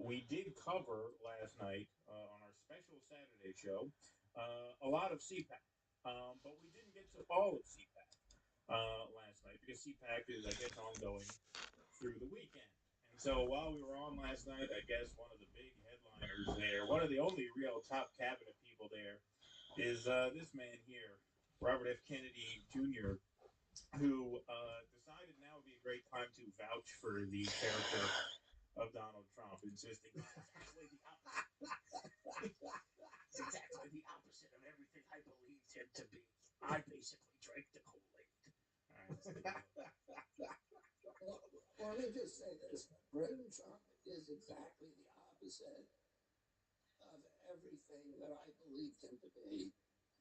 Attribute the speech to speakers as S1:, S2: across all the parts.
S1: we did cover last night on our special Saturday show a lot of CPAC, but we didn't get to all of CPAC last night because CPAC is, I guess, ongoing through the weekend. And so while we were on last night, I guess one of the big headliners there, one of the only real top cabinet people there, is this man here, Robert F. Kennedy Jr., who decided now would be a great time to vouch for the character of Donald Trump, insisting
S2: It's exactly the opposite of everything I believed him to be. I basically drank the Kool-Aid.
S3: Well, let me just say this. President Trump is exactly the opposite of everything that I believed him to be.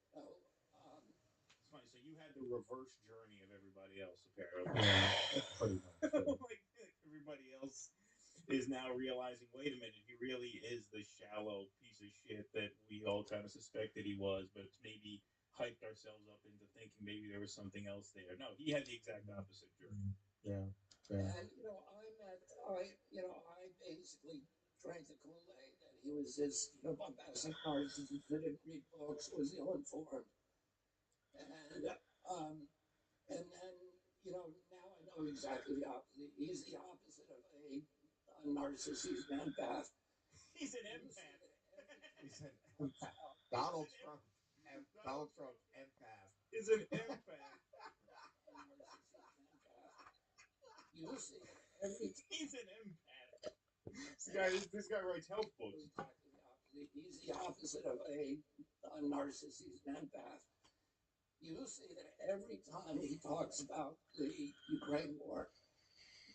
S3: So,
S1: It's funny. So you had the reverse journey of everybody else, apparently.
S4: Yeah, pretty much.
S1: Like everybody else is now realizing, wait a minute, he really is the shallow piece of shit that we all kind of suspected he was, but maybe hyped ourselves up into thinking maybe there was something else there. No, he had the exact opposite journey.
S4: Yeah, yeah.
S3: and I basically drank the Kool-Aid, and he was this, bombastic narcissist that didn't read books, was ill-informed, and then now I know exactly the opposite. He's the opposite of a narcissist. He's an empath.
S1: He's an empath.
S4: He's an empath. Donald Trump, empath.
S1: Is an empath.
S3: You see it every time.
S1: He's an empath. This guy writes health books.
S3: Exactly the opposite. He's the opposite of a narcissist. He's an empath. You see that every time he talks about the Ukraine war,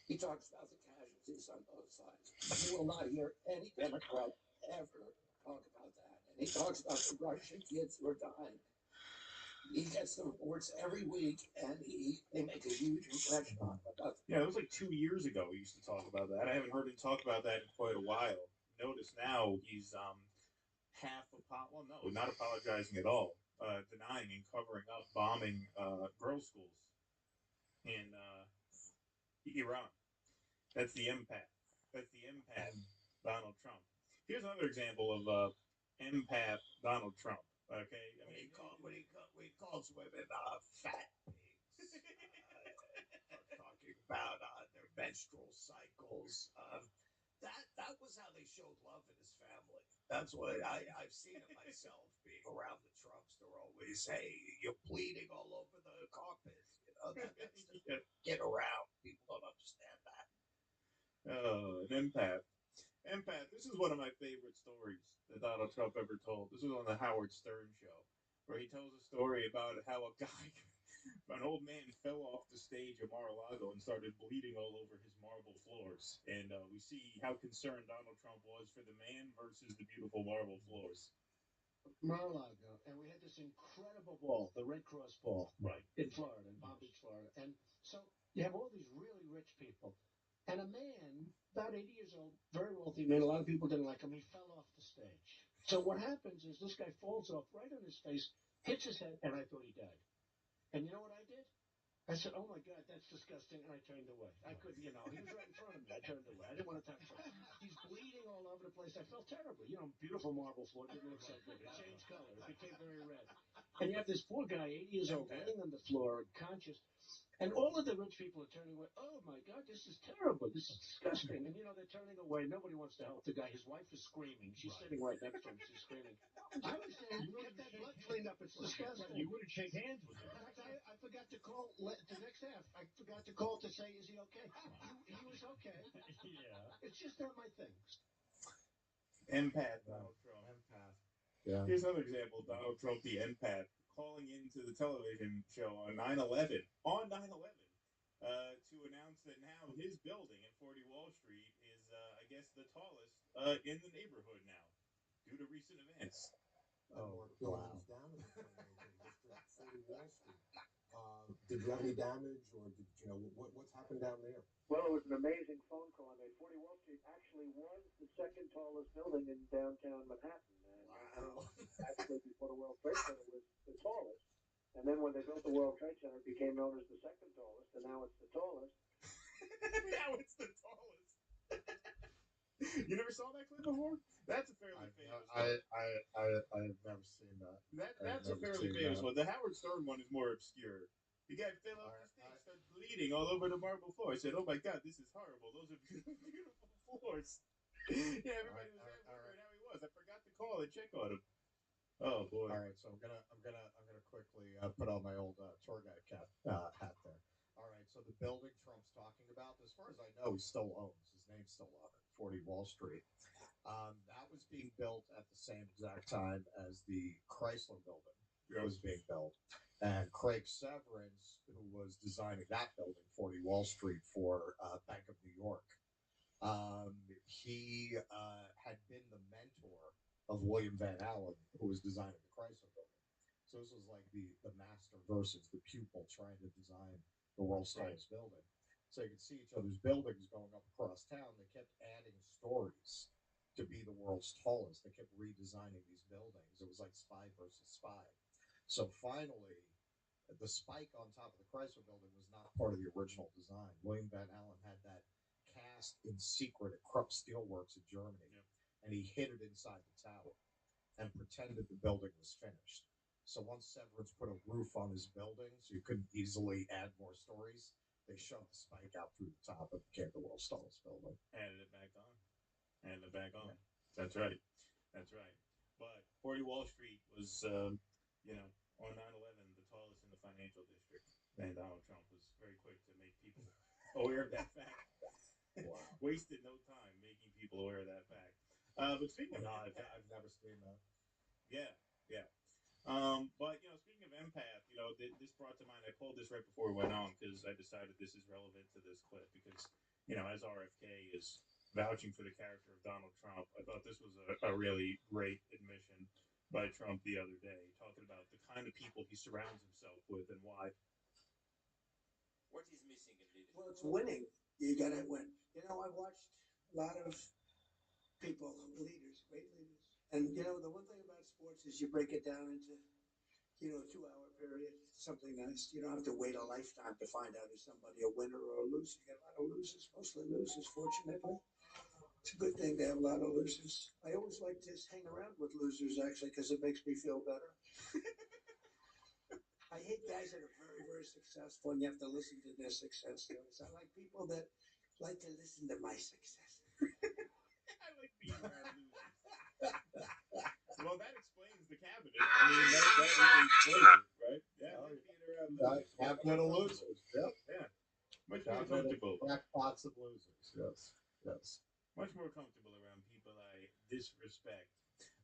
S3: he talks about the casualties on both sides. You will not hear any Democrat ever talk about that. And he talks about the Russian kids who are dying. He gets the reports every week, and they make a huge impression on him.
S1: Yeah, it was like 2 years ago he used to talk about that. I haven't heard him talk about that in quite a while. Notice now he's well, no, not apologizing at all, denying and covering up bombing girls' schools in Iran. That's the empath. That's the empath Donald Trump. Here's another example of empath Donald Trump. Okay, I mean,
S2: When he calls women fat pigs, talking about their menstrual cycles. That was how they showed love in his family. That's what I've seen it myself. Being around the Trumps, they're always, hey, you're bleeding all over the carpet. That's get around. People don't understand that.
S1: Oh, an empath. Empath. This is one of my favorite stories that Donald Trump ever told. This was on the Howard Stern show, where he tells a story about how an old man fell off the stage at Mar-a-Lago and started bleeding all over his marble floors. And we see how concerned Donald Trump was for the man versus the beautiful marble floors.
S5: Mar-a-Lago, and we had this incredible ball, the Red Cross ball,
S1: Right.
S5: in Florida, in Palm Beach, Florida. And so you have all these really rich people. And a man, about 80 years old, very wealthy man, a lot of people didn't like him, he fell off the stage. So what happens is this guy falls off right on his face, hits his head, and I thought he died. And you know what I did? I said, oh my God, that's disgusting, and I turned away. I couldn't, he was right in front of me. I turned away. I didn't want to touch him. He's bleeding all over the place. I felt terribly. Beautiful marble floor, didn't look so good. It changed color. It became very red. And you have this poor guy, 80 years old, laying on the floor, unconscious. And all of the rich people are turning away. Oh, my God, this is terrible. This is disgusting. And, they're turning away. Nobody wants to help the guy. His wife is screaming. She's sitting right next to him. She's screaming. I was saying, get that blood cleaned up. It's disgusting.
S6: You wouldn't shake hands with him.
S5: In fact, I forgot to call the next half. I forgot to call to say, is he okay? He was okay.
S6: Yeah.
S5: It's just not my thing.
S1: Empath Donald Trump.
S4: Empath. Yeah.
S1: Here's another example of Donald Trump, the empath, calling into the television show on 9/11, to announce that now his building at 40 Wall Street is, I guess, the tallest in the neighborhood now, due to recent events.
S4: Oh, wow. Down in the district, 40 Wall Street. Did you have any damage, or what's happened down there?
S7: Well, it was an amazing phone call. 40 Wall Street actually was the second tallest building in downtown Manhattan.
S4: Wow.
S7: Actually, before the World Trade Center was the tallest. And then when they built the World Trade Center, it became known as the second tallest, and now it's the tallest.
S1: Now it's the tallest. You never saw that clip before? That's a fairly famous one.
S2: I've never seen that.
S1: That's a fairly famous one. The Howard Stern one is more obscure. The guy fell off the stage, started bleeding all over the marble floor. I said, "Oh my God, this is horrible. Those are beautiful, beautiful floors." Yeah, everybody was there wondering how he was. I forgot to call and check on him. Oh boy!
S2: All right, so I'm gonna quickly put on my old tour guide hat there. All right, so the building Trump's talking about, as far as I know, he still owns. His name's still on it, 40 Wall Street. That was being built at the same exact time as the Chrysler building was being built. And Craig Severance, who was designing that building, 40 Wall Street, for Bank of New York, he had been the mentor of William Van Allen, who was designing the Chrysler building. So this was like the master versus the pupil trying to design the world's tallest building. So you could see each other's buildings going up across town. They kept adding stories to be the world's tallest. They kept redesigning these buildings. It was like spy versus spy. So finally, the spike on top of the Chrysler building was not part of the original design. William Van Allen had that cast in secret at Krupp Steelworks in Germany, and he hid it inside the tower and pretended the building was finished. So once Severance put a roof on his building, so you couldn't easily add more stories, they shoved the spike out through the top and became the world's tallest building.
S1: Added it back on. Added it back on. That's right. That's right. But 40 Wall Street was, on 9/11, the tallest in the financial district. And Donald Trump was very quick to make people aware of that fact.
S2: Wow.
S1: Wasted no time making people aware of that fact. But speaking of
S2: I've never seen that.
S1: yeah, yeah. But speaking of empath, this brought to mind. I pulled this right before we went on because I decided this is relevant to this clip because as RFK is vouching for the character of Donald Trump, I thought this was a really great admission by Trump the other day, talking about the kind of people he surrounds himself with and why.
S8: What is missing in leadership?
S3: Well, it's winning. You got to win. I've watched a lot of people, leaders, great leaders. And, the one thing about sports is you break it down into, a 2-hour period, something nice. You don't have to wait a lifetime to find out if somebody a winner or a loser. You get a lot of losers, mostly losers, fortunately. It's a good thing to have a lot of losers. I always like to hang around with losers, actually, because it makes me feel better. I hate guys that are very, very successful and you have to listen to their success stories. I like people that like to listen to my success.
S1: I like being around losers. Well, that explains the cabinet. I mean, that really explains it, right? Yeah, I like being around losers.
S2: Cabinet of losers. Yep.
S1: Yeah. Much more comfortable.
S2: Jackpots of losers. Yes. Yes.
S1: Much more comfortable around people I disrespect.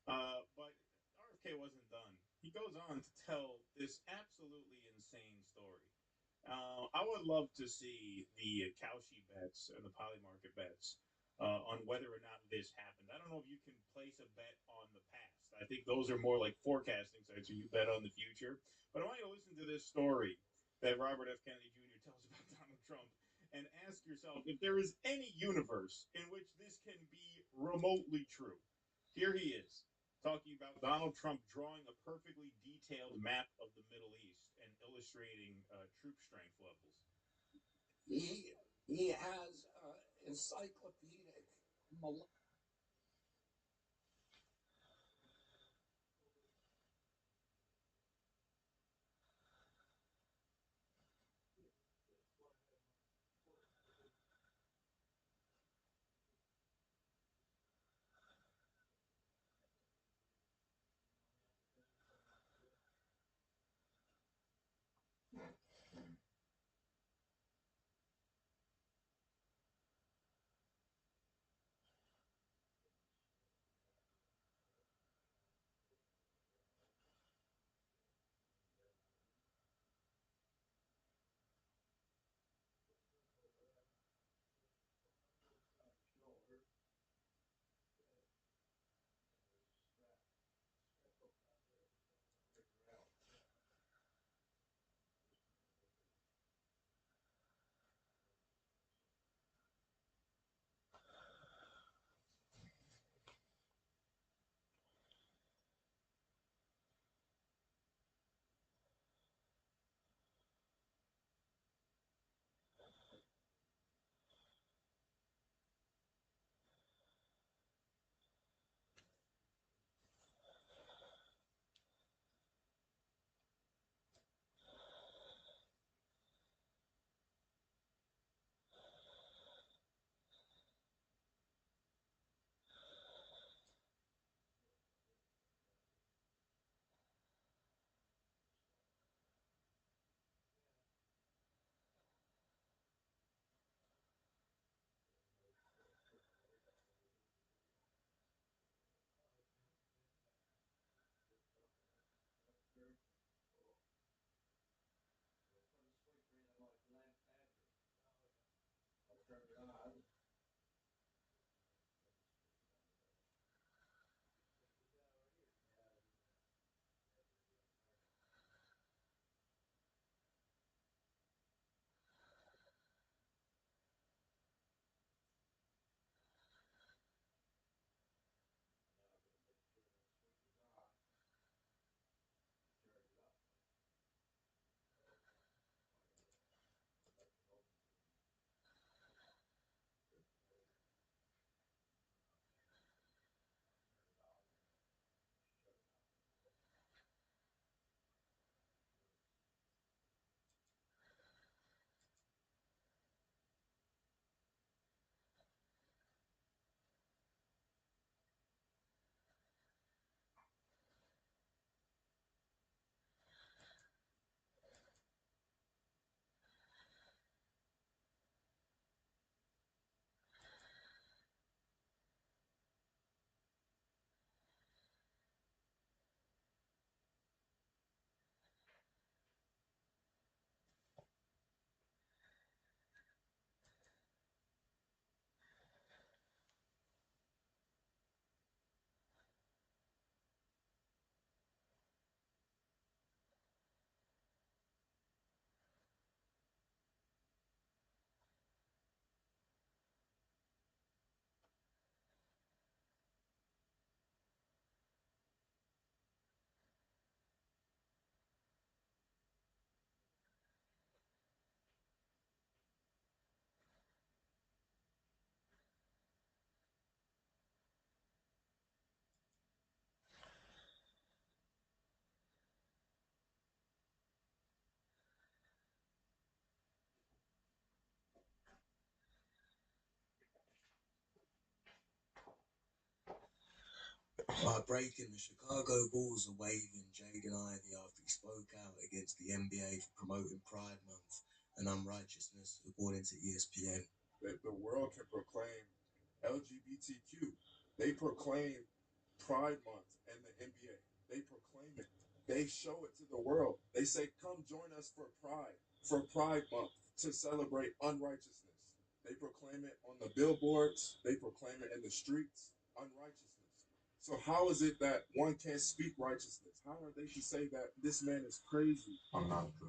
S1: But RFK wasn't done. He goes on to tell this absolutely insane story. I would love to see the Cowshy bets and the Polymarket bets on whether or not this happened. I don't know if you can place a bet on the past. I think those are more like forecasting sites where you bet on the future. But I want you to listen to this story that Robert F. Kennedy Jr. tells about Donald Trump and ask yourself if there is any universe in which this can be remotely true. Here he is talking about Donald Trump drawing a perfectly detailed map of the Middle East and illustrating troop strength levels.
S3: He has encyclopedic
S9: By breaking, the Chicago Bulls are waving Jaden Ivey after he spoke out against the NBA for promoting Pride Month and unrighteousness, according to ESPN.
S10: The world can proclaim LGBTQ. They proclaim Pride Month and the NBA. They proclaim it. They show it to the world. They say, come join us for Pride Month to celebrate unrighteousness. They proclaim it on the billboards. They proclaim it in the streets, unrighteousness. So how is it that one can't speak righteousness? How are they to say that this man is crazy? I'm not the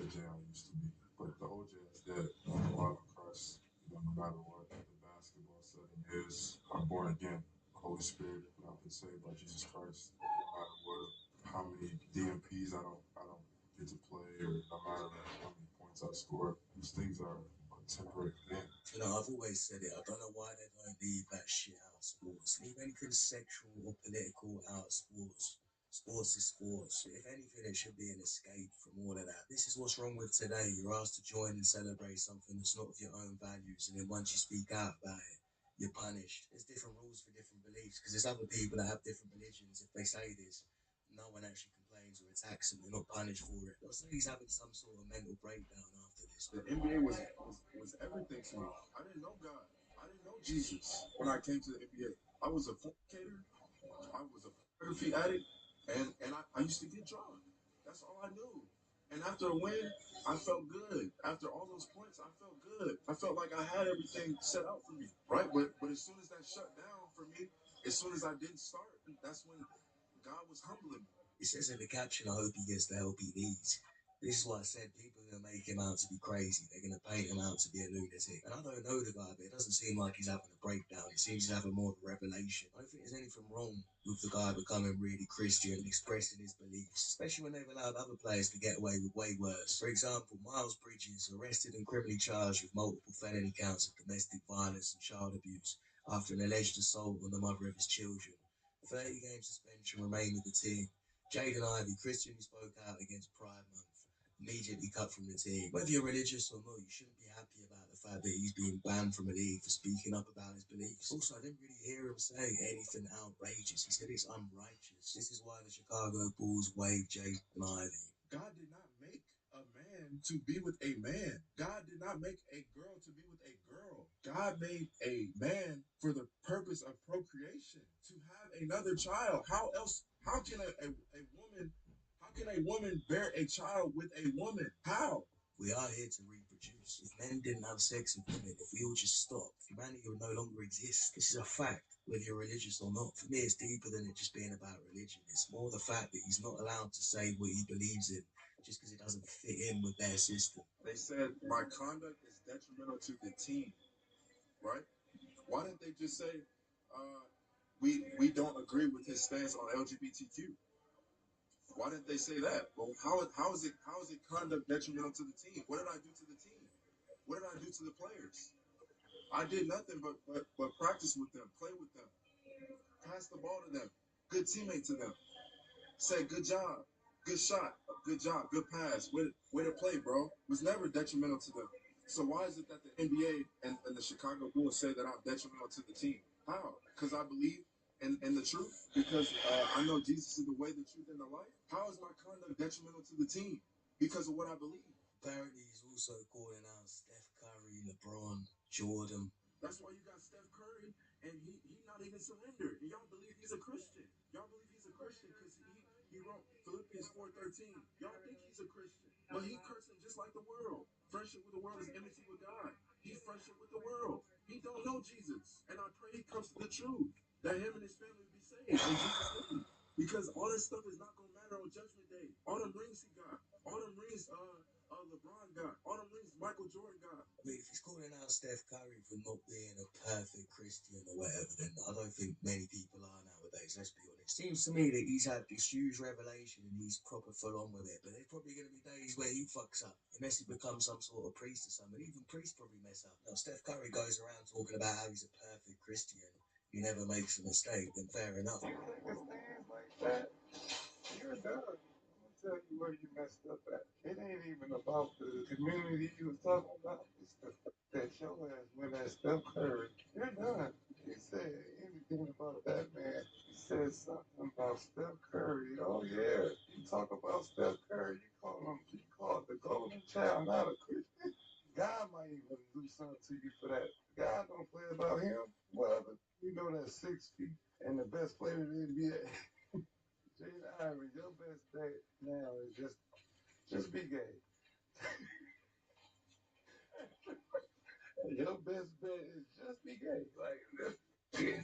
S10: J I used to be, but the OJ is dead. I'm alive in Christ. No matter what the basketball setting is, I'm born again. Holy Spirit, I've been saved by Jesus Christ. No matter what, how many DMPs I don't get to play, or no matter how many points I score, these things are a temporary thing.
S9: You know, I've always said it. I don't know why they don't leave that shit out of sports. Leave anything sexual or political out of sports. Sports is sports. If anything, it should be an escape from all of that. This is what's wrong with today. You're asked to join and celebrate something that's not of your own values, and then once you speak out about it, you're punished. There's different rules for different beliefs, because there's other people that have different religions. If they say this, no one actually complains or attacks them. They're not punished for it. I'll say he's having some sort of mental breakdown after this.
S10: The NBA was everything to me. I didn't know God. I didn't know Jesus when I came to the NBA. I was a fornicator. I was a pornography addict, and I used to get drunk. That's all I knew. And after a win, I felt good. After all those points, I felt good. I felt like I had everything set out for me, right? But as soon as that shut down for me, as soon as I didn't start, that's when God was humbling me.
S9: It says in the caption, I hope he gets the help he needs. This is what I said. People are going to make him out to be crazy. They're going to paint him out to be a lunatic. And I don't know the guy, but it doesn't seem like he's having a breakdown. It seems he's having more of a revelation. I don't think there's anything wrong with the guy becoming really Christian and expressing his beliefs, especially when they've allowed other players to get away with way worse. For example, Miles Bridges, arrested and criminally charged with multiple felony counts of domestic violence and child abuse after an alleged assault on the mother of his children. 30-game suspension remain with the team. Jaden Ivey, Christian, who spoke out against Pride Month, immediately cut from the team. Whether you're religious or not, you shouldn't be happy about the fact that he's being banned from a league for speaking up about his beliefs. Also, I didn't really hear him say anything outrageous. He said it's unrighteous. This is why the Chicago Bulls waived Jaden Ivey.
S10: God did not make a man to be with a man. God did not make a girl to be with a girl. God made a man for the purpose of procreation, to have another child. How else? How can a woman bear a child with a woman? How?
S9: We are here to reproduce. If men didn't have sex with women, if we all just stopped, humanity would no longer exist. This is a fact, whether you're religious or not. For me, it's deeper than it just being about religion. It's more the fact that he's not allowed to say what he believes in just because it doesn't fit in with their system.
S10: They said my conduct is detrimental to the team, right? Why didn't they just say, we don't agree with his stance on LGBTQ? Why didn't they say that? Well, how is it conduct detrimental to the team? What did I do to the team? What did I do to the players? I did nothing but practice with them, play with them, pass the ball to them, good teammate to them. Say good job, good shot, good job, good pass, way to play, bro. It was never detrimental to them. So why is it that the NBA and the Chicago Bulls say that I'm detrimental to the team? How? Because I believe in the truth? Because I know Jesus is the way, the truth, and the life? How is my conduct detrimental to the team? Because of what I believe.
S9: Apparently, he's also calling out Steph Curry, LeBron, Jordan.
S10: That's why you got Steph Curry, and he not even surrendered. And y'all believe he's a Christian. Y'all believe he's a Christian because he wrote Philippians 4:13. Y'all think he's a Christian, but he cursing just like the world. Friendship with the world is enmity with God. He friendship with the world. He don't know Jesus, and I pray he comes to the truth that him and his family will be saved in Jesus' name. Because all this stuff is not gonna matter on Judgment Day. All them rings he got, all them rings LeBron got, all them rings Michael Jordan got.
S9: I mean, if he's calling out Steph Curry for not being a perfect Christian or whatever, then I don't think many people are nowadays, let's be honest. Seems to me that he's had this huge revelation and he's proper full on with it, but there's probably going to be days where he fucks up, unless he becomes some sort of priest or something. Even priests probably mess up. Now, Steph Curry goes around talking about how he's a perfect Christian. He never makes a mistake, then fair enough.
S11: You take a stance like that, you're done. Tell you where you messed up at. It ain't even about the community you was talking about. It's the fact that your ass went at Steph Curry. You're done. You said anything about that man. You said something about Steph Curry. Oh yeah, you talk about Steph Curry, you call it the golden child, not a Christian. God might even do something to you for that. God don't play about him. Well, you know that 6 feet and the best player in the NBA. Jaden Ivey, your best bet now is just be gay. Your best bet is just be gay. Like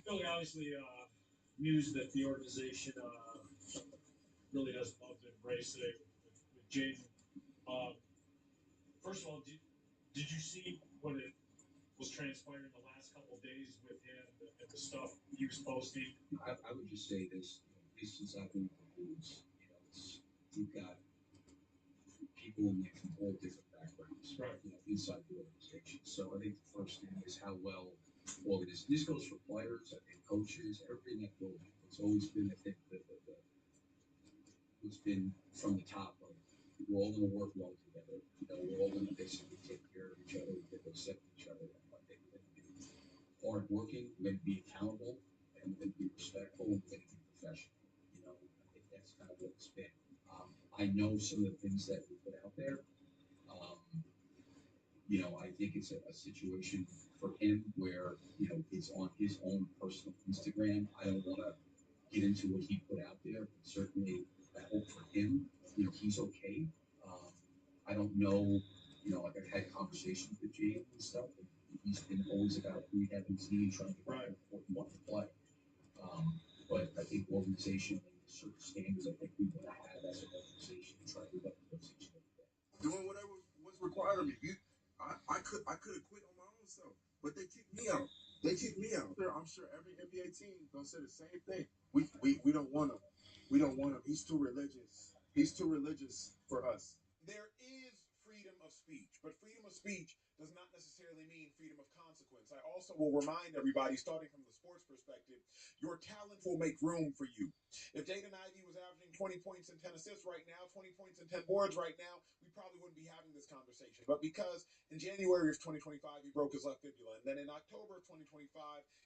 S6: Philly obviously news that the organization really doesn't love to embrace today with Jaden. Um, first of all, did you see what it was transpiring the last couple of days with him and the stuff he was posting?
S12: I would just say this: this is happening with the rules. You've got people from all different backgrounds,
S6: right?
S12: Inside the organization. So I think the first thing is how well organized. This goes for players, I think coaches, everything that building. It's always been, I think, it's been from the top. Like, we're all going to work well together. We're all going to basically take care of each other. We're going to accept each other. I think we're going to be hardworking. We're going to be accountable, and we're going to be respectful, and we're going to be professional. I think that's kind of what it's been. I know some of the things that we put out there. I think it's a situation for him where, it's on his own personal Instagram. I don't want to get into what he put out there, but certainly I hope for him, he's okay. I don't know, like I've had conversations with James and stuff, and he's been always about rehabbing his knee and trying to get right what he wants to play. But I think organizationally, certain standards I think we want to have as an organization to try to live up to those each day.
S10: Doing whatever was required of me. I could have quit on my own self, but they kicked me out. I'm sure every NBA team gonna say the same thing. We don't want him. We don't want him. He's too religious. He's too religious for us. There is freedom of speech, but freedom of speech does not necessarily mean freedom of consequence. I also will remind everybody, starting from the sports perspective, your talent will make room for you. If Jaden Ivey was averaging 20 points and 10 assists right now, 20 points and 10 boards right now, we probably wouldn't be having this conversation. But because in January of 2025, he broke his left fibula, and then in October of 2025,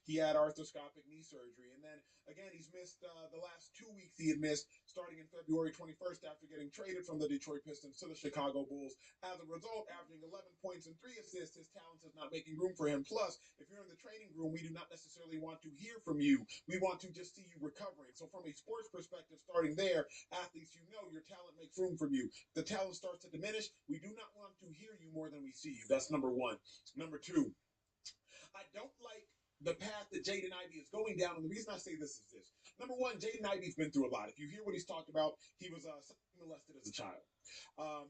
S10: he had arthroscopic knee surgery, and then again, he's missed the last 2 weeks he had missed, starting in February 21st after getting traded from the Detroit Pistons to the Chicago Bulls. As a result, averaging 11 points and 3 assists, his talent is not making room for him. Plus, if you're in the training room, we do not necessarily want to hear from you. We want to just see you recovering. So from a sports perspective, starting there, athletes, your talent makes room for you. The talent starts to diminish. We do not want to hear you more than we see you. That's number one. Number two, I don't like the path that Jaden Ivey is going down. And the reason I say this is this. Number one, Jaden Ivey's been through a lot. If you hear what he's talked about, he was molested as a child.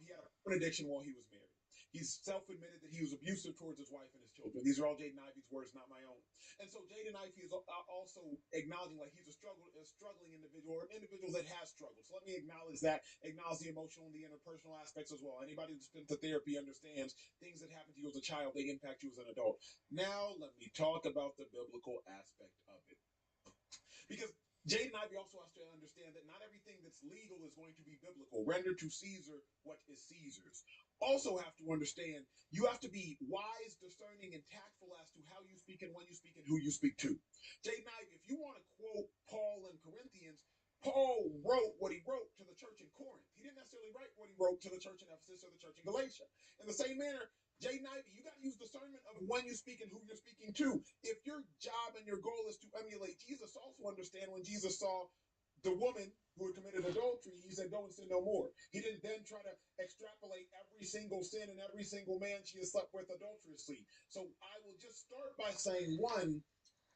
S10: He had an addiction while he was married. He's self-admitted that he was abusive towards his wife and his children. These are all Jaden Ivey's words, not my own. And so Jaden Ivey is also acknowledging like he's a struggling individual, or an individual that has struggled. So let me acknowledge that, acknowledge the emotional and the interpersonal aspects as well. Anybody who's been to therapy understands things that happen to you as a child, they impact you as an adult. Now let me talk about the biblical aspect of it. Because Jaden Ivey also has to understand that not everything that's legal is going to be biblical. Render to Caesar what is Caesar's. Also have to understand, you have to be wise, discerning, and tactful as to how you speak and when you speak and who you speak to. Jaden Ivey, if you want to quote Paul in Corinthians, Paul wrote what he wrote to the church in Corinth. He didn't necessarily write what he wrote to the church in Ephesus or the church in Galatia. In the same manner, Jaden Ivey, you got to use discernment of when you speak and who you're speaking to. If your job and your goal is to emulate Jesus, also understand when Jesus saw the woman who had committed adultery, he said, go and sin no more. He didn't then try to extrapolate every single sin and every single man she has slept with adulterously. So I will just start by saying, one,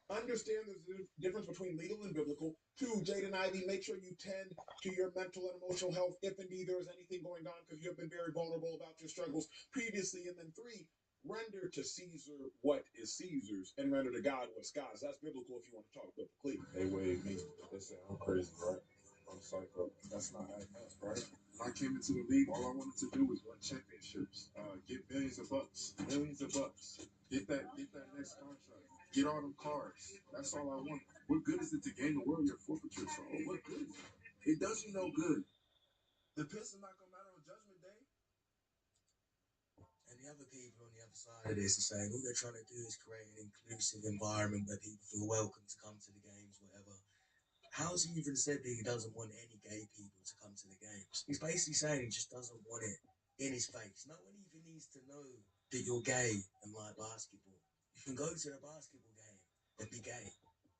S10: understand the difference between legal and biblical. Two, Jaden Ivey, make sure you tend to your mental and emotional health if indeed there is anything going on, because you have been very vulnerable about your struggles previously. And then three, render to Caesar what is Caesar's and render to God what's God's. That's biblical if you want to talk biblically. They weighed me. They said I'm crazy, right? I'm psycho. That's not how it is, right? When I came into the league, all I wanted to do was win championships, get millions of bucks, get that next contract, get all them cars. That's all I want. What good is it to gain the world? Your forfeiture. So what good? It does you no good. The piss is not gonna matter on Judgment Day.
S9: And the other people on the other side of this are saying all they're trying to do is create an inclusive environment where people feel welcome to come to the games, whatever. How's he even said that he doesn't want any gay people to come to the games? He's basically saying he just doesn't want it in his face. No one even needs to know that you're gay and like basketball. You can go to the basketball game and be gay.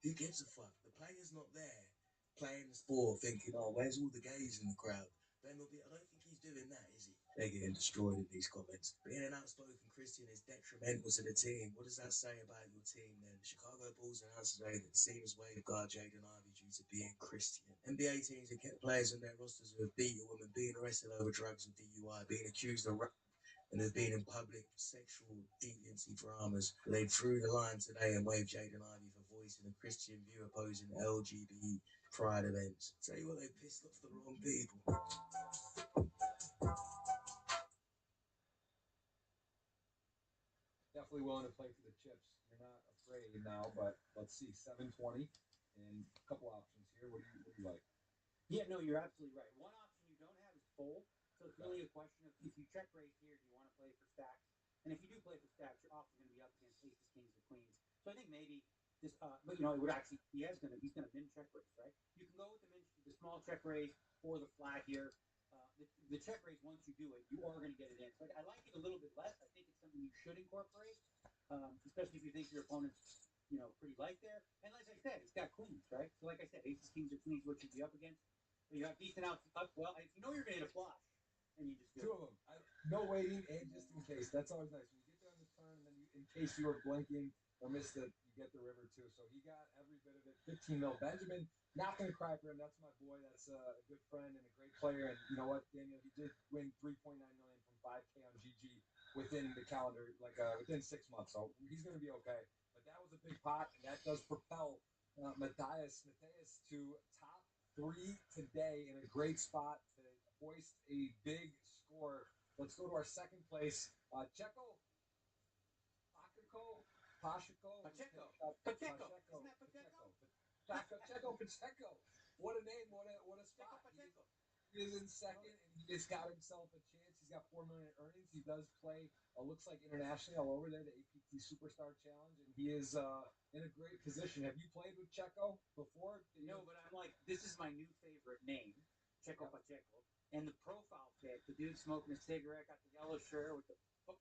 S9: Who gives a fuck? The player's not there playing the sport thinking, oh, where's all the gays in the crowd? I don't think he's doing that, is he? They're getting destroyed in these comments. Being an outspoken Christian is detrimental to the team. What does that say about your team then? The Chicago Bulls announced today that the team is way to guard Jaden Ivey due to being Christian. NBA teams have kept players on their rosters who have beat a woman, being arrested over drugs and DUI, being accused of and have been in public sexual deviancy dramas. They drew the line today and waved Jaden Ivey for voicing a Christian view opposing LGBT pride events. Tell you what, they pissed off the wrong people.
S13: Definitely willing to play for the chips. You're not afraid now, but let's see, 720 and a couple options here. What do you like?
S14: Yeah, no, you're absolutely right. One option you don't have is fold. So it's really a question of if you check raise here, do you want to play for stacks? And if you do play for stacks, you're often going to be up against aces, kings, or queens. So I think maybe this, but it would actually, he's going to min check raise, right? You can go with the small check raise or the flat here. The check raise, once you do it, you are going to get it in. So I like it a little bit less. I think it's something you should incorporate, especially if you think your opponent's, pretty light there. And like I said, it's got queens, right? So like I said, aces, kings, or queens, what you'd be up against. But you have decent outs up. Well, if you know you're going to hit a flush, and you just do
S13: two of them. No waiting, and just in case. That's always nice. When you get there on the turn, and then in case you were blinking or missed it, you get the river too. So he got every bit of it. 15 mil. Benjamin, not going to cry for him. That's my boy. That's a good friend and a great player. And you know what, Daniel? He did win 3.9 million from 5K on GG within the calendar, within 6 months. So he's going to be okay. But that was a big pot, and that does propel Matthias to top 3 today in a great spot to hoist a big score. Let's go to our second place. Pacheco. What a name, what a spot. He is in second, and he has got himself a chance. He's got 4 million earnings. He does play, looks like internationally all over there, the APT Superstar Challenge, and he is in a great position. Have you played with Checo before?
S14: No, but I'm like, this is my new favorite name, Checo Pacheco. And the profile pic, the dude smoking a cigarette, got the yellow shirt with the. Oh,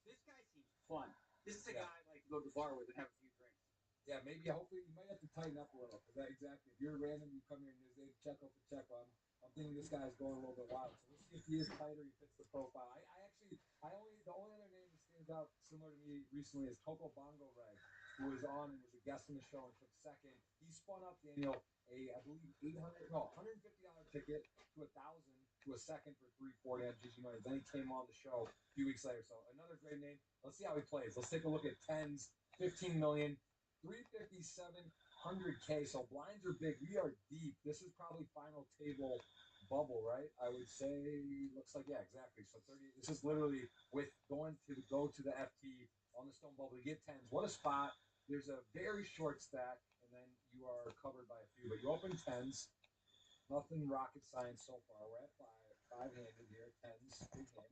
S14: this guy seems fun. This is a guy I'd like to go to the bar with and have a few drinks.
S13: Yeah, maybe. Hopefully, you might have to tighten up a little. Because exactly, if you're random, you come here and there's a Checo Pacheco. I'm thinking this guy's going a little bit wild. So we'll see if he is tighter. He fits the profile. The only other name that stands out similar to me recently is Toko Bongo Reg, who was on and was a guest on the show and took second. He spun up, Daniel, I believe $150 ticket to 1,000 to a second for 340 on GG Money. Then he came on the show a few weeks later. So another great name. Let's see how he plays. Let's take a look at 10s, 15 million, 357, 100K. So blinds are big. We are deep. This is probably final table bubble, right? I would say, looks like, yeah, exactly. So 30. This is literally with going to go to the FT on the stone bubble to get 10s. What a spot. There's a very short stack, and then you are covered by a few. But you open 10s. Nothing rocket science so far. We're at five-handed here. 10s, big hand.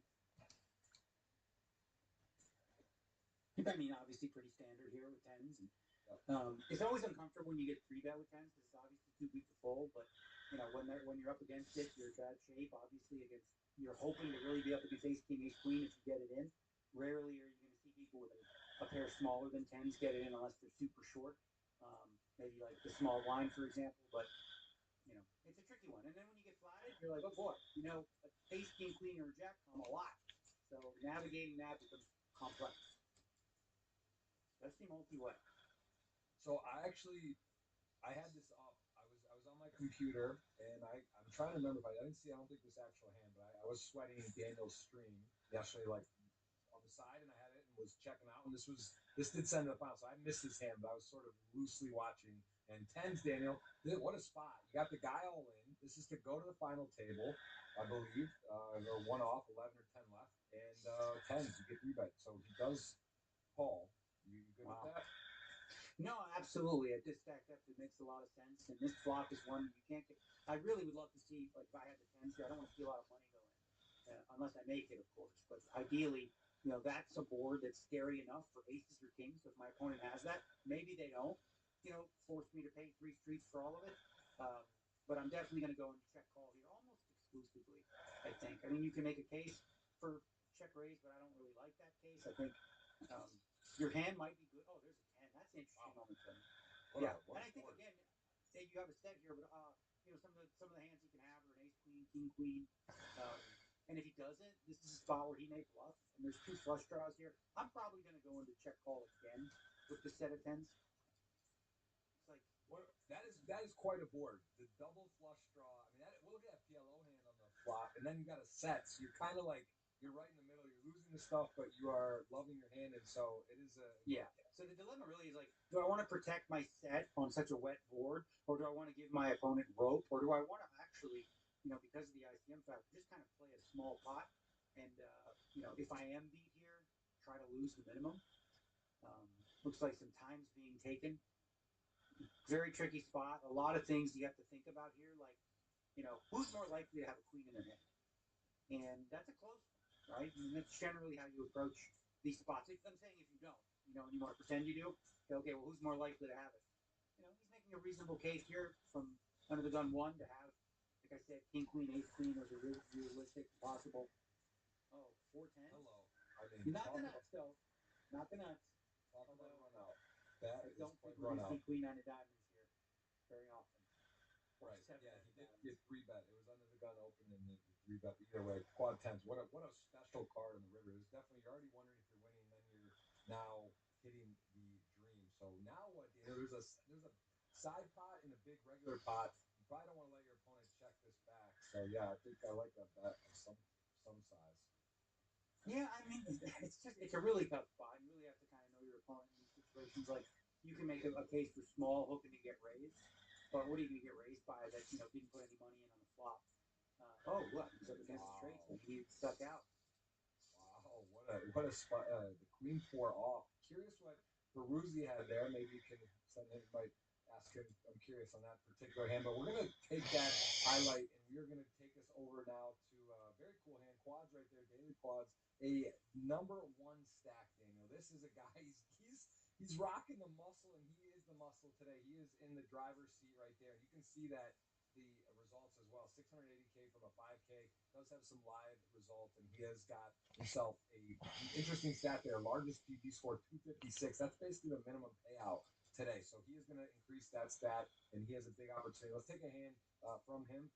S14: I mean, obviously pretty standard here with 10s. And, it's always uncomfortable when you get 3-bet with 10s because it's obviously too weak to fold. But, when you're up against it, you're in bad shape. Obviously, you're hoping to really be up against ace, king, ace, queen if you get it in. Rarely are you going to see people with a pair smaller than 10s get it in unless they're super short. Maybe like the small blind, for example. But it's a tricky one. And then when you get flatted, you're like, oh boy, ace, king, queen, or jack come a lot. So navigating that becomes complex, especially multi-way.
S13: So I had this up. I was on my computer, and I'm trying to remember if I don't think this actual hand, but I was sweating Daniel's stream yesterday, like on the side, and I had it and was checking out. And this did send to the final, so I missed his hand, but I was sort of loosely watching. And 10s, Daniel, what a spot. You got the guy all in. This is to go to the final table, I believe. Or one off, 11 or 10 left. And 10s, you get 3-bet. So he does call. You good with that?
S14: No, absolutely. This stack definitely makes a lot of sense. And this flop is one you can't get. I really would love to see, like, if I had the 10s here, I don't want to see a lot of money go in. Unless I make it, of course. But ideally, that's a board that's scary enough for aces or kings. So if my opponent has that, maybe they don't, force me to pay 3 streets for all of it. But I'm definitely going to go into check call here almost exclusively, I think. I mean, you can make a case for check raise, but I don't really like that case. I think um, your hand might be good. Oh, there's a 10. That's an interesting moment for me. Yeah, and I think, again, say you have a set here, but some of the hands he can have are an ace queen, king queen. Um, and if he doesn't, this is a spot where he may bluff. And there's two flush draws here. I'm probably going to go into check call again with the set of tens. It's like
S13: that is quite a board. The double flush draw. I mean, we'll look at that PLO hand on the flop, and then you got a set. So you're kind of like you're right in the middle. You're losing the stuff, but you are loving your hand, and so it is a
S14: yeah. So the dilemma really is like, do I want to protect my set on such a wet board, or do I want to give my opponent rope, or do I want to actually, because of the ICM factor, just kind of play a small pot, and if I am beat here, try to lose the minimum. Looks like some time's being taken. Very tricky spot. A lot of things you have to think about here, like, who's more likely to have a queen in their hand? And that's a close one, right? I mean, that's generally how you approach these spots. I'm saying if you don't, and you want to pretend you do, okay, well, who's more likely to have it? He's making a reasonable case here from under the gun one to have, like I said, king, queen, ace, queen. Those are realistic, possible. Oh, 4-10.
S13: Hello. I mean,
S14: not the nuts, though. Not the nuts.
S13: Talk about run out. That
S14: I
S13: is
S14: don't think
S13: quite
S14: we're
S13: run
S14: going to
S13: out.
S14: see queen nine of diamonds here very often.
S13: Right. Yeah, he did get 3-bet. It was under the gun open and the 3-bet. Either way, quad tens. What a special card on the river. It's definitely you're already wondering if you're winning, then you're now hitting the dream. So now what? There's a side pot and a big regular pot. You probably don't want to let your opponent check this back. So yeah, I think I like that bet of some size.
S14: Yeah, I mean, it's a really tough spot. You really have to kind of know your opponent in these situations. Like, you can make a case for small, hoping to get raised, but what are you going to get raised by that didn't put any money in on the flop? Look, he's up against the straight, so he stuck out.
S13: Wow, what a spot! The queen 4 off. Curious what Peruzzi had there. Maybe you can might ask him. I'm curious on that particular hand, but we're gonna take that highlight and we are gonna take us over now to a very cool hand. Quads right there, daily quads. A number 1 stack, Daniel. This is a guy. He's rocking the muscle, and he is the muscle today. He is in the driver's seat right there. You can see that the results as well. 680K from a 5K. Does have some live results, and he has got himself an interesting stat there. Largest PP score 256. That's basically the minimum payout today. So he is going to increase that stat, and he has a big opportunity. Let's take a hand from him.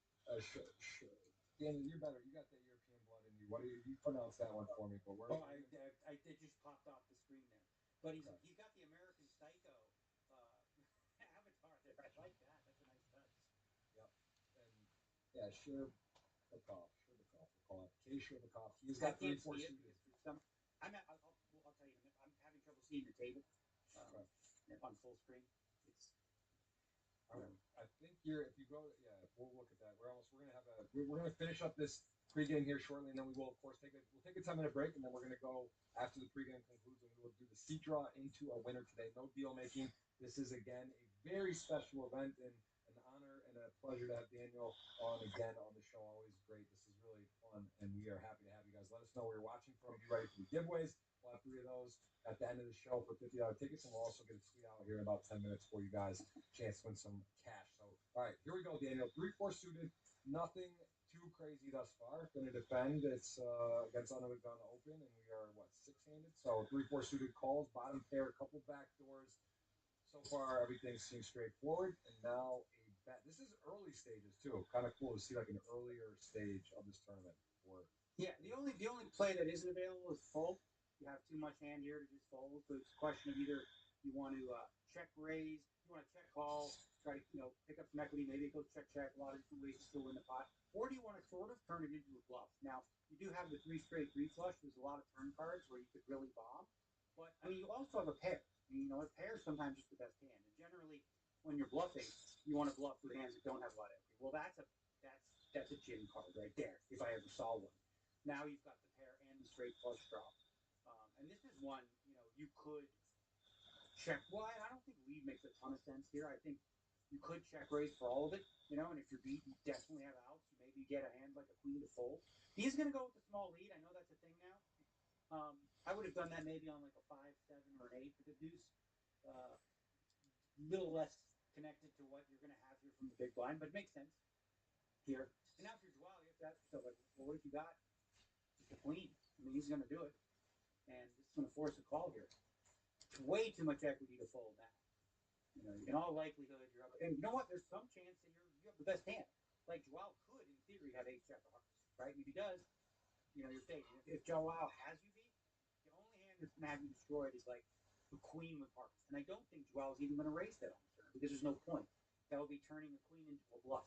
S13: Daniel, you're better. You got that European blood in you. What do you pronounce that one for me? But
S14: I it just popped off the screen there. But he's got the American Psycho avatar there. I like that. That's a nice touch.
S13: Yep. And yeah, Sherbakov. We'll call it K. Sherbakov. He's got 3-4 suited.
S14: I'll tell you, I'm having trouble seeing the table on full screen.
S13: I think if you go, we'll look at that. We're gonna finish up this pregame here shortly, and then we will of course take a 10-minute break, and then we're gonna go after the pregame concludes, and we will do the seat draw into a winner today. No deal making. This is again a very special event, and an honor and a pleasure to have Daniel on again on the show. Always great. This is really fun, and we are happy to have you guys. Let us know where you're watching from. Be ready for the giveaways. We'll have 3 of those at the end of the show for $50 tickets, and we'll also get a tweet out here in about 10 minutes for you guys. Chance to win some cash. So, all right, here we go, Daniel. 3-4 suited. Nothing too crazy thus far. Going to defend. It's against under the gun open, and we are 6-handed. So 3-4 suited calls, bottom pair, a couple back doors. So far, everything seems straightforward. And now a bet. This is early stages too. Kind of cool to see like an earlier stage of this tournament.
S14: Yeah, the only play that isn't available is fold. You have too much hand here to just fold. So it's a question of either you want to check raise, you want to check call, try to pick up some equity, maybe it goes check. A lot of different ways to still win the pot, or do you want to sort of turn it into a bluff? Now you do have the 3 straight 3 flush. There's a lot of turn cards where you could really bomb, but I mean you also have a pair. A pair is sometimes just the best hand, and generally when you're bluffing, you want to bluff with hands that don't have a lot of equity. Well, that's a gin card right there. If I ever saw one. Now you've got the pair and the straight flush draw. And this is one, you could check. Well, I don't think lead makes a ton of sense here. I think you could check raise for all of it, and if you're beat, you definitely have outs. You maybe get a hand like a queen to fold. He's going to go with the small lead. I know that's a thing now. I would have done that maybe on like a 5, 7, or an 8 with the deuce. Little less connected to what you're going to have here from the big blind, but it makes sense here. And now if you're Joao, you have to ask yourself, like, well, what if you got just a queen? I mean, he's going to do it, and this is going to force a call here. Way too much equity to fold now. You know, in all likelihood, you're up. And you know what? There's some chance that you have the best hand. Like Joao could, in theory, have ace jack of hearts, right? And if he does, you know, you're safe. If Joao has you beat, the only hand that's going to have you destroyed is like the queen with hearts. And I don't think Joao's even going to raise that on the turn because there's no point. That would be turning the queen into a bluff.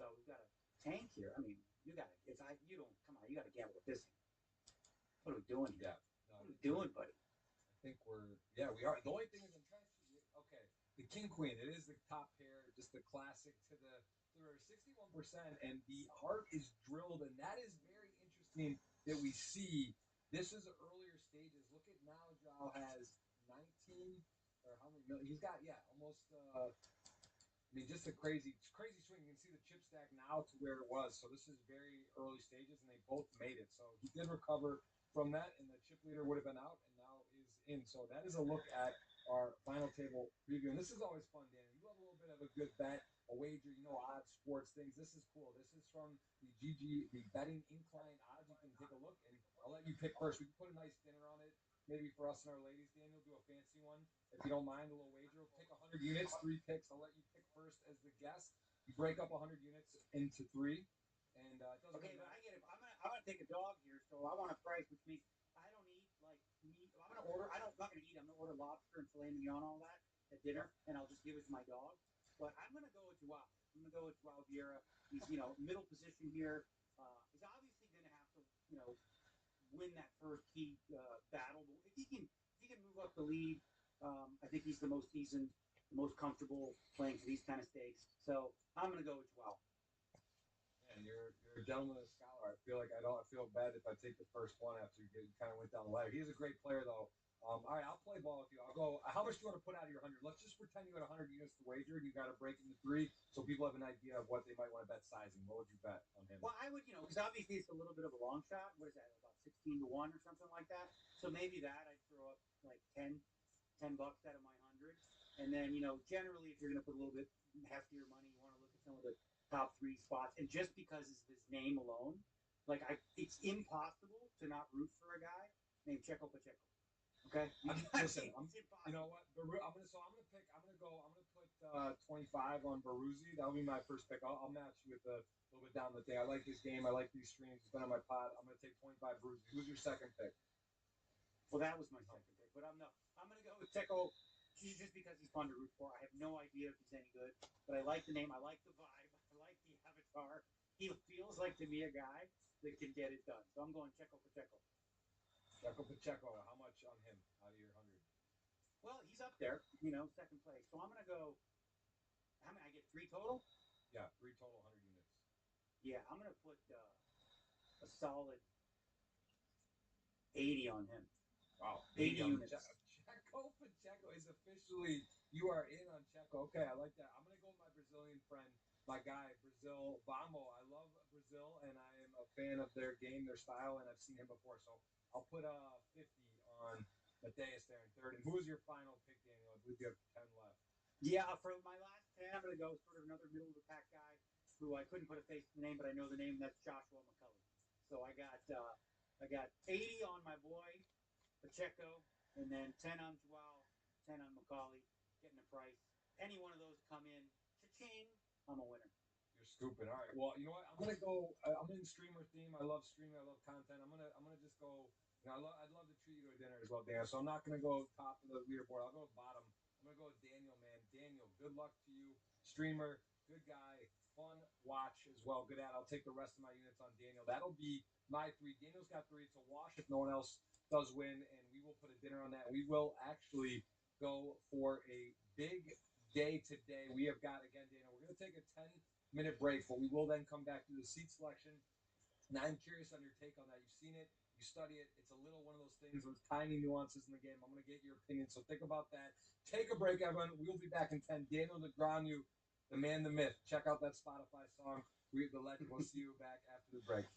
S14: So we've got a tank here. I mean, you got to. You don't come on. You got to gamble with this hand. What are we doing here?
S13: Yeah.
S14: What are we doing, buddy?
S13: I think we are. The only thing is I'm trying to okay. The king queen, it is the top pair, just the classic to the 61%, and the heart is drilled, and that is very interesting that we see. This is earlier stages. Look at now, Joao has 19 or how many million? He's got almost. I mean, just a crazy swing. You can see the chip stack now to where it was. So this is very early stages, and they both made it. So he did recover from that, and the chip leader would have been out, and now is in. So that is a look at our final table preview. And this is always fun, Dan. You love a little bit of a good bet, a wager, odds, sports things. This is cool. This is from the the betting incline odds. You can take a look, and I'll let you pick first. We can put a nice dinner on it, maybe for us and our ladies. Daniel, do a fancy one. If you don't mind, a little wager. We'll pick 100 units, 3 picks. I'll let you pick first as the guest. You break up 100 units into 3. And it doesn't
S14: okay, but I get it. I'm gonna take a dog here, so I want a price, which means I don't eat like meat. I'm gonna order. I'm not gonna eat. I'm gonna order lobster and filet mignon, all that at dinner, and I'll just give it to my dog. But I'm gonna go with Joao. I'm gonna go with Joao Vieira. He's middle position here. He's obviously gonna have to win that first key battle. But if he can move up the lead, I think he's the most seasoned, the most comfortable playing for these kind of stakes. So I'm gonna go with Joao.
S13: And you're a gentleman and a scholar. I feel like I feel bad if I take the first one after you kind of went down the ladder. He's a great player, though. All right, I'll play ball with you. I'll go. How much do you want to put out of your 100? Let's just pretend you had 100 units to wager, and you got to break into 3, so people have an idea of what they might want to bet sizing. What would you bet on him?
S14: Well, I would, because obviously it's a little bit of a long shot. What is that? About 16 to 1 or something like that. So maybe that I'd throw up like $10 out of my 100, and then generally if you're going to put a little bit heftier money, you want to look at some of the top 3 spots, and just because of his name alone, it's impossible to not root for a guy named Checo Pacheco. Okay,
S13: listen. You know what? I'm gonna put 25 on Baruzzi. That'll be my first pick. I'll match you with a little bit down the thing. I like this game. I like these streams. It's been on my pod. I'm gonna take 25 Baruzzi. Who's your second pick?
S14: Well, that was my second pick, but I'm gonna go with Checo just because he's fun to root for. I have no idea if he's any good, but I like the name. I like the vibe. I like the avatar. He feels like to me a guy that can get it done. So I'm going Checo Pacheco.
S13: Checo Pacheco. How much on him out of your 100?
S14: Well, he's up there, second place. So I'm gonna go. How many? I get 3 total.
S13: Yeah, 3 total, 100 units.
S14: Yeah, I'm gonna put a solid 80 on him.
S13: Wow,
S14: 80 units.
S13: Checo Pacheco is officially. You are in on Checo. Okay, I like that. I'm gonna go with my Brazilian friend, my guy, Brazil Bambo. I love Brazil, and I am a fan of their game, their style, and I've seen him before. So I'll put 50 on Mateus there in third. And who is your final pick, Daniel? I believe you have 10 left.
S14: Yeah, for my last 10, I'm going to go sort of another middle of the pack guy who I couldn't put a face to the name, but I know the name. That's Joshua McCulley. So I got 80 on my boy Pacheco, and then 10 on Joao, 10 on McCauley, getting a price. Any one of those come in, cha-ching, I'm a winner.
S13: You're scooping. All right. Well, you know what? I'm gonna go. I'm in streamer theme. I love streaming. I love content. I'm gonna just go. I'd love to treat you to a dinner as well, Dan. So I'm not gonna go top of the leaderboard. I'll go bottom. I'm gonna go with Daniel, man. Daniel, good luck to you. Streamer, good guy, fun watch as well. Good at. I'll take the rest of my units on Daniel. That'll be my 3. Daniel's got 3. It's a wash if no one else does win, and we will put a dinner on that. We will actually go for a big day today. We have got, again, Daniel, we're going to take a 10-minute break, but we will then come back to the seat selection. And I'm curious on your take on that. You've seen it. You study it. It's a little one of those things, those tiny nuances in the game. I'm going to get your opinion, so think about that. Take a break, everyone. We'll be back in 10. Daniel Negreanu, the man, the myth. Check out that Spotify song, the legend. We'll see you back after the break.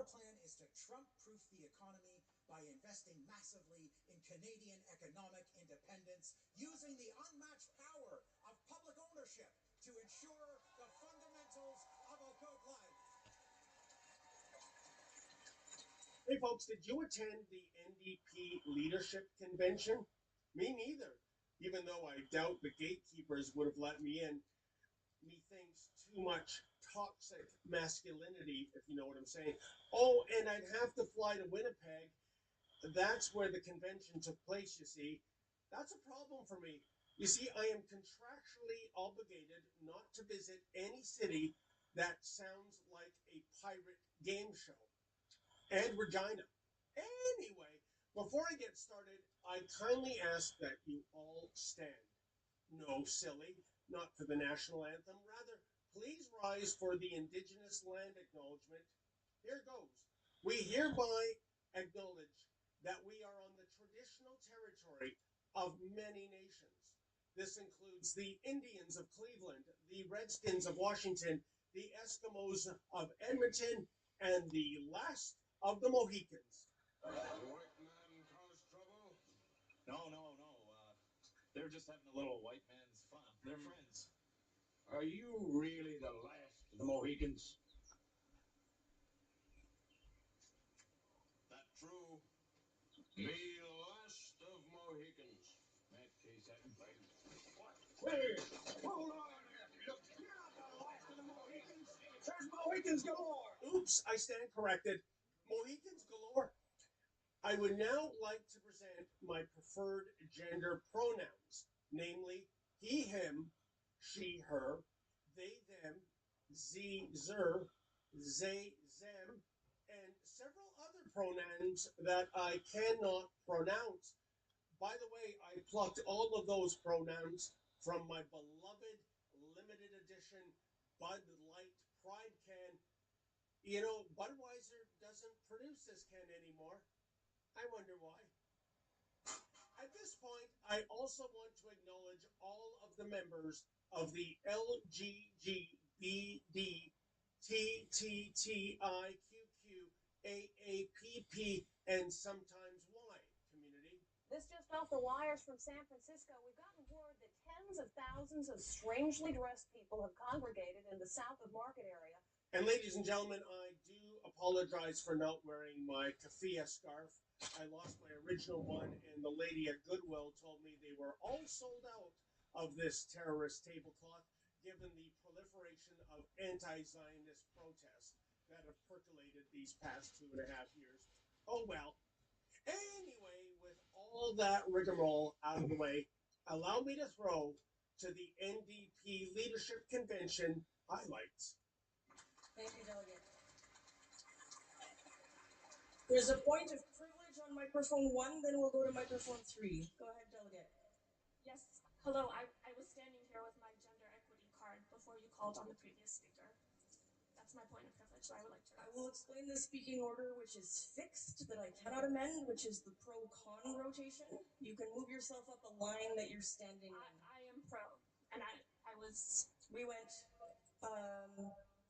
S15: Our plan is to Trump-proof the economy by investing massively in Canadian economic independence, using the unmatched power of public ownership to ensure the fundamentals of a good life.
S16: Hey folks, did you attend the NDP leadership convention? Me neither, even though I doubt the gatekeepers would have let me in. Methinks too much toxic masculinity, if you know what I'm saying. Oh, and I'd have to fly to Winnipeg. That's where the convention took place, you see. That's a problem for me. You see, I am contractually obligated not to visit any city that sounds like a pirate game show. And Regina. Anyway, before I get started, I kindly ask that you all stand. No, silly, not for the national anthem. Rather, please rise for the Indigenous land acknowledgement. Here goes. We hereby acknowledge that we are on the traditional territory of many nations. This includes the Indians of Cleveland, the Redskins of Washington, the Eskimos of Edmonton, and the last of the Mohicans.
S17: The white man cause trouble? No. They're just having a little white man's fun. They're friends. Are you really the last of the Mohicans? That true? Me last of Mohicans. In that case, I can fight. What? Hey, hold on here. Look, you're not the last of the Mohicans. There's Mohicans galore.
S16: Oops, I stand corrected. Mohicans galore. I would now like to present my preferred gender pronouns, namely he, him, she, her, they, them, z, zer, they, them, and several other pronouns that I cannot pronounce. By the way, I plucked all of those pronouns from my beloved limited edition Bud Light Pride can. You know, Budweiser doesn't produce this can anymore. I wonder why. At this point, I also want to acknowledge all of the members of the LGGBDTTTIQQAAPP and sometimes Y community.
S18: This just off the wires from San Francisco. We've gotten word that tens of thousands of strangely dressed people have congregated in the South of Market area.
S16: And ladies and gentlemen, I do apologize for not wearing my keffiyeh scarf. I lost my original one, and the lady at Goodwill told me they were all sold out of this terrorist tablecloth, given the proliferation of anti-Zionist protests that have percolated these past 2.5 years. Oh well. Anyway, with all that rigmarole out of the way, allow me to throw to the NDP Leadership Convention highlights.
S19: Thank you, Delegate. There's a point of privilege on microphone 1, then we'll go to microphone 3. Go ahead, Delegate.
S20: Yes, hello. I was standing here with my gender equity card before you called on the previous speaker. That's my point of privilege, so I would like to
S19: I will explain the speaking order, which is fixed, that I cannot amend, which is the pro-con rotation. You can move yourself up the line that you're standing in.
S20: I am pro, and I was...
S19: We went,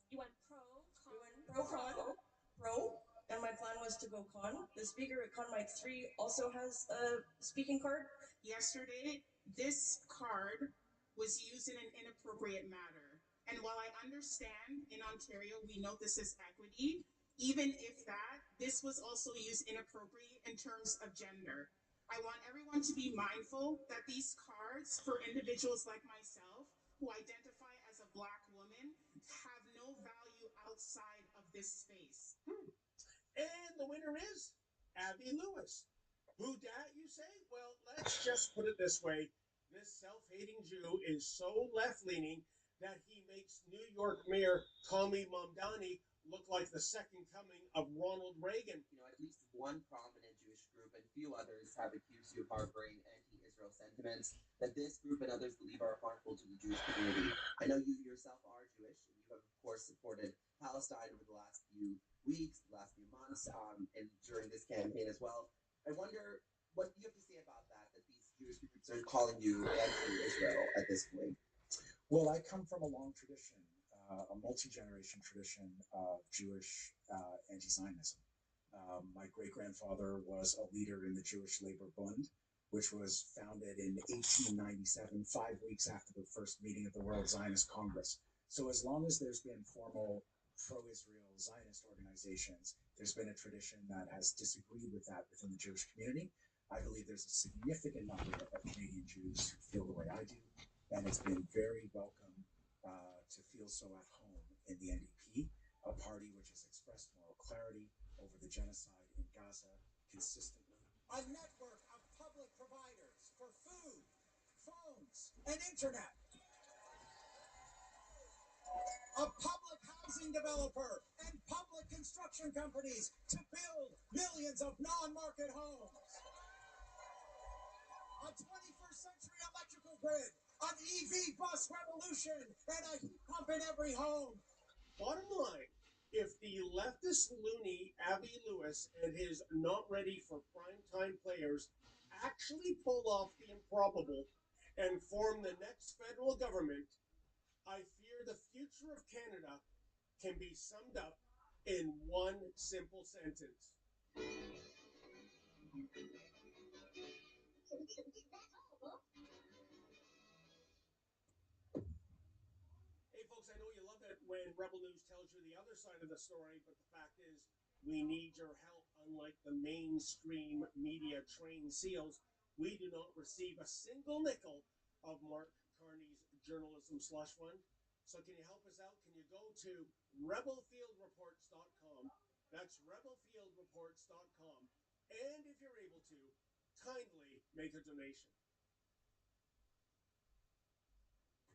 S20: You went pro, con...
S19: We went pro-con, pro, and my plan was to go con. The speaker at con mic 3 also has a speaking card.
S21: Yesterday, this card was used in an inappropriate manner. And while I understand in Ontario, we note this as equity, even if that, this was also used inappropriately in terms of gender. I want everyone to be mindful that these cards for individuals like myself who identify as a Black woman have no value outside of this space.
S16: And the winner is Abby Lewis. Who dat, you say? Well, let's just put it this way. This self-hating Jew is so left-leaning that he makes New York Mayor Kami Mamdani look like the second coming of Ronald Reagan.
S22: You know, at least one prominent Jewish group and few others have accused you of harboring anti-Israel sentiments that this group and others believe are harmful to the Jewish community. I know you yourself are Jewish, and you have, of course, supported Palestine over the last few weeks, the last few months, and during this campaign as well. I wonder what you have to say about that these Jewish groups are calling you anti-Israel at this point.
S23: Well, I come from a long tradition
S4: a multi-generation tradition of Jewish anti-Zionism. My great-grandfather was a leader in the Jewish Labor Bund, which was founded in 1897, 5 weeks after the first meeting of the World Zionist Congress. So as long as there's been formal pro-Israel Zionist organizations, there's been a tradition that has disagreed with that within the Jewish community. I believe there's a significant number of Canadian Jews who feel the way I do, and it's been very welcome to feel so at home in the NDP, a party which has expressed moral clarity over the genocide in Gaza consistently.
S15: A network of public providers for food, phones, and internet. A public housing developer and public construction companies to build millions of non-market homes. A 21st century electrical grid, an EV bus revolution, and a heat pump in every home.
S16: Bottom line, if the leftist loony Avi Lewis and his not ready for primetime players actually pull off the improbable and form the next federal government, I fear the future of Canada can be summed up in one simple sentence. Hey folks, I know you love it when Rebel News tells you the other side of the story, but the fact is we need your help. Unlike the mainstream media trained seals, we do not receive a single nickel of Mark Carney's journalism slush fund. So can you help us out? Can you go to rebelfieldreports.com? That's rebelfieldreports.com. And if you're able to, kindly make a donation.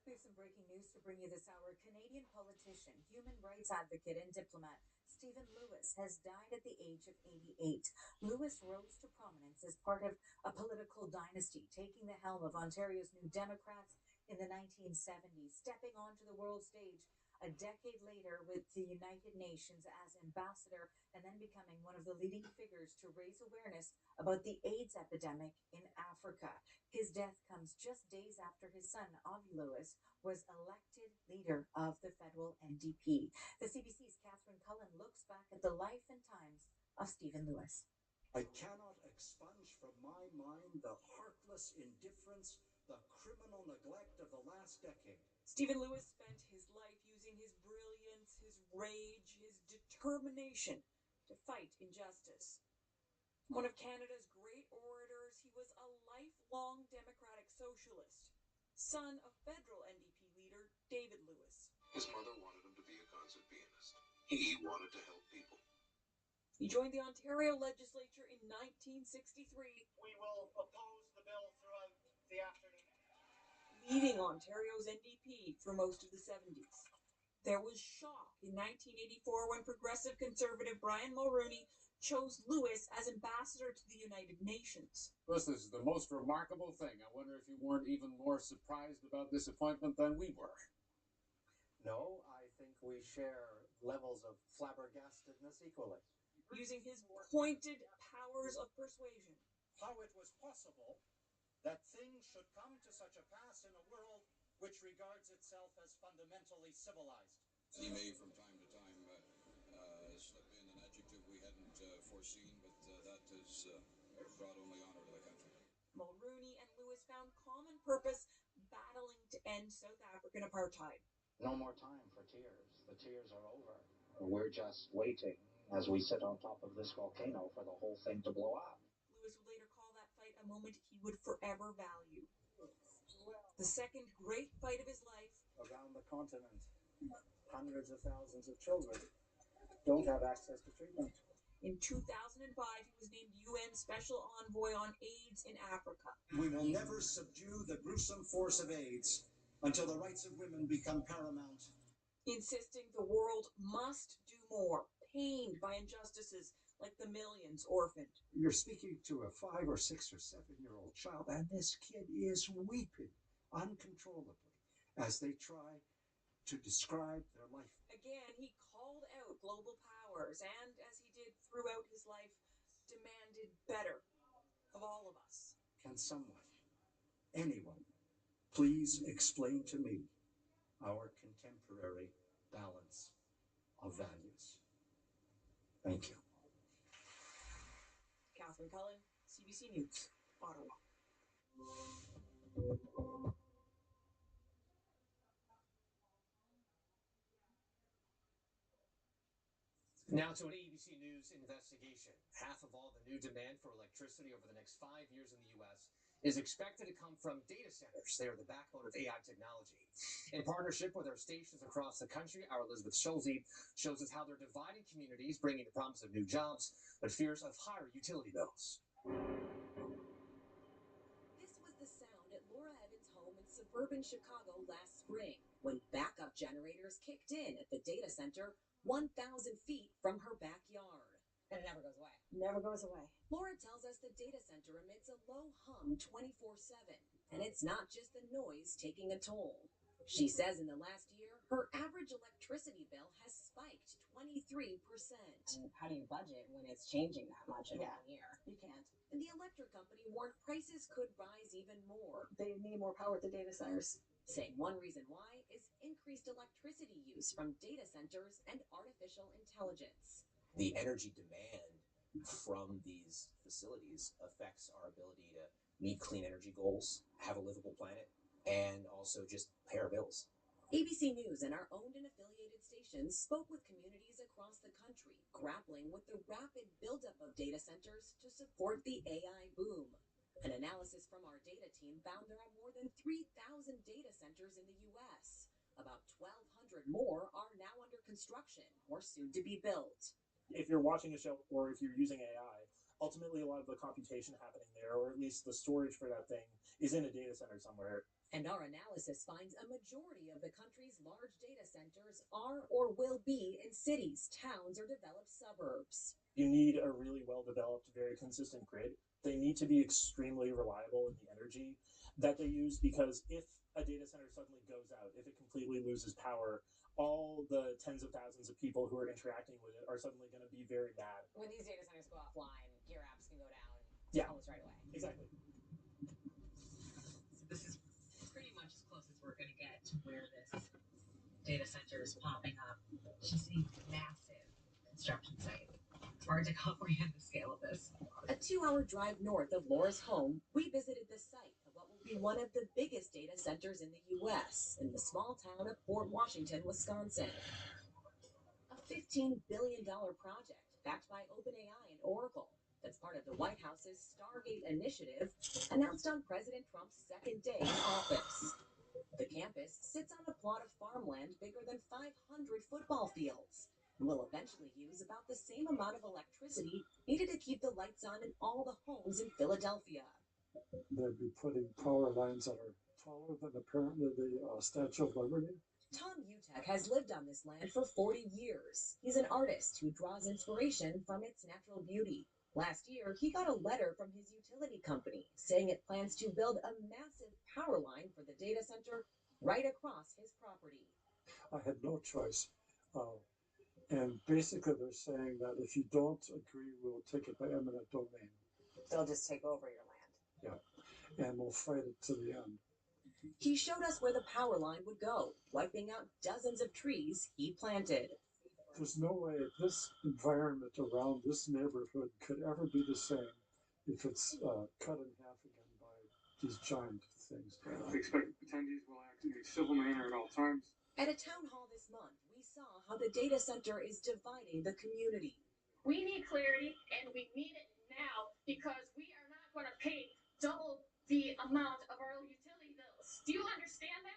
S5: We have some breaking news to bring you this hour. Canadian politician, human rights advocate, and diplomat Stephen Lewis has died at the age of 88. Lewis rose to prominence as part of a political dynasty, taking the helm of Ontario's New Democrats in the 1970s, stepping onto the world stage a decade later with the United Nations as ambassador, and then becoming one of the leading figures to raise awareness about the AIDS epidemic in Africa. His death comes just days after his son, Avi Lewis, was elected leader of the federal NDP. The CBC's Catherine Cullen looks back at the life and times of Stephen Lewis.
S23: I cannot expunge from my mind the heartless indifference, the criminal neglect of the last decade.
S5: Stephen Lewis spent his life using his brilliance, his rage, his determination to fight injustice. One of Canada's great orators, he was a lifelong democratic socialist, son of federal NDP leader David Lewis.
S17: His mother wanted him to be a concert pianist. He wanted to help people.
S5: He joined the Ontario legislature in 1963.
S7: We will oppose the bill throughout the afternoon.
S5: Leading Ontario's NDP for most of the 70s. There was shock in 1984 when progressive conservative Brian Mulroney chose Lewis as ambassador to the United Nations.
S24: This is the most remarkable thing. I wonder if you weren't even more surprised about this appointment than we were.
S25: No, I think we share levels of flabbergastedness equally.
S5: Using his pointed powers of persuasion.
S23: How it was possible that things should come to such a pass in a world which regards itself as fundamentally civilized.
S26: He may from time to time slip in an adjective we hadn't foreseen, but that has brought only honor to the country.
S5: Mulroney and Lewis found common purpose, battling to end South African apartheid.
S25: No more time for tears. The tears are over. We're just waiting as we sit on top of this volcano for the whole thing to blow up.
S5: Lewis would later call that fight a moment he would forever value. The second great fight of his life.
S25: Around the continent, hundreds of thousands of children don't have access to treatment.
S5: In 2005, he was named UN Special Envoy on AIDS in Africa.
S23: We will never subdue the gruesome force of AIDS until the rights of women become paramount.
S5: Insisting the world must do more, pained by injustices like the millions orphaned.
S23: You're speaking to a 5 or 6 or 7-year-old child, and this kid is weeping uncontrollably as they try to describe their life.
S5: Again, he called out global powers and, as he did throughout his life, demanded better of all of us.
S23: Can someone, anyone, please explain to me, our contemporary,
S1: balance of values. Thank you.
S19: Catherine Cullen, CBC News, Ottawa.
S2: Now to an ABC News investigation. Half of all the new demand for electricity over the next 5 years in the U.S. is expected to come from data centers. They are the backbone of AI technology. In partnership with our stations across the country, our Elizabeth Schulze shows us how they're dividing communities, bringing the promise of new jobs, but fears of higher utility bills.
S5: This was the sound at Laura Evans' home in suburban Chicago last spring when backup generators kicked in at the data center 1,000 feet from her backyard.
S19: And it never goes away.
S5: Never goes away. Laura tells us the data center emits a low hum 24/7, and it's not just the noise taking a toll. She says in the last year, her average electricity bill has spiked 23%.
S19: How do you budget when it's changing that much in 1 year?
S5: You can't. And the electric company warned prices could rise even more.
S19: They need more power at the data centers.
S5: Saying one reason why is increased electricity use from data centers and artificial intelligence.
S3: The energy demand from these facilities affects our ability to meet clean energy goals, have a livable planet, and also just pay our bills.
S5: ABC News and our owned and affiliated stations spoke with communities across the country, grappling with the rapid buildup of data centers to support the AI boom. An analysis from our data team found there are more than 3,000 data centers in the U.S. About 1,200 more are now under construction or soon to be built.
S6: If you're watching a show or if you're using AI, ultimately a lot of the computation happening there, or at least the storage for that thing, is in a data center somewhere.
S5: And our analysis finds a majority of the country's large data centers are or will be in cities, towns, or developed suburbs.
S6: You need a really well-developed, very consistent grid. They need to be extremely reliable in the energy that they use, because if a data center suddenly goes out, if it completely loses power, all the tens of thousands of people who are interacting with it are suddenly going to be very mad.
S19: When these data centers go offline, your apps can go down almost right away.
S6: Exactly.
S19: So this is pretty much as close as we're going to get to where this data center is popping up. Just a massive construction site. It's hard to comprehend the scale of this.
S5: A 2-hour drive north of Laura's home, we visited the site of what will be one of the biggest data centers in the U.S. in the small town of Fort Washington, Wisconsin. A $15 billion project backed by OpenAI and Oracle that's part of the White House's Stargate initiative announced on President Trump's second day in office. The campus sits on a plot of farmland bigger than 500 football fields and will eventually use about the same amount of electricity needed to keep the lights on in all the homes in Philadelphia.
S8: They'd be putting power lines that are taller than apparently the Statue of Liberty.
S5: Tom Utek has lived on this land for 40 years. He's an artist who draws inspiration from its natural beauty. Last year, he got a letter from his utility company saying it plans to build a massive power line for the data center right across his property.
S8: I had no choice. And basically they're saying that if you don't agree, we'll take it by eminent domain.
S19: They'll just take over your land.
S8: Yeah. And we'll fight it to the end.
S5: He showed us where the power line would go, wiping out dozens of trees he planted.
S8: There's no way this environment around this neighborhood could ever be the same if it's cut in half again by these giant things.
S11: We expect attendees will act in a civil manner at all times.
S5: At a town hall this month, we saw how the data center is dividing the community.
S20: We need clarity, and we need it now, because we are not going to pay double the amount of our utility bills. Do you understand that?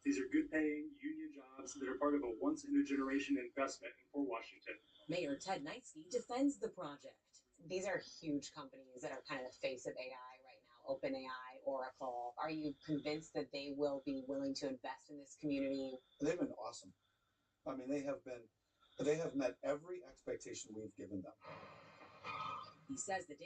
S11: These are good-paying union jobs that are part of a once-in-a-generation investment in Fort Washington.
S5: Mayor Ted Neitzke defends the project.
S19: These are huge companies that are kind of the face of AI right now. OpenAI, Oracle. Are you convinced that they will be willing to invest in this community?
S27: They've been awesome. I mean, they have met every expectation we've given them.
S5: He says the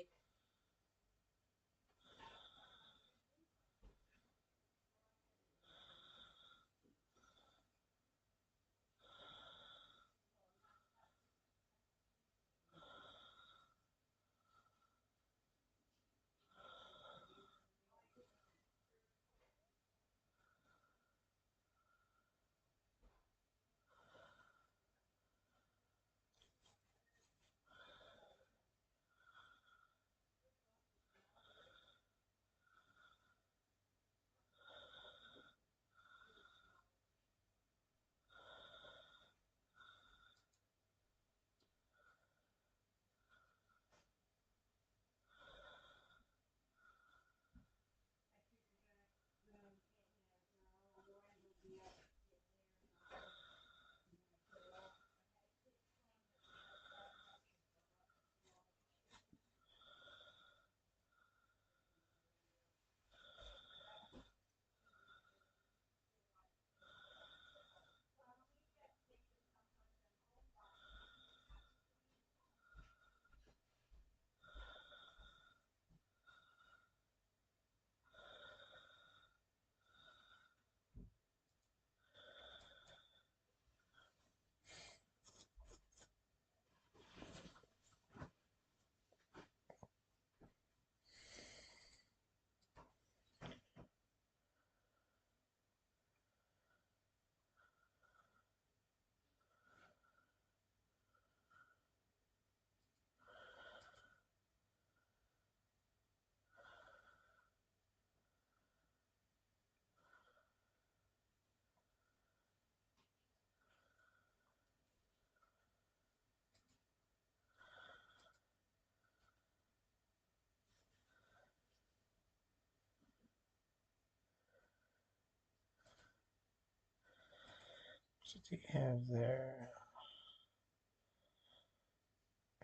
S9: did he have there?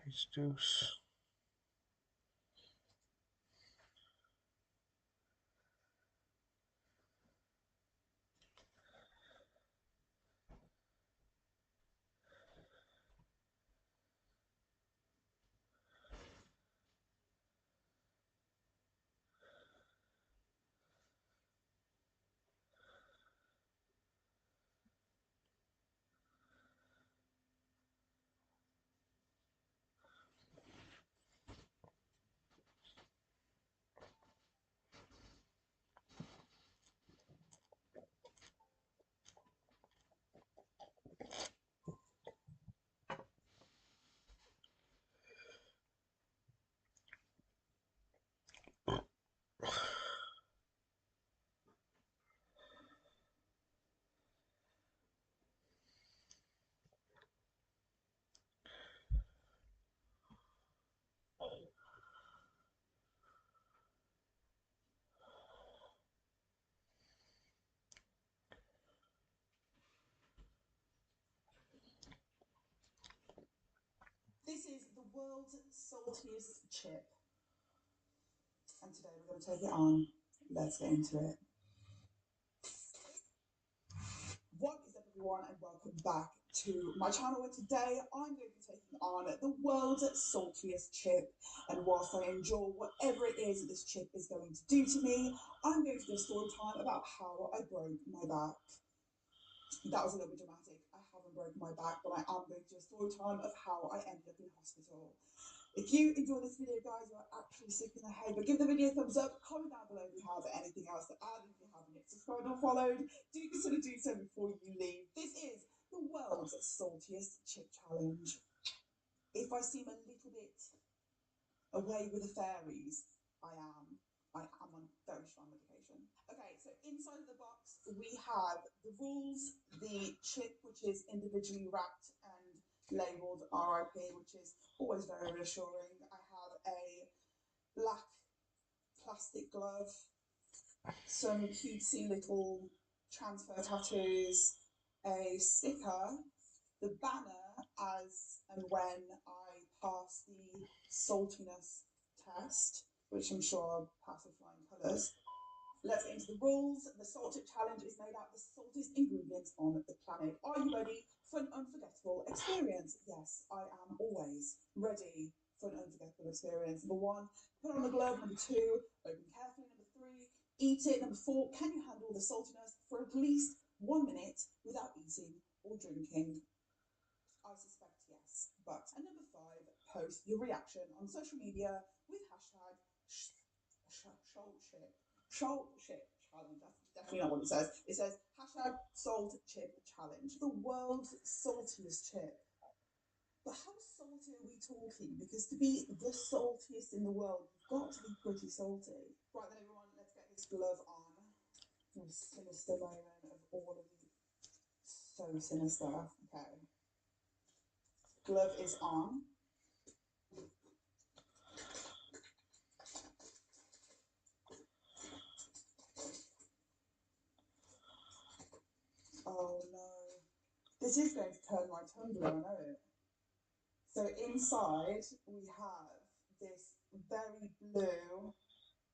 S9: Ace deuce.
S10: This is the world's saltiest chip. And today we're going to take it on. Let's get into it. What is up, everyone, and welcome back to my channel, where today I'm going to be taking on the world's saltiest chip. And whilst I enjoy whatever it is that this chip is going to do to me, I'm going to do a story time about how I broke my back. That was a little bit dramatic. I haven't broken my back, but I am going to do a story time of how I ended up in hospital. If you enjoy this video, guys, you're actually sick in the head, but give the video a thumbs up, comment down below if you have anything else to add. If you haven't yet subscribed or followed, do consider doing so before you leave. This is the world's saltiest chip challenge. If I seem a little bit away with the fairies, I am on very strong medication. Okay, so inside of the box we have the rules, the chip, which is individually wrapped and labelled RIP, which is always very reassuring. I have a black plastic glove, some cutesy little transfer tattoos, a sticker, the banner as and when I pass the saltiness test, which I'm sure I'll pass with flying colours. Let's get into the rules. The Salt Chip Challenge is made out of the saltiest ingredients on the planet. Are you ready for an unforgettable experience? Yes, I am always ready for an unforgettable experience. Number 1, put on the glove. Number 2, open carefully. Number 3, eat it. Number 4, can you handle the saltiness for at least 1 minute without eating or drinking? I suspect yes. But, and number 5, post your reaction on social media with hashtag Salt Chip Challenge. That's definitely not what it says. It says hashtag Salt Chip Challenge. The world's saltiest chip. But how salty are we talking? Because to be the saltiest in the world, you've got to be pretty salty. Right then, everyone, let's get this glove on. A sinister moment of all of you. So sinister. Okay. Glove is on. Oh no. This is going to turn my tongue blue, I know it. So inside we have this very blue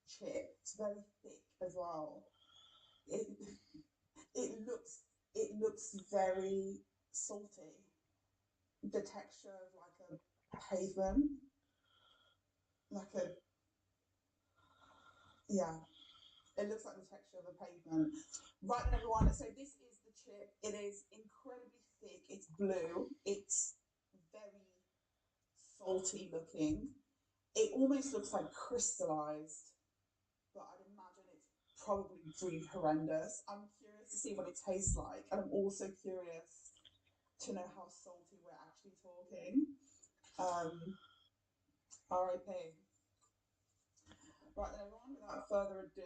S10: chip. It's very thick as well. It looks very salty. The texture of like a pavement. It looks like the texture of a pavement. Right then, everyone, so this is the chip. It is incredibly thick. It's blue. It's very salty looking. It almost looks like crystallized, but I'd imagine it's probably pretty horrendous. I'm curious to see what it tastes like, and I'm also curious to know how salty we're actually talking. RIP. Right then, everyone, without further ado,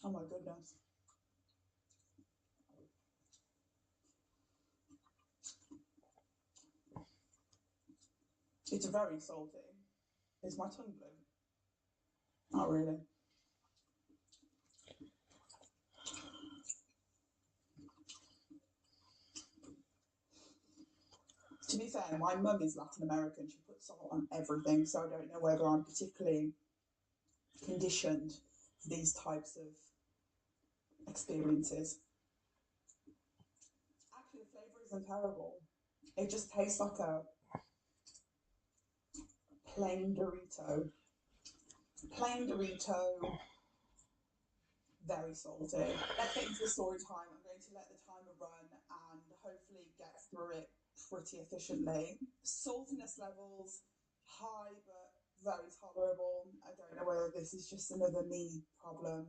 S10: oh my goodness. It's very salty. Is my tongue blue? Not really. To be fair, my mum is Latin American. She puts salt on everything, so I don't know whether I'm particularly conditioned for these types of experiences. Actually, the flavour isn't terrible. It just tastes like a plain Dorito. Plain Dorito, very salty. Let's get into the story time. I'm going to let the timer run and hopefully get through it pretty efficiently. Saltiness levels high but very tolerable. I don't know whether this is just another me problem.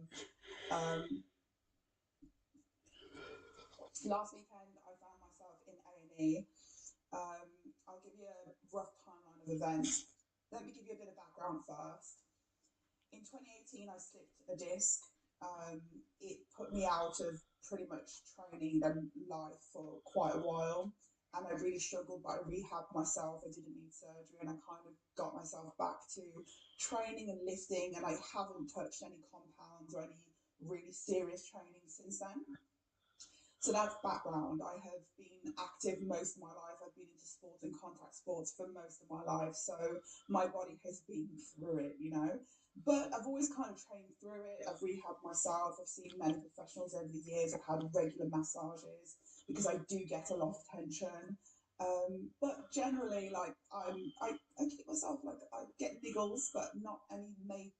S10: Last weekend I found myself in A&E. I'll give you a rough timeline of events. Let me give you a bit of background first. In 2018 I slipped a disc. It put me out of pretty much training and life for quite a while, and I really struggled, but I rehabbed myself. I didn't need surgery, and I kind of got myself back to training and lifting, and I haven't touched any compounds or any really serious training since then. So that's background. I have been active most of my life. I've been into sports and contact sports for most of my life, so my body has been through it, you know. But I've always kind of trained through it. I've rehabbed myself. I've seen many professionals over the years. I've had regular massages because I do get a lot of tension. But generally, like I keep myself, like I get niggles, but not any major.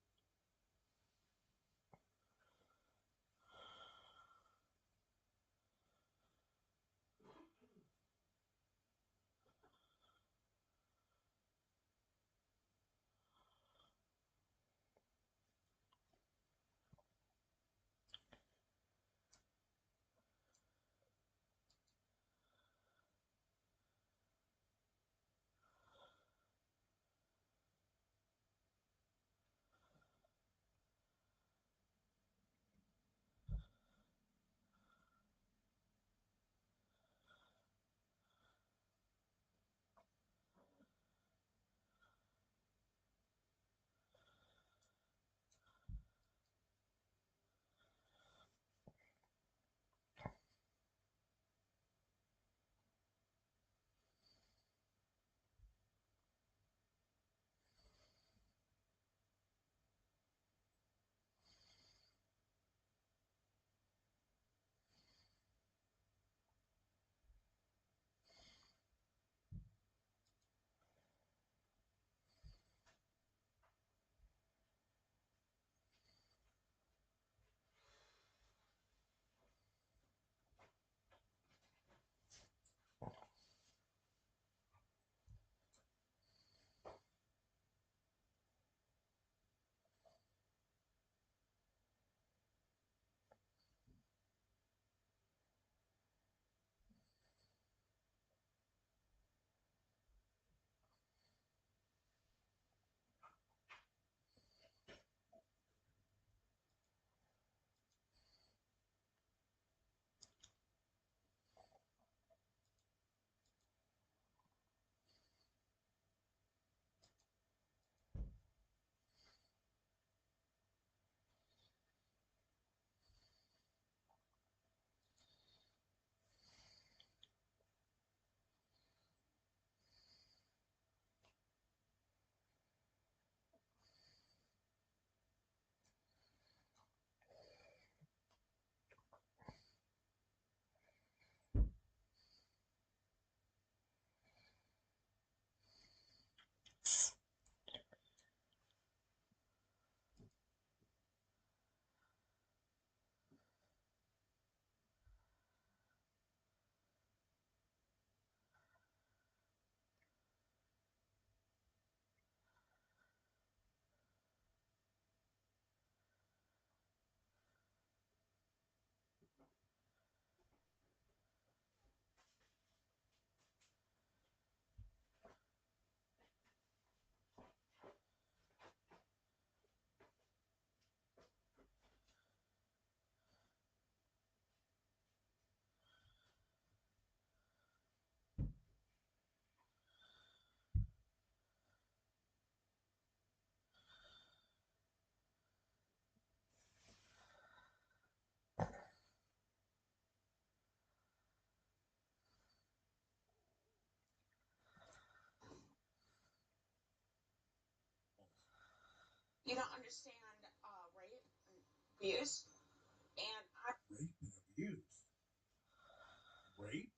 S4: understand rape and abuse, and
S17: Rape and abuse. Rape?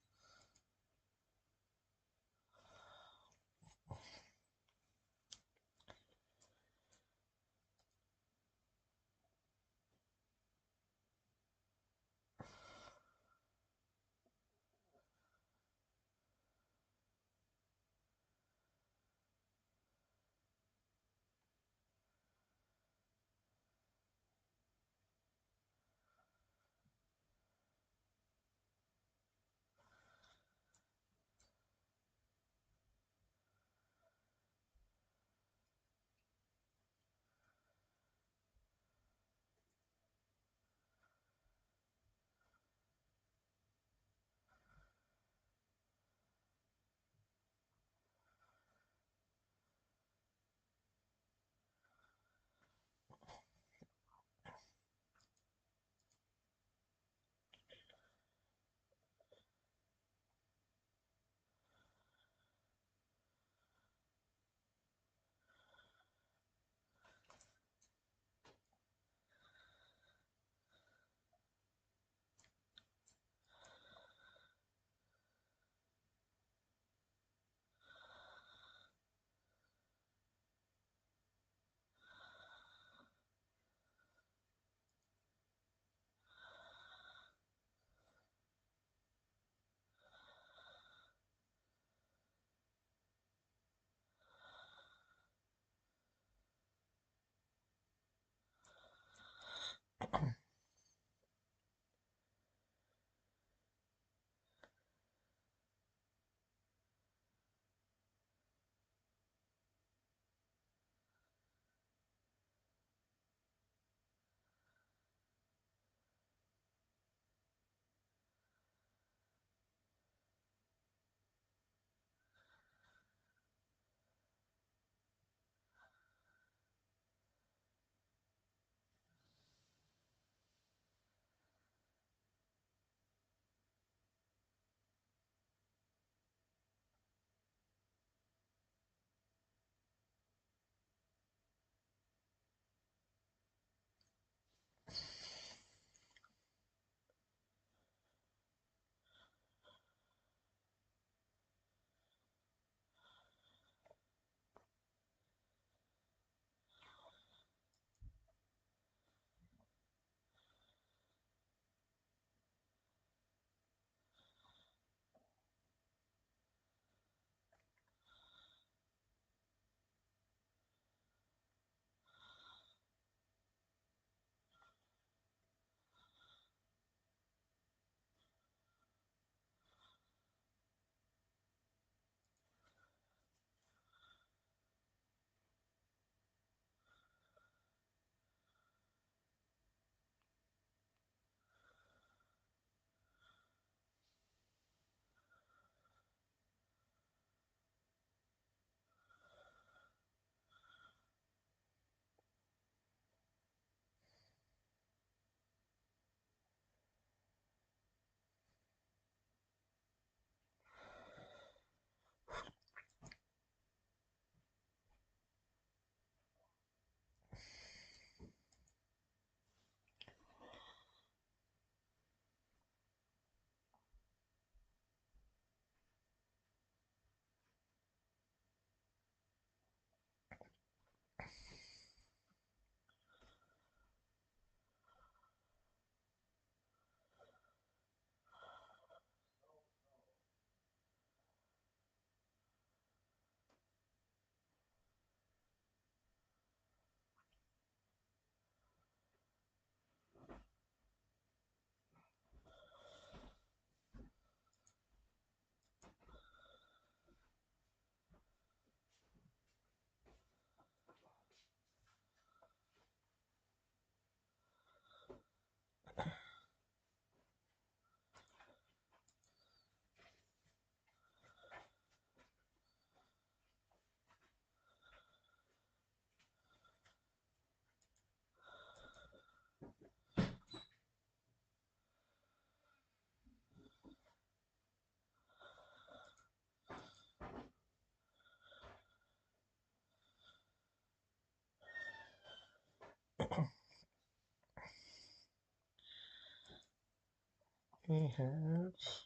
S9: He has.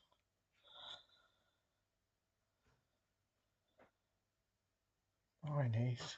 S9: Mayonnaise.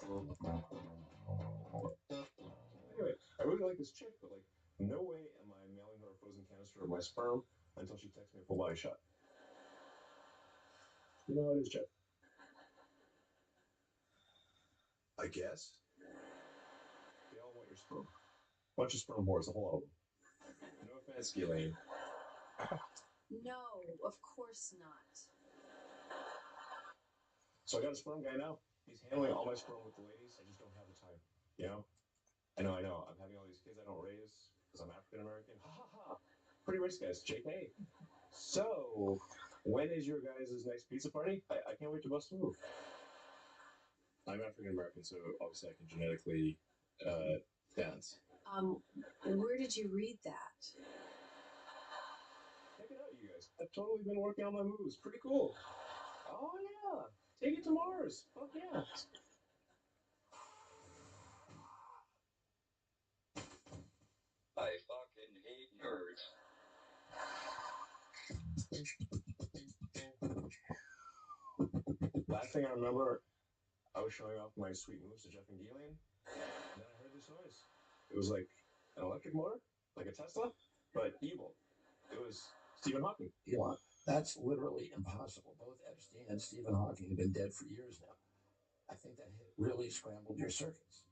S12: Anyway, I really like this chick, but like, no way am I mailing her a frozen canister of my sperm until she texts me a full body shot. You know how it is, Jeff. I guess. They all want your sperm. Bunch of sperm whores, the whole of them. No offense, Ghislaine.
S5: No, of course not.
S12: So I got a sperm guy now. He's handling all my sperm with the ladies. I just don't have the time. You know? I know. I'm having all these kids I don't raise because I'm African American. Ha ha ha. Pretty rich guys. JK. So, when is your guys' next pizza party? I can't wait to bust a move. I'm African American, so obviously I can genetically dance.
S5: Where did you read that?
S12: Check it out, you guys. I've totally been working on my moves. Pretty cool. Oh, yeah. Take it to Mars. Fuck yeah.
S17: I fucking hate nerds.
S12: Last thing I remember, I was showing off my sweet moves to Jeff and Ghislaine, and then I heard this noise. It was like an electric motor, like a Tesla, but evil. It was Stephen Hawking.
S1: Elon, that's literally impossible. Both Epstein and Stephen Hawking have been dead for years now. I think that hit really scrambled your circuits.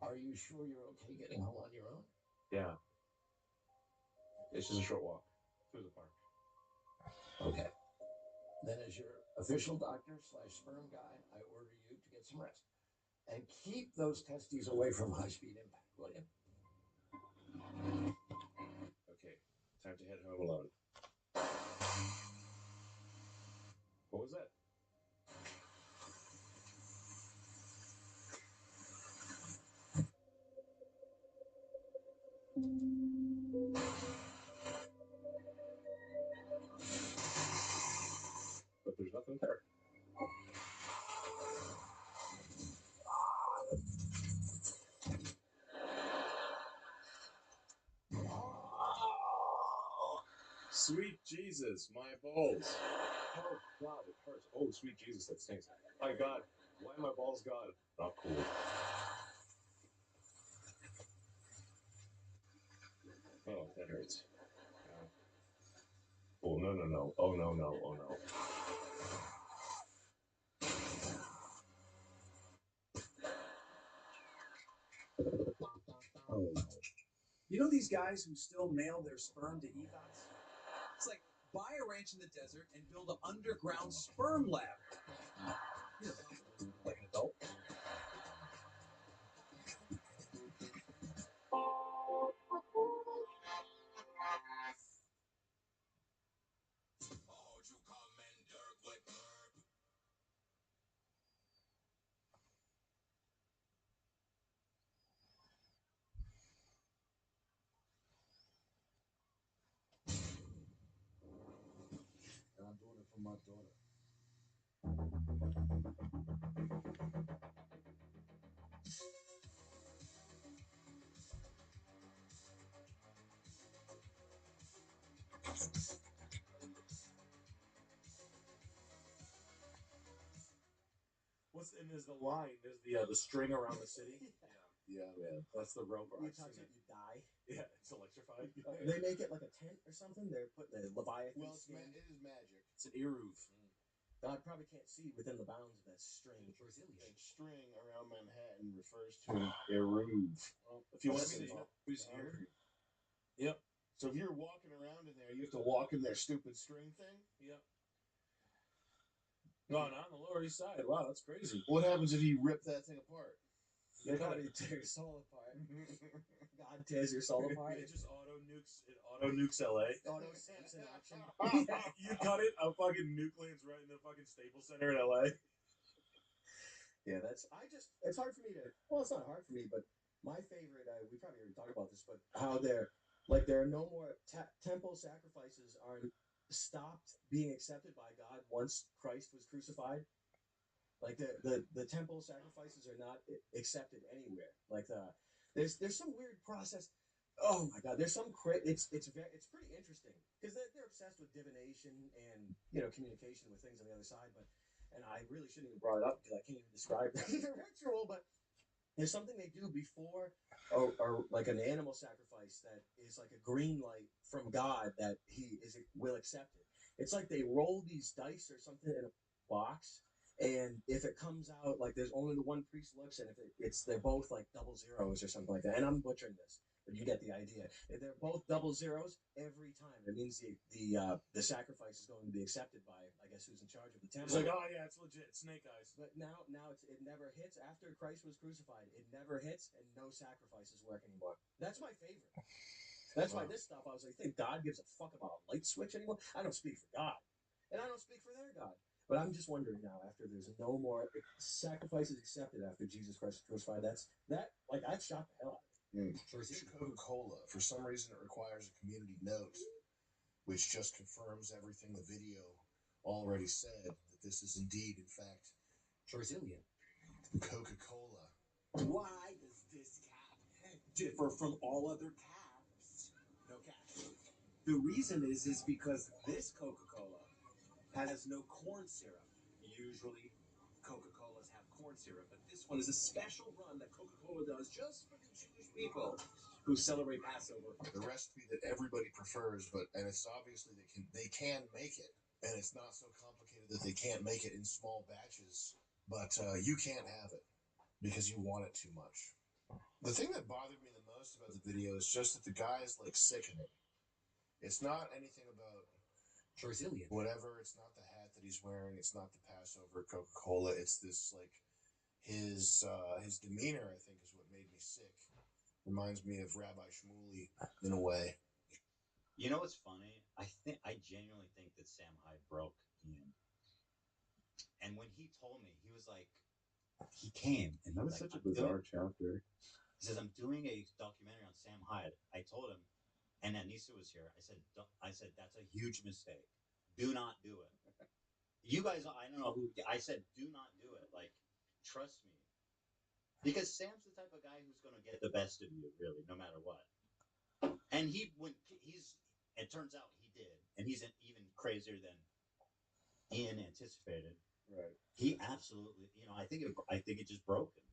S1: Are you sure you're okay getting home on your own?
S12: Yeah. It's just a short walk through the park.
S1: Okay. Then as your official doctor / sperm guy, I order you to get some rest. And keep those testes away from high-speed impact, will you?
S12: Okay, time to head home alone. What was that? But there's nothing there. Sweet Jesus, my balls. Oh, God, it hurts. Oh, sweet Jesus, that stinks. My God, why are my balls gone? Not cool. Oh, that hurts. Oh, no. Oh, no. Oh, no.
S1: Oh, no.
S13: You know these guys who still mail their sperm to EGOTs? It's like buy a ranch in the desert and build an underground sperm lab. You know, like an adult.
S1: And I'm doing it for my daughter.
S6: And there's the line. There's the string around the city.
S12: Yeah, man.
S6: That's the rope.
S13: You touch it, you die.
S6: Yeah, it's electrified.
S13: They make it like a tent or something. They're putting the Leviathan
S14: Well,
S13: skin.
S14: it is magic.
S6: It's an eruv.
S13: God probably can't see within the bounds of that string.
S14: Brazilian. And string around Manhattan refers to an eruv.
S6: Well, if you want to
S14: see,
S6: see
S14: who's here?
S6: Yep.
S14: So if you're walking around in there, you have to walk in their stupid string thing?
S6: Yep. No, not on the Lower East Side. Wow, that's crazy.
S14: What happens if you rip that thing apart?
S13: God, you tear your soul apart. God tears your soul apart.
S6: It just auto nukes LA.
S13: Auto Samson action.
S6: You cut it, a fucking nuke lands right in the fucking Staples Center in LA.
S13: Yeah, it's hard for me to, well, it's not hard for me, but my favorite, we probably already talked about this, but how there are no more, temple sacrifices are stopped being accepted by God once Christ was crucified. Like the temple sacrifices are not accepted anywhere. Like there's some weird process. Oh my God, there's some it's pretty interesting because they're obsessed with divination and communication with things on the other side. But and I really shouldn't even brought it up because I can't even describe the ritual, but there's something they do before or like an animal sacrifice that is like a green light from God that will accept it. It's like they roll these dice or something in a box, and if it comes out like there's only the one priest looks, and if they're both like double zeros or something like that. And I'm butchering this, but you get the idea. If they're both double zeros every time, it means the sacrifice is going to be accepted by, I guess, who's in charge of the temple.
S7: It's like, oh yeah, it's legit, snake eyes.
S13: But now it never hits after Christ was crucified. It never hits, and no sacrifices work anymore. That's my favorite. That's why this stuff, I was like, think God gives a fuck about a light switch anymore? I don't speak for God, and I don't speak for their God. But I'm just wondering now, after there's no more sacrifices accepted after Jesus Christ was crucified, that shot the hell out of me.
S14: Coca-Cola, for some reason, it requires a community note, which just confirms everything the video already said, that this is indeed, in fact,
S3: Brazilian.
S14: Coca-Cola.
S23: Why does this cap differ from all other caps? No cap. The reason is because this Coca-Cola has no corn syrup. Usually, Coca-Colas have corn syrup, but this one is a special run that Coca-Cola does just for the Jewish people who celebrate Passover.
S14: The recipe that everybody prefers, and it's obviously they can make it, and it's not so complicated that they can't make it in small batches, but you can't have it because you want it too much. The thing that bothered me the most about the video is just that the guy is like sickening. It's not anything about
S3: Brazilian.
S14: Whatever. It's not the hat that he's wearing. It's not the Passover Coca-Cola. It's this like his demeanor, I think, is what made me sick. Reminds me of Rabbi Shmuley in a way.
S15: You know what's funny? I genuinely think that Sam Hyde broke Ian. And when he told me, he was like, he came and
S16: that was such a bizarre chapter.
S15: He says, I'm doing a documentary on Sam Hyde. I told him, and Anissa was here. I said, that's a huge mistake. Do not do it. You guys, I don't know who. I said, do not do it. Like, trust me, because Sam's the type of guy who's going to get the best of you, really, no matter what. And it turns out he did, and he's even crazier than Ian anticipated.
S16: Right.
S15: He absolutely, I think it just broke him.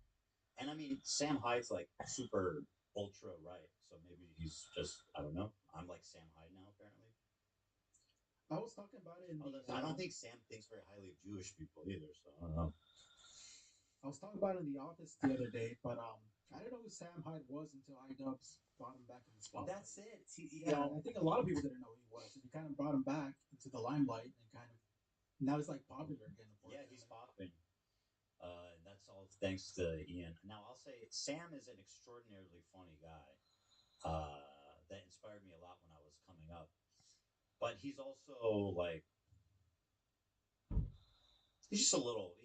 S15: And I mean, Sam Hyde's like super ultra right, so maybe he's just, I don't know. I'm like Sam Hyde now, apparently.
S18: I was talking about it
S15: I don't think Sam thinks very highly of Jewish people either, so I don't know.
S18: I was talking about it in the office the other day, but I didn't know who Sam Hyde was until iDubbbz brought him back in the spotlight.
S15: That's it.
S18: I think a lot of people didn't know who he was, and he kind of brought him back into the limelight, and kind of now he's like popular again.
S15: Yeah, he's popping. And that's all thanks to Ian. Now I'll say Sam is an extraordinarily funny guy that inspired me a lot when I was coming up. But he's also like he's just a little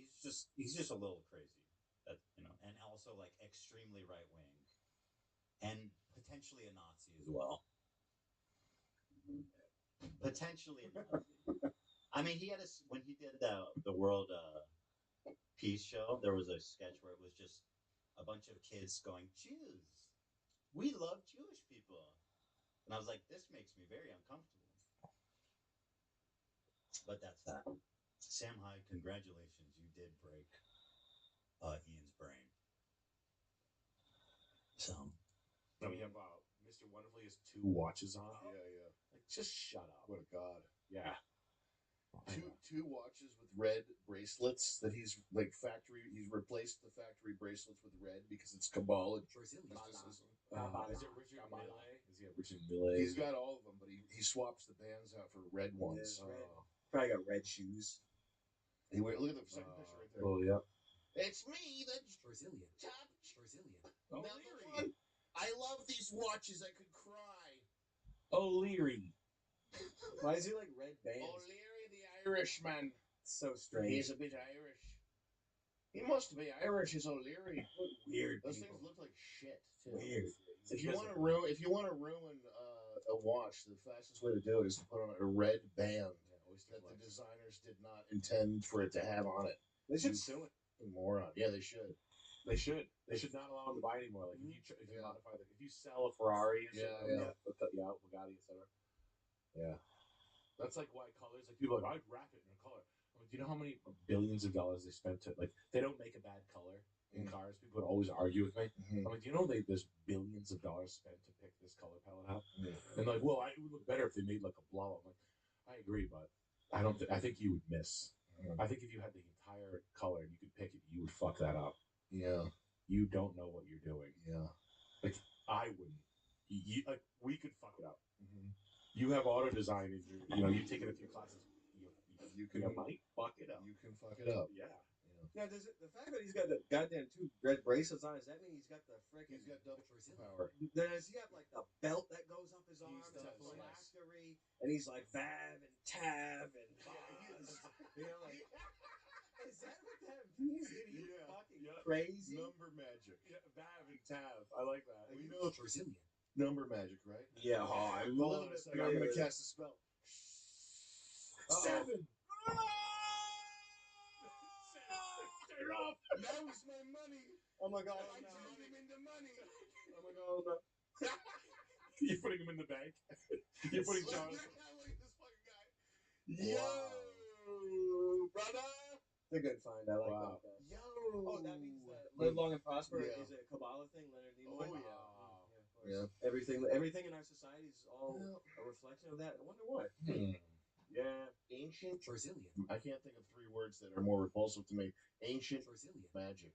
S15: crazy. That and also like extremely right wing, and potentially a Nazi as well. Potentially a Nazi. I mean, when he did the World Peace show, there was a sketch where it was just a bunch of kids going, Jews, we love Jewish people. And I was like, this makes me very uncomfortable. But that's that. Sam Hyde, congratulations. You did break Ian's brain. So.
S12: Now we have Mr. Wonderfully has 2 watches on.
S14: Yeah.
S12: Like, just shut up.
S14: What a god.
S12: Yeah.
S14: Two watches with red bracelets that he's replaced the factory bracelets with red because it's cabal and mysticism.
S12: Is it Richard Millet? Is he a Richard Millet?
S14: He's got all of them, but he swaps the bands out for red ones.
S13: Probably got red shoes.
S14: Look at the second picture right there.
S12: Oh yeah.
S14: It's me, the
S3: Brazilian.
S14: top
S3: Brazilian.
S14: O'Leary. I love these watches. I could cry.
S12: O'Leary.
S13: Why is he like red bands?
S14: O'Leary, the Irishman.
S13: So strange.
S14: He's a bit Irish. He must be Irish. He's O'Leary.
S13: What weird.
S14: Those
S13: people.
S14: things look like shit too.
S13: Weird.
S14: If you want to ruin a watch, the fastest way to do it is to put on a red band that the designers did not intend for it to have on it.
S12: They should sue it.
S14: Moron. Yeah, they should.
S12: They should. They should not allow them to buy anymore. Like if you modify if you sell a Ferrari and shit, they'll cut you out, Bugatti, etc. Yeah. That's like why colors. Like people are like, I'd wrap it in a color. I'm like, do you know how many billions of dollars they spent to like? They don't make a bad color in cars. People would always argue with me. I'm like, do you know there's billions of dollars spent to pick this color palette out? And like, well, it would look better if they made like a blow. I'm like, I agree, but I don't. I think you would miss. I think if you had the entire color and you could pick it, you would fuck that up.
S14: Yeah.
S12: You don't know what you're doing.
S14: Yeah.
S12: Like I wouldn't. Like we could fuck it up. You have auto design, and you've taken a few classes. You might fuck it up.
S14: You can fuck it up.
S12: Yeah.
S13: Now, does it, the fact that he's got the goddamn 2 red bracelets on, does that mean he's got the freaking...
S14: He's got double power.
S13: Does he have, like, the belt that goes up his arm? And the phylactery? And he's like, Vav and Tav and Buzz. You know, like... Is that what that means? Dude, he's fucking crazy.
S14: Number magic.
S12: Yeah, Vav and Tav. I like that.
S14: We know it's Brazilian. Number magic, right?
S13: Yeah. Oh, I love it.
S14: I'm going to cast a spell.
S12: 7.
S14: Turn off. That was my money.
S13: Oh my god.
S14: I turned him into money.
S13: Oh my god. No.
S12: You're putting him in the bank. You're putting Charles.
S14: Look at this fucking guy. Yo, brother.
S13: It's a good find. I like that guy.
S14: Yo.
S13: Oh, that means that Live Long and Prosper
S14: Yeah.
S13: is a Kabbalah thing, Leonard Nimoy?
S14: Oh, yeah.
S13: Yeah. Everything in our society is all a reflection of that. I wonder why. Yeah.
S14: Ancient Brazilian. I can't think of 3 words that are more repulsive to me. Ancient Brazilian magic.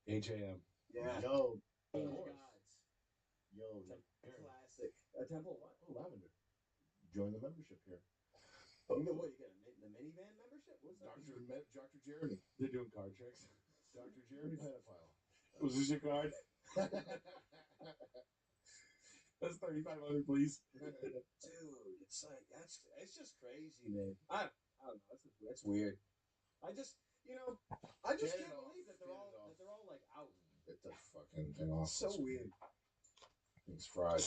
S12: AJM.
S13: Yeah.
S14: Yo.
S13: Gods.
S14: Yo.
S13: Classic. A temple of what?
S14: Oh, lavender. Join the membership here.
S13: What, you get the minivan membership? What's that?
S14: Dr. Jeremy.
S12: They're doing card tricks.
S14: Dr. Jeremy pedophile.
S12: Was this your card? That's 3,500, please.
S13: Dude, it's like it's just crazy, man. I don't know. That's weird. I just can't believe that they're all like out.
S14: Get the fucking thing off.
S13: So weird.
S14: It's fried.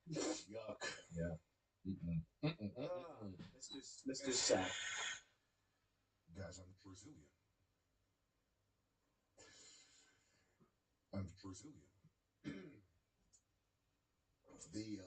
S14: Yuck. Yeah.
S13: Let's just sad.
S14: Guys, I'm Brazilian. I'm Brazilian. The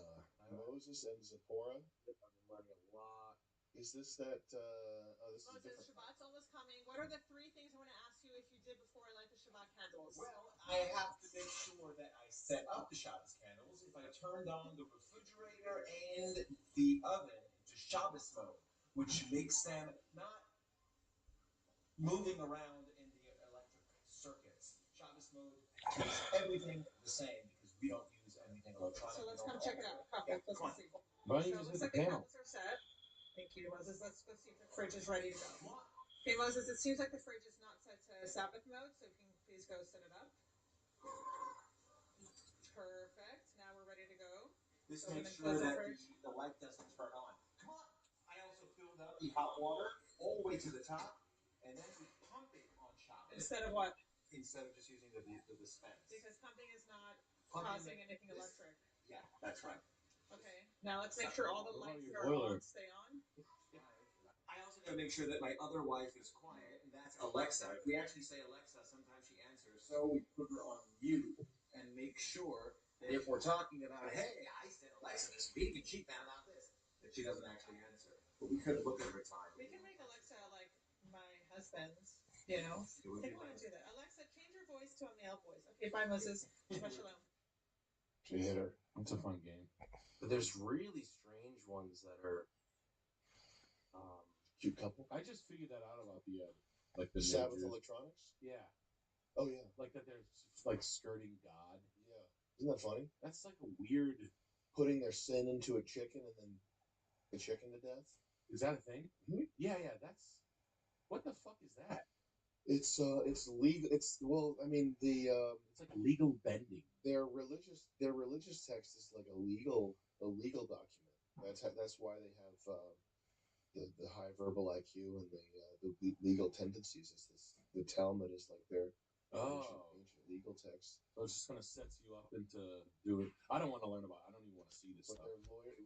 S14: Moses and Zipporah.
S13: I'm learning a lot.
S14: Is this that? This is different.
S4: Shabbat's almost coming. What are the 3 things I want to ask you if you did before I light the Shabbat candles?
S3: Well, I have to make sure that I set up the Shabbos candles. If I turned on the refrigerator and the oven into Shabbos mode, which makes them not moving around in the electric circuits. Shabbos mode keeps everything the same because we don't use anything electronic.
S4: So let's come check it out. Let's see.
S12: Why don't you
S4: So it
S12: just
S4: looks
S12: hit the
S4: like the
S12: panel?
S4: candles are set. Thank you, Moses. Let's go see if the fridge is ready to go. Okay, Moses, it seems like the fridge is not set to Sabbath mode, so if you can please go set it up. Perfect. Now we're ready to go.
S3: This makes sure that the light doesn't turn on. Come on. I also filled up the hot water all the way to the top, and then we pump it on Shabbos.
S4: Instead of what?
S3: Instead of just using the dispense.
S4: Because pumping is not
S3: Pumping
S4: causing anything electric.
S3: Yeah, that's right.
S4: Okay. Now let's make sure all the lights that are on stay on.
S3: I also got to make sure that my other wife is quiet, and that's Alexa. If we actually say Alexa, sometimes she answers. So we put her on mute and make sure that if we're talking about, hey, I said Alexa this week and she found out this, that she doesn't actually answer. But we could look at her time.
S4: We can make Alexa like my husband's, I think I want to do that. Alexa, change your voice to a male voice. Okay, bye, Moses. Shabbat shalom.
S14: She hit her.
S12: It's a fun game.
S2: But there's really strange ones that are.
S14: Cute couple.
S12: I just figured that out about the
S14: Sabbath electronics.
S12: Yeah.
S14: Oh yeah.
S12: Like that they're like skirting God.
S14: Yeah. Isn't that funny?
S12: That's like a weird.
S14: Putting their sin into a chicken and then the chicken to death.
S12: Is that a thing? Mm-hmm. Yeah. That's. What the fuck is that?
S14: It's legal. It's
S12: it's like legal bending.
S14: Their religious text is like a legal document. That's why they have the high verbal IQ and the legal tendencies. The Talmud is like their ancient legal text.
S12: So it's just gonna set you up into doing. I don't want to learn about. I don't even want to see this
S14: but
S12: stuff.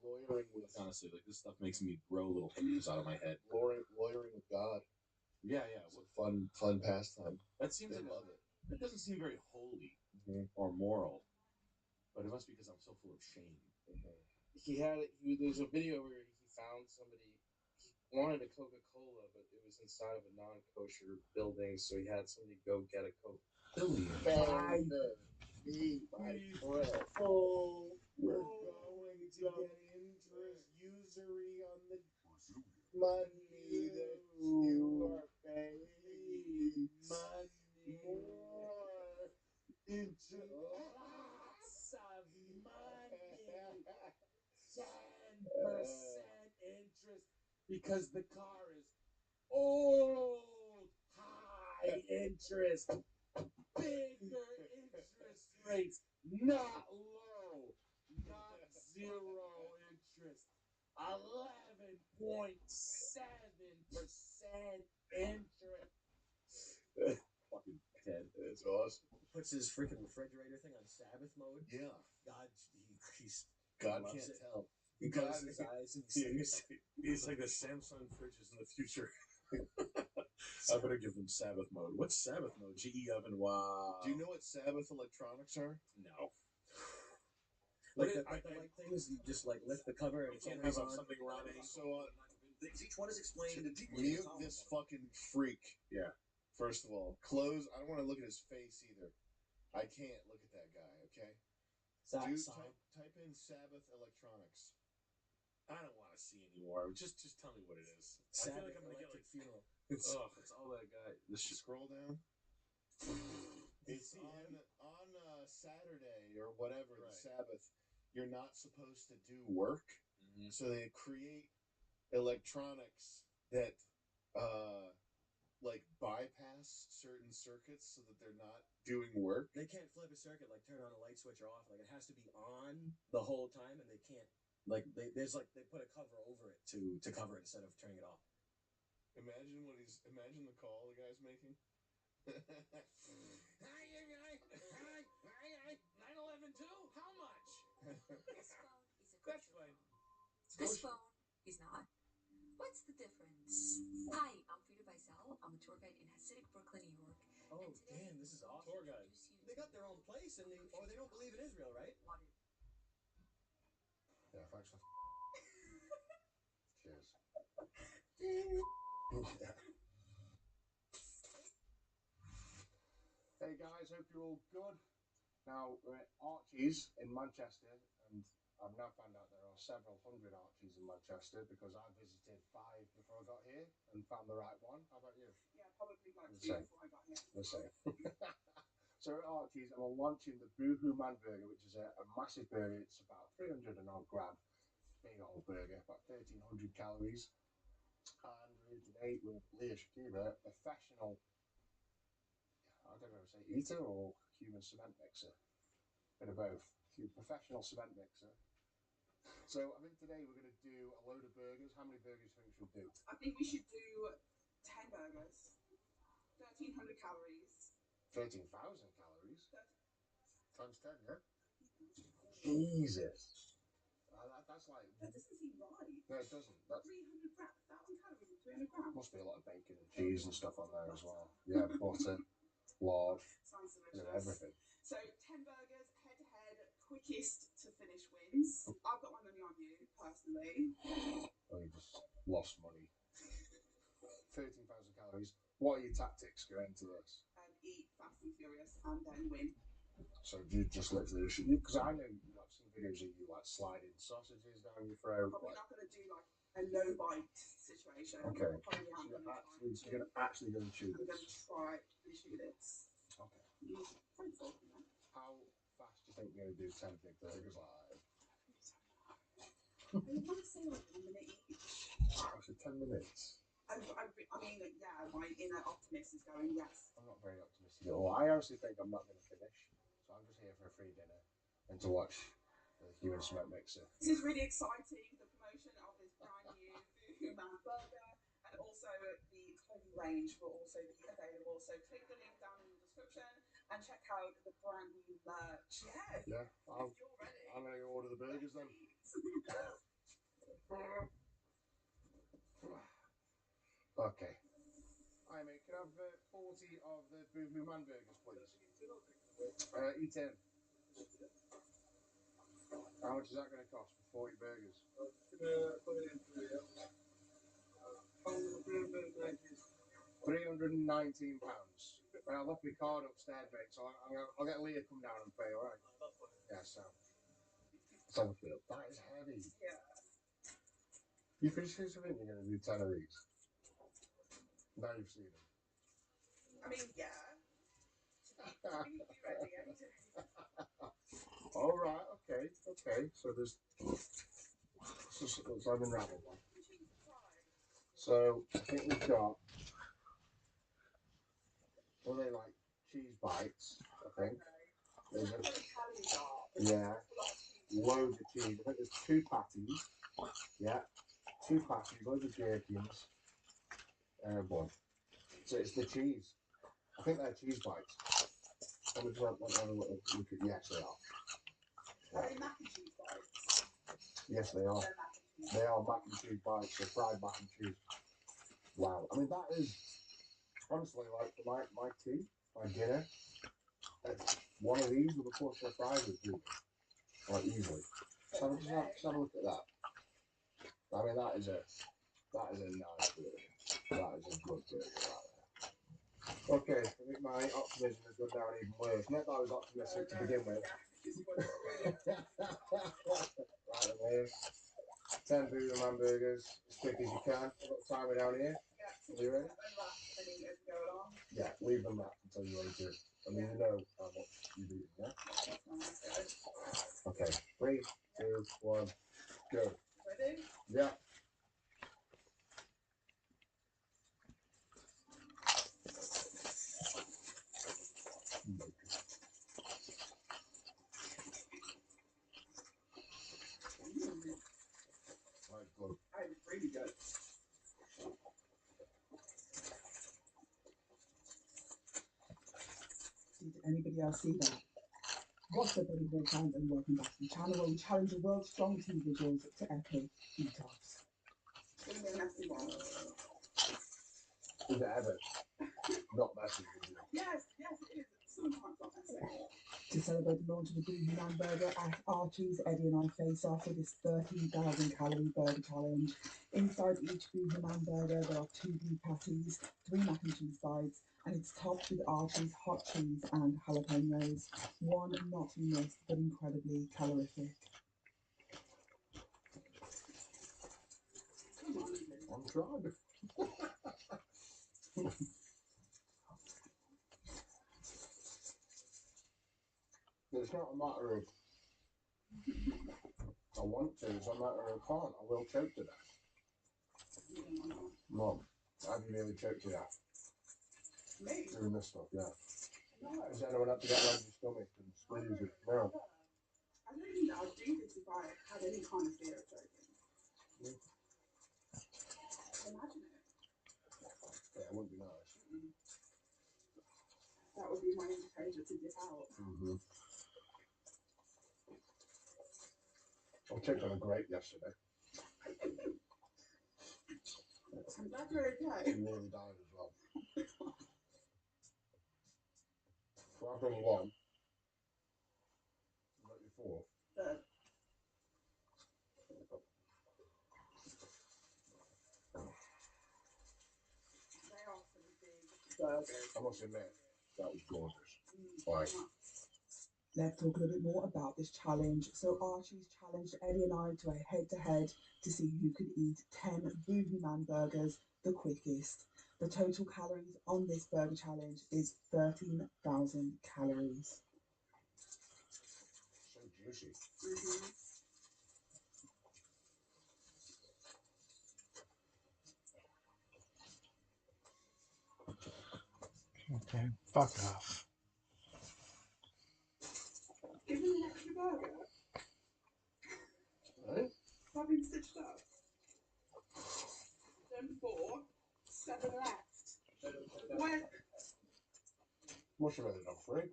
S14: They're lawyering with.
S12: Honestly, like this stuff makes me grow little hairs out of my head.
S14: Lawyering with God.
S12: Yeah.
S14: It's a fun pastime.
S12: That seems
S14: they
S12: like
S14: love it.
S12: It doesn't seem very holy or moral, but it must be because I'm so full of shame.
S8: There's a video where he found somebody.
S2: wanted a Coca-Cola, but it was inside of a non-kosher building, so he had somebody go get a Coke.
S13: Bang me, my friend.
S17: Oh,
S13: We're going to get interest usury on the money that you are paying. Money. More interest.
S17: lots of money. 10% interest because the car is old. High interest. Bigger interest rates. Not low. Not zero interest. 11.7% interest.
S13: Fucking Ted.
S14: It's awesome.
S13: Puts his freaking refrigerator thing on Sabbath mode.
S14: Yeah.
S13: God, he's
S14: God
S13: loves
S14: can't
S13: it.
S14: tell.
S13: He
S14: God-
S13: closes his eyes and he sleeps.
S7: He's like the Samsung fridges in the future. I better give them Sabbath mode. What's Sabbath mode? GE oven. Wow.
S14: Do you know what Sabbath electronics are?
S7: No.
S13: Like the light things, you just like lift the cover and it's
S7: can't
S13: always
S7: have
S13: on.
S7: something running.
S14: So
S3: Each one is explained deeply.
S14: mute this fucking freak.
S7: Yeah.
S14: First of all, close. I don't want to look at his face either. I can't look at that guy. Okay. Type in Sabbath electronics.
S7: I don't want to see anymore. Just tell me what it is. I feel like I'm gonna get like
S13: funeral.
S7: It's all that guy. This shit.
S14: Scroll down. It's on Saturday or whatever, the Sabbath. You're not supposed to do work, so they create electronics that like bypass certain circuits so that they're not doing work.
S13: They can't flip a circuit, like turn on a light switch or off. Like it has to be on the whole time, and they can't. Like they put a cover over it to cover it instead of turning it off.
S14: Imagine the call the guy's making.
S17: Hi, 911 too? How much?
S5: This phone is a
S17: That's
S5: kosher
S17: fine.
S5: phone. This phone is not. What's the difference? Hi, I'm Frida Beisel. I'm a tour guide in Hasidic Brooklyn, New York.
S13: Oh,
S5: and today
S13: damn, this is awesome.
S5: Tour guide.
S13: They got their own place, and they don't believe in Israel, right?
S14: Yeah, thanks. Cheers.
S8: Hey guys, hope you're all good. Now we're at Archie's in Manchester, and I've now found out there are several hundred Archie's in Manchester because I visited 5 before I got here and found the right one. How about you?
S10: Yeah, probably like
S8: The
S10: 2
S8: same.
S10: before I got here.
S8: The same. So we're at Archie's and we're launching the Boohoo Man Burger, which is a massive burger. It's about 300 and odd gram. Big old burger, about 1,300 calories. And we're here today with Leah Shakiba, professional, I don't know if I say eater or human cement mixer. Bit of both. Professional cement mixer. So I think today we're going to do a load of burgers. How many burgers do you think we should do?
S10: I think we should do 10 burgers, 1,300 calories.
S8: 13,000 calories? Times 10, yeah? Jesus. That's like...
S10: That doesn't seem right.
S8: No, it doesn't. That's...
S10: 300 grams, 1,000 calories and 300 grams.
S8: Must be a lot of bacon and cheese and stuff on there as well. Yeah, butter, lard,
S10: Sounds delicious.
S8: Everything.
S10: So 10 burgers, head to head, quickest to finish wins. I've got my money on you, personally.
S8: Oh, you just lost money. 13,000 calories. What are your tactics going into this?
S10: Eat fast and furious and then win.
S8: So do you just literally... Because I know I've seen videos of you like sliding sausages down your throat.
S10: Probably
S8: like...
S10: not going to do like a no bite situation.
S8: Okay.
S10: Probably
S8: So you're actually going to chew
S10: I'm
S8: this?
S10: going to try and chew this.
S8: Okay.
S10: Thankful.
S8: How fast do you think you're going to do 10 big burgers live?
S10: I want to say like 1 minute each.
S8: I said 10 minutes.
S10: I mean, yeah, my inner optimist is going, yes.
S8: I'm not very optimistic at all. I honestly think I'm not going to finish. So I'm just here for a free dinner and to watch the human cement mixer.
S10: This is really exciting, the promotion of this brand new Boohoo Man Burger, and also the clothing range will also be available. So click the link down in the description and check out the brand new merch. Yes.
S8: Yeah,
S10: if you're ready.
S8: I'm going to order the burgers then. Okay. Hi mate, can I have 40 of the Boohoo Man Burgers, please? Eat in. How much is that going to cost for 40 burgers?
S17: Put it in for you.
S8: £319. Well, I left my card upstairs, mate, so I'll get Leah to come down and pay, alright? Yeah, so. Let's have a feel. That is heavy.
S10: Yeah.
S8: You pretty sure you're going to do 10 of these? Now you've seen them.
S10: I mean, yeah. You ready any day.
S8: Alright, okay. So there's. Let's unravel one. So I think we've got. What are they like? Cheese bites, I think. There's yeah. Loads of cheese. I think there's 2 patties. Yeah. 2 patties, loads of gherkins. Boy. So it's the cheese. I think they're cheese bites. Let me just have a little look at. Yes, they are.
S10: Are they mac and cheese bites?
S8: Yes, they are. They are mac and cheese bites. They're fried mac and cheese. Wow. I mean, that is honestly like for my tea, my dinner. One of these with a portion of fries would do. Like easily. So just have a look at that. I mean, that is a nice burger. That is a good burger right there. Okay, I think my optimism has gone down even worse. Not that I was optimistic to begin with. Right away. 10 burger hamburgers, as quick as you can. I've got the timer down here. Are you ready? Yeah, leave them wrapped until you're ready to. I mean, you know how much you've eaten, yeah? Okay, 3, 2, 1, go.
S10: Ready?
S8: Yeah.
S10: It's really good. Did anybody else see that? What's up, everybody, fans, and welcome back to the channel where we challenge the world's strongest individuals to epic beat-offs. It's going to be a messy one.
S8: Is it ever? Not messy, is it?
S10: Yes, it is. Sometimes not messy. To celebrate the launch of the Boohoo Man Burger at Archie's, Eddie and I face off with this 13,000 calorie burger challenge. Inside each Boohoo Man Burger there are 2 beef patties, 3 mac and cheese bites, and it's topped with Archie's hot cheese and jalapenos. One not to be missed, but incredibly calorific. Come on,
S8: I'm trying. It's not a matter of I want to, it's a matter of I can't. I will choke to death. Mom, have you nearly choked to death?
S10: Me?
S8: Doing this stuff, yeah.
S10: No.
S8: Has anyone had to get around your stomach and squeeze it? No.
S10: I don't think I'd do this if I had any kind of fear of choking. Imagine it.
S8: Yeah, it wouldn't be nice.
S10: That would be my indicator to dip out.
S8: I choked on a grape yesterday.
S10: I'm glad you're okay.
S8: I nearly died as well. So I've done one. Not before.
S10: Third. They are some big burgers.
S8: I must admit, that was gorgeous. Like,
S10: let's talk a little bit more about this challenge. So Archie's challenged Eddie and I to a head-to-head to see who could eat 10 Boohoo Man burgers the quickest. The total calories on this burger challenge is 13,000 calories.
S8: so juicy.
S9: Okay, fuck off.
S10: Give him an extra burger.
S8: Right?
S10: Have him stitched up. Done 4, 7 left. Where?
S8: Must have had enough for it.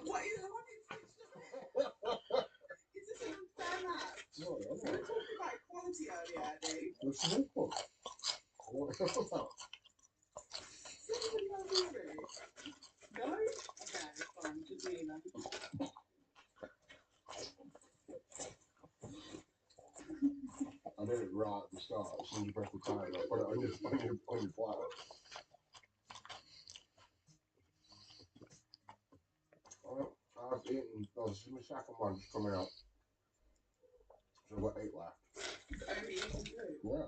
S10: What is have him stitched up? Is this an unfair match?
S8: No,
S10: We were talking about equality earlier, Eddie.
S8: What's the equal? What are you talking about?
S10: Does anybody know movie? No? Okay, fine, just me then.
S8: I did it right. start, as soon as you press the timer, put it on your platter. Well, I've eaten. Oh, this is my second one just coming up. So I've got 8 left. Yeah.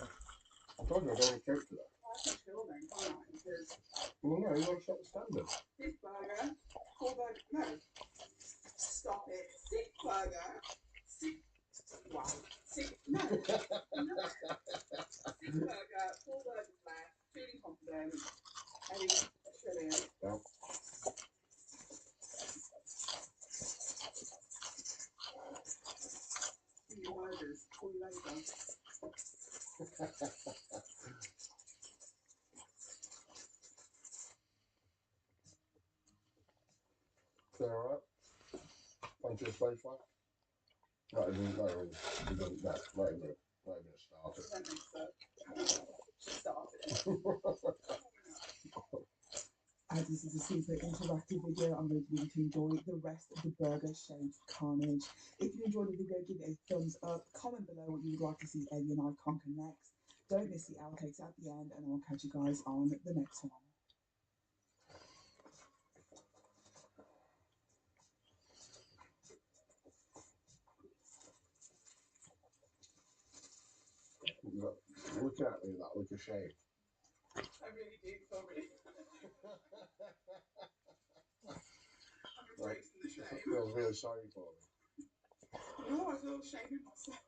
S8: I told you I don't want to cook today.
S10: Chill then, can't I? Because
S8: Well, no, you got to set the standard.
S10: this burger, 4 burger, no. Stop it. 6 burger. 6. Wow. 6. No. No. 6 burger, 4 burgers left. Feeling confident. Eddie, brilliant.
S8: Yeah.
S10: Your burgers. Call you later.
S8: Clear alright? Plenty of space left? Not even a starter.
S10: I don't think so. Start it. As this is a super interactive video, I'm going to leave you to enjoy the rest of the burger shaped carnage. If you enjoyed the video, give it a thumbs up. Comment below what you would like to see Eddie and I conquer next. Don't miss the outtakes at the end, and I'll catch you guys on the next one.
S8: Look at me, that look of shame.
S10: I really do, sorry. I'm embracing the shame.
S8: I feel really sorry for me.
S10: No, I feel ashamed of myself.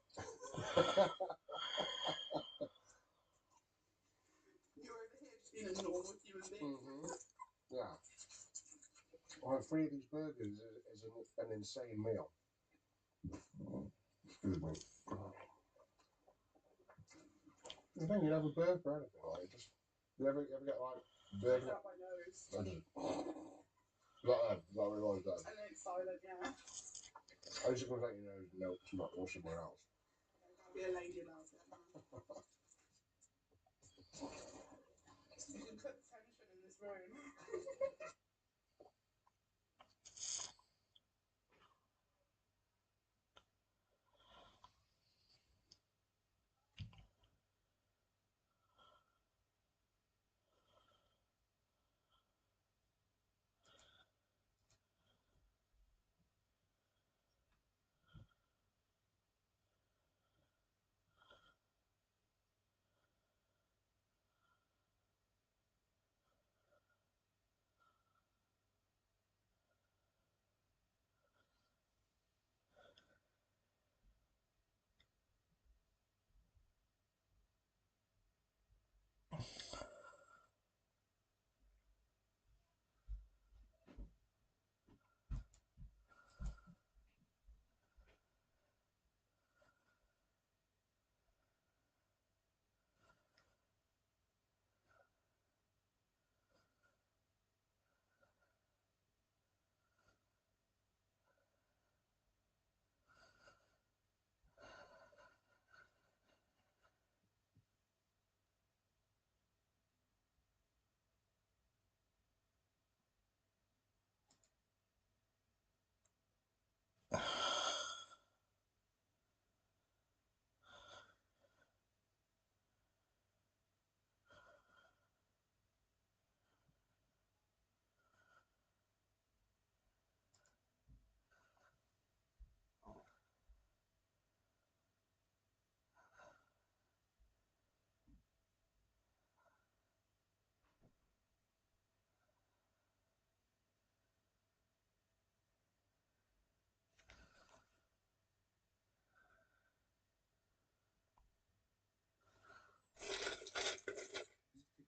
S10: You're over here just being a normal human being.
S8: Yeah. Well, 3 of these burgers is an insane meal. Excuse me. You think you'd have a burger or anything like it? Just, you ever get like burger?
S10: Out my nose.
S8: That what it was then.
S10: And then it's silent, yeah.
S8: I just going to let you know, no, it's not or somewhere else.
S10: Can't be a lady about it, man. You can put tension in this room.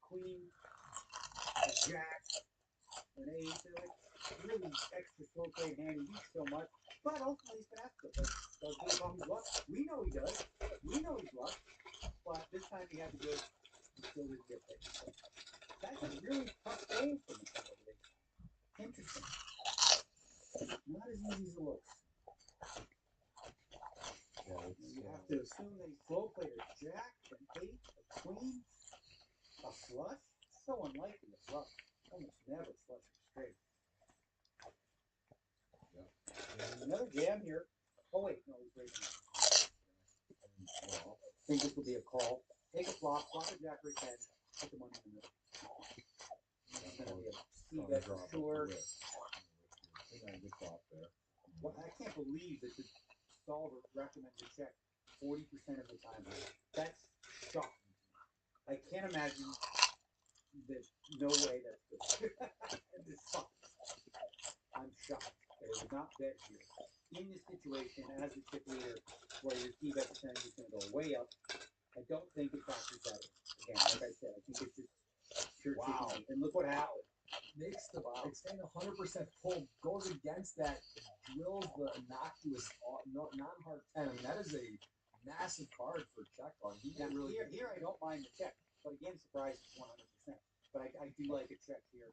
S18: Queen, a jack, an ace, they're like really extra slow play hand. He beats so much, but ultimately he's faster. But does he call his luck? We know he does. We know he's luck, but this time he had the good. He still didn't get there. So that's a really tough game for him. Interesting. Not as easy as it looks.
S8: Yeah,
S18: you have to assume that he slow played a jack, an eight, a queen, a flush. So unlikely a flush. Almost never flush him straight. Another jam here. Oh wait, no, he's raising up. think this will be a call. Take a flop a jack or a 10, put the money in the middle. It's going to be a C bet for sure.
S16: Good flop there.
S18: Well, I can't believe that the solver recommends a check 40% of the time. That's shocking. I can't imagine that. No way that's good. This sucks. I'm shocked that it would not bet here. In this situation, as the chip leader, where your C bet percentage is going to go way up, I don't think it factors that in. Again, like I said, I think it's just pure chicken. And look what happened.
S12: Makes the extend 100% pull, goes against that, drills the innocuous non-hard 10. I mean, that is a massive card for check on.
S18: Here I don't mind the check, but again, surprise 100%. But I do like a check here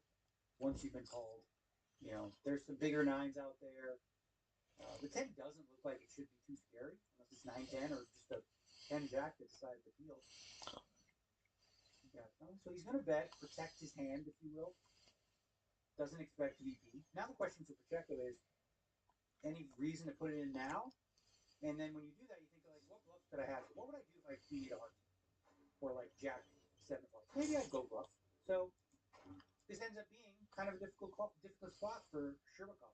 S18: once you've been called. You know, there's some bigger nines out there. The 10 doesn't look like it should be too scary, unless it's 9-10 or just a 10 jack that decided to field. Yeah, so he's going to bet, protect his hand, if you will. Doesn't expect to be beat. Now the question for Pacheco is, any reason to put it in now? And then when you do that, you think, like, what bluffs could I have? What would I do if I queen 8 of hearts? Or like jack 7 of hearts? Maybe I'd go bluff. So this ends up being kind of a difficult spot for Sherbakov.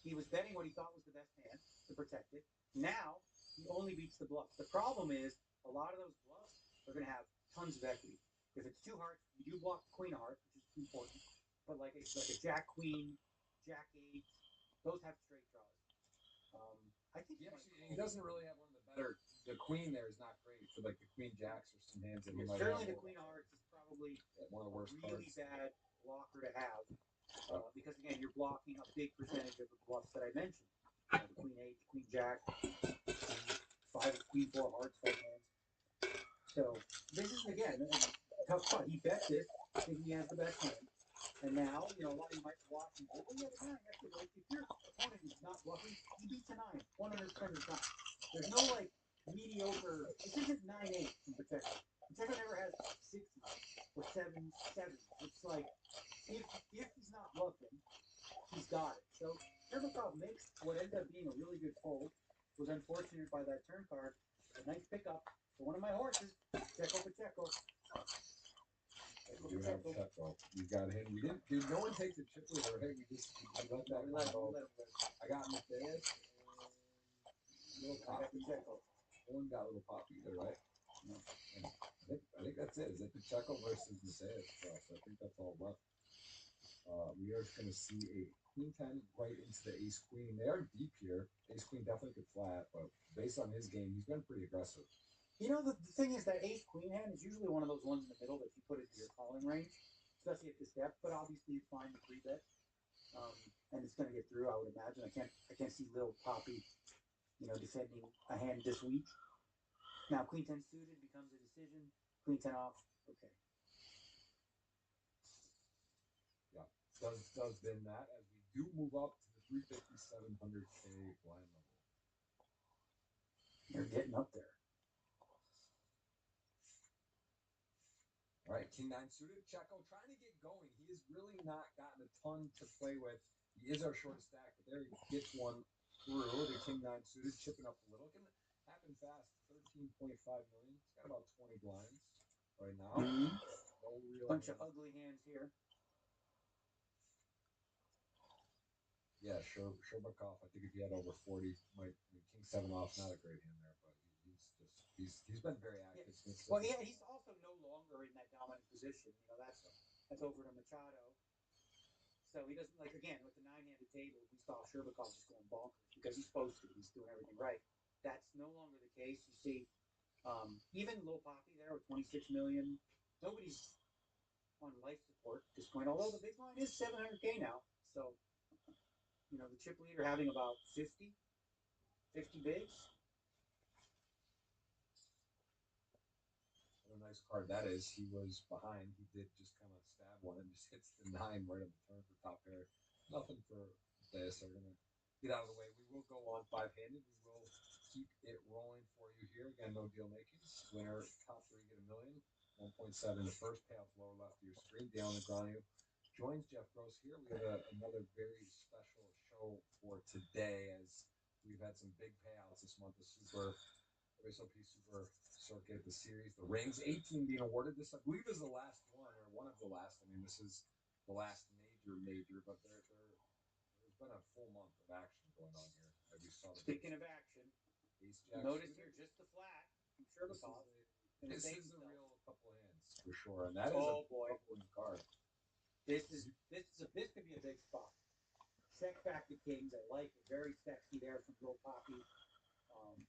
S18: He was betting what he thought was the best hand to protect it. Now he only beats the bluffs. The problem is a lot of those bluffs are going to have tons of equity. If it's 2 hearts, you do block the queen of hearts, which is important. But like a jack queen, jack 8, those have straight draws. I think
S12: he doesn't really have one of the better. The queen there is not great for like the queen jacks or some hands that he might
S18: certainly
S12: have.
S18: The queen of hearts is probably
S12: one of the worst
S18: really
S12: cards.
S18: bad blocker to have because again you're blocking a big percentage of the bluffs that I mentioned. The queen 8, the queen jack, queen 4 hearts, 5 hands. So this is again a tough spot. He bet this, thinking he has the best hand. And now, you know, a lot of you might watch and go, oh yeah, the 9, that's good. Like, if your opponent is not bluffing, he beats a 9, 100% of the time. There's no, like, mediocre, this isn't 9-8 from Pacheco. Pacheco never has 6 or 7-7. It's like, if he's not bluffing, he's got it. So, Sherbakov makes what ended up being a really good fold. Was unfortunate by that turn card. A nice pickup for one of my horses, Pacheco.
S12: You have Checo. You got him. We didn't. Dude, no one takes a chip leader. Hey, we let that one go. I got Mateus and little Poppy. No one got little Poppy either, right? No. I think that's it. Is it Pacheco versus Mateus for us? I think that's all left. We are going to see a queen 10 right into the ace queen. They are deep here. Ace queen definitely could flat, but based on his game, he's been pretty aggressive.
S18: You know, the thing is that ace queen hand is usually one of those ones in the middle that you put into your calling range, especially at this depth. But obviously, it's fine to 3-bet, and it's going to get through. I would imagine. I can't see little Poppy, you know, defending a hand this week. Now, queen 10 suited becomes a decision. Queen 10 off. Okay.
S12: Yeah, does been that as we do move up to the 350, 700K blind level.
S18: You're getting up there.
S12: All right, King 9 suited. Checo trying to get going. He has really not gotten a ton to play with. He is our shortest stack, but there he gets one through. The King 9 suited, chipping up a little. It can happen fast. 13.5 million. It's got about 20 blinds right now.
S18: Mm-hmm.
S12: No real
S18: bunch of ugly hands here.
S12: Yeah, Sherbakov. I think if he had over 40, King 7 off, not a great hand there, but he's been very active.
S18: Yeah. Well, yeah, he's also no longer in that dominant position. You know, that's over to Machado. So he doesn't, like, again, with the 9-handed table, we saw Sherbakov just going bonkers because he's supposed to. He's doing everything right. That's no longer the case. You see, even Lil Poppy there with 26 million, nobody's on life support at this point, although the big line is 700K now. So, you know, the chip leader having about 50 bigs.
S12: What a nice card that is. He was behind. He did just kind of stab one and just hits the 9 right on the turn for top pair. Nothing for this. They're going to get out of the way. We will go on 5-handed. We will keep it rolling for you here. Again, no deal makings. Winner, top 3 get $1 million. 1.7 the first payout lower left of your screen. Dale Negreanu joins Jeff Gross here. We have another very special show for today as we've had some big payouts this month. The Super
S11: WSOP Super Circuit, the series, the rings, 18 being awarded. This, I believe, is the last one, or one of the last. I mean, this is the last major, but there's been a full month of action going on here. As you saw.
S18: Speaking of action, notice here just the flat from Sherbakov.
S11: This is a real couple of hands for sure, and that is a bubbling card.
S18: This could be a big spot. Check back the kings. I like it. Very sexy there from Little Poppy.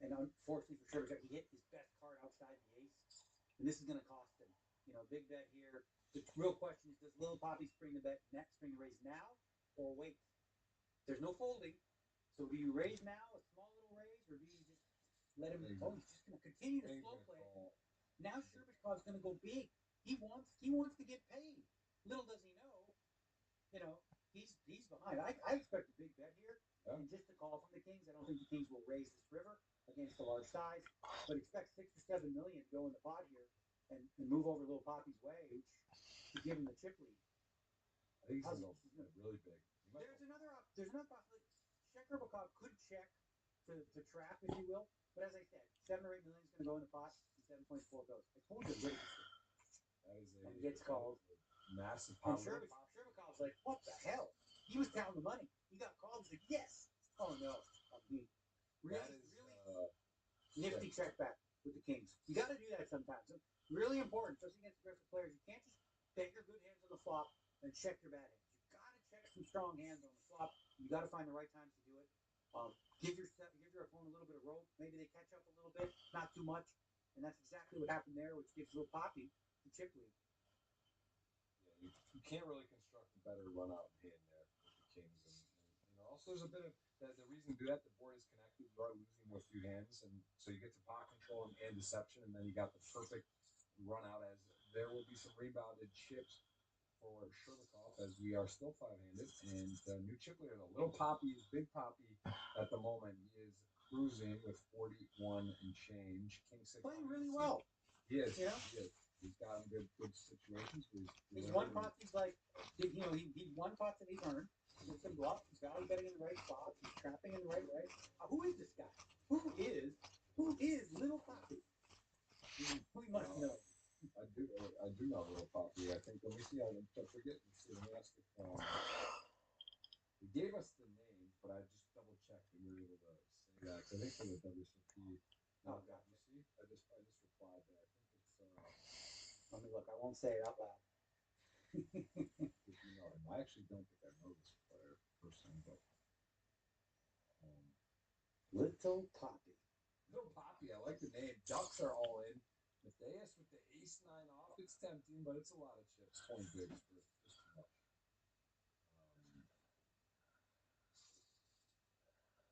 S18: And unfortunately for Sherbakov, he hit his best card outside the ace, and this is going to cost him. You know, big bet here. The real question is, does Little Poppy spring the raise now, or wait? There's no folding, so do you raise now, a small little raise, or do you just let him? Oh, he's just going to continue to slow play. Now Sherbakov's going to go big. He wants to get paid. Little does he know, you know, he's behind. I expect a big bet here, and just a call from the Kings. I don't think the Kings will raise this river against the large size, but expect 6 or 7 million to go in the pot here and move over Little Poppy's way to give him the chip lead.
S11: I think he's really big.
S18: There's another possibility. Sherbakov could check to trap, if you will. But as I said, 7 or 8 million is going to go in the pot, and 7.4 goes. I told you, that is and gets called.
S11: Massive
S18: And
S11: power.
S18: Sherbakov's like, what the hell? He was counting the money. He got called. He's like, yes. Oh no, I'm beat. Really nifty check back with the Kings. You got to do that sometimes. It's really important, especially against aggressive players. You can't just bet your good hands on the flop and check your bad hands. You got to check some strong hands on the flop. You got to find the right times to do it. Give your opponent a little bit of rope. Maybe they catch up a little bit, not too much, and that's exactly what happened there, which gives Little Poppy the chip lead.
S11: Yeah, you can't really construct a better run out hand there with the Kings, and you know, also there's a bit of the reason to do that. The board is connected. You are losing with 2 hands, and so you get to pot control and deception, and then you got the perfect run out. As there will be some rebounded chips for Sherbakov, as we are still 5-handed, and the new chip leader, the Little Poppy, is Big Poppy at the moment. He is cruising with 41 and change. King 6
S18: playing really well.
S11: He is.
S18: Yeah.
S11: He is. He's got good situations.
S18: He's won pots. He's like, you know, he won pots that he's earned. With some bluff, he's value betting in the right spot. He's trapping in the right way. Who is this guy? Who is Little Poppy? We must know.
S11: I do know Little Poppy. I think. Let me see. I forget. Let's see. Let me ask if he gave us the name, but I just double checked and we were able to say that. I think for the WCP.
S18: Oh God,
S11: you see? I just replied there. I think it's.
S18: Let me look. I won't say it out loud.
S11: If you know him, I actually don't think I know this player personally, but
S18: Little Poppy.
S11: Little Poppy. I like the name. Ducks are all in. Matthias with the ace 9 off. It's tempting, but it's a lot of chips. 20 bigs for just too much.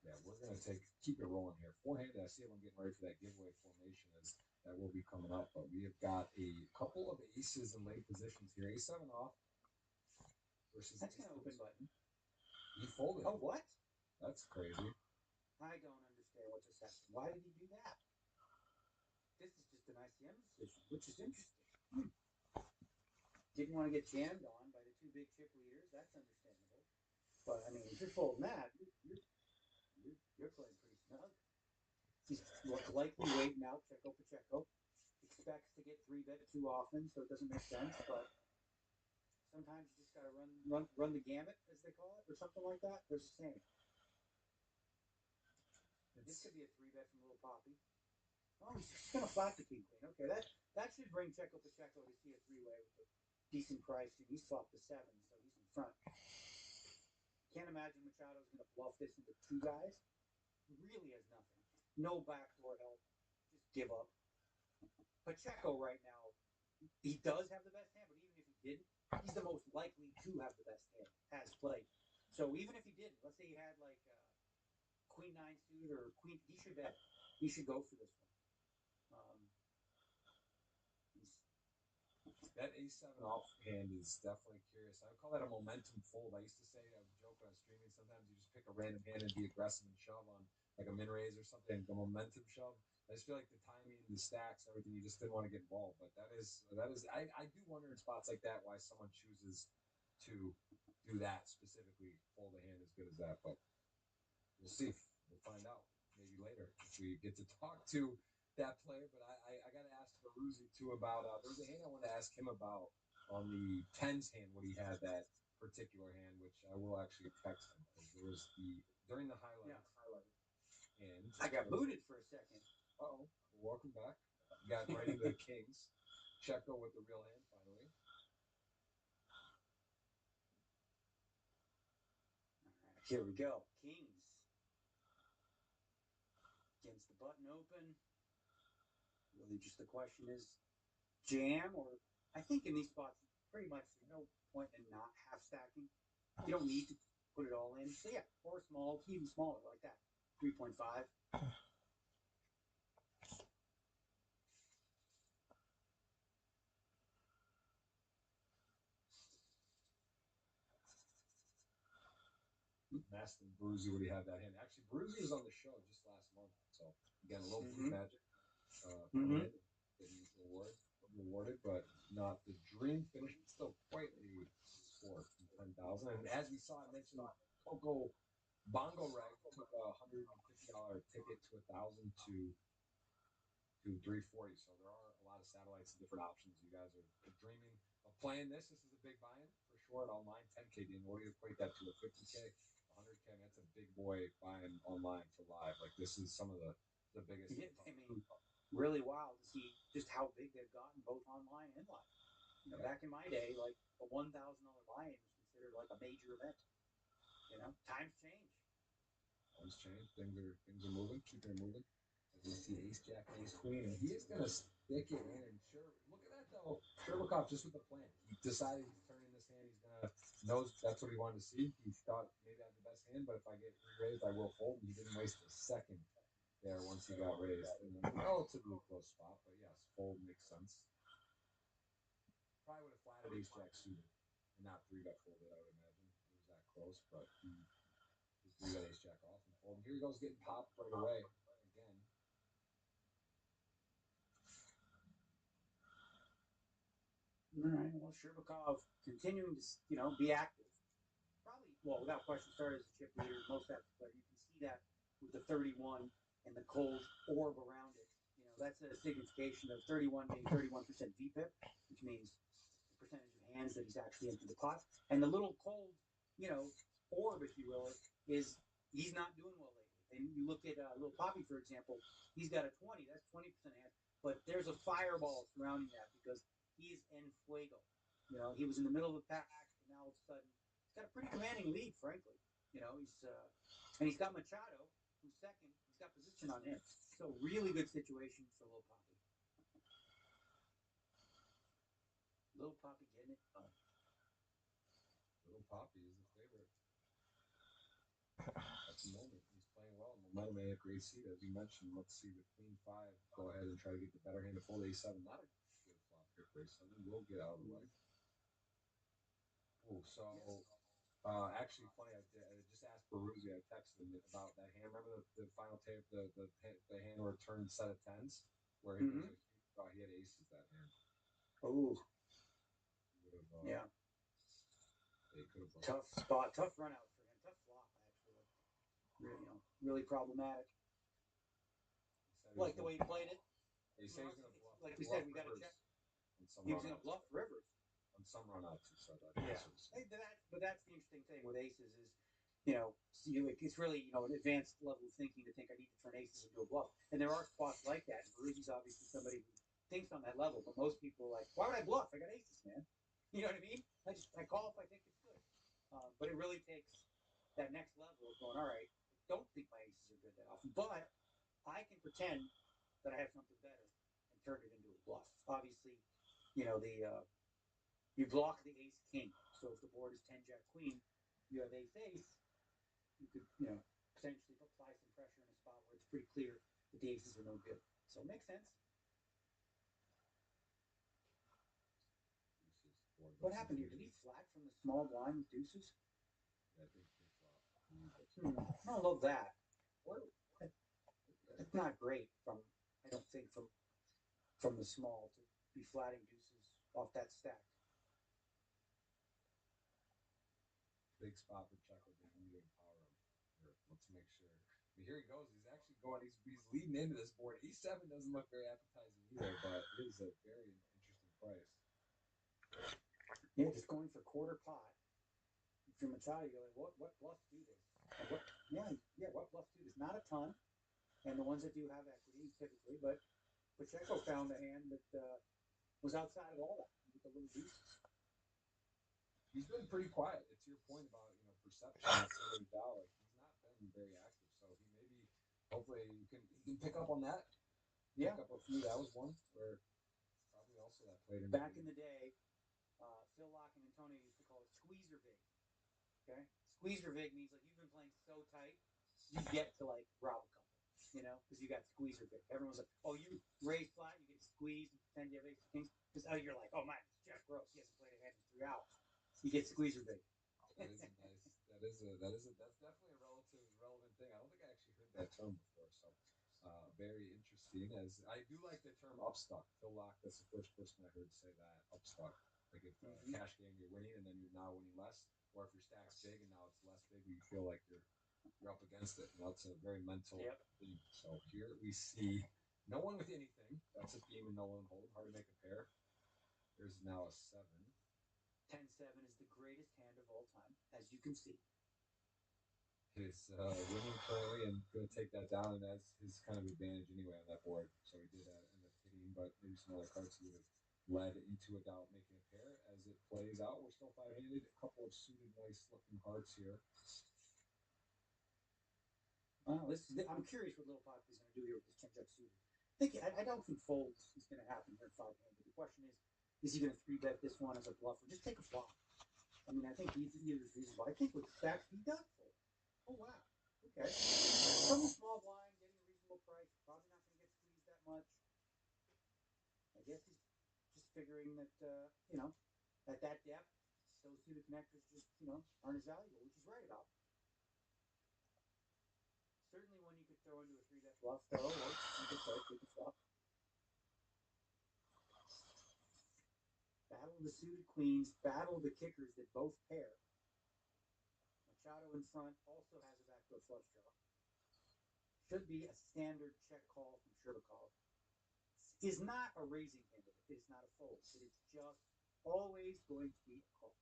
S11: Yeah, we're gonna keep it rolling here. 4-handed. I see everyone getting ready for that giveaway formation as that will be coming up. But we have got a couple of aces in late positions here. Ace 7 off versus.
S18: That's gonna open button.
S11: He folded.
S18: Oh, what?
S11: That's crazy.
S18: I don't understand what just happened. Why did he do that? This is just an ICM decision, which is interesting. Didn't want to get jammed on by the 2 big chip leaders. That's understandable. But I mean, if you're folding that, you're playing pretty snug. He's likely waiting out Checo Pacheco. Expects to get 3-bet too often, so it doesn't make sense. But sometimes you just got to run the gamut, as they call it, or something like that. There's a saying. This could be a 3-bet from Little Poppy. Oh, he's just going to flat the king queen. Okay, that should bring Checo Pacheco to see a 3-way with a decent price. And he's flopped the 7, so he's in front. Can't imagine Machado's going to bluff this into 2 guys. Really has nothing. No backdoor help. Just give up. Pacheco right now, he does have the best hand, but even if he didn't, he's the most likely to have the best hand, has played. So even if he didn't, let's say he had like Queen 9 suit or Queen, he should bet. He should go for this one.
S11: That ace 7 off hand is definitely curious. I would call that a momentum fold. I used to say, I would joke on streaming, sometimes you just pick a random hand and be aggressive and shove on like a min raise or something, a momentum shove. I just feel like the timing, the stacks, everything, you just didn't want to get involved. But that is I do wonder in spots like that why someone chooses to do that specifically, fold a hand as good as that. But we'll see. We'll find out maybe later if we get to talk to that player, but I got to ask Baruzzi too about. There was a hand I wanted to ask him about on the tens hand when he had that particular hand, which I will actually text him because there was during the highlights.
S18: Yeah, highlighted.
S11: And
S18: I got booted for a second.
S11: Oh, well, welcome back. Got right into the kings. Checo with the real hand finally.
S18: All right, here we go. Kings. Against the button open. Really just the question is jam or I think in these spots pretty much there's no point in not half stacking. You don't need to put it all in. So yeah, or small, even smaller like that. 3.5.
S11: Asked Bruzy would he have that hand. Actually, Bruzy was on the show just last month, so again a little blue magic coming in, getting rewarded, but not the dream finish. It's still quite a score from 10,000. And as we saw, I mentioned Coco Bongo Rag took a $150 ticket to 1,000 to 340. So there are a lot of satellites and different options. You guys are dreaming of playing this. This is a big buy-in for sure at online. 10K. Dean, what do you equate that to? A 50K, 100K. That's a big boy buying online for live. Like this is some of the biggest.
S18: Yeah, I mean, really wild to see just how big they've gotten both online and live. You know, back in my day, like a $1,000 buy-in was considered like a major event. You know, times change.
S11: Times change. Things are moving. Keeping it moving. As we see Ace Jack, Ace Queen, and he is going to stick it in. And sure, look at that though. Sherlock just with the plan. He decided he's turning this hand. He's gonna knows that's what he wanted to see. He thought maybe I have the best hand, but if I get raised, I will fold. And he didn't waste a second there once he got raised in a relatively close spot. But yes, fold makes sense. Probably would have flatted Ace Jack suited and not 3-bet folded. I would imagine it was that close, but he just 3-bet Ace Jack off and fold. Here he goes getting popped right away again.
S18: All right. Well, Sherbakov continuing to, be active. Probably, well, without question, started as a chip leader, most active player. You can see that with the 31 and the cold orb around it. You know, that's a signification of 31 being 31% VPIP, which means the percentage of hands that he's actually into the pot. And the little cold, orb, if you will, is he's not doing well lately. And you look at Little Poppy, for example, he's got a 20. That's 20% hands. But there's a fireball surrounding that because he's en fuego. You know, he was in the middle of the pack, and now all of a sudden he's got a pretty commanding lead, frankly. You know, he's got Machado, who's second. He's got position on him. So really good situation for Little Poppy. Little Poppy getting it done.
S11: Little Poppy is the favorite at the moment. He's playing well. Momentum made a great seat, as you mentioned. Let's see the Queen 5 go ahead and try to get the better hand to fold A7. Not a good flop here for A7. We'll get out of the way. Oh, so actually funny. I just asked Baruzzi. I texted him about that hand. Remember the final tape, the hand where it turned set of tens, where he was he had aces that hand.
S18: Oh, yeah. Tough spot, tough run out for him, tough flop actually. Really problematic. Like the way he played it.
S11: They say he's gonna bluff.
S18: Like we said, we got to check. He was gonna bluff rivers.
S11: On some runouts, he said that.
S18: Yeah, but that's the interesting thing with aces is, it's really an advanced level of thinking to think I need to turn aces into a bluff, and there are spots like that. And Baruzzi's obviously somebody who thinks on that level, but most people are like, why would I bluff? I got aces, man. You know what I mean? I call if I think it's good, but it really takes that next level of going, all right, I don't think my aces are good that often, but I can pretend that I have something better and turn it into a bluff. Obviously, you block the ace king. So if the board is 10 jack queen, you have ace ace, you could, potentially apply some pressure in a spot where it's pretty clear that the aces are no good. So it makes sense. What happened here? Did he flat from the small blind with deuces?
S11: Yeah, I think he
S18: I
S11: flopped.
S18: don't love that. It's not great I don't think from the small to be flatting deuces off that stack.
S11: Big spot for Checo. They need to empower him here. Let's make sure. But here he goes. He's actually going. He's leading into this board. E7 doesn't look very appetizing either, but it is a very interesting price.
S18: Yeah, just going for quarter pot. If you're Machado, you're like, what bluffs do this? And what bluffs do this? Not a ton, and the ones that do have equity typically, but Pacheco found a hand that was outside of all that with the little deuces.
S11: He's been pretty quiet. To your point about perception, it's Dow. Like he's not been very active, so he maybe hopefully he can pick up on that.
S18: Yeah,
S11: pick up a few. That was one where probably also that played in.
S18: Back in the day, Phil Lock and Antonio used to call it squeezer vig. Okay, squeezer vig means like you've been playing so tight, you get to like rob a couple, because you got squeezer vig. Everyone's like, oh, you raise flat, you get squeezed, and pretend you have ace of kings. Because you're like, oh man, it's Jeff Gross. He hasn't played a hand in 3 hours. You get squeezer vig.
S11: That is nice. That's definitely a relevant thing. I don't think I actually heard that term before. So very interesting. As I do like the term upstuck. Phil Lock, that's the first person I heard say that upstuck. Like if cash game you're winning and then you're now winning less, or if your stack's big and now it's less big, you feel like you're up against it. And that's a very mental thing. So here we see no one with anything. That's a theme and no one hold. Hard to make a pair. There's now a 7.
S18: 10-7 is the greatest hand of all time, as you can see.
S11: He's winning currently and going to take that down, and that's his kind of advantage anyway on that board. So he did end up hitting, but maybe some other cards he would have led into without making a pair. As it plays out, we're still 5-handed. A couple of suited, nice-looking hearts here.
S18: I'm curious what Little Pop is going to do here with this 10-jack suited. I don't think folds is going to happen here in 5-handed. The question is he going to 3-bet this one as a bluff or just take a flop? I mean, I think either is reasonable. I think with the stacks, he does fold. Oh, wow. Okay. From the small blind, getting a reasonable price, probably not going to get squeezed that much. I guess he's just figuring that, at that depth, those suited connectors just, aren't as valuable, which he's right about. Certainly one you could throw into a 3-bet bluff, though, or you could say take a flop. Battle of the suited queens, battle of the kickers that both pair. Machado in front also has a backdoor flush draw. Should be a standard check call from Sherbakov. Is not a raising hand. It is not a fold. It is just always going to be a call.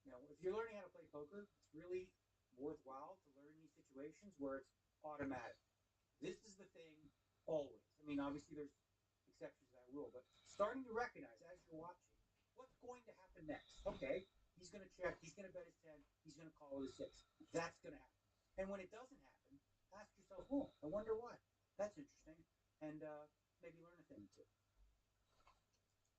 S18: Now, if you're learning how to play poker, it's really worthwhile to learn these situations where it's automatic. This is the thing always. I mean, obviously there's exceptions to that rule, but starting to recognize as you're watching what's going to happen next. Okay, he's going to check, he's going to bet his 10, he's going to call it a 6. That's going to happen. And when it doesn't happen, ask yourself, oh, I wonder why. That's interesting. And maybe learn a thing or two.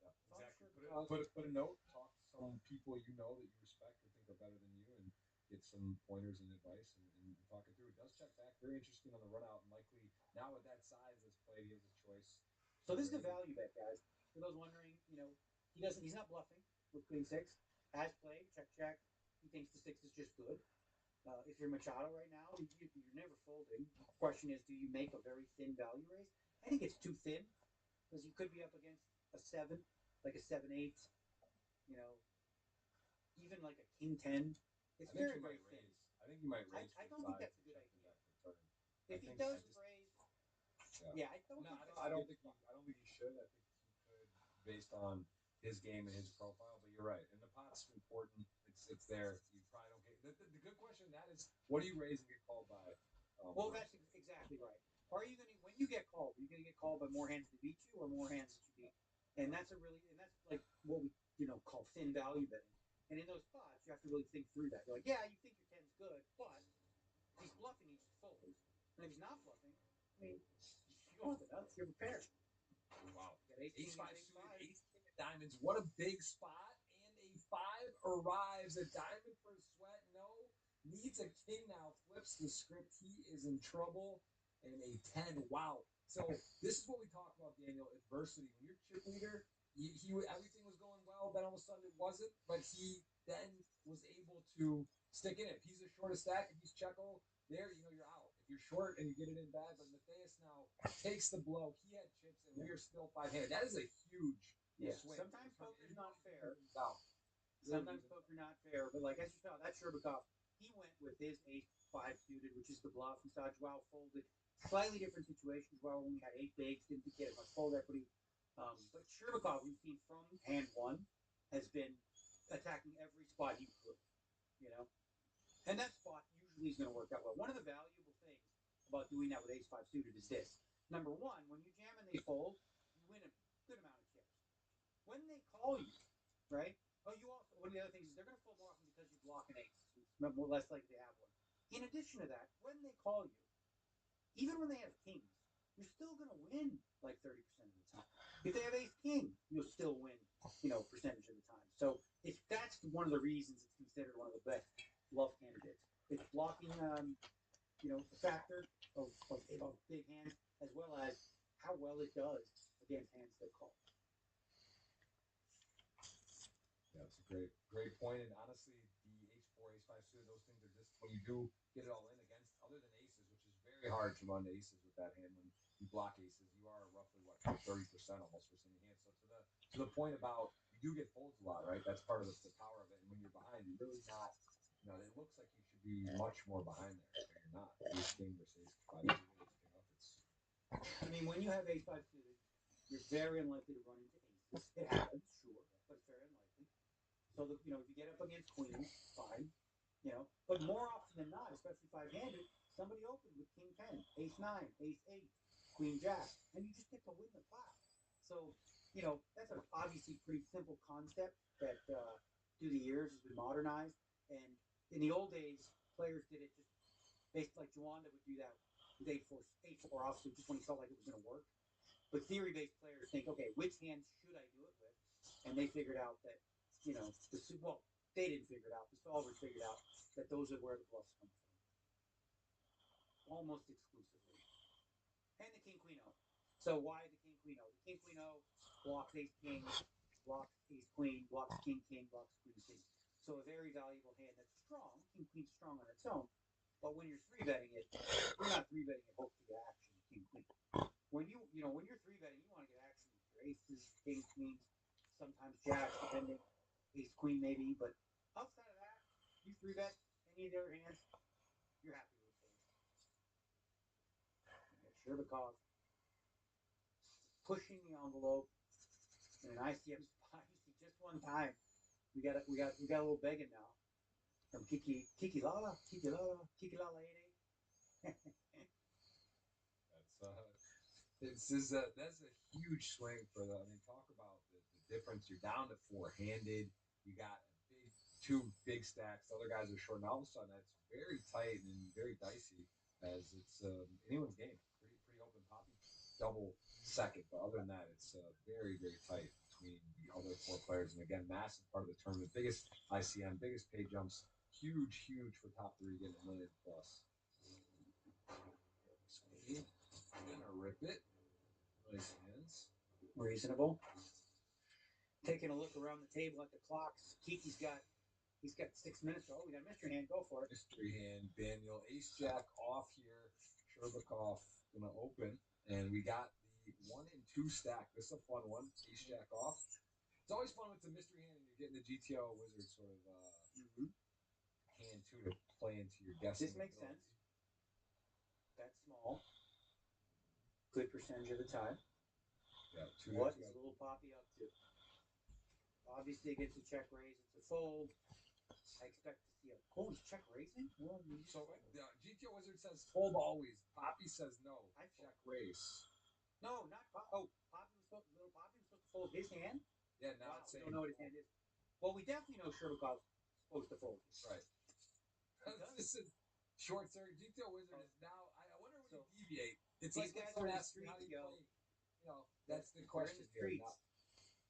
S11: Yeah, exactly. Put a note, talk to some people you know that you respect or think are better than you, and get some pointers and advice and talk it through. It does check back. Very interesting on the run out, and likely now with that size that's played, he has a choice.
S18: So this is a value bet, guys. For those wondering, he's not bluffing with queen 6. As played, check. He thinks the 6 is just good. If you're Machado right now, you're never folding. The question is, do you make a very thin value raise? I think it's too thin because you could be up against a 7, like a 7-8, even like a king 10. It's very, very thin.
S11: I think you might raise.
S18: I don't think that's a good idea. If he does raise, I don't think
S11: he should. I think he could, based on his game and his profile. But you're right, and the pot's important. It's there. You probably don't get the good question. That is, what do you raise and get called by?
S18: Well, that's exactly right. Are you going to, when you get called, are you going to get called by more hands that beat you or more hands that you beat? And that's like what we call thin value betting. And in those spots, you have to really think through that. You're like, yeah, you think your 10's good, but if he's bluffing, he just folds. And if he's not bluffing, I mean, you go with the nuts, you have a pair.
S11: Wow. Ace-5 suited, ace-king of diamonds. What a big spot. And a 5 arrives. A diamond for a sweat. No. Needs a king now. Flips the script. He is in trouble. And a 10. Wow. So this is what we talk about, Daniel. Adversity. When you're chip leader, everything was going well. Then all of a sudden it wasn't. But he then was able to stick in it. If he's the shortest stack, if he's Checo, you're out. If you're short and you get it in bad, but Matthias now takes the blow. He had chips, and we are still 5-handed. That is a huge swing.
S18: Sometimes poker's not fair. Sometimes poker not fair, but like as you saw, that's Sherbakov. he went with his ace-5 suited, which is the bluff. He saw Joao folded. Slightly different situations. Joao only had 8 bigs, didn't think he had much fold equity. But Sherbakov, we've seen from hand one, has been attacking every spot he could, you know? And that spot usually is going to work out well. One of the valuable things about doing that with ace-5 suited is this. Number one, when you jam and they fold, you win a good amount of chips. When they call you, right? Oh, you also, one of the other things is they're going to fold more often because you block an ace. It's more less likely to have one. In addition to that, when they call you, even when they have kings, you're still going to win like 30% of the time. If they have ace king, you'll still win, percentage of the time. So that's one of the reasons it's considered one of the best bluff candidates. It's blocking, the factor of big hands, as well as how well it does against hands that call.
S11: Yeah, it's a great point. And honestly, the H4, H5 suited, those things are just when you do get it all in against, other than aces, which is very hard to run aces with that hand. When you block aces, you are roughly 30% almost for any hand. So to the point about you do get folds a lot, right? That's part of the power of it. And when you're behind, you're really not. It looks like you should be much more behind there, but you're not. Ace king versus ace five.
S18: I mean, when you have ace-5 suited, you're very unlikely to run into aces. It happens, sure, but it's very unlikely. So, if you get up against queens, fine, But more often than not, especially five-handed, somebody opened with king-10, ace-9, ace-8, queen-jack, and you just get to win the pot. So, that's an obviously pretty simple concept that through the years has been modernized. And in the old days, players did it just based like Juanda would do that with 8-4 offsuit just when he felt like it was going to work. But theory-based players think, okay, which hands should I do it with? And they figured out that, they didn't figure it out. The solvers figured out that those are where the bluffs come from. Almost exclusively. And the king-queen-o. So why the king-queen-o? The king-queen-o blocks ace-king, blocks ace-queen, blocks king-king, blocks queen-king. So a very valuable hand that's strong. King-queen's strong on its own. But when you're three-betting it, you're not three-betting it hope to get action, king-queen. When you're three-betting, you want to get action with your aces, kings, queens, sometimes jacks, depending. Ace-queen maybe, but outside of that, you three-bet any of their hands, you're happy with it. Sherbakov pushing the envelope in an ICM spot. You see, just one time, we got a little begging now from Kiki Lala 88.
S11: That's a huge swing for the. I mean, talk about the difference. You're down to four-handed. You got two big stacks. The other guys are short. And all of a sudden, that's very tight and very dicey. As it's anyone's game. Pretty open. Poppy double second, but other than that, it's very tight between the other four players. And again, massive part of the tournament. Biggest ICM, biggest pay jumps. Huge for top three, getting $1 million plus. Gonna rip it. Nice hands.
S18: Reasonable. Taking a look around the table at the clocks. Kiki's got 6 minutes. Oh, we got a mystery hand. Go for it.
S11: Mystery hand. Daniel ace jack off here. Sherbakov gonna open, and we got the 1 and 2 stack. This is a fun one. Ace jack off. It's always fun with the mystery hand, and you're getting the GTO wizard sort of hand too to play into your guessing.
S18: This makes sense. That's small. Good percentage of the time.
S11: Yeah.
S18: What is little Poppy up to? Obviously, against a check raise, it's a fold. I expect to see he's check raising?
S11: So the GTO wizard says fold always. Poppy says no. Check raise.
S18: No, not Poppy. Little Poppy was supposed to fold his hand?
S11: Yeah, now it's saying.
S18: We don't know what his hand is. Well, we definitely know Sherbakov's supposed to fold.
S11: Right. This is short circuit. GTO wizard is now. I wonder when you deviate. It's
S18: These
S11: like
S18: guys are in the
S11: how do you
S18: streets,
S11: play? That's the question here.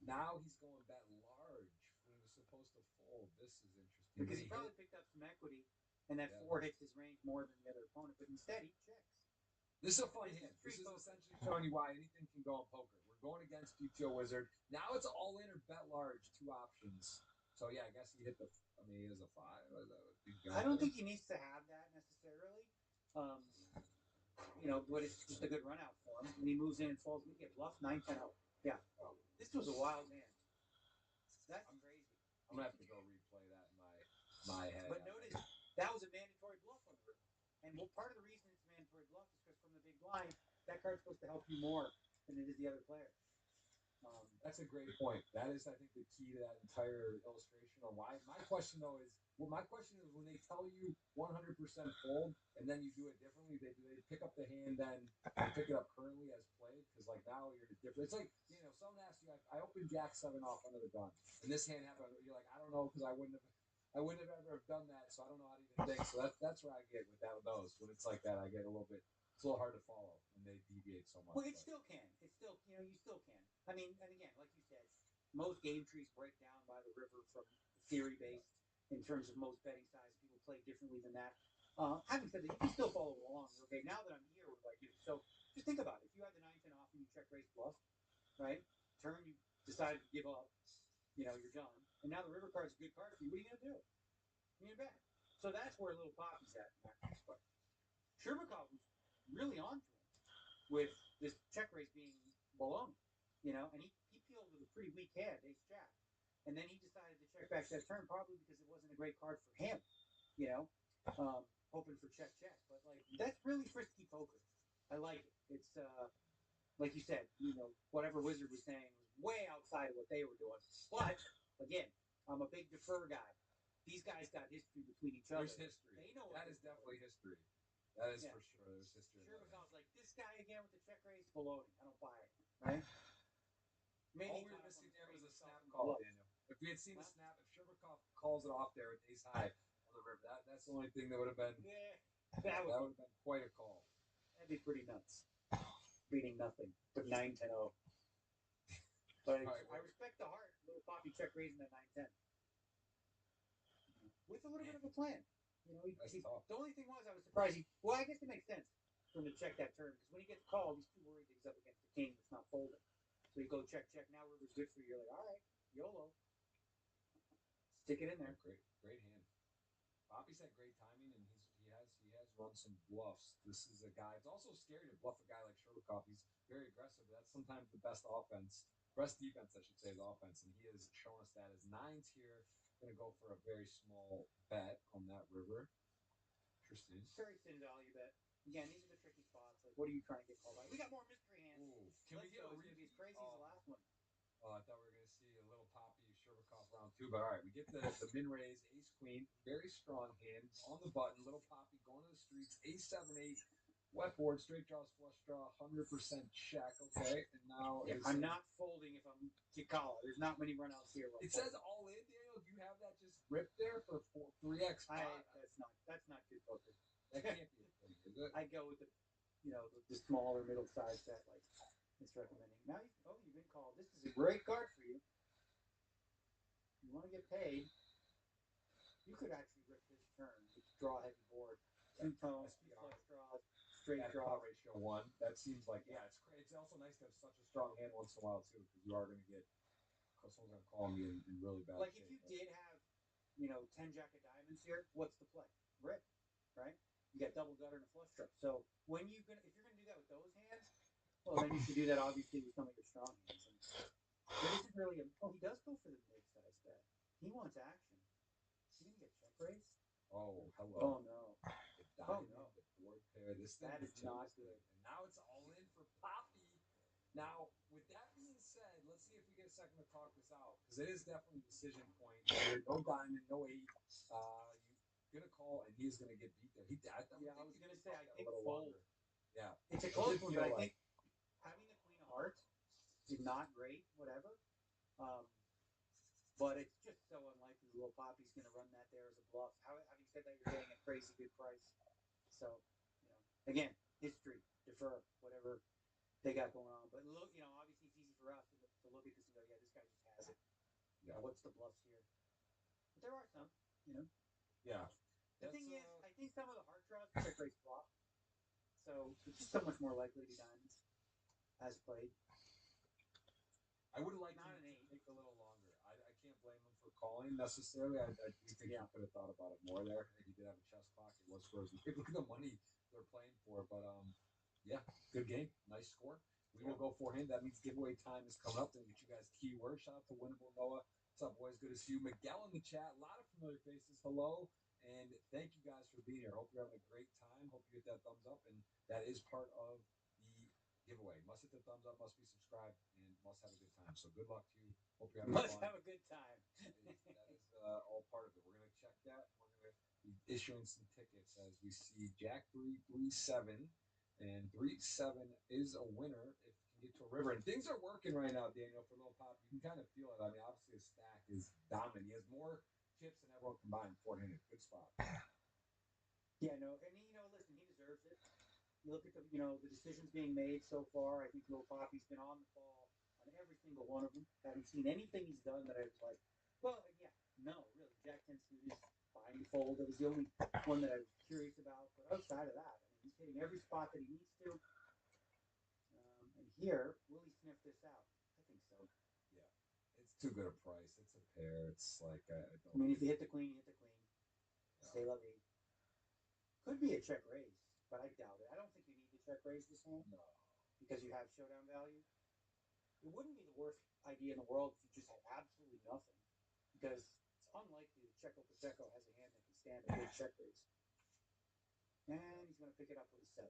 S11: Now he's going bet large when he was supposed to fold. This is interesting.
S18: Because he probably picked up some equity, and that 4 hits his range more than the other opponent, but instead he checks.
S11: This is a fun hint. This is essentially showing you why anything can go in poker. We're going against GTO wizard. Now it's all in or bet large, 2 options. So yeah, I guess he hit he is a 5.
S18: I don't think he needs to have that necessarily. But it's just a good run out for him. When he moves in and folds, we get bluff 9-10-0. Yeah. This was a wild hand. That's crazy.
S11: I'm gonna have to go replay that in my head.
S18: But notice that was a And well, part of the reason it's mandatory bluff is because from the big blind, that card's supposed to help you more than it is the other player.
S11: That's a great point. That is, I think, the key to that entire illustration. Or why? My question though is, when they tell you 100% fold and then you do it differently, they pick up the hand then and pick it up currently as played, because like now you're different. It's like, someone asks you, I opened Jack 7 off under the gun, and this hand happened. You're like, I don't know, because I wouldn't have ever have done that, so I don't know how to even think. So that's where I get with those. When it's like that, I get a little bit. It's a little hard to follow when they deviate so much.
S18: Well, it still can. It's still, you still can. I mean, and again, like you said, most game trees break down by the river from theory based in terms of most betting size. People play differently than that. Having said that, you can still follow along. Okay, now that I'm here, what do I do? So just think about it. If you have the 9-10 off and you check raise bluff, right? Turn, you decide to give up. You're done. And now the river card's a good card for you. What are you going to do? You're going to bet. So that's where little Poppy's at in that respect. Sherbakov was really on to him with this check raise being baloney, and he peeled with a pretty weak hand, ace jack. And then he decided to check back that turn, probably because it wasn't a great card for him, hoping for check. But like, that's really frisky poker. I like it. It's like you said, whatever Wizard was saying was way outside of what they were doing. But again, I'm a big defer guy. These guys got history between each other.
S11: There's history.
S18: They know
S11: that is definitely history. That is for sure. There's history.
S18: Sherbakov's like, this guy again with the check raise, baloney. I don't buy it. Right? Maybe
S11: all we were missing there was a snap call, Daniel. If we had seen the snap, if Sherbakov calls it off there with ace high on the river, that's the only thing that would have been.
S18: Yeah,
S11: that would have been quite a call.
S18: That'd be pretty nuts. Beating nothing but 9-10-0. But I respect the heart. Little Poppy check raising that 9-10 with a little bit of a plan. The only thing was, I was surprised. Well, I guess it makes sense for him to check that turn, because when he gets called, he's too worried that he's up against the king that's not folding. So you go check. Now river's good for you. You're like, all right, YOLO. Stick it in there.
S11: Great hand. Poppy's had great timing, and he has run some bluffs. This is a guy. It's also scary to bluff a guy like Sherbakov. He's very aggressive. But that's sometimes the best defense, I should say, is offense, and he has shown us that. His 9s here. Going to go for a very small bet on that river. Interesting.
S18: Very thin value bet. Again, these are the tricky spots. Like, what are you trying to get called by? We got more mystery hands.
S11: Can we get
S18: it's going to be as crazy as the last one.
S11: I thought we were going to see a little Poppy Sherbakov round 2, but all right, we get the min raise, ace queen, very strong hand on the button. Little Poppy going to the streets, ace 7-8. Wet board, straight draws, flush draw, 100% check. Okay, and now
S18: I'm not folding if I'm Kikala. There's not many runouts here.
S11: It says all in, Daniel. Do you have that just ripped there for 3x?
S18: That's not good poker.
S11: That can't be a thing, is it?
S18: I go with the small or middle sized bet like it's recommending. Now you've been called. This is a great card for you. You want to get paid? You could actually rip this turn. Draw a heavy board. 2 tones, flush draws. Straight draw
S11: ratio 1. That seems like it's great. It's also nice to have such a strong hand once in a while too, because you are going to get someone's going to call me in really bad.
S18: Like if you did have 10 jack of diamonds here, what's the play? Rip, right? You got double gutter and a flush draw. So if you're gonna do that with those hands, well then you should do that obviously with some of your strong hands. And there isn't really he does go for the mid-size bet. He wants action. Is he gonna get check raised?
S11: Oh, hello.
S18: Oh no.
S11: The diamond, the board pair. This thing
S18: is not good.
S11: And now it's all in for Poppy. Now, with that being said, let's see if we get a second to talk this out, because it is definitely a decision point. No diamond, no 8. You're gonna call, and he's gonna get beat there.
S18: I was gonna say I think
S11: a little
S18: fold.
S11: longer. Yeah,
S18: it's a close one, but I think having the queen of hearts is not great. Whatever. But it's just so unlikely little Poppy's going to run that there as a bluff. Having said that, you're getting a crazy good price. So, again, history, defer, whatever they got going on. But look, obviously it's easy for us to look at this and go, yeah, this guy just has it.
S11: Yeah.
S18: What's the bluffs here? But there are some,
S11: Yeah.
S18: The thing is, I think some of the heart draws check raise flop. So it's just so much more likely to be diamonds as played.
S11: I would like to take a little longer. I can't blame him for calling necessarily. I do think he could have thought about it more there. He did have a chess clock. It was frozen. Look at the money they're playing for. But yeah, good game. Nice score. We will go for him. That means giveaway time is coming up. Then get you guys keywords. Shout out to Winnable Noah. What's up, boys? Good to see you. Miguel in the chat. A lot of familiar faces. Hello. And thank you guys for being here. Hope you're having a great time. Hope you get that thumbs up. And that is part of the giveaway. Must hit the thumbs up, must be subscribed, and must have a good time. So good luck to you. Hope you're having
S18: Must
S11: fun.
S18: have a good time.
S11: that is all part of it. We're going to check that. We're going to be issuing some tickets as we see Jack 337. And 3-7 is a winner if you can get to a river. And things are working right now, Daniel, for Little Pop. You can kind of feel it. I mean, obviously his stack is dominant. He has more chips than everyone combined, four-handed. Good spot.
S18: Yeah, no, and listen, he deserves it. You look at the decisions being made so far. I think Little Poppy's been on the ball on every single one of them. Haven't seen anything he's done that I was like, well, yeah, no, really. Jack 10 suit is fine to fold. That was the only one that I was curious about. But outside of that, I mean, he's hitting every spot that he needs to. And here, will he sniff this out? I think so.
S11: Yeah, it's too good a price. It's a pair. It's like I don't.
S18: I mean, if you hit the queen, you hit the queen. Say la vie. Could be a check raise, but I doubt it. I don't think you need to check raise this hand.
S11: No.
S18: Because you have showdown value. It wouldn't be the worst idea in the world if you just had absolutely nothing. Because it's unlikely that Checo Pacheco has a hand that can stand a big check raise. And he's going to pick it up with a 7.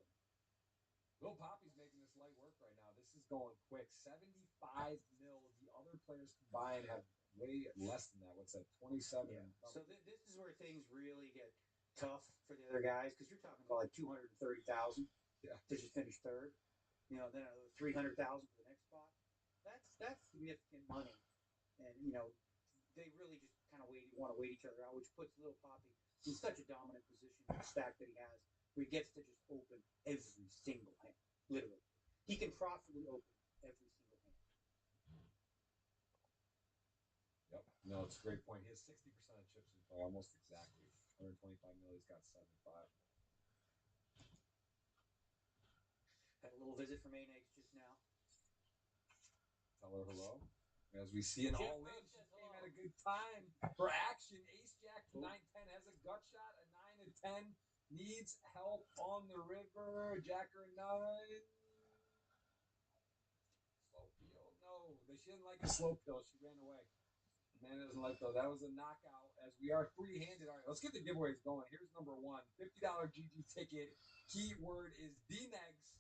S11: Little Poppy's making this light work right now. This is going quick. 75 mil. The other players combined have way less than that. What's that? 27.
S18: Yeah. So this is where things really get tough for the other guys, because you're talking about like 230,000 to just finish third. Then another 300,000 for the next spot. That's significant money, and they really just kind of want to wait each other out, which puts Little Poppy in such a dominant position in the stack that he has, where he gets to just open every single hand. Literally, he can profitably open every single hand.
S11: Yep. No, it's a great point. He has 60% of chips in play, almost exactly. 125 mil. He's got 75.
S18: Had a little visit from Eggs just now.
S11: Tell her hello. As we see an all-in, she came at a good time for action. Ace Jack to 9-10 has a gut shot. A 9 and 10 needs help on the river. Jacker 9. Slow peel. No, she didn't like the slow peel. She ran away. Man doesn't like those. That was a knockout. As we are three-handed. All right, let's get the giveaways going. Here's number 1. $50 GG ticket. Keyword is D-Negs.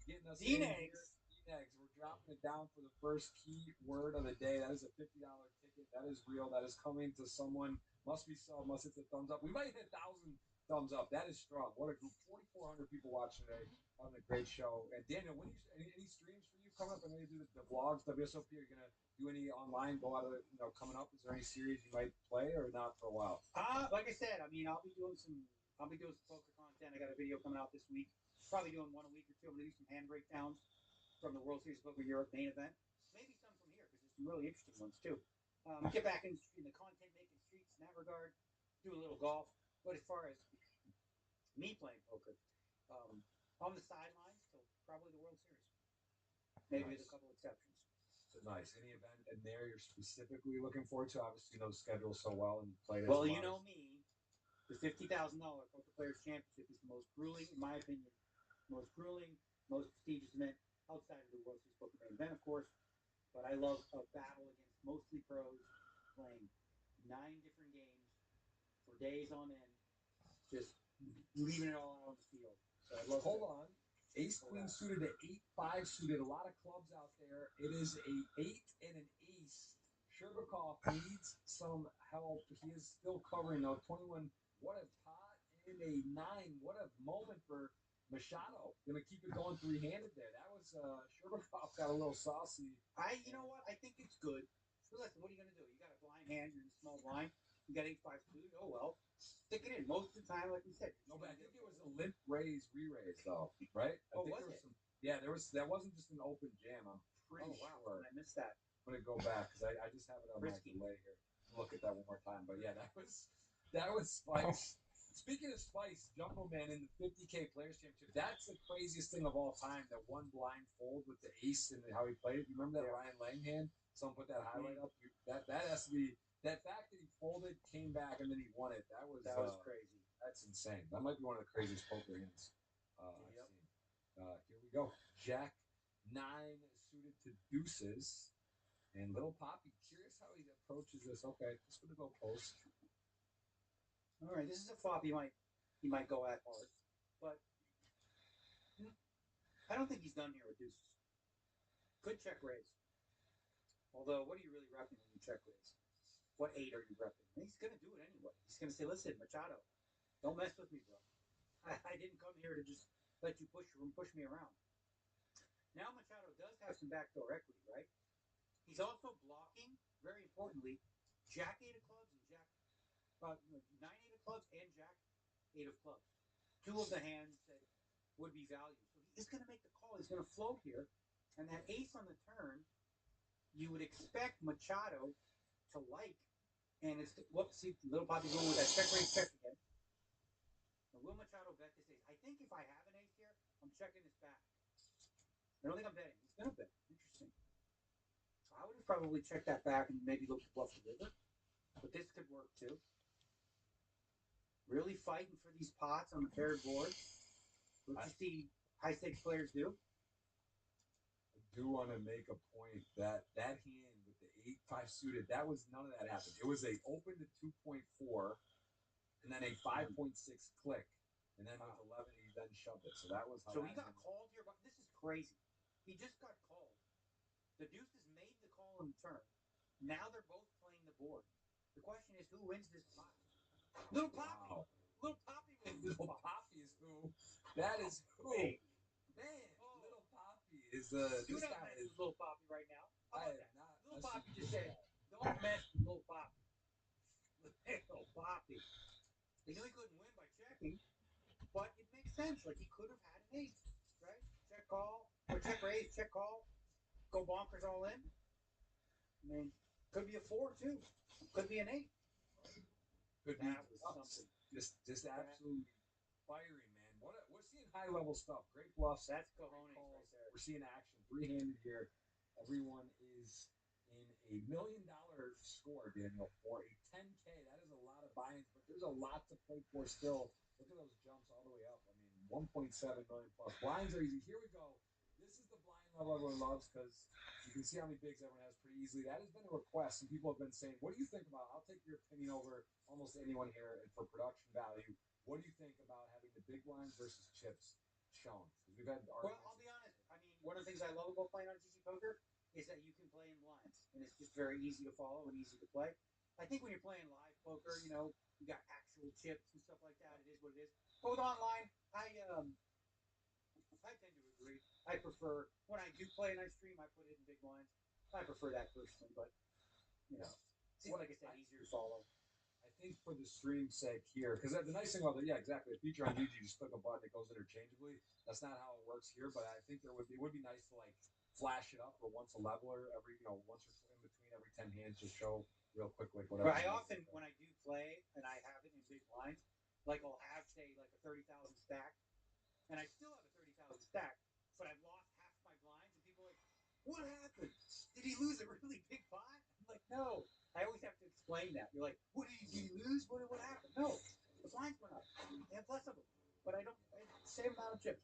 S11: Getting us
S18: D-Negs.
S11: D-Negs. We're dropping it down for the first keyword of the day. That is a $50 ticket. That is real. That is coming to someone. Must be sub. Must hit the thumbs up. We might hit 1,000 thumbs up. That is strong. What a group. 4,400 people watching today. Having a great show. And Daniel, when any streams for you coming up? I know you do the vlogs, WSOP. Are you going to do any online, go out of coming up? Is there any series you might play or not for a while?
S18: Like I said, I mean, I'll be doing some poker content. I got a video coming out this week. Probably doing one a week or two. I'm going to do some hand breakdowns from the World Series of Poker Europe main event. Maybe some from here, because there's some really interesting ones too. Get back in the content making streets in that regard. Do a little golf. But as far as me playing poker, on the sidelines till probably the World Series. Maybe with a couple exceptions.
S11: Nice. Any event in there you're specifically looking forward to? Obviously, you know the schedule so well and you played it.
S18: Well, you know me. The $50,000 Poker Players Championship is the most grueling, in my opinion, most prestigious event outside of the World Series Poker main event, of course. But I love a battle against mostly pros, playing 9 different games for days on end, just leaving it all out on the field. So I love.
S11: Hold on. Ace Queen suited to 8-5 suited. A lot of clubs out there. It is a 8 and an ace. Sherbakov needs some help. He is still covering though. 21. What a pot and a 9. What a moment for Machado. Gonna keep it going three-handed there. That was Sherbakov got a little saucy.
S18: You know what? I think it's good. So listen, what are you gonna do? You got a blind hand. You're in a small blind. You got 8-5 suited. Oh well. Stick it in. Most of the time, like we said.
S11: No, but I think it was a limp raise, re-raise though, right? I think
S18: was
S11: there
S18: it?
S11: Some, yeah, there was. That wasn't just an open jam. I'm pretty sure.
S18: I missed that.
S11: I'm gonna go back because I just have it on
S18: Risky.
S11: my delay here. Look at that one more time. But yeah, that was Spice. Speaking of Spice, Jumbo Man in the 50K Players Championship. That's the craziest thing of all time. That one blind fold with the ace and how he played it. You remember that Ryan Lang hand? Someone put that highlight up. That has to be. That fact that he folded, came back, and then he won it. That was
S18: crazy.
S11: That's insane. That might be one of the craziest poker hands I've seen. Here we go. Jack 9 suited to deuces. And Little Poppy, curious how he approaches this. Okay, just going to go post.
S18: All right, this is a flop he might go at hard, but I don't think he's done here with deuces. Could check raise. Although, what are you really repping when you check raise? What 8 are you repping? And he's going to do it anyway. He's going to say, listen, Machado, don't mess with me, bro. I didn't come here to just let you push me around. Now Machado does have some backdoor equity, right? He's also blocking, very importantly, Jack 8 of clubs and Jack 9 8 of clubs and Jack 8 of clubs. Two of the hands that would be value. So he is going to make the call. He's going to float here. And that ace on the turn, you would expect Machado to like. And it's, whoops, see, little Poppy's going with that check raise check again. Now, will Machado bet this ace? I think if I have an ace here, I'm checking this back. I don't think I'm betting. He's going to bet. Interesting. So I would have probably checked that back and maybe looked to bluff the river. But this could work too. Really fighting for these pots on the paired board. What you see high stakes players do.
S11: I do want to make a point that that hand with the 8-5 suited, that was none of that happened. It was a open to 2.4 and then a 5.6 click. And then with 11, he then shoved it. So that was how.
S18: So he got called here, but this is crazy. He just got called. The deuces made the call in the turn. Now they're both playing the board. The question is, who wins this pot? Little Poppy.
S11: Wow.
S18: Little Poppy wins.
S11: Little Poppy is who? That is who? Man, Little Poppy is
S18: Do
S11: this
S18: not
S11: guy
S18: mess
S11: is.
S18: with Little Poppy right now. How
S11: I
S18: about
S11: am
S18: that?
S11: not.
S18: Little Poppy just said, don't mess with Little Poppy. Little Poppy. They knew he couldn't win by checking, but it makes sense. Like, he could have had an ace, right? Check call, or check raise, check call, go bonkers all in. I mean, could be a 4 too. Could be an 8.
S11: Could be
S18: That was something.
S11: just absolutely firing, man. We're seeing high level stuff. Great bluffs.
S18: That's cojones right there.
S11: We're seeing action. 3-handed here. Everyone is in $1 million score, Daniel, for a 10K. That is a lot of buy-ins, but there's a lot to play for still. Look at those jumps all the way up. I mean, 1.7 million plus. Blinds are easy. Here we go. This is the blind level everyone loves because you can see how many bigs everyone has pretty easily. That has been a request. Some people have been saying, what do you think about? I'll take your opinion over almost anyone here. And for production value, what do you think about having the big blinds versus chips shown? Because we've had
S18: Well, I'll be honest. I mean, one of the things I love about playing on GG Poker is that you can play in blinds, and it's just very easy to follow and easy to play. I think when you're playing live poker, you know, you got actual chips and stuff like that. It is what it is. But with online, I tend to agree. I prefer when I do play and I stream, I put it in big blinds. I prefer that personally, but you know, seems like I said, easier to follow.
S11: I think for the stream's sake here, because the nice thing about the exactly, the feature on YouTube, you just click a button, it goes interchangeably. That's not how it works here, but I think it would be nice to like flash it up or once a leveler every once or in between every 10 hands, just show real quick like whatever.
S18: But I often when I do play and I have it in big blinds, like I'll have say like a 30,000 stack, and I still have a 30,000 stack, but I've lost half my blinds, and people are like, "What happened? Did he lose a really big pot?" I'm like, "No." I always have to explain that. You're like, "What did he lose? What happened?" No, the blinds went up. They have less of them, but I don't. Same amount of chips.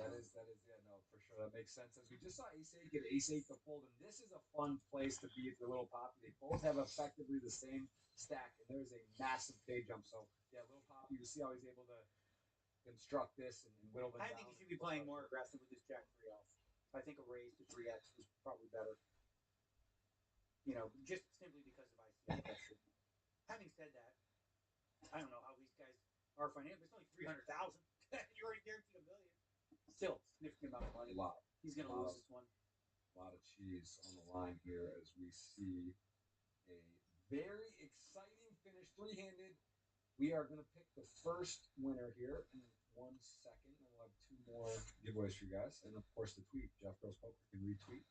S11: That is, yeah, no, for sure. That makes sense. As we just saw Ace 8 get Ace 8 to fold, and this is a fun place to be if you're Little Poppy. They both have effectively the same stack, and there's a massive pay jump. So, yeah, Little Poppy, you see how he's able to construct this and whittle them
S18: I
S11: down.
S18: think he should be playing more aggressive with this Jack 3 off. I think a raise to 3x is probably better. You know, just simply because of ICM pressure. Having said that, I don't know how these guys are financially. It's only 300,000. You already guaranteed $1 million. Still, significant amount of money.
S11: A lot.
S18: He's going to lose this one.
S11: A lot of cheese on the line here as we see a very exciting finish, 3-handed. We are going to pick the first winner here in 1 second, and we'll have 2 more giveaways for you guys. And of course, the tweet, Jeff Gross Poker can retweet.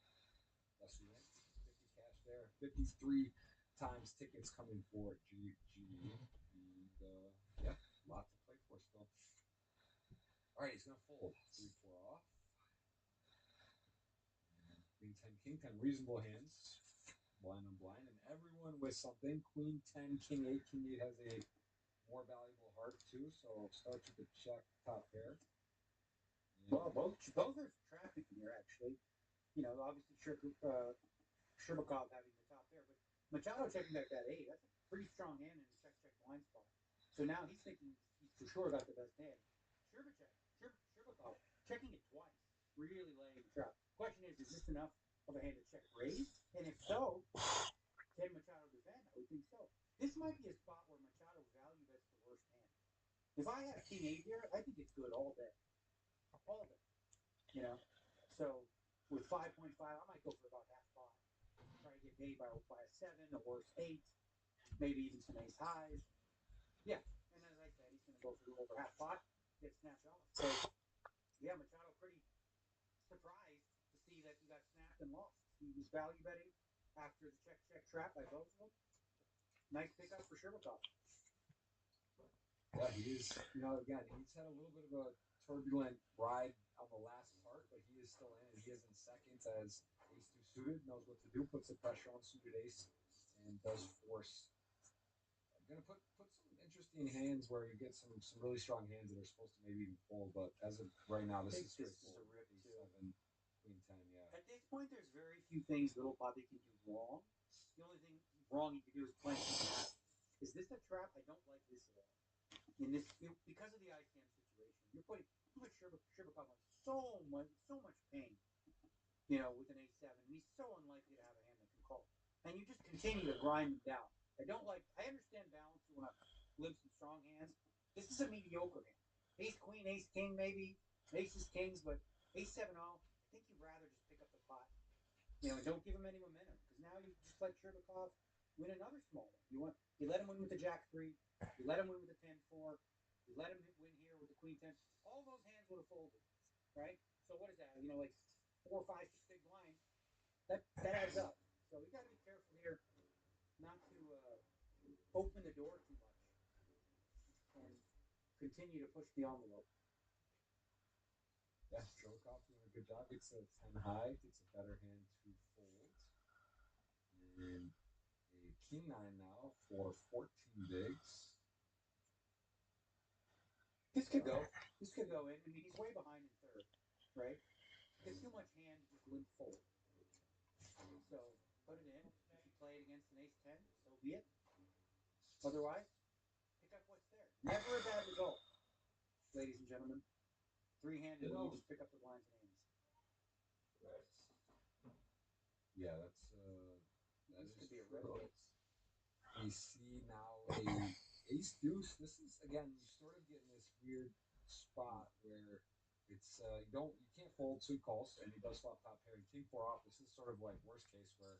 S11: That's the win. 50 cash there. 53 times tickets coming for GG. And yeah, lots to play for still. All right, he's going to fold. 3-4 off. Queen 10, King 10, reasonable hands. Blind on blind, and everyone with something. Queen 10, King 8. King 8 has a more valuable heart too, so starts with the check top pair.
S18: Well, both are traffic here actually. You know, obviously Sherbakov having the top pair, but Machado checking back that 8. That's a pretty strong hand in the check blind spot. So now he's thinking he's for sure got the best hand. Sherbakov checking it twice, really laying the trap. Question is this enough of a hand to check raise? And if so, can Machado defend? I would think so. This might be a spot where Machado value bets the worst hand. If I have King 8 here, I think it's good all day. All day. You know? So with 5.5, I might go for about half pot. Try to get paid by a 7, a worse 8, maybe even some ace highs. Yeah. And as I said, he's going to go for over half pot, get snatched off. So, yeah, Machado pretty surprised to see that he got snapped and lost. He was value betting after the check trap by both of them. Nice pickup for Sherbakov.
S11: Yeah, he is. You know, again, he's had a little bit of a turbulent ride on the last part, but he is still in it. He is in second as ace 2 suited, knows what to do, puts the pressure on suited ace, and does force. I'm gonna put some interesting hands where you get some really strong hands that are supposed to maybe even fold, but as of right now, this is
S18: This
S11: straightforward.
S18: is a rip
S11: Ace
S18: too.
S11: 7, queen 10, yeah.
S18: At this point, there's very few things little Bobby can do wrong. The only thing wrong he can do is play the trap. Is this a trap? I don't like this at all. In this, because of the ICM situation, you put Sherbakov on so much pain. You know, with an A7, and he's so unlikely to have a hand that can call. And you just continue to grind him down. I understand balance. You want to limp some strong hands. This is a mediocre hand. Ace queen, ace king, maybe aces kings, but ace 7 all. I think you'd rather just pick up the pot. You know, and don't give him any momentum because now you just let Sherbakov win another small one. You let him win with the jack 3. You let him win with the 10-4. You let him win here with the queen 10. All those hands would have folded, right? So what is that? You know, like 4, 5, 6 big blinds. That adds up. So we got to be careful here not to open the door too much and continue to push the envelope.
S11: Yeah, Sherbakov doing a good job. Gets a 10 high, gets a better hand to fold. And a king 9 now for 14 bigs.
S18: This could go. This could go in. I mean, he's way behind in third, right? There's too much hand to just limp fold. So put it in. If you play it against an ace 10, so be it. Otherwise, pick up what's there. Never a bad result, ladies and gentlemen. Three-handed, you just pick up the blinds and hands.
S11: Yeah, that
S18: This could be a
S11: true.
S18: red.
S11: We see now a ace deuce. This is again, you sort of get in this weird spot where it's you can't fold, so he calls, and he does flop top pairing king 4 off. This is sort of like worst case where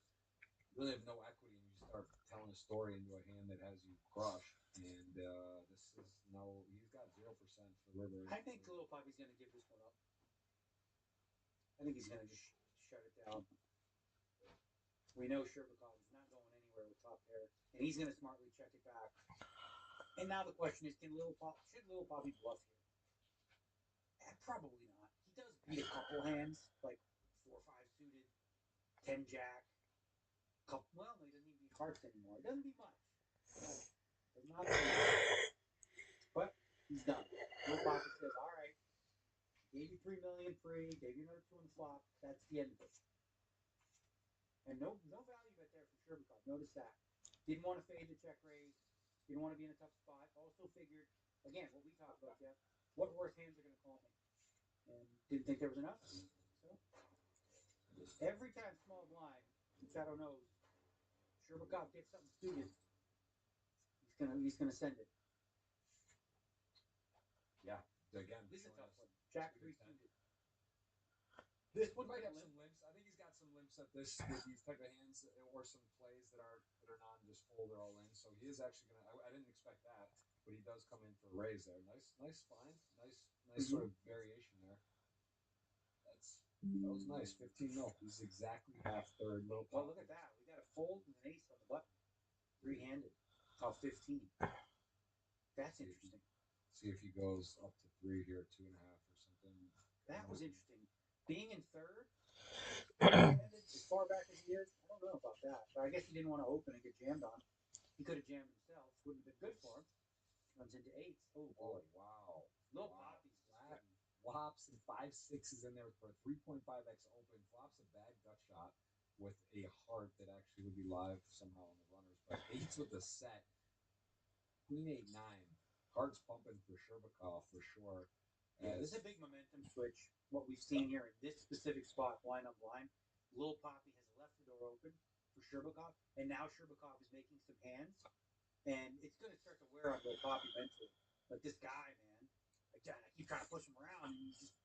S11: you really have no equity and you start telling a story into a hand that has you crushed. And this is he's got 0% for river.
S18: I think Little Poppy's going to give this one up. I think he's going to just shut it down. We know Sherbakov is not going anywhere with top pair, and he's going to smartly check it back. And now the question is, should Little Poppy bluff here? Probably not. He does beat a couple hands, like 4-5 suited, 10 jack. Well, no, he doesn't even beat hearts anymore. It doesn't beat much. Does not beat much. But he's done. Little Poppy says, all right, gave you $3 million free, gave you another 2 on the flop. That's the end of it. And no value bet there for Sherbakov. Notice that. Didn't want to fade the check raise. Didn't want to be in a tough spot. Also figured, again, what we talked about, Jeff, what worse hands are going to call me? And didn't think there was enough. So every time small blind, Shadow knows, Sherbakov gets something suited, he's gonna send it.
S11: Yeah, again,
S18: this is a tough one. Jack 3 suited.
S11: This one might have some limps. I think he's got some limps at this with these type of hands, or some plays that are not just fold, they're all in. So he is actually gonna. I didn't expect that, but he does come in for a raise there. Nice find. Nice sort of variation there. That was nice. 15 mil. He's exactly half third.
S18: Well, look at that. We got a fold with an ace on the button. Three-handed. Off 15. That's interesting.
S11: See if he goes up to 3 here, 2.5 or something.
S18: That was interesting. Being in third, as far back as he is, I don't know about that. But I guess he didn't want to open and get jammed on. He could have jammed himself. Wouldn't have been good for him. Runs into 8s. Oh, boy.
S11: Wow.
S18: Little Poppy's
S11: flat. Flops and 5-6s in there for a 3.5x open. Flops a bad gut shot with a heart that actually would be live somehow on the runners. But 8s with a set. Queen 8-9. heart's pumping for Sherbakov for sure.
S18: Yeah, this is a big momentum switch. What we've seen here in this specific spot, line up line, Lil Poppy has left the door open for Sherbakov, and now Sherbakov is making some hands, and it's going to start to wear on Lil Poppy mentally. Like this guy, man, I keep trying to push him around, and he's just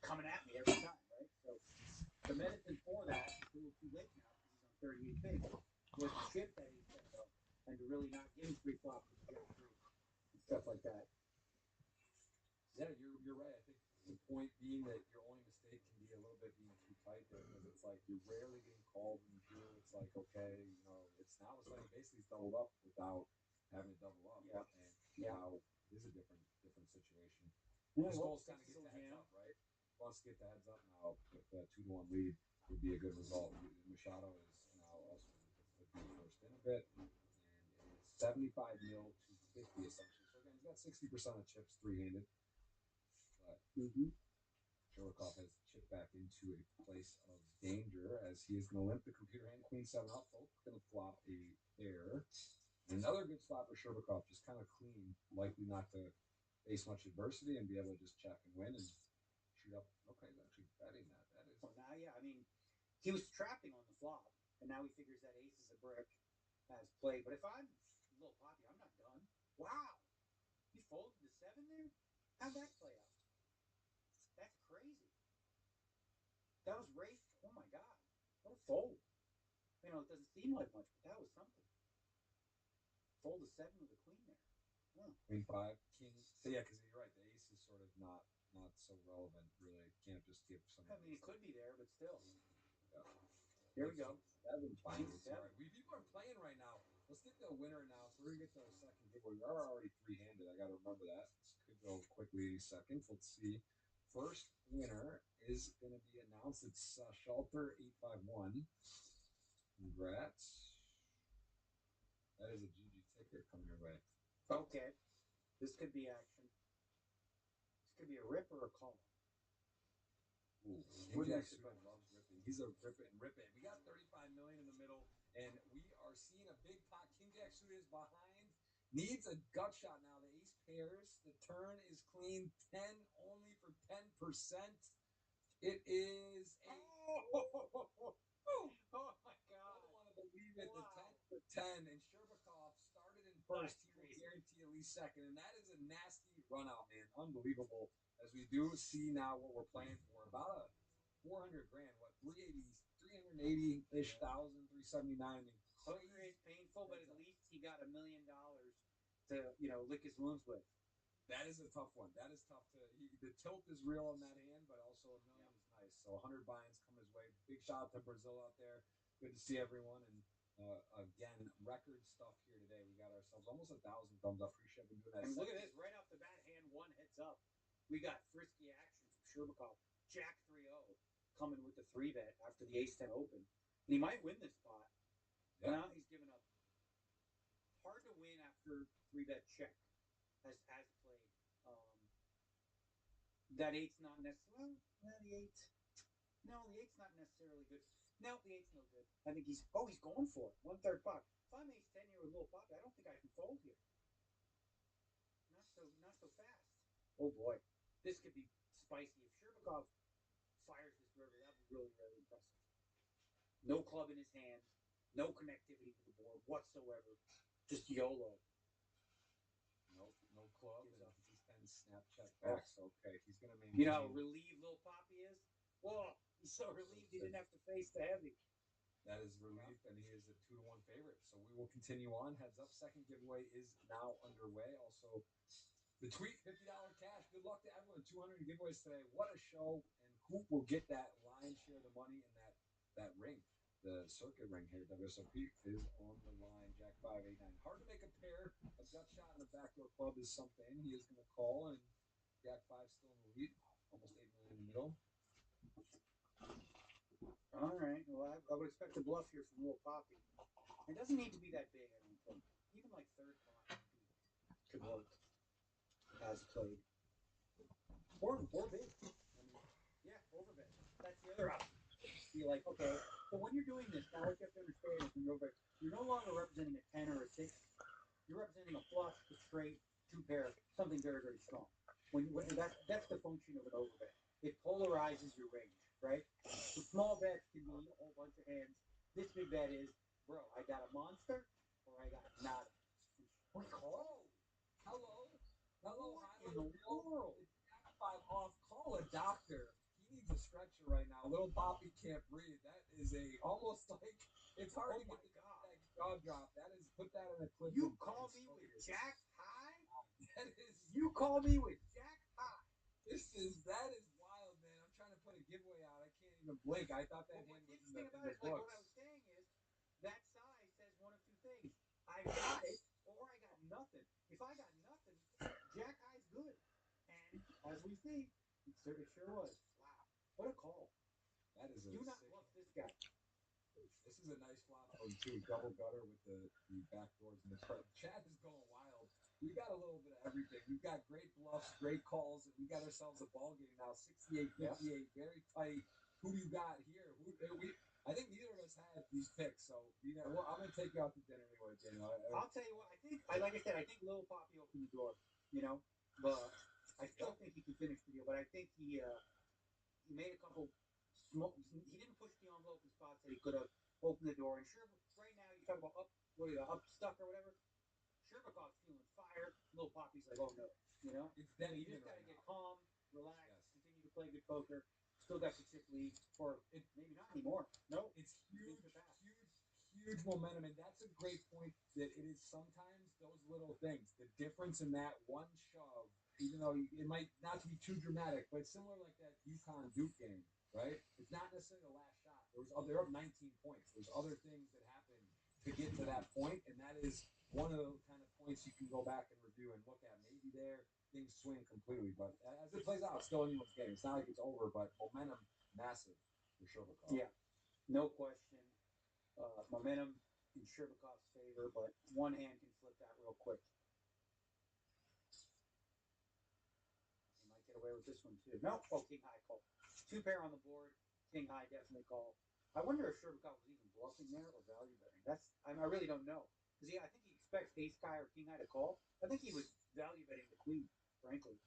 S18: coming at me every time, right? So the medicine for that is a little too late now because he's on 38 big. Was to chip that he's set up and to really not give him free flop with Jack 3 and stuff like that.
S11: Yeah, you're right. I think the point being that your only mistake can be a little bit being too tight there because it's like you're rarely getting called when you do. It's like, okay, you know, it's now it's like basically doubled up without having to double up.
S18: Yeah.
S11: And now is a different situation.
S18: Yeah,
S11: His
S18: well,
S11: goal is kind of get the heads up, right? Wants to get the heads up now with a 2-1 lead would be a good result. Machado is now also could be first in a bit, and it is 75 mil to 50 essentially. So again, he's got 60% of chips three-handed. But Sherbakov has chipped back into a place of danger as he is going to limp the computer hand queen 7 up. Both going to flop a pair. And another good spot for Sherbakov, just kind of clean, likely not to face much adversity and be able to just check and win and shoot up. Okay, he's actually betting that. That is.
S18: Well, now, yeah, I mean, he was trapping on the flop, and now he figures that ace is a brick as played. But if I'm Lil Poppy, I'm not done. Wow, he folded the 7 there. How'd that play out? That's crazy. That was raised. Oh my God, what a fold! You know, it doesn't seem like much, but that was something. Fold the 7 with a queen there. Oh.
S11: Queen 5, king. So yeah, because you're right. The ace is sort of not so relevant. Really, can't just give some.
S18: I mean, it could be there, but still.
S11: Yeah.
S18: Here we go.
S11: 7 finally.
S18: King 7.
S11: All right. People are playing right now. Let's get the winner now. So we're gonna get to our second giveaway. We are already three-handed. I got to remember that. This could go quickly. Seconds. Let's see. First winner is going to be announced. It's Shelter 851. Congrats. That is a GG ticket coming your way.
S18: Okay. This could be action. This could be a rip or a call.
S11: Ooh, King Jack Suited loves ripping. He's a rip it and rip it. We got 35 million in the middle, and we are seeing a big pot. King Jack Suited is behind. Needs a gut shot now. The ace pairs. The turn is clean. 10 only for 10%. It is a.
S18: Oh my God.
S11: I don't want to believe it. Wow. The 10 for 10. And Sherbakov started in first. He will guarantee at least second. And that is a nasty run out, man. Unbelievable. As we do see now what we're playing for. About a 400 grand. What? 380-ish thousand, 379. I mean,
S18: Hooker is painful, but at least he got $1 million to, lick his wounds with.
S11: That is a tough one. That is tough to. The tilt is real on that hand, but also $1 million is nice. So 100 buy-ins coming his way. Big shout out to Brazil out there. Good to see everyone. And again, record stuff here today. We got ourselves almost 1,000 thumbs up. Appreciate doing that.
S18: And look at this. Right off the bat, hand 1 heads up. We got frisky action from Sherbakov. Jack 3-0 coming with the 3-bet after the ace 10 open. And he might win this spot. Yeah. Now he's given up. Hard to win after 3-bet check as played. That 8's not necessarily. Well, the 8. No, the 8's not necessarily good. No, the 8's no good. I think he's going for it. 1/3 pot. If I'm ace 10 here with Lil Poppy, I don't think I can fold here. Not so fast. Oh boy. This could be spicy. If Sherbakov fires this river, that would be really, really impressive. No club in his hand, no connectivity to the board whatsoever. Just YOLO.
S11: No club. And he's 10 Snapchat backs. Okay, he's gonna maintain.
S18: You know how relieved Lil Poppy is? Whoa, he's so relieved he didn't have to face the heavy.
S11: That is relief, and he is a 2-1 favorite. So we will continue on. Heads up, second giveaway is now underway. Also, the tweet, $50 cash. Good luck to everyone. 200 giveaways today. What a show! And who will get that lion's share of the money in that ring? The circuit ring here. WSOP is on the line. Jack 589. Hard to make a pair. A gut shot in the backdoor club is something. He is going to call, and Jack 5 still in the lead. Almost 8 million in the middle.
S18: All right. Well, I would expect a bluff here from Lil Poppy. It doesn't need to be that big, I don't think. Even like third pot could work as played. Or big. I mean, yeah, overbet. That's the other option. Be like, okay, so when you're doing this, now what you have to understand is when you're no longer representing a 10 or a 6. You're representing a flush, a straight, 2 something very, very strong. When that's the function of an overbet. It polarizes your range, right? So small bets can be a whole bunch of hands. This big bet is, bro, I got a monster or I got nada. What call?
S19: Hello,
S18: What in the world?
S19: Jack 5 off. Call a doctor. He needs a stretcher right now. Little Boppy can't breathe. That is almost like it's hard to get that jaw drop. That is put that in a clip.
S18: You call me with Jack High?
S19: That is.
S18: You call me with Jack High?
S19: That is wild, man. I'm trying to put a giveaway out. I can't even blink. I thought that hand was in the
S18: About it,
S19: books.
S18: like what I was saying is, that size says one of two things: I got it, or I got nothing. If I got nothing, Jack High's good, and as we see, it sure was. Wow, what a call!
S19: That is a
S18: Do not
S19: sick.
S18: bluff this guy.
S19: This is a nice flop zone too. Double gutter with the back doors and the crowd. Chad is going wild. We got a little bit of everything. We've got great bluffs, great calls, and we got ourselves a ball game now. 68-58, very tight. Who do you got here? I think neither of us had these picks, so well, I'm gonna take you out to dinner anyway, Daniel.
S18: I'll tell you what. Like I said, I think Lil Poppy opened the door. You know, but I still think he can finish the deal. But I think he made a couple. He didn't push the envelope in spots that he could have opened the door. And sure, right now you talk about up stuck or whatever. Sherbakov's feeling fire. Little Poppy's like, oh no, you know.
S19: It's
S18: so you just gotta get calm, relax, continue to play good poker. Still got the chip lead, or maybe not anymore. No,
S19: it's huge momentum, and that's a great point. That it is sometimes those little things, the difference in that one shove, even though it might not be too dramatic, but it's similar like that UConn Duke game, right? It's not necessarily the last shot. They're up 19 points. There's other things that happen to get to that point, and that is one of the kind of points you can go back and review and look at. Maybe there things swing completely, but as it plays out, it's still anyone's game. It's not like it's over, but momentum massive for Sherbakoff.
S18: Yeah, no question. Momentum in Sherbakov's favor, but one hand can flip that real quick. He might get away with this one too. No, King High call. Two pair on the board. King High definitely call. I wonder if Sherbakoff was even bluffing there or value betting. I really don't know. Because I think he expects Ace High or King High to call. I think he was value betting the Queen, frankly.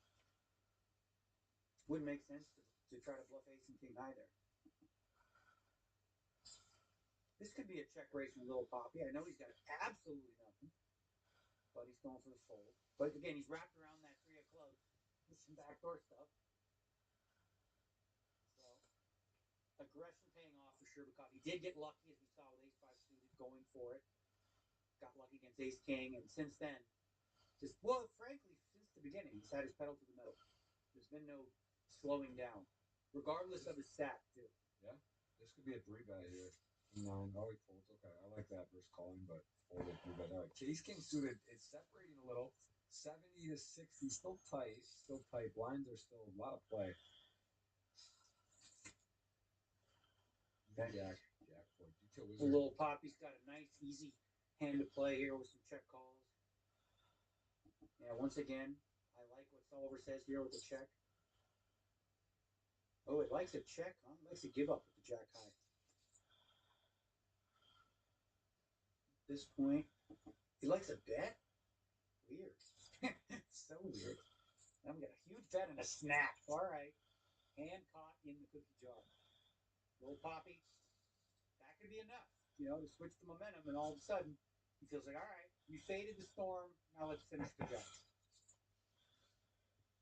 S18: Wouldn't make sense to try to bluff Ace and King High there. This could be a check raise from Little Poppy. I know he's got absolutely nothing, but he's going for the fold. But again, he's wrapped around that 3 of clubs with some backdoor stuff. So, aggression paying off for Sherbakoff. He did get lucky, as we saw with Ace 5 suited, going for it. Got lucky against Ace King, and since then, frankly, since the beginning, he's had his pedal to the metal. There's been no slowing down, regardless of his stat, too.
S19: Yeah, this could be a 3-bet here. 9. Oh, he folds. Okay, I like that versus calling, but folded 3-bet. All right, Ace King suited. It's separating a little. 70 to 60, still tight. Blinds are still a lot of play. Jack 4.
S18: Little Poppy's got a nice, easy hand to play here with some check calls. Yeah, once again, I like what Solver says here with the check. Oh, it likes a check, huh? It likes to give up with the Jack High. At this point, he likes a bet? Weird. So weird. Now we got a huge bet and a snap. All right. Hand caught in the cookie jar. Little Poppy, that could be enough, to switch the momentum, and all of a sudden, he feels like, all right, you faded the storm, now let's finish the job.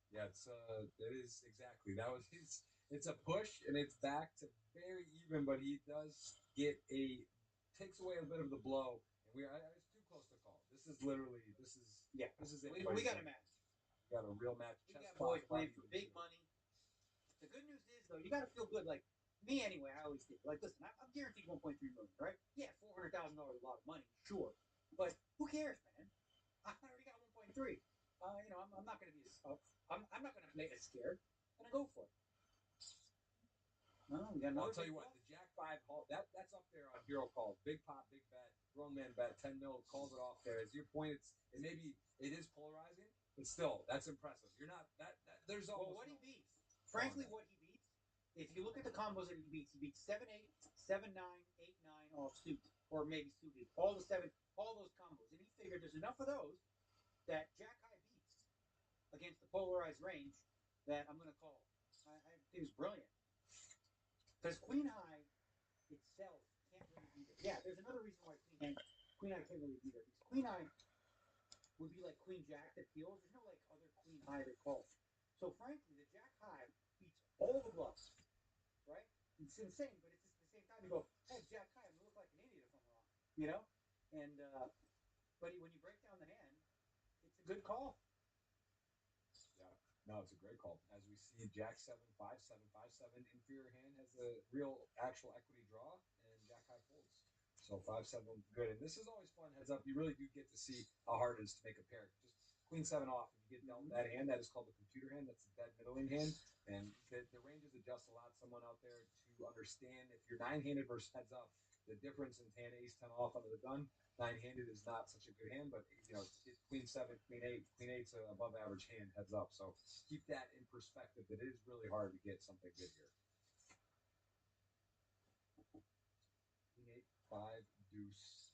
S19: Yeah, it is exactly. That was his. It's a push, and it's back to very even, but he does takes away a bit of the blow, and it's too close to call. This is it.
S18: We got a match.
S19: We got a real match.
S18: We got boys playing for big money. The good news is, though, you got to feel good. Like me, anyway. I always think, like, listen, I'm guaranteed 1.3 million, right? Yeah, $400,000 is a lot of money, sure, but who cares, man? I already got 1.3. I'm not going to be. I'm not going to make it scared. I'm going to go for it. No, we got
S19: I'll tell you what, the Jack 5 call, that's up there on hero calls. Big pop, big bet, grown man bet, 10 mil, calls it off there. As your point, it is polarizing, but still, that's impressive. You're not there's almost
S18: what he beats. Frankly, what he beats. If you look at the combos that he beats 7-8, 7-9, 8-9 off suit, or maybe suited. All those combos, and he figured there's enough of those that Jack High beats. against the polarized range that I'm going to call. It was brilliant. Because Queen High itself can't really be there. Yeah, there's another reason why Queen High can't really be there. Because Queen High would be like Queen Jack that peels. There's no like other Queen High that calls. So frankly, the Jack High beats all the bluffs, right? It's insane, but it's just at the same time you go, hey, Jack High, I'm gonna look like an idiot if I'm wrong, you know? And but when you break down the hand, it's a good call.
S11: Yeah, no, it's a great call. As we see, Jack 7-5-7-5-7 inferior hand has a real actual equity draw, and Jack High folds. So 5-7 good, and this is always fun. Heads up, you really do get to see how hard it is to make a pair. Just Queen 7 off. If you get dealt that hand, that is called the computer hand. That's the dead middling hand, and the ranges adjust a lot. Someone out there to understand if you're 9-handed versus heads up, the difference in hand ace 10 off under the gun. 9-handed is not such a good hand, but you know, Queen 7, Queen 8, Queen 8's an above average hand heads up. So keep that in perspective. That it is really hard to get something good here. Queen 8, 5, deuce,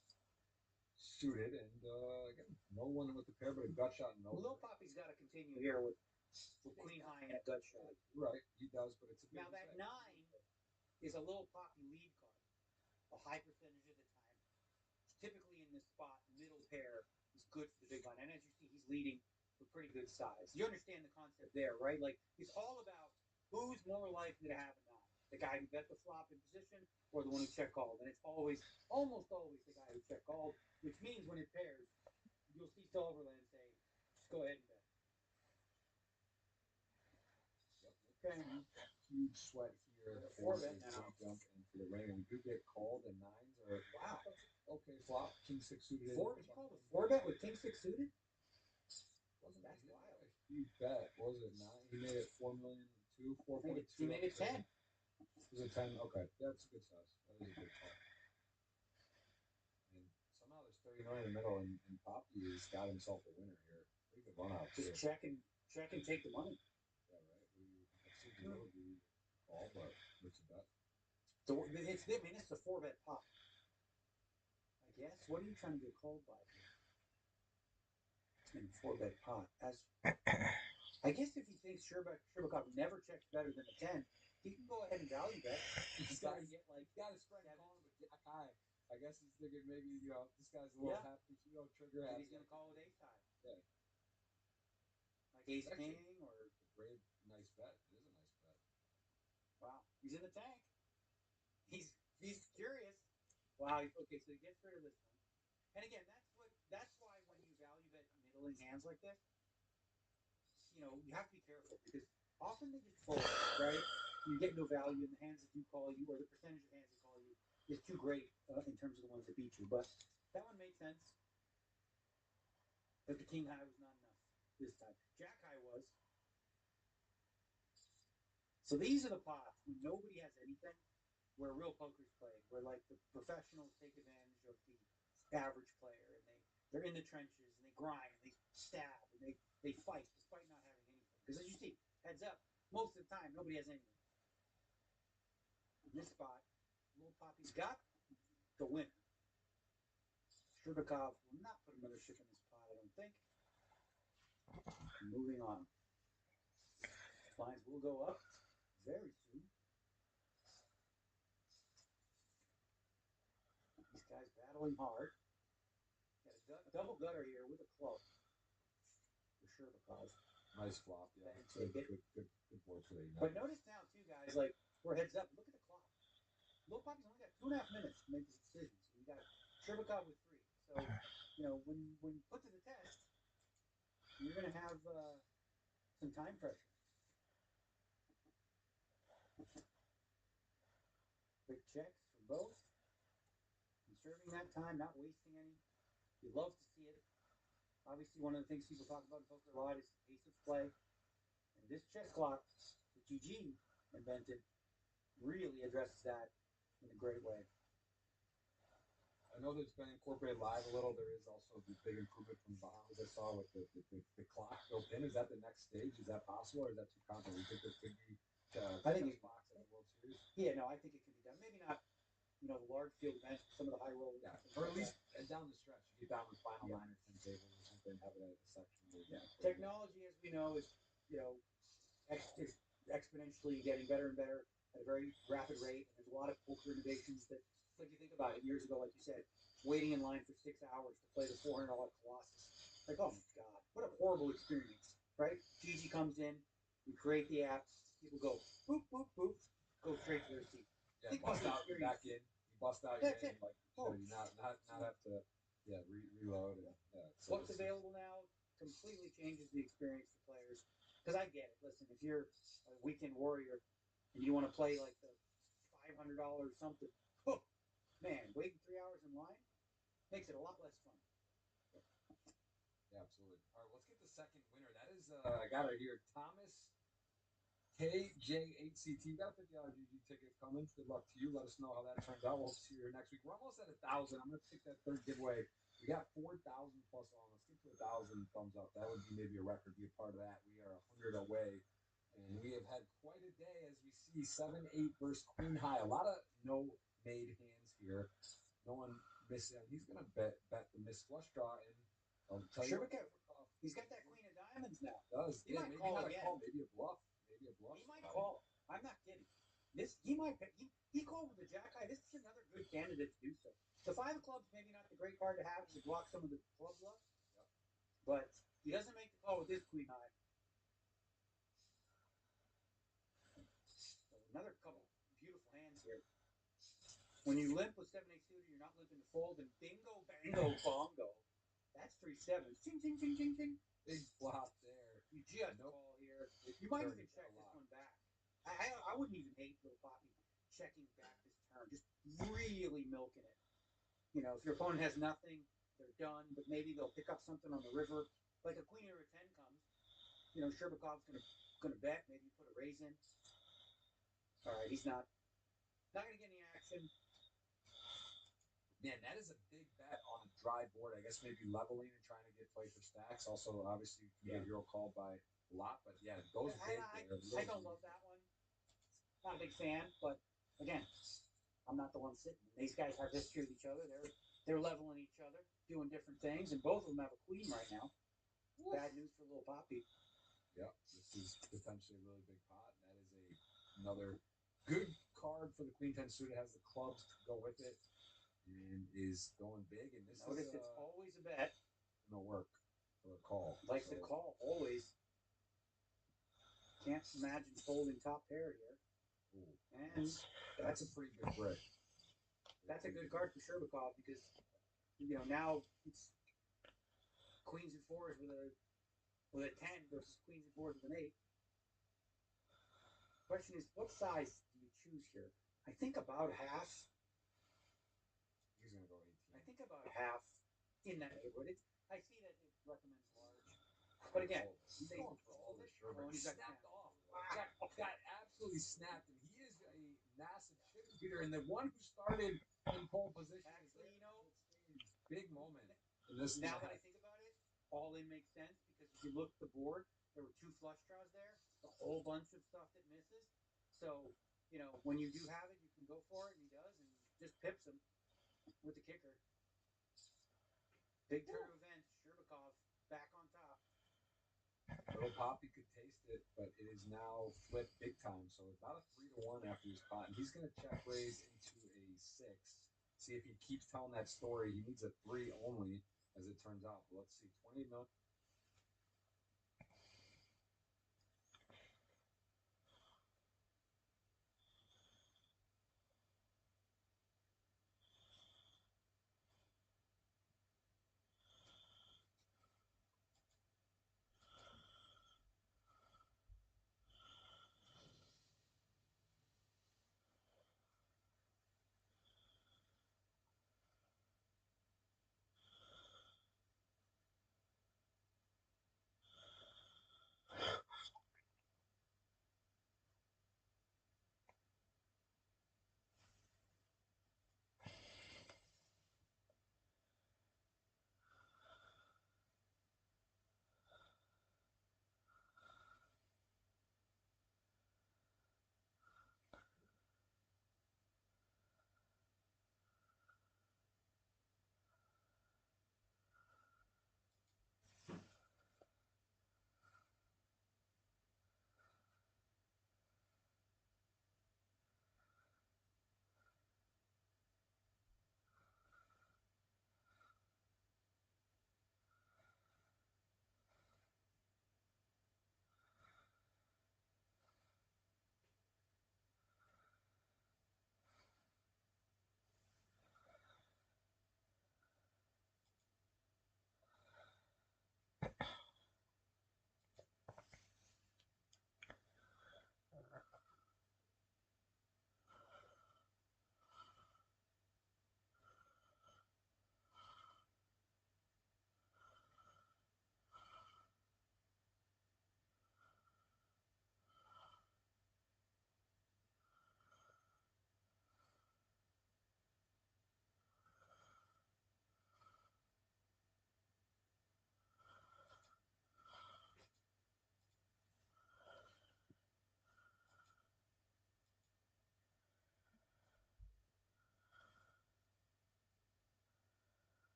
S11: suited, and again, no one with the pair, but a gut shot. No,
S18: Lil Poppy's got to continue here with Queen High and a gut shot.
S11: Right, he does, but it's a
S18: now that 9 is a Lil Poppy lead card, a high percentage of the time. Typically in this spot, middle pair is good for the big blind, and as you see, he's leading with pretty good size. You understand the concept there, right? Like it's all about who's more likely to have a 9, the guy who bet the flop in position or the one who check called, and it's always, almost always, the guy who check called, which means when it pairs, you'll see Silverland say, just go ahead and bet.
S11: Okay, huge sweat here for the jump and for the rain. We do get called, and 9s are wow. Okay, flop, King 6 suited.
S18: You called a 4-bet with King 6 suited?
S11: Wasn't that's wild. A huge bet. What was it 9? He made it 4 million, 4.2.
S18: He made it 10.
S11: Was it 10? Okay, that's a good size. That is a good call. And somehow there's 30 million in the middle, and Poppy has got himself a winner here. Pretty good run out.
S18: Just check and take the money.
S11: Yeah, right. I've seen the little dude call, but it's a bet.
S18: So it's a 4-bet pop. I guess. What are you trying to get called by? In 4-bet pot. I guess if he thinks Sherbakov never checks better than a 10, he can go ahead and value bet.
S11: He's got to get like spread calling with Jack High. I guess he's thinking maybe this guy's a little happy, trigger happy.
S18: He's gonna call with ace high.
S11: Yeah.
S18: Like ace king or
S11: a brave, nice bet. It is a nice bet.
S18: Wow, he's in the tank. He's curious. Wow. Okay, so he gets rid of this one. And again, that's why when you value bet middling hands like this, you have to be careful because often they just fold, right? You get no value in the hands that do call you, or the percentage of hands that call you is too great in terms of the ones that beat you. But that one made sense. But the king high was not enough this time. Jack high was. So these are the pots when nobody has anything, where real poker's played, where like the professionals take advantage of the average player, and they're in the trenches and they grind and they stab and they fight despite not having anything. Because as you see, heads up, most of the time nobody has anything. In this spot, Lil Poppy's got the winner. Sherbakov will not put another chip in this pot, I don't think. Moving on. Lines will go up very soon. These guys battling hard. Got a double gutter here with a club for Sherbakov.
S11: Nice flop, yeah. Good board for the
S18: But notice now, too, guys, like, we're heads up. Look at the clock. Lil Poppy's only got 2.5 minutes to make this decision. So we got Sherbakov with 3. So, when put to the test, you're going to have some time pressure. Quick checks for both. Conserving that time, not wasting any. You love to see it. Obviously, one of the things people talk about in poker a lot is the pace of play. And this chess clock that GG invented really addresses that in a great way.
S11: I know that it's been incorporated live a little. There is also the big improvement from Bahamas I saw with the clock built in. Is that the next stage? Is that possible, or is that too complicated? You think there could be
S18: I think
S11: box at the World Series?
S18: Yeah, no, I think it can be done. Maybe not, the large field events, some of the high rollers.
S11: Yeah, or at least down the stretch. You get down to the final 9 or 10 tables or something.
S19: and have it at a section.
S18: Yeah. Technology, as we know, is is exponentially getting better and better at a very rapid rate. And there's a lot of poker innovations that, like you think about it, years ago, like you said, waiting in line for 6 hours to play the $400 Colossus. Like, oh my God, what a horrible experience, right? Gigi comes in, we create the app, people go boop, boop, boop, go straight to their seat.
S19: Yeah,
S18: Think
S19: bust
S18: about
S19: out,
S18: the
S19: you're back in. You bust out, you're in. Like,
S18: Oh.
S19: you not have to, reload. And, so
S18: What's available now completely changes the experience for players. Because I get it. Listen, if you're a weekend warrior and you want to play like the $500 something, oh, man, waiting 3 hours in line makes it a lot less fun.
S19: Yeah, absolutely. All right, let's get the second winner. That is, I got it here, Thomas KJ8CT. You got a $50 GG ticket coming. Good luck to you. Let us know how that turns out. We'll see you here next week. We're almost at 1,000. I'm going to take that third giveaway. We got 4,000 plus on. Let's get to 1,000 thumbs up. That would be maybe a record. Be a part of that. We are 100 away. And we have had quite a day as we see 7-8 versus Queen High. A lot of no-made hands here. No one missing. He's going to bet the missed flush draw. And I'll tell you what,
S18: He's got that Queen of Diamonds now.
S19: Does.
S18: He might call again.
S19: Maybe a bluff. Maybe a bluff.
S18: He might call. I'm not kidding. He might. He called with the Jack High. This is another good candidate to do so. The 5 of clubs maybe not the great card to have to block some of the club bluff.
S19: Yep.
S18: But he doesn't make the call with this Queen High. So another couple beautiful hands here. When you limp with 7-8 suited, you're not limping to fold, and bingo, bango, bongo. That's 3 sevens. Ching, ching, ching, ching, ching.
S19: Big flop there.
S18: You just call here. You might even check this one back. I wouldn't even hate Little Poppy checking back this turn, just really milking it. You know, if your opponent has nothing, they're done, but maybe they'll pick up something on the river. Like a Queen or a 10 comes, you know, Sherbakov's gonna bet. Maybe you put a raise in. All right, he's not gonna get any action.
S19: Man, that is a big bet on a dry board. I guess maybe leveling and trying to get play for stacks. Also, obviously, you can get Euro called by a lot, but yeah, it goes big there.
S18: I don't love that one. Not a big fan, but again, I'm not the one sitting. These guys have history with each other. They're leveling each other, doing different things, and both of them have a queen right now. Oof. Bad news for Little Poppy.
S19: Yep, this is potentially a really big pot, and that is another good card for the Queen 10 suited. Has the clubs to go with it, and is going big. And this
S18: notice it's always a bet.
S19: No work for a call.
S18: Likes to call always. Can't imagine folding top pair here.
S19: Ooh,
S18: and
S19: that's a pretty good break.
S18: That's a good card for Sherbakov because now it's queens and 4s with a 10 versus queens and 4s with an 8. Question is, what size do you choose here? I think about half.
S19: He's gonna go 18.
S18: I think about half in that neighborhood. I see that it recommends large, but again,
S19: he's going for all the Sherbakov. He snapped off. Got absolutely snapped, and he is a massive chip beater, and the one who started in pole position.
S18: Actually,
S19: big moment. In this
S18: now that I think about it, all in makes sense because if you look at the board, there were 2 flush draws there, a whole bunch of stuff that misses. So, when you do have it, you can go for it, and he does, and just pips him with the kicker. Big turn of events, Sherbakov back on top.
S19: Little Poppy could taste it, but it is now flipped big time. So about a 3-1 after his pot, and he's going to check raise into a 6. See if he keeps telling that story. He needs a 3 only, as it turns out. But let's see, 20 million.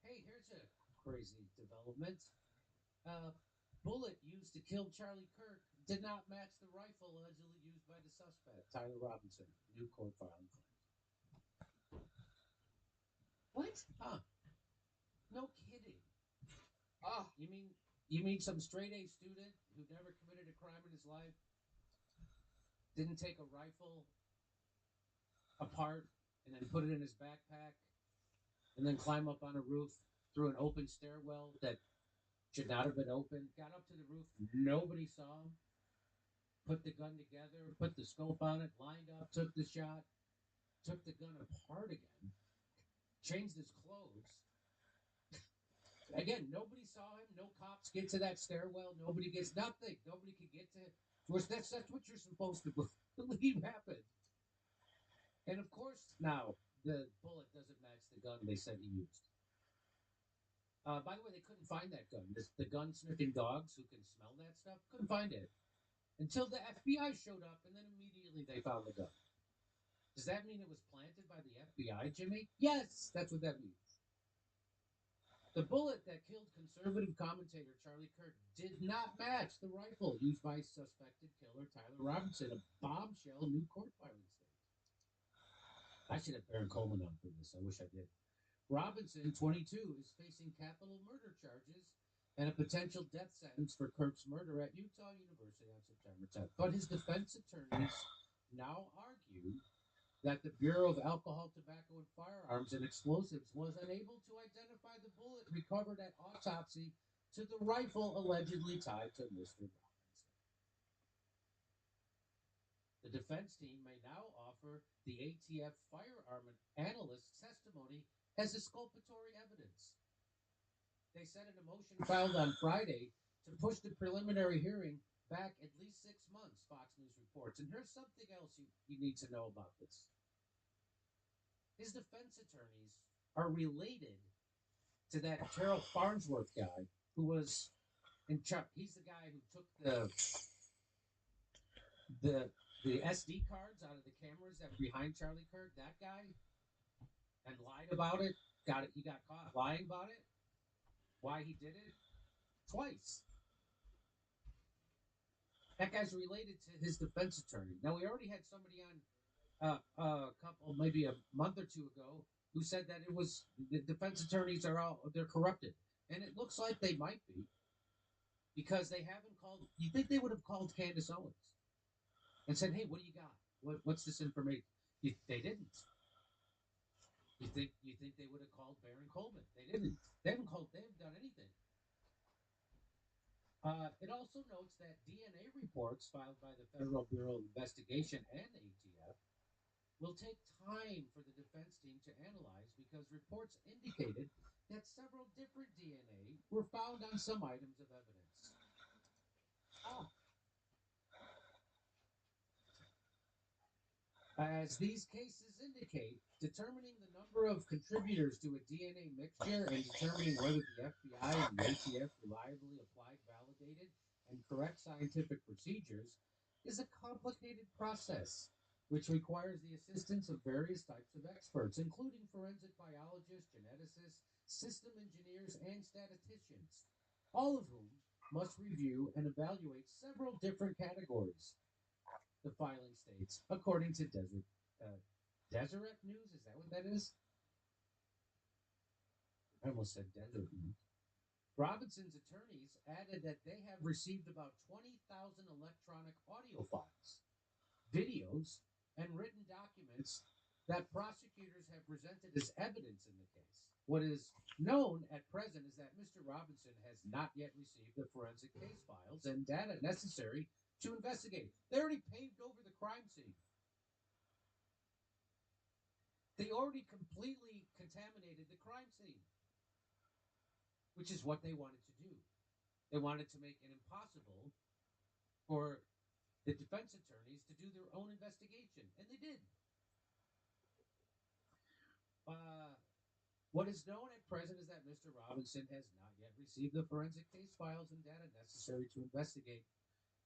S20: Hey, here's a crazy development. bullet used to kill Charlie Kirk did not match the rifle allegedly used by the suspect, Tyler Robinson. New court filing claims. What? Huh? No kidding. Ah, you mean some straight A student who never committed a crime in his life didn't take a rifle apart and then put it in his backpack and then climb up on a roof through an open stairwell that should not have been open, got up to the roof, nobody saw him, put the gun together, put the scope on it, lined up, took the shot, took the gun apart again, changed his clothes. Again, nobody saw him. No cops get to that stairwell. Nobody gets nothing. Nobody can get to. That's what you're supposed to believe happened. And of course, now the bullet doesn't match the gun they said he used. By the way, they couldn't find that gun. The gun sniffing dogs who can smell that stuff couldn't find it until the FBI showed up, and then immediately they found the gun. Does that mean it was planted by the FBI, Jimmy? Yes, that's what that means. The bullet that killed conservative commentator Charlie Kirk did not match the rifle used by suspected killer Tyler Robinson, a bombshell new court filing statement. I should have Baron Coleman on for this. I wish I did. Robinson, 22, is facing capital murder charges and a potential death sentence for Kirk's murder at Utah University on September 10th. But his defense attorneys now argue that the Bureau of Alcohol, Tobacco, and Firearms and Explosives was unable to identify the bullet recovered at autopsy to the rifle allegedly tied to Mr. Robinson. The defense team may now offer the ATF firearm analyst's testimony as exculpatory evidence. They said in a motion filed on Friday to push the preliminary hearing back at least 6 months, Fox News reports. And here's something else you need to know about this. His defense attorneys are related to that Terrell Farnsworth guy who was in charge. He's the guy who took the SD cards out of the cameras that were behind Charlie Kirk. That guy, and lied about it. He got caught lying about it. Why he did it? Twice. That guy's related to his defense attorney. Now, we already had somebody on maybe a month or two ago, who said that it was the defense attorneys they're corrupted, and it looks like they might be, because they haven't called. You think they would have called Candace Owens and said, "Hey, what do you got? What's this information?" They didn't. You think they would have called Baron Coleman? They didn't. They haven't called. They haven't done anything. It also notes that DNA reports filed by the Federal Bureau of Investigation and ATF will take time for the defense team to analyze, because reports indicated that several different DNA were found on some items of evidence. As these cases indicate, determining the number of contributors to a DNA mixture and determining whether the FBI and the ATF reliably applied, validated, and correct scientific procedures is a complicated process, which requires the assistance of various types of experts, including forensic biologists, geneticists, system engineers, and statisticians, all of whom must review and evaluate several different categories. The filing states, according to Deseret News. Is that what that is? I almost said Desert News. Robinson's attorneys added that they have received about 20,000 electronic audio files, videos, and written documents that prosecutors have presented as evidence in the case. What is known at present is that Mr. Robinson has not yet received the forensic case files and data necessary to investigate. They already paved over the crime scene. They already completely contaminated the crime scene, which is what they wanted to do. They wanted to make it impossible for the defense attorneys to do their own investigation, and they did. What is known at present is that Mr. Robinson has not yet received the forensic case files and data necessary to investigate.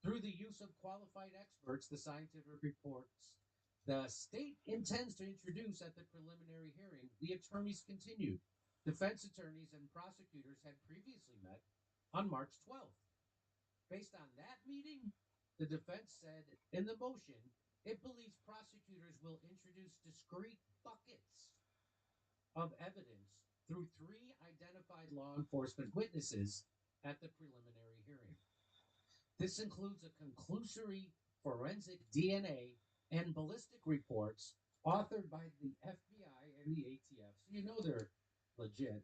S20: Through the use of qualified experts, the scientific reports the state intends to introduce at the preliminary hearing, the attorneys continued. Defense attorneys and prosecutors had previously met on March 12th Based on that meeting, the defense said in the motion it believes prosecutors will introduce discrete buckets of evidence through 3 identified law enforcement witnesses at the preliminary hearing. This includes a conclusory forensic DNA and ballistic reports authored by the FBI and the ATF, so you know they're legit,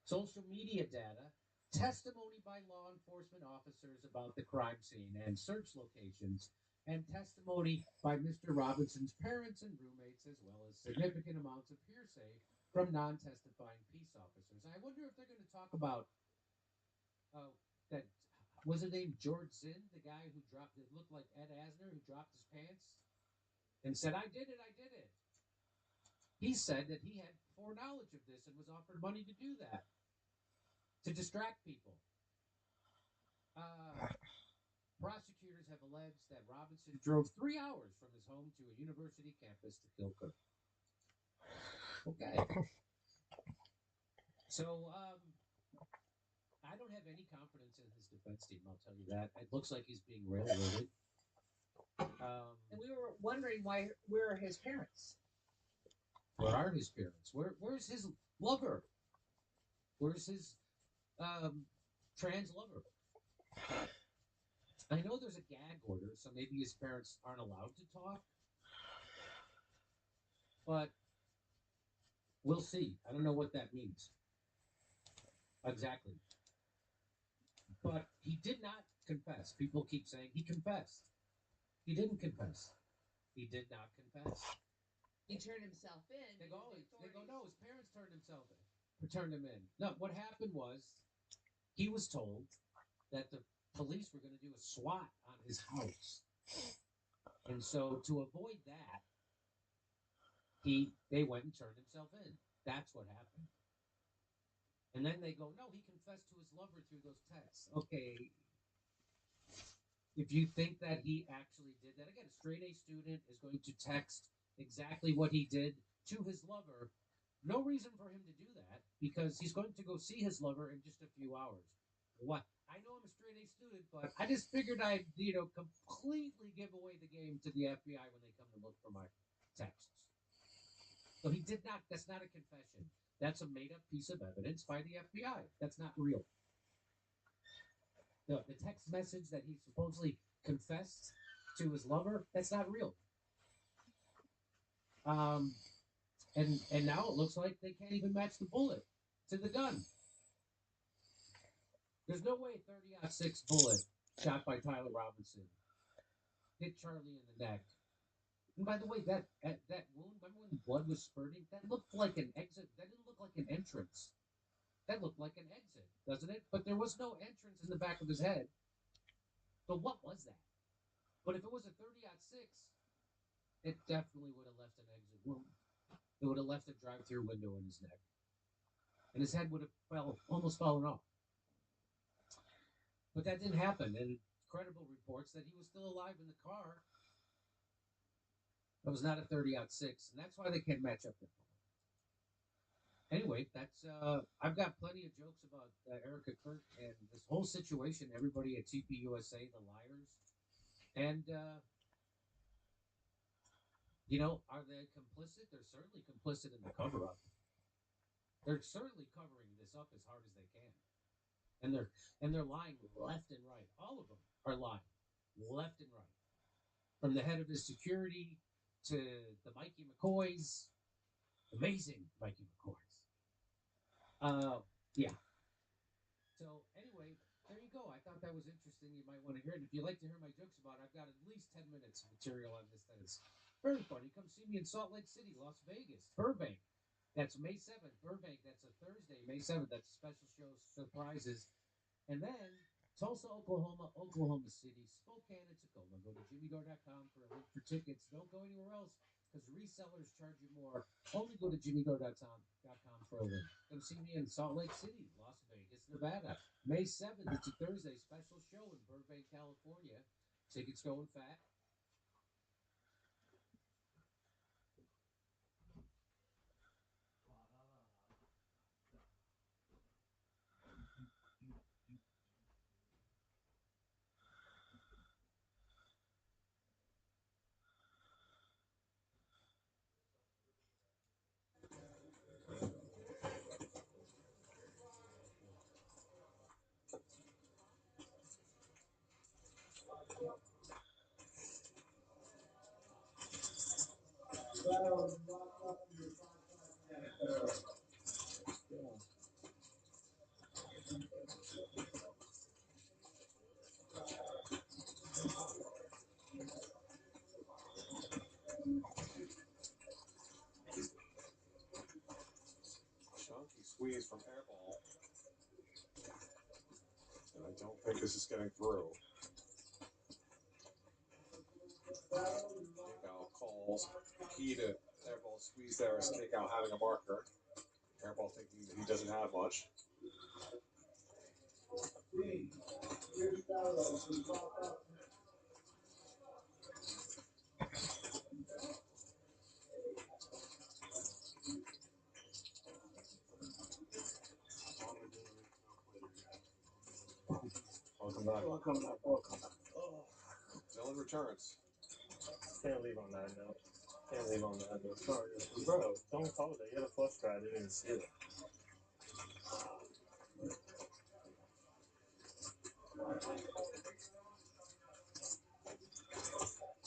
S20: social media data, testimony by law enforcement officers about the crime scene and search locations, and testimony by Mr. Robinson's parents and roommates, as well as significant amounts of hearsay from non-testifying peace officers. I wonder if they're going to talk about that. Was it named George Zinn, the guy who dropped it? Looked like Ed Asner, who dropped his pants and said, "I did it, I did it." He said that he had foreknowledge of this and was offered money to do that, to distract people. Prosecutors have alleged that Robinson drove 3 hours from his home to a university campus to kill Kirk. Okay. So, I don't have any confidence in his defense team, I'll tell you that. It looks like he's being railroaded.
S4: And we were wondering where are his parents?
S20: Where are his parents? Where's his lover? Where's his trans lover? I know there's a gag order, so maybe his parents aren't allowed to talk. But we'll see. I don't know what that means. Exactly. But he did not confess. People keep saying he confessed. He didn't confess. He did not confess.
S1: He turned himself in.
S20: They go, no, his parents turned him in. No, what happened was he was told that the police were going to do a SWAT on his house. And so to avoid that, they went and turned himself in. That's what happened. And then they go, no, he confessed to his lover through those texts. Okay. If you think that he actually did that, again, a straight A student is going to text exactly what he did to his lover. No reason for him to do that because he's going to go see his lover in just a few hours. What? I know I'm a straight A student, but I just figured I'd, completely give away the game to the FBI when they come to look for my texts. So he did not, that's not a confession. That's a made-up piece of evidence by the FBI. That's not real. The text message that he supposedly confessed to his lover, that's not real. And now it looks like they can't even match the bullet to the gun. There's no way a 30-06 bullet shot by Tyler Robinson hit Charlie in the neck. And by the way, that wound, remember when the blood was spurting? That looked like an exit. That didn't look like an entrance. That looked like an exit, doesn't it? But there was no entrance in the back of his head. So what was that? But if it was a 30-06, it definitely would have left an exit wound. It would have left a drive-through window in his neck. And his head would have almost fallen off. But that didn't happen. And credible reports that he was still alive in the car. It was not a 30-06, and that's why they can't match up that bullet. Anyway, that's I've got plenty of jokes about Erica Kirk and this whole situation. Everybody at TPUSA, the liars, and are they complicit? They're certainly complicit in the cover-up. They're certainly covering this up as hard as they can, and they're lying left and right. All of them are lying left and right, from the head of his security to the Mikey McCoys, amazing Mikey McCoys. Yeah. So anyway, there you go. I thought that was interesting. You might want to hear it. If you'd like to hear my jokes about it, I've got at least 10 minutes of material on this that is very funny. Come see me in Salt Lake City, Las Vegas, Burbank. That's May 7th. Burbank, that's a Thursday, May 7th. That's a special show, surprises. And then Tulsa, Oklahoma, Oklahoma City, Spokane, and Tacoma. Go to jimmydore.com for a link for tickets. Don't go anywhere else because resellers charge you more. Only go to jimmydore.com for a link. Come see me in Salt Lake City, Las Vegas, Nevada. May 7th, it's a Thursday special show in Burbank, California. Tickets going fat.
S11: Chunky squeeze from Airball. And I don't think this is getting through. Kick-out calls. Key to Airball's squeeze there is kick-out having a marker. Airball thinking that he doesn't have much. Welcome back.
S13: Welcome back. Welcome back. Oh,
S11: Dylan returns.
S13: can't leave on that note. Can't leave on that note. Sorry, bro. Don't call that. You had a flush cry. I didn't even see it.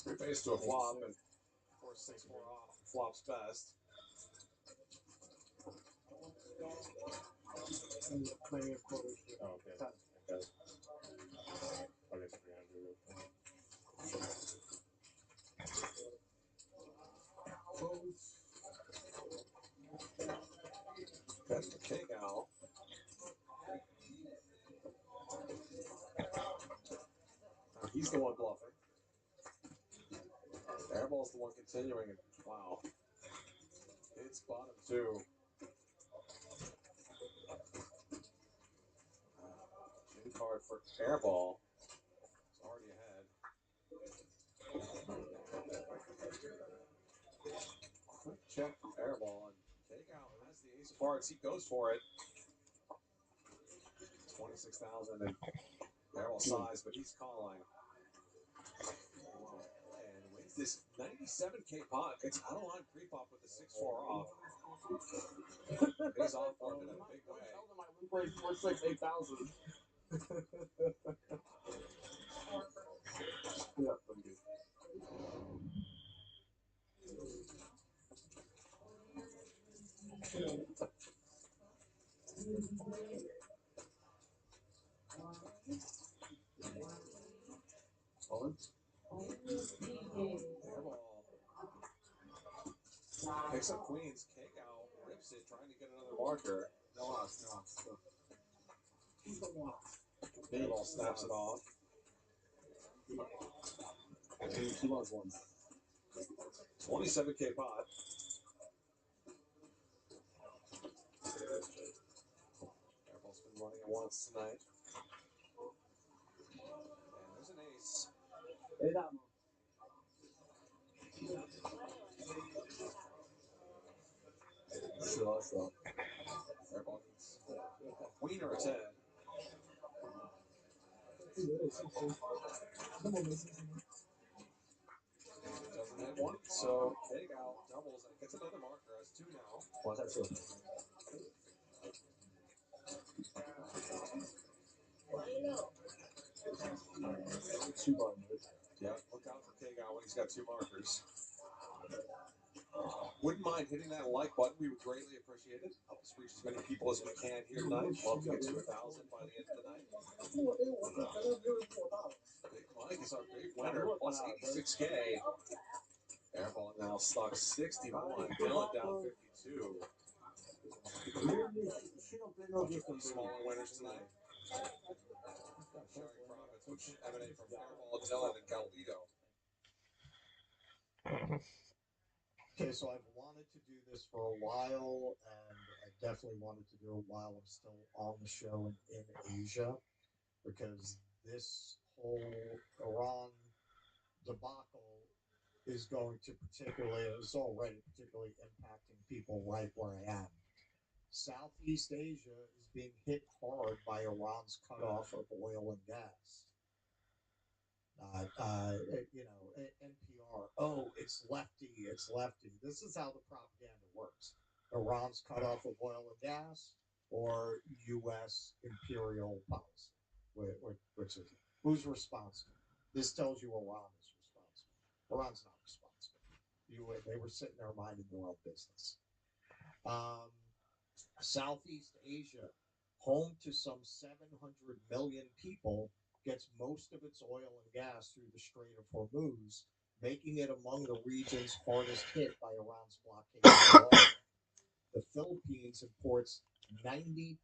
S11: Three base to a flop and 4-6-4 off. Flops best.
S13: Plenty of quarters.
S12: Oh, okay. Okay. I'll get 300 real quick.
S11: That's the kick-out. Now he's the one bluffing. Airball's the one continuing, and wow. It's bottom two. Chin card for Airball. It's already ahead. Quick check from Airball, and Takeout has the ace of hearts. He goes for it. 26,000 and Airball size, but he's calling. And wins this 97K pot. Gets out of line pre-flop with the 6-4 off. Pays off for him in a big way.
S13: My win play is 468,000. Yeah, pretty good.
S11: Airball picks up queens. Kick out, rips it, trying to get another marker.
S8: No odds, no odds.
S11: Airball snaps it off.
S8: He was one.
S11: 27K pot. Airball's been running it once tonight. And there's an ace.
S8: Hey, that one.
S11: Sure, so. Airball needs a queen or a 10. Doesn't hit one, so take out, doubles, and gets another marker. Has two now.
S8: What's that two? Two binders.
S11: Yeah, look out for Kagow when he's got two markers. Wouldn't mind hitting that like button. We would greatly appreciate it. Help us reach as many people as we can here tonight. Love to get to 1,000 by the end of the night. Big Mike is our big winner, plus 86K. Airball now stuck 61. Dylan down 52. Smaller winners tonight. Sharing profits, which emanate from Airball, Dylan, and Galito.
S6: Okay, so I've wanted to do this for a while, and I definitely wanted to do it while I'm still on the show in Asia, because this whole Iran debacle is going to is already particularly impacting people right where I am. Southeast Asia is being hit hard by Iran's cutoff of oil and gas. NPR, oh, it's lefty, it's lefty. This is how the propaganda works. Iran's cutoff of oil and gas, or U.S. imperial policy. Which is it? Who's responsible? This tells you Iran is responsible. Iran's not responsible. They were sitting there minding their own business. Um, Southeast Asia, home to some 700 million people, gets most of its oil and gas through the Strait of Hormuz, making it among the regions hardest hit by Iran's blockade of the oil. The Philippines imports 90%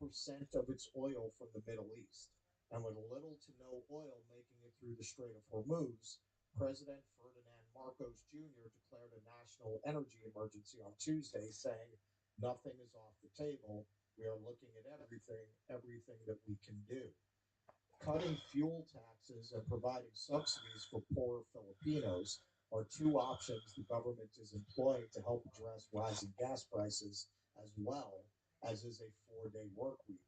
S6: of its oil from the Middle East, and with little to no oil making it through the Strait of Hormuz, President Ferdinand Marcos Jr. declared a national energy emergency on Tuesday, saying, "Nothing is off the table. We are looking at everything that we can do." Cutting fuel taxes and providing subsidies for poorer Filipinos are two options the government is employing to help address rising gas prices, as well as is a 4-day work week.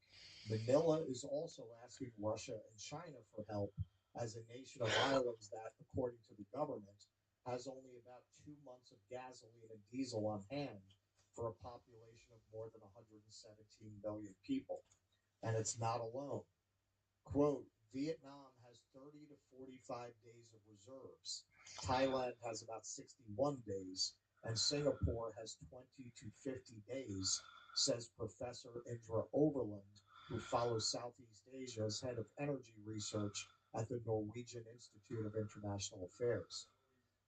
S6: Manila is also asking Russia and China for help as a nation of islands that, according to the government, has only about 2 months of gasoline and diesel on hand for a population of more than 117 million people. And it's not alone. Quote, Vietnam has 30 to 45 days of reserves. Thailand has about 61 days, and Singapore has 20 to 50 days, says Professor Indra Overland, who follows Southeast Asia as head of energy research at the Norwegian Institute of International Affairs.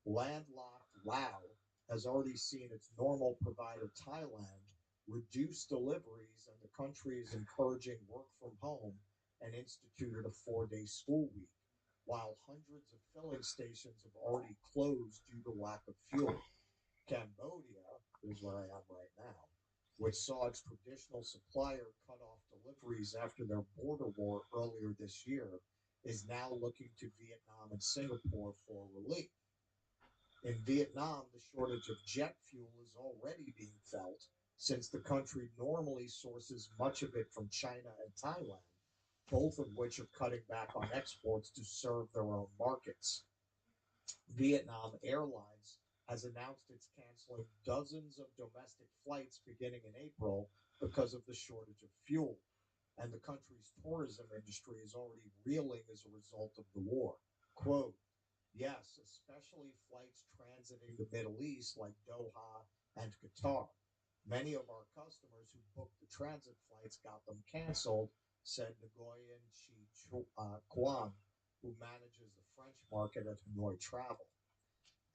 S6: Landlocked Laos has already seen its normal provider, Thailand, reduce deliveries, and the country is encouraging work from home and instituted a 4-day school week, while hundreds of filling stations have already closed due to lack of fuel. Cambodia, is where I am right now, which saw its traditional supplier cut off deliveries after their border war earlier this year, is now looking to Vietnam and Singapore for relief. In Vietnam, the shortage of jet fuel is already being felt, since the country normally sources much of it from China and Thailand, both of which are cutting back on exports to serve their own markets. Vietnam Airlines has announced it's canceling dozens of domestic flights beginning in April because of the shortage of fuel, and the country's tourism industry is already reeling as a result of the war. Quote, yes, especially flights transiting the Middle East like Doha and Qatar. Many of our customers who booked the transit flights got them canceled, said Nguyen Chi Quan, who manages the French market at Hanoi Travel.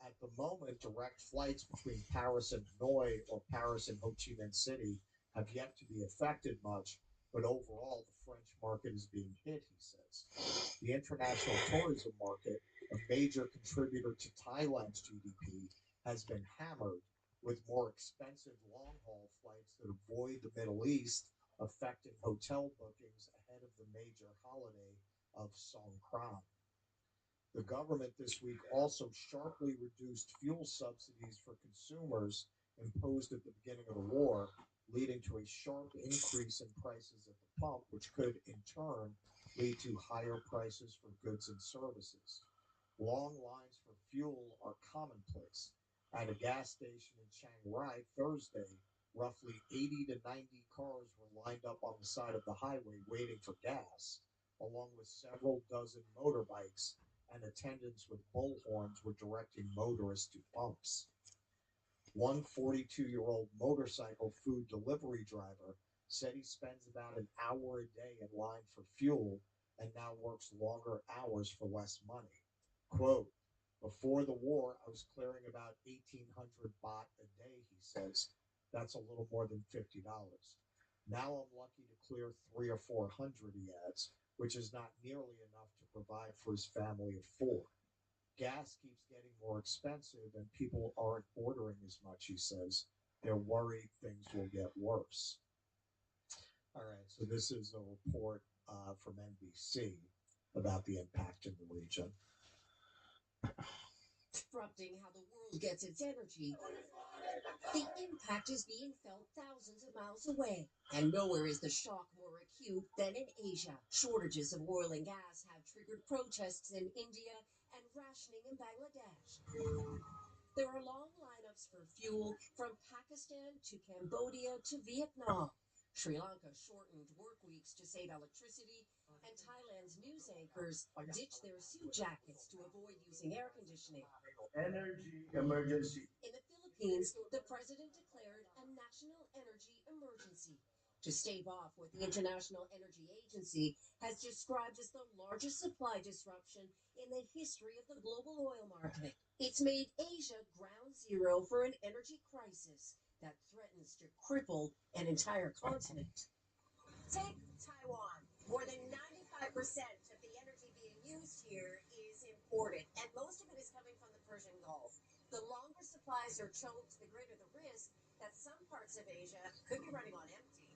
S6: At the moment, direct flights between Paris and Hanoi or Paris and Ho Chi Minh City have yet to be affected much, but overall the French market is being hit, he says. The international tourism market, a major contributor to Thailand's GDP, has been hammered, with more expensive long-haul flights that avoid the Middle East affecting hotel bookings ahead of the major holiday of Songkran. The government this week also sharply reduced fuel subsidies for consumers imposed at the beginning of the war, leading to a sharp increase in prices at the pump, which could, in turn, lead to higher prices for goods and services. Long lines for fuel are commonplace. At a gas station in Chiang Rai Thursday, roughly 80 to 90 cars were lined up on the side of the highway waiting for gas, along with several dozen motorbikes, and attendants with bullhorns were directing motorists to pumps. One 42-year-old motorcycle food delivery driver said he spends about an hour a day in line for fuel and now works longer hours for less money. Quote, before the war, I was clearing about 1,800 baht a day, he says. That's a little more than $50. Now I'm lucky to clear 300 or 400, he adds, which is not nearly enough to provide for his family of 4. Gas keeps getting more expensive and people aren't ordering as much, he says. They're worried things will get worse. All right, so this is a report from NBC about the impact in the region.
S21: Disrupting how the world gets its energy, the impact is being felt thousands of miles away. And nowhere is the shock more acute than in Asia. Shortages of oil and gas have triggered protests in India and rationing in Bangladesh. There are long lineups for fuel from Pakistan to Cambodia to Vietnam. Sri Lanka shortened work weeks to save electricity, and Thailand's news anchors ditched their suit jackets to avoid using air conditioning.
S18: Energy emergency.
S21: In the Philippines, the president declared a national energy emergency to stave off what the International Energy Agency has described as the largest supply disruption in the history of the global oil market. It's made Asia ground zero for an energy crisis that threatens to cripple an entire continent. Take Taiwan. More than 95% of the energy being used here is imported, and most of it is coming from the Persian Gulf. The longer supplies are choked, the greater the risk that some parts of Asia could be running on empty.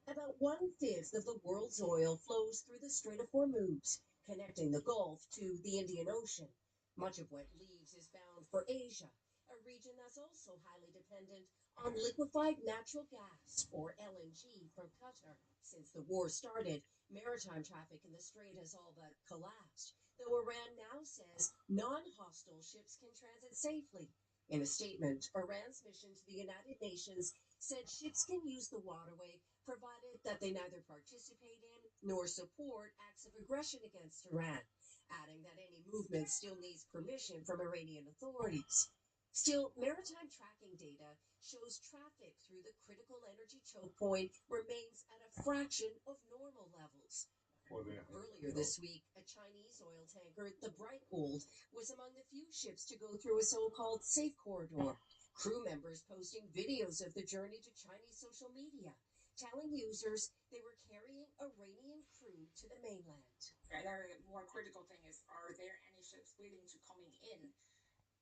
S21: About 1/5 of the world's oil flows through the Strait of Hormuz, connecting the Gulf to the Indian Ocean. Much of what leaves is bound for Asia, a region that's also highly dependent on liquefied natural gas, or LNG, from Qatar. Since the war started, maritime traffic in the strait has all but collapsed, though Iran now says non-hostile ships can transit safely. In a statement, Iran's mission to the United Nations said ships can use the waterway provided that they neither participate in nor support acts of aggression against Iran, adding that any movement still needs permission from Iranian authorities. Still, maritime tracking data shows traffic through the critical energy choke point remains at a fraction of normal levels. Earlier this week, a Chinese oil tanker, the Bright Gold, was among the few ships to go through a so-called safe corridor. Crew members posting videos of the journey to Chinese social media, telling users they were carrying Iranian crude to the mainland.
S4: Another more critical thing is, are there any ships willing to coming in?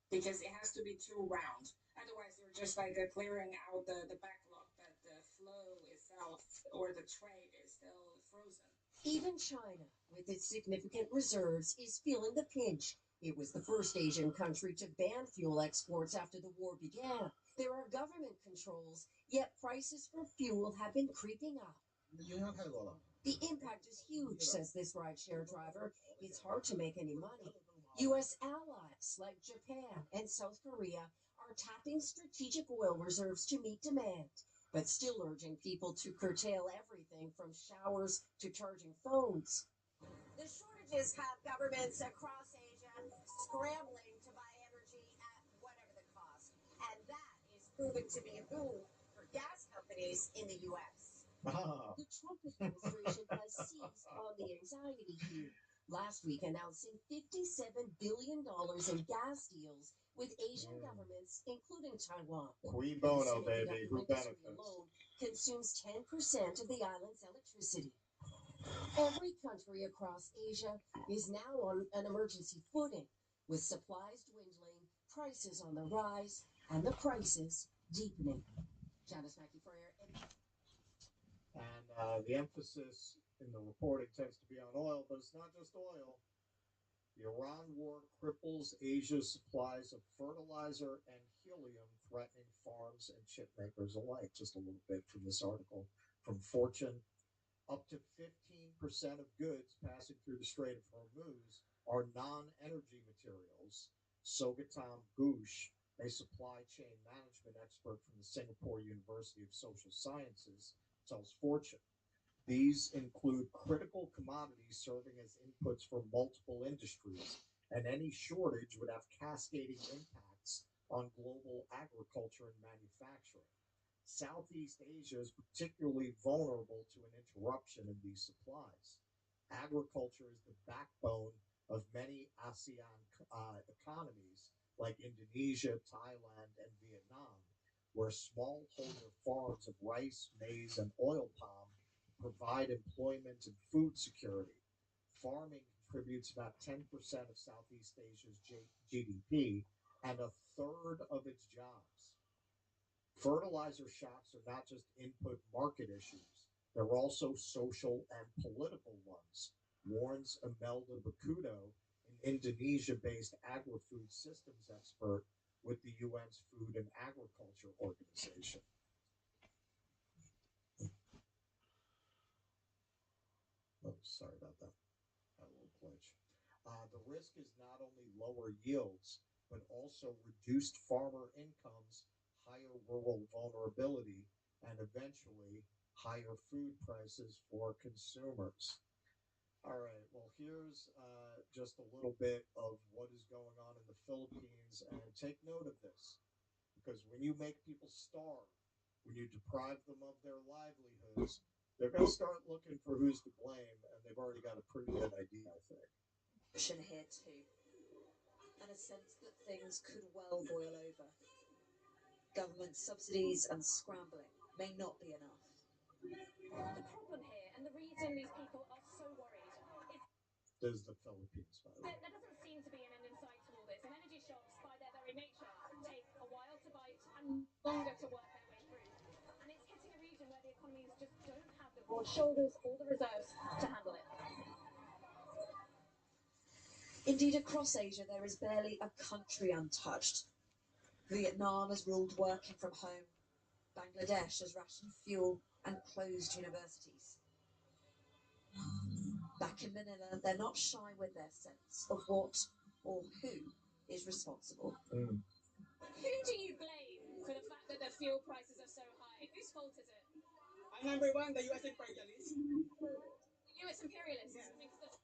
S4: Because it has to be two round. Otherwise, you're just like clearing out the backlog, but the flow itself or the trade is still frozen.
S21: Even China, with its significant reserves, is feeling the pinch. It was the first Asian country to ban fuel exports after the war began. There are government controls, yet prices for fuel have been creeping up. The impact is huge, says this rideshare driver. It's hard to make any money. U.S. allies like Japan and South Korea are tapping strategic oil reserves to meet demand, but still urging people to curtail everything from showers to charging phones. The shortages have governments across Asia scrambling to buy energy at whatever the cost, and that is proving to be a boom for gas companies in the U.S. The Trump administration has seized on the anxiety here, last week announcing $57 billion in gas deals with Asian governments, including Taiwan.
S6: Cui bono,
S21: The
S6: baby. Who
S21: industry
S6: benefits?
S21: alone consumes 10% of the island's electricity. Every country across Asia is now on an emergency footing, with supplies dwindling, prices on the rise, and the crisis deepening. Janice Mackey for Air.
S6: And the emphasis in the reporting tends to be on oil, but it's not just oil. The Iran war cripples Asia's supplies of fertilizer and helium, threatening farms and chip makers alike. Just a little bit from this article from Fortune. Up to 15% of goods passing through the Strait of Hormuz are non-energy materials. Sogatam Ghosh, a supply chain management expert from the Singapore University of Social Sciences, tells Fortune. These include critical commodities serving as inputs for multiple industries, and any shortage would have cascading impacts on global agriculture and manufacturing. Southeast Asia is particularly vulnerable to an interruption in these supplies. Agriculture is the backbone of many ASEAN economies like Indonesia, Thailand, and Vietnam, where smallholder farms of rice, maize, and oil palm provide employment and food security. Farming contributes about 10% of Southeast Asia's GDP and a third of its jobs. Fertilizer shocks are not just input market issues, they're also social and political ones, warns Imelda Bakudo, an Indonesia-based agri-food systems expert with the UN's Food and Agriculture Organization. Oh, sorry about that. Had a little glitch. The risk is not only lower yields, but also reduced farmer incomes, higher rural vulnerability, and eventually higher food prices for consumers. All right, well, here's just a little bit of what is going on in the Philippines, and take note of this. because when you make people starve, when you deprive them of their livelihoods, they're going to start looking for who's to blame, and they've already got a pretty good idea, I think.
S5: Here too, and a sense that things could well boil over. Government subsidies and scrambling may not be enough.
S15: The problem here, and the reason these people are so worried, is
S6: There's the Philippines, by the way.
S15: there doesn't seem to be an end in sight to all this, and energy shocks, by their very nature, take a while to bite and longer to work their way through. And it's hitting a region where the economies just don't have the broad shoulders or the reserves to handle it.
S5: Indeed, across Asia, there is barely a country untouched. Vietnam has ruled working from home. Bangladesh has rationed fuel and closed universities. Back in Manila, they're not shy with their sense of what or who is responsible.
S15: Who do you blame for the fact that the fuel prices are so high? Whose fault is it?
S18: Number one, the U.S. imperialists.
S15: The US imperialists.
S18: Yes.
S15: Because the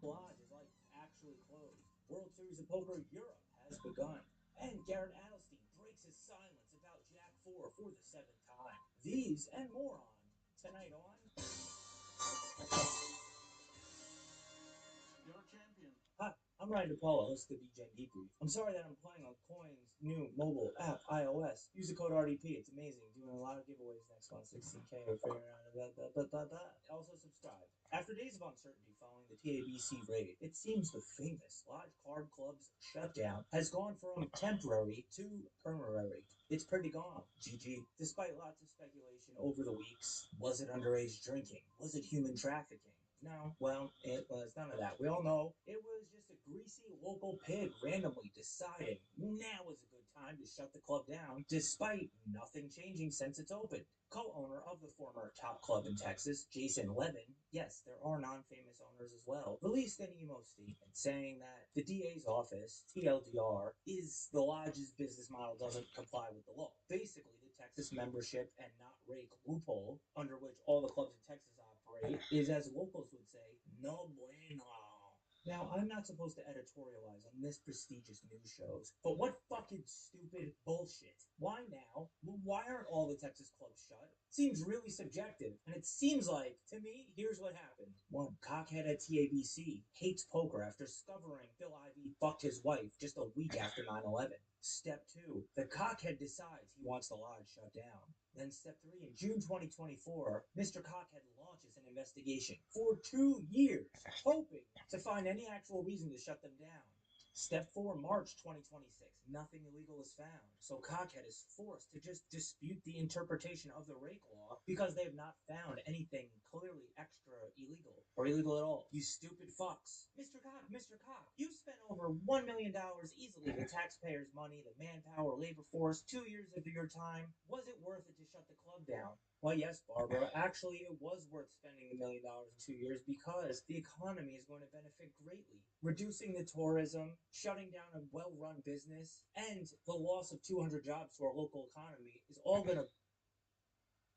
S2: Lodge is like actually closed. World Series of Poker Europe has begun. And Garrett Adelstein breaks his silence about Jack 4 for the 7th time. These and more on tonight on
S18: You're a champion.
S2: Hi, I'm Ryan DePaula, host of the BGen Debrief. I'm sorry that I'm playing on Coin's new mobile app, iOS. Use the code RDP. It's amazing. Doing a lot of giveaways next month, 16K. We're figuring out Also subscribe. After days of uncertainty following the TABC raid, it seems the famous Lodge Card Club's shutdown has gone from temporary to permanent. It's pretty gone. GG. Despite lots of speculation over the weeks, was it underage drinking? Was it human trafficking? No, well, it was none of that. We all know it was just a greasy local pig randomly deciding now was a good time to shut the club down, despite nothing changing since it's opened. Co-owner of the former top club in Texas, Jason Levin, yes, there are non-famous owners as well, released an emo statement saying that the DA's office, TLDR, is the Lodge's business model doesn't comply with the law. Basically, the Texas membership and not rake loophole under which all the clubs in Texas operate is, as locals would say, no bueno. Now, I'm not supposed to editorialize on this prestigious news shows, but what fucking stupid bullshit. Why now? Why aren't all the Texas clubs shut? Seems really subjective, and it seems like, to me, here's what happened. 1. Cockhead at TABC hates poker after discovering Phil Ivey fucked his wife just a week after 9/11. Step 2. The cockhead decides he wants the lodge shut down. Then step 3, in June 2024, Mr. Cockhead launches an investigation for 2 years, hoping to find any actual reason to shut them down. Step 4, March 2026, nothing illegal is found. So Cockhead is forced to just dispute the interpretation of the rake law because they have not found anything clearly extra illegal or illegal at all. You stupid fucks. Mr. Cock, you spent over $1 million easily, the taxpayers' money, the manpower, labor force, 2 years of your time. Was it worth it to shut the club down? Well, yes, Barbara. Actually, it was worth spending $1 million in 2 years because the economy is going to benefit greatly. Reducing the tourism, shutting down a well-run business, and the loss of 200 jobs to our local economy is all going to...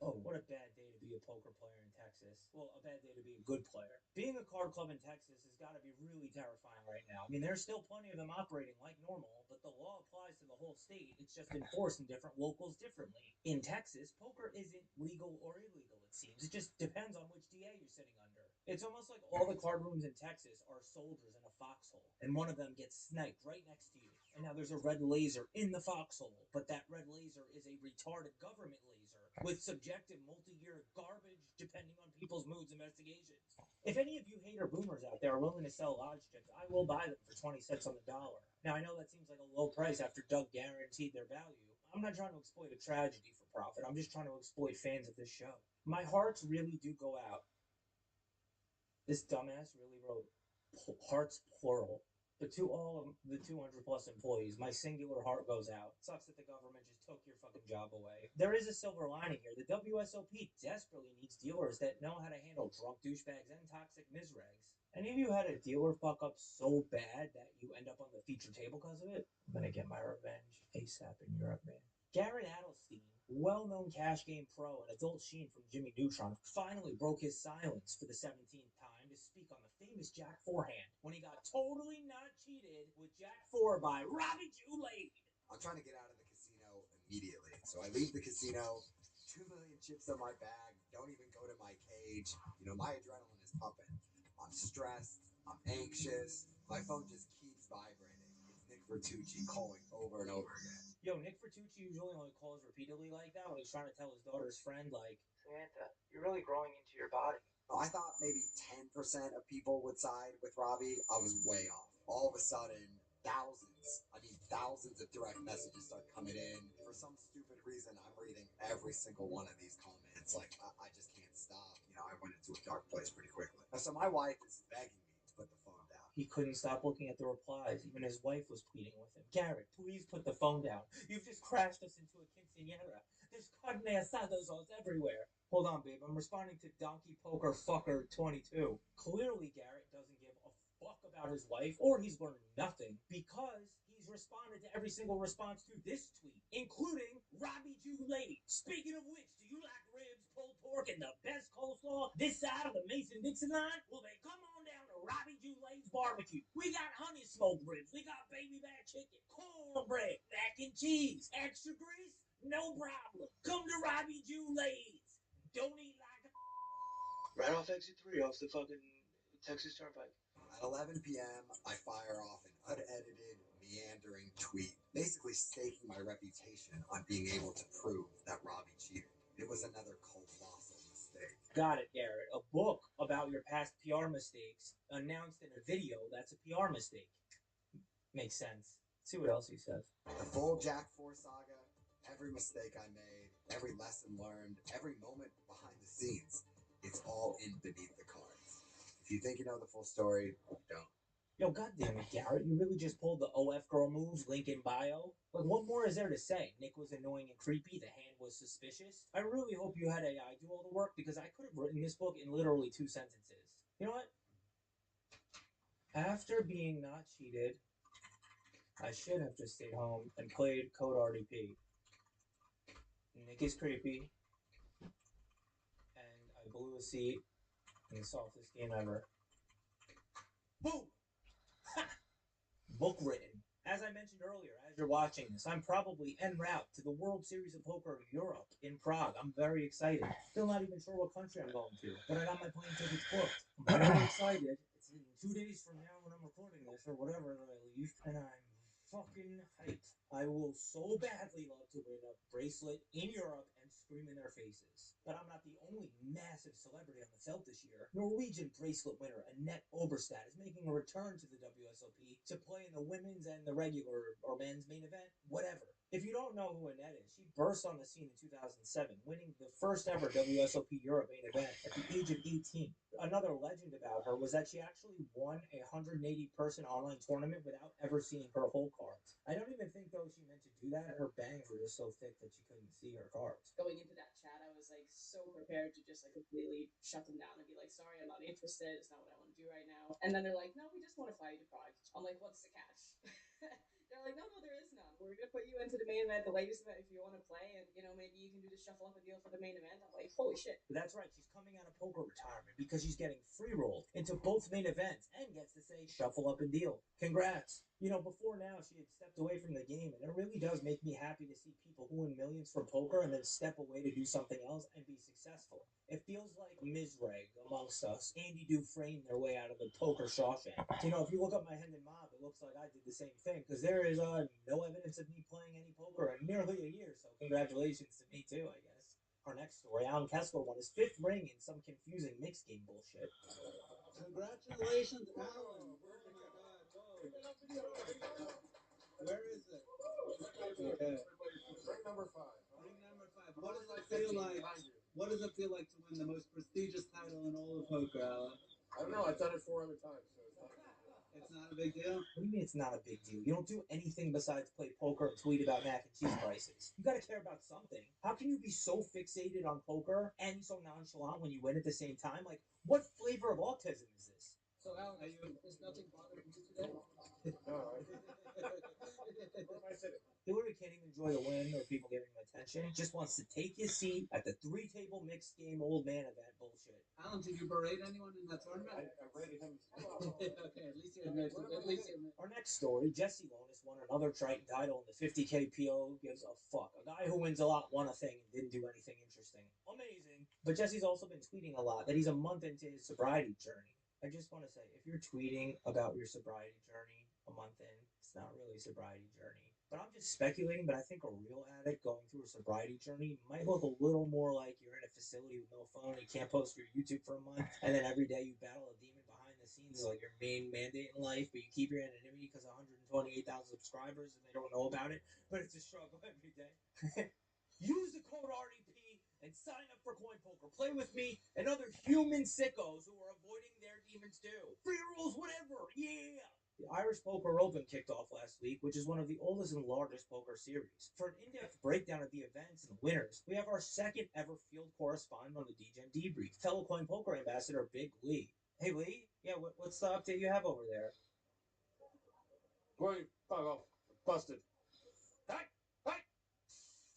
S2: Oh, what a bad day to be a poker player in Texas. Well, a bad day to be a good player. Being a card club in Texas has got to be really terrifying right now. I mean, there's still plenty of them operating like normal, but the law applies to the whole state. It's just enforced in different locals differently. In Texas, poker isn't legal or illegal, it seems. It just depends on which DA you're sitting under. It's almost like all the card rooms in Texas are soldiers in a foxhole, and one of them gets sniped right next to you. And now there's a red laser in the foxhole, but that red laser is a retarded government laser with subjective multi-year garbage depending on people's moods investigations. If any of you hater boomers out there are willing to sell lodge chips, I will buy them for 20 cents on the dollar. Now, I know that seems like a low price after Doug guaranteed their value. I'm not trying to exploit a tragedy for profit. I'm just trying to exploit fans of this show. My hearts really do go out. This dumbass really wrote hearts plural. But to all of the 200 plus employees, my singular heart goes out. Sucks that the government just took your fucking job away. There is a silver lining here. The WSOP desperately needs dealers that know how to handle drunk douchebags and toxic misregs. Any of you had a dealer fuck up so bad that you end up on the feature table because of it? I'm gonna get my revenge ASAP in Europe, man. Garrett Adelstein, well-known cash game pro and adult Sheen from Jimmy Neutron, finally broke his silence for the 17th time to speak on the famous Jack 4 hand when he got totally not cheated with Jack 4 by Robbie Julade.
S22: I'm trying to get out of the casino immediately. So I leave the casino, 2 million chips on my bag, don't even go to my cage. You know, my adrenaline is pumping. I'm stressed, I'm anxious, my phone just keeps vibrating. It's Nick Vertucci calling over and over again.
S2: Yo, Nick Vertucci usually only calls repeatedly like that when he's trying to tell his daughter's friend, like,
S23: Samantha, you're really growing into your body.
S22: I thought maybe 10% of people would side with Robbie. I was way off. All of a sudden, thousands of direct messages start coming in. For some stupid reason, I'm reading every single one of these comments. Like, I just can't stop. You know, I went into a dark place pretty quickly. So my wife is begging me to put the phone down.
S2: He couldn't stop looking at the replies. Even his wife was pleading with him. Garrett, please put the phone down. You've just crashed us into a quinceanera. There's carne asados everywhere. Hold on, babe. I'm responding to Donkey Poker Fucker 22. Clearly, Garrett doesn't give a fuck about his wife, or he's learned nothing, because he's responded to every single response to this tweet, including Robbie Jew Lady. Speaking of which, do you like ribs, pulled pork, and the best coleslaw this side of the Mason-Dixon line? Well, then come on down to Robbie Jew Lady's barbecue. We got honey smoked ribs, we got baby back chicken, cornbread, mac and cheese, extra grease, no problem. Come to Robbie Jew Lady's. Don't eat like a...
S3: Right off exit 3 off the fucking Texas Turnpike.
S22: At 11 p.m., I fire off an unedited, meandering tweet, basically staking my reputation on being able to prove that Robbie cheated. It was another colossal mistake.
S2: Got it, Garrett. A book about your past PR mistakes announced in a video that's a PR mistake. Makes sense. See what else he says.
S22: The full Jack 4 saga, every mistake I made, every lesson learned, every moment behind the scenes, it's all in beneath the cards. If you think you know the full story, don't.
S2: Yo, goddamn it, Garrett, you really just pulled the OF girl moves, link in bio? Like, what more is there to say? Nick was annoying and creepy, the hand was suspicious. I really hope you had AI do all the work, because I could have written this book in literally 2 sentences. You know what? After being not cheated, I should have just stayed home and played Code RDP. Nick is creepy, and I blew a seat in the softest game ever. Boom! Ha! Book written. As I mentioned earlier, as you're watching this, I'm probably en route to the World Series of Poker of Europe in Prague. I'm very excited. Still not even sure what country I'm going to, but I got my plane tickets booked. I'm very excited. It's in 2 days from now when I'm recording this, or whatever that I leave, and I'm fucking hyped. I will so badly love to win a bracelet in Europe and scream in their faces. But I'm not the only massive celebrity on the felt this year. Norwegian bracelet winner Annette Oberstad is making a return to the WSOP to play in the women's and the regular or men's main event, whatever. If you don't know who Annette is, she burst on the scene in 2007, winning the first ever WSOP Europe main event at the age of 18. Another legend about her was that she actually won a 180-person online tournament without ever seeing her whole cards. I don't even think, though, she meant to do that. Her bangs were just so thick that she couldn't see her cards.
S1: Going into that chat, I was like so prepared to just like completely shut them down and be like, sorry, I'm not interested. It's not what I want to do right now. And then they're like, no, we just want to fly you to Prague. I'm like, what's the catch? They're like, no, there is none. We're going to put you into the main event, the ladies event, if you want to play. And, you know, maybe you can do the shuffle up a deal for the main event. I'm like, holy shit.
S2: But that's right. She's coming out of poker retirement because she's getting free rolled into both main events and gets to say shuffle up and deal. Congrats. You know, before now, she had stepped away from the game, and it really does make me happy to see people who win millions from poker and then step away to do something else and be successful. It feels like Mizreg amongst us, Andy Dufresne their way out of the poker Shawshank. You know, if you look up my Hendon Mob, it looks like I did the same thing, because there is no evidence of me playing any poker in nearly a year, so congratulations to me too, I guess. Our next story, Alan Kessler won his 5th ring in some confusing mixed game bullshit.
S7: Congratulations, Alan. Where is it? Okay.
S8: Ring number 5.
S7: Ring number 5. What does it feel like? What does it feel like to win the most prestigious title in all of poker, Alan?
S8: I don't know. I've done it 4 other times, so it's not a big deal.
S7: It's not a big deal?
S2: What do you mean it's not a big deal? You don't do anything besides play poker and tweet about mac and cheese prices. You gotta care about something. How can you be so fixated on poker and so nonchalant when you win at the same time? Like, what flavor of autism is this?
S7: So, Alan, is nothing bothering you today?
S8: No, where am I sitting?
S2: Hillary can't even enjoy the win or people giving him attention. Just wants to take his seat at the 3-table mixed game old man event bullshit.
S7: Alan, did you berate anyone in that tournament?
S8: I rated him.
S7: Okay, at least you admit it. At least you admit it.
S2: Our next story, Jesse Lonis won another Triton title in the 50K PO. Gives a fuck. A guy who wins a lot won a thing and didn't do anything interesting. Amazing. But Jesse's also been tweeting a lot that he's a month into his sobriety journey. I just want to say, if you're tweeting about your sobriety journey a month in, it's not really a sobriety journey. But I'm just speculating, but I think a real addict going through a sobriety journey might look a little more like you're in a facility with no phone, you can't post your YouTube for a month, and then every day you battle a demon behind the scenes is like your main mandate in life, but you keep your anonymity because 128,000 subscribers and they don't know about it, but it's a struggle every day. Use the code RDP and sign up for Coin Poker. Play with me and other human sickos who are avoiding their demons too. Free rolls, whatever. Yeah. The Irish Poker Open kicked off last week, which is one of the oldest and largest poker series. For an in-depth breakdown of the events and the winners, we have our second ever field correspondent on the DGen Debrief, fellow Coin Poker ambassador Big Lee. Hey Lee, yeah, what's the update you have over there?
S14: Wait, fuck off. Busted.
S2: Hey!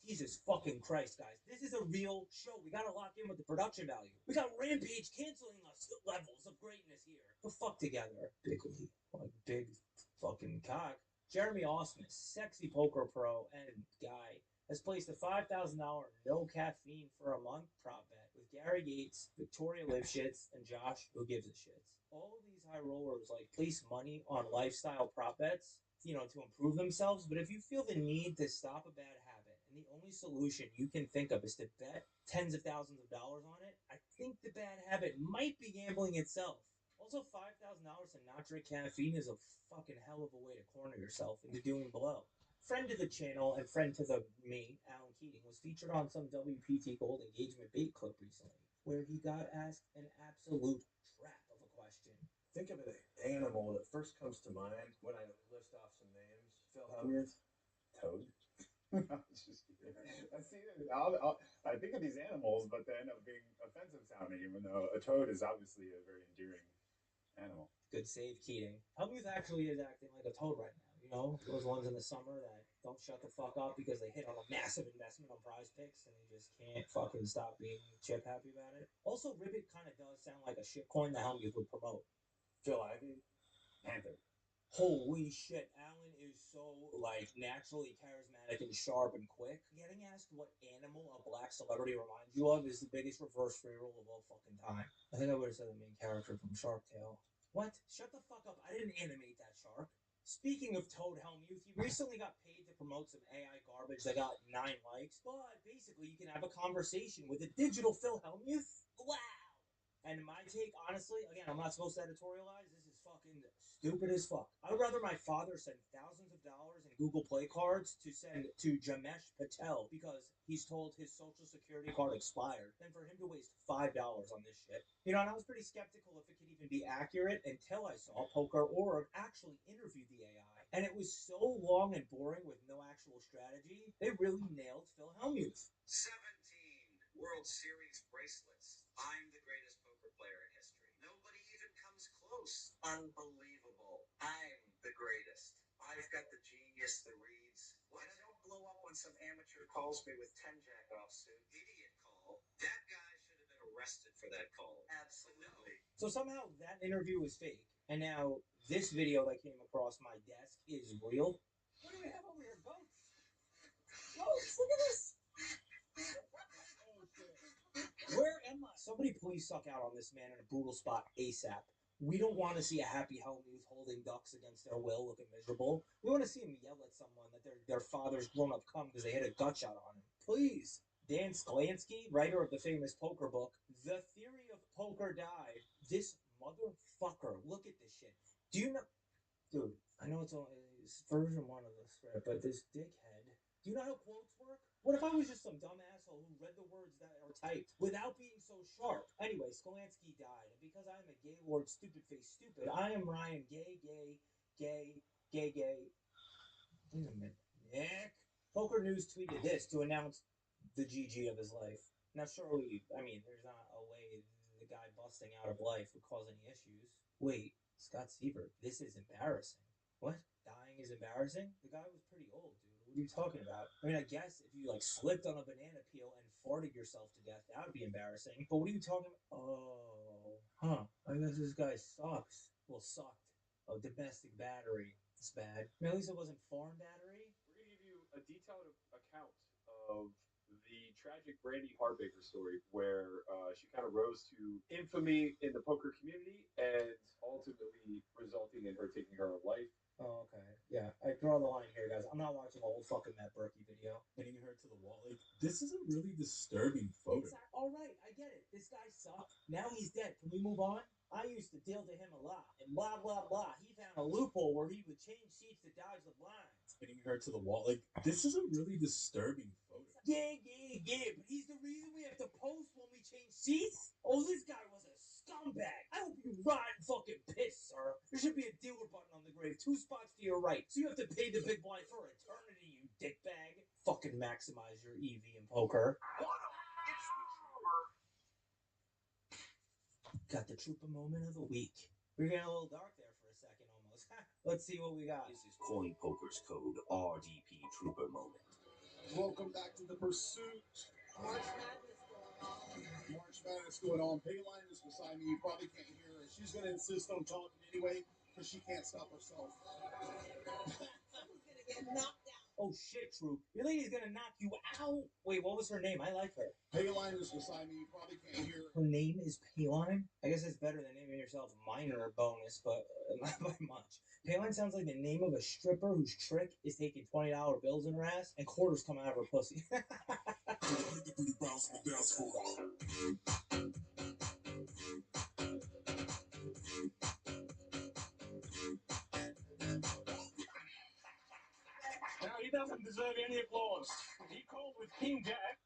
S2: Jesus fucking Christ, guys. This is a real show. We gotta lock in with the production value. We got Rampage canceling us levels of greatness here. The fuck together. Big Lee. Like big fucking cock. Jeremy Osmus, sexy poker pro and guy, has placed a $5,000 no caffeine for a month prop bet with Gary Yates, Victoria Lipschitz, and Josh Who Gives a Shits. All of these high rollers like place money on lifestyle prop bets, to improve themselves, but if you feel the need to stop a bad habit and the only solution you can think of is to bet tens of thousands of dollars on it, I think the bad habit might be gambling itself. Also, $5,000 to not drink caffeine is a fucking hell of a way to corner yourself into doing below. Friend to the channel and friend to me, Alan Keating, was featured on some WPT Gold engagement bait clip recently, where he got asked an absolute trap of a question.
S12: Think of an animal that first comes to mind when I list off some names. Phil Hellmuth, toad.
S17: I'm just kidding. I think of these animals, but they end up being offensive sounding, even though a toad is obviously a very endearing animal.
S2: Good save, Keating. Hellmuth actually is acting like a toad right now. Those ones in the summer that don't shut the fuck up because they hit on a massive investment on prize picks and they just can't fucking stop being chip happy about it. Also, Ribbit kind of does sound like a shitcoin that Hellmuth would promote.
S17: Phil Ivey, Panther.
S2: Holy shit, Alan is so, naturally charismatic and sharp and quick. Getting asked what animal a black celebrity reminds you of is the biggest reverse free roll of all fucking time. I think I would have said the main character from Shark Tale. What? Shut the fuck up. I didn't animate that shark. Speaking of Toad Hellmuth, he recently got paid to promote some AI garbage that got 9 likes, but basically you can have a conversation with a digital Phil Hellmuth. Wow! And my take, honestly, again, I'm not supposed to editorialize. This is fucking stupid as fuck. I would rather my father send thousands of dollars in Google Play cards to send to Jamesh Patel because he's told his social security card expired than for him to waste $5 on this shit. And I was pretty skeptical if it could even be accurate until I saw Poker.org actually interview the AI. And it was so long and boring with no actual strategy, they really nailed Phil Hellmuth.
S23: 17 World Series bracelets. I'm the greatest poker player in history. Nobody even comes close. Unbelievable. I'm the greatest. I've got the genius that reads. What? And I don't blow up when some amateur calls me with 10 jack-off suit. Idiot call. That guy should have been arrested for that call. Absolutely.
S2: So somehow that interview was fake, and now this video that came across my desk is real.
S4: What do we have over here? Goats?
S10: Goats, look at this.
S2: Where am I? Somebody please suck out on this man in a brutal spot ASAP. We don't want to see a happy Hellmuth holding ducks against their will looking miserable. We want to see him yell at someone that their father's grown-up cum because they hit a gut shot on him. Please. Dan Sklansky, writer of the famous poker book, The Theory of Poker Died. This motherfucker. Look at this shit. Do you know... Dude, I know it's version 1 of the script, but this dickhead... Do you know how quotes work? What if I was just some dumb asshole who read the words that are typed without being so sharp? Anyway, Skolansky died, and because I'm a gay lord, stupid face, stupid, I am Ryan, gay. Wait a minute. Nick? Poker News tweeted this to announce the GG of his life. Now, surely, there's not a way the guy busting out of life would cause any issues. Wait, Scott Siebert, this is embarrassing. What? Dying is embarrassing? The guy was pretty old, dude. What are you talking about? I guess if you, slipped on a banana peel and farted yourself to death, that would be embarrassing. But what are you talking about? Oh, huh. I guess this guy sucks. Well, sucked. Oh, domestic battery. It's bad. At least it wasn't foreign battery.
S17: We're going to give you a detailed account of the tragic Brandy Hardbaker story where she kind of
S11: rose to infamy in the poker community and ultimately resulting in her taking her own life.
S2: Oh, okay. Yeah, I draw the line here, guys. I'm not watching a whole fucking Matt Berkey video.
S9: Hitting her to the wall. Like, this is a really disturbing photo.
S2: All right, I get it. This guy sucked. Now he's dead. Can we move on? I used to deal to him a lot. And blah, blah, blah. He found a loophole where he would change seats to dodge the blinds.
S9: Hitting her to the wall. Like, this is a really disturbing photo.
S2: Yeah, but he's the reason we have to post when we change seats? Oh, this guy was a scumbag. I hope you rot in fucking piss, sir. There should be a dealer button on the grave, 2 spots to your right. So you have to pay the big blind for eternity, you dickbag. Fucking maximize your EV in poker. Got the trooper moment of the week. We're getting a little dark there for a second almost. Let's see what we got.
S16: This is Coin Poker's code RDP Trooper Moment.
S8: Welcome back to the pursuit. March Madness going on. Payline is beside me. You probably can't hear her. She's going to insist on talking anyway because she can't stop herself.
S2: Someone's going to get knocked out. Oh shit, Troop. Your lady's going to knock you out. Wait, what was her name? I like her.
S8: Payline is beside me. You probably can't hear her.
S2: Her name is Payline? I guess it's better than naming yourself Minor Bonus, but not by much. Payline sounds like the name of a stripper whose trick is taking $20 bills in her ass and quarters come out of her pussy.
S12: Now, he doesn't deserve any applause. He called with King Jack.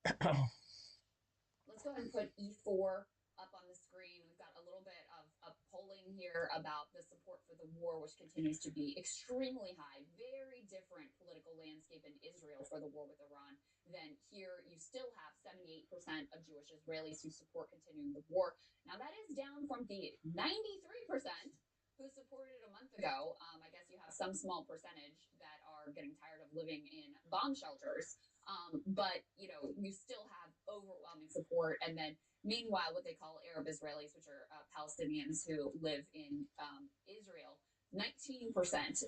S13: Let's go ahead and put E4 up on the screen. We've got a little bit of polling here about the support for the war, which continues to be extremely high. Very different political landscape in Israel for the war with Iran than here. You still have 78% of Jewish Israelis who support continuing the war. Now, that is down from the 93% who supported it a month ago. I guess you have some small percentage that are getting tired of living in bomb shelters. But, you know, you still have overwhelming support. And then meanwhile, what they call Arab Israelis, which are Palestinians who live in Israel, 19%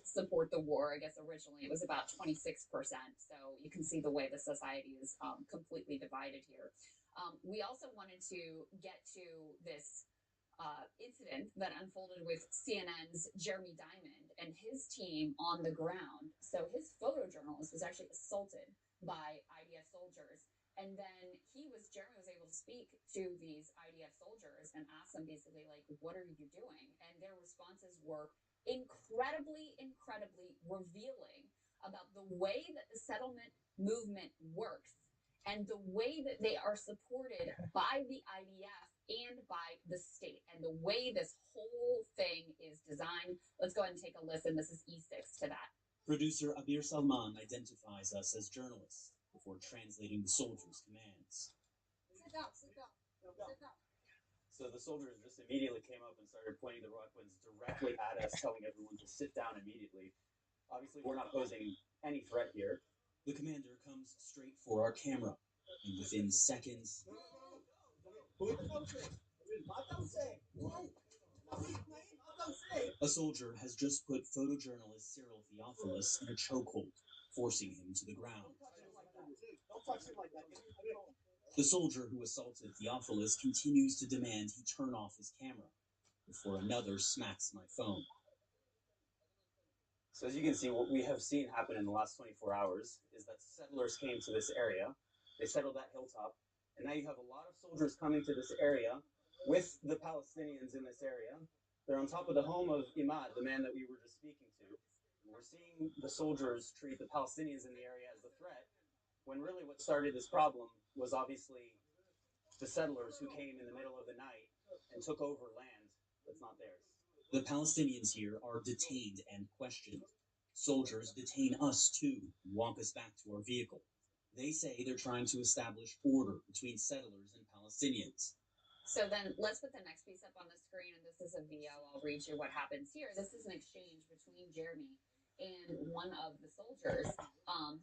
S13: support the war. I guess originally it was about 26%. So you can see the way the society is completely divided here. We also wanted to get to this incident that unfolded with CNN's Jeremy Diamond and his team on the ground. So his photojournalist was actually assaulted by IDF soldiers. And then Jeremy was able to speak to these IDF soldiers and ask them basically, like, what are you doing? And their responses were incredibly revealing about the way that the settlement movement works and the way that they are supported by the IDF and by the state and the way this whole thing is designed. Let's go ahead and take a listen. This is E6 to that.
S19: Producer Abir Salman identifies us as journalists before translating the soldiers' commands.
S13: Sit down, sit down, sit down.
S19: So the soldiers just immediately came up and started pointing their weapons directly at us, telling everyone to sit down immediately. Obviously, we're not posing any threat here. The commander comes straight for our camera, and within seconds... A soldier has just put photojournalist Cyril Theophilus in a chokehold, forcing him to the ground. The soldier who assaulted Theophilus continues to demand he turn off his camera before another smacks my phone. So as you can see, what we have seen happen in the last 24 hours is that settlers came to this area, they settled that hilltop, and now you have a lot of soldiers coming to this area with the Palestinians in this area. They're on top of the home of Imad, the man that we were just speaking to. And we're seeing the soldiers treat the Palestinians in the area as a threat, when really what started this problem was obviously the settlers who came in the middle of the night and took over land that's not theirs. The Palestinians here are detained and questioned. Soldiers detain us too, and walk us back to our vehicle. They say they're trying to establish order between settlers and Palestinians.
S13: So then let's put the next piece up on the screen, and this is a VO. I'll read you what happens here. This is an exchange between Jeremy and one of the soldiers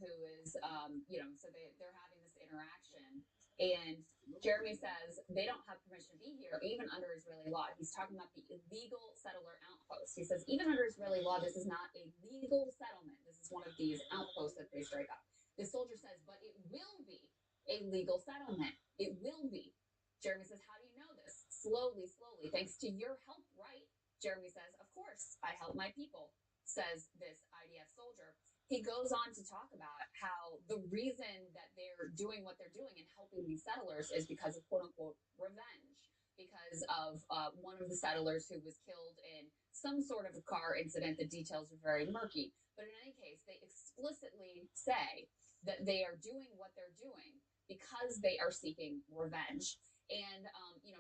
S13: who is, so they're having this interaction. And Jeremy says they don't have permission to be here, even under Israeli law. He's talking about the illegal settler outpost. He says, even under Israeli law, this is not a legal settlement. This is one of these outposts that they strike up. The soldier says, but it will be a legal settlement. It will be. Jeremy says, how do you know this? Slowly, thanks to your help, right? Jeremy says, of course, I help my people, says this IDF soldier. He goes on to talk about how the reason that they're doing what they're doing and helping these settlers is because of quote-unquote revenge, because of one of the settlers who was killed in some sort of a car incident. The details are very murky. But in any case, they explicitly say that they are doing what they're doing because they are seeking revenge. And,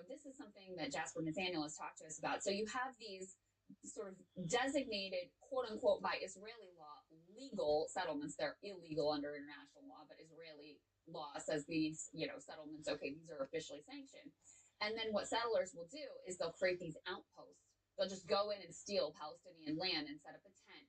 S13: this is something that Jasper Nathaniel has talked to us about. So you have these sort of designated, quote unquote, by Israeli law, legal settlements. They're illegal under international law, but Israeli law says these, settlements, okay, these are officially sanctioned. And then what settlers will do is they'll create these outposts. They'll just go in and steal Palestinian land and set up a tent,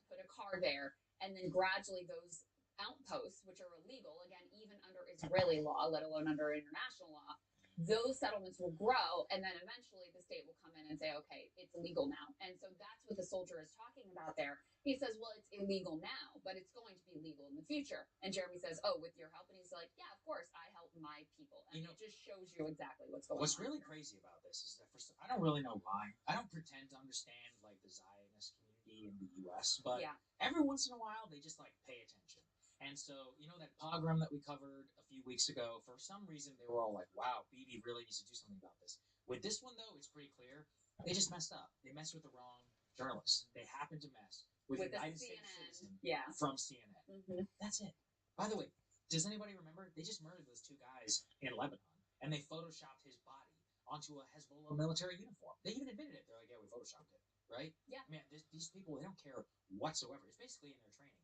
S13: put a car there. And then gradually those outposts, which are illegal, again, even under Israeli law, let alone under international law, those settlements will grow, and then eventually the state will come in and say, okay, it's legal now. And so that's what the soldier is talking about there. He says, well, it's illegal now, but it's going to be legal in the future. And Jeremy says, oh, with your help? And he's like, yeah, of course, I help my people. And it just shows you exactly what's going on.
S20: What's really crazy about this is that I don't really know why. I don't pretend to understand, like, the Zionist community in the U.S., but every once in a while, they just, like, pay attention. And so, that pogrom that we covered a few weeks ago, for some reason, they were all like, wow, Bibi really needs to do something about this. With this one, though, it's pretty clear. They just messed up. They messed with the wrong journalists. They happened to mess with a United States citizen from CNN. Mm-hmm. That's it. By the way, does anybody remember? They just murdered those 2 guys in Lebanon, and they photoshopped his body onto a Hezbollah military uniform. They even admitted it. They're like, yeah, we photoshopped it, right?
S13: Yeah.
S20: I mean, these people, they don't care whatsoever. It's basically in their training.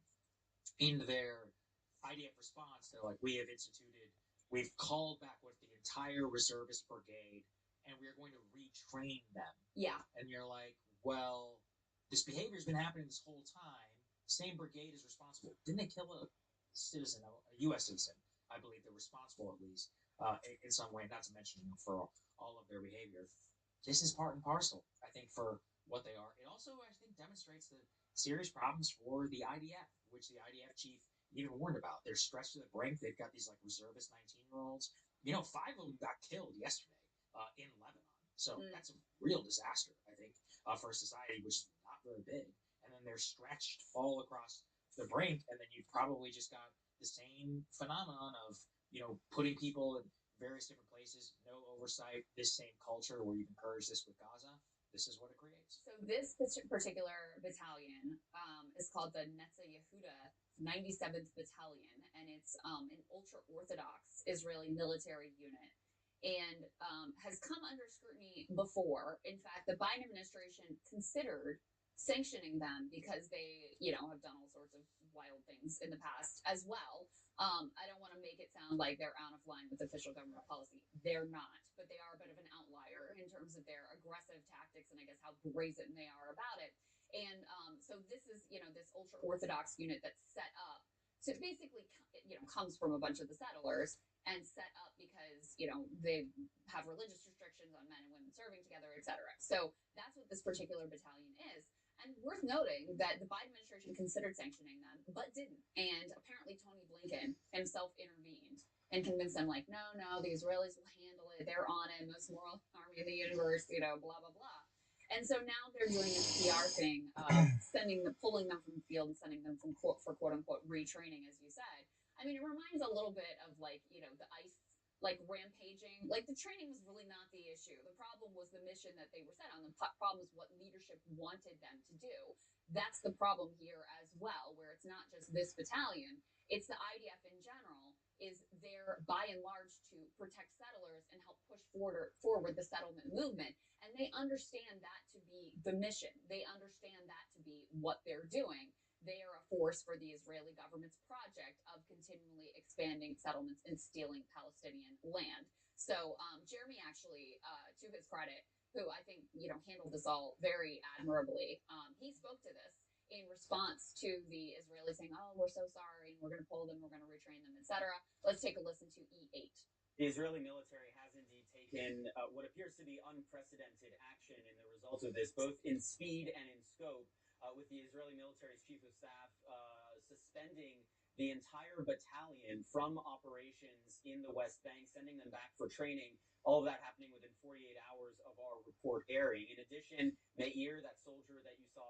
S20: In their IDF response, they're like, we've called back with the entire reservist brigade, and we are going to retrain them.
S13: Yeah.
S20: And you're like, well, this behavior's been happening this whole time. Same brigade is responsible. Didn't they kill a citizen, a U.S. citizen? I believe they're responsible, at least, in some way, not to mention for all of their behavior. This is part and parcel, I think, for what they are. It also, I think, demonstrates the serious problems for the IDF, which the IDF chief even warned about. They're stretched to the brink. They've got these like reservist 19-year-olds. 5 of them got killed yesterday in Lebanon. So that's a real disaster, I think, for a society which is not very big. And then they're stretched all across the brink, and then you've probably just got the same phenomenon of putting people in various different places, no oversight, this same culture where you've encouraged this with Gaza. This is what it creates.
S13: So this particular battalion is called the Netza Yehuda 97th Battalion, and it's an ultra-Orthodox Israeli military unit, and has come under scrutiny before. In fact, the Biden administration considered sanctioning them because they, have done all sorts of wild things in the past as well. I don't want to make it sound like they're out of line with official government policy. They're not, but they are a bit of an outlier in terms of their aggressive tactics and I guess how brazen they are about it. And so this is, this ultra-Orthodox unit that's set up. So it basically, comes from a bunch of the settlers and set up because, they have religious restrictions on men and women serving together, et cetera. So that's what this particular battalion is. And worth noting that the Biden administration considered sanctioning them, but didn't. And apparently Tony Blinken himself intervened and convinced them, like, no, the Israelis will handle it. They're on it. Most moral army in the universe, blah, blah, blah. And so now they're doing this PR thing, pulling them from the field and sending them for quote unquote retraining, as you said. I mean, it reminds a little bit of the ICE rampaging. The training was really not the issue. The problem was the mission that they were set on. The problem was what leadership wanted them to do. That's the problem here as well, where it's not just this battalion, it's the IDF in general is there by and large to protect settlers and help push forward the settlement movement. And they understand that to be the mission. They understand that to be what they're doing. They are a force for the Israeli government's project of continually expanding settlements and stealing Palestinian land. So Jeremy actually, to his credit, who I think, handled this all very admirably, he spoke to this in response to the Israelis saying, oh, we're so sorry, and we're going to pull them, we're going to retrain them, etc. Let's take a listen to E8.
S19: The Israeli military has indeed taken what appears to be unprecedented action in the result of this, both in speed and in scope, with the Israeli military's chief of staff suspending the entire battalion from operations in the West Bank, sending them back for training, all of that happening within 48 hours of our report airing. In addition, Meir, that soldier that you saw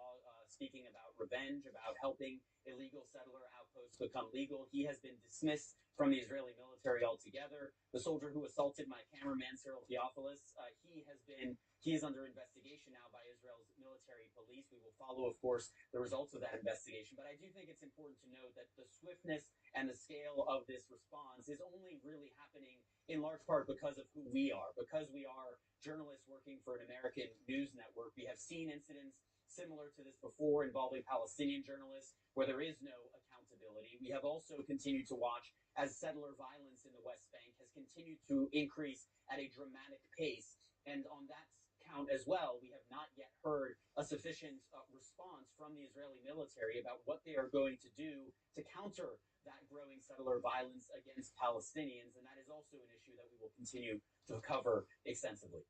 S19: speaking about revenge, about helping illegal settler outposts become legal, he has been dismissed from the Israeli military altogether. The soldier who assaulted my cameraman, Cyril Theophilus, he is under investigation now by Israel's military police. We will follow, of course, the results of that investigation. But I do think it's important to note that the swiftness and the scale of this response is only really happening in large part because of who we are, because we are journalists working for an American news network. We have seen incidents similar to this before involving Palestinian journalists where there is no accountability. We have also continued to watch as settler violence in the West Bank has continued to increase at a dramatic pace. And on that count as well, we have not yet heard a sufficient response from the Israeli military about what they are going to do to counter that growing settler violence against Palestinians. And that is also an issue that we will continue to cover extensively.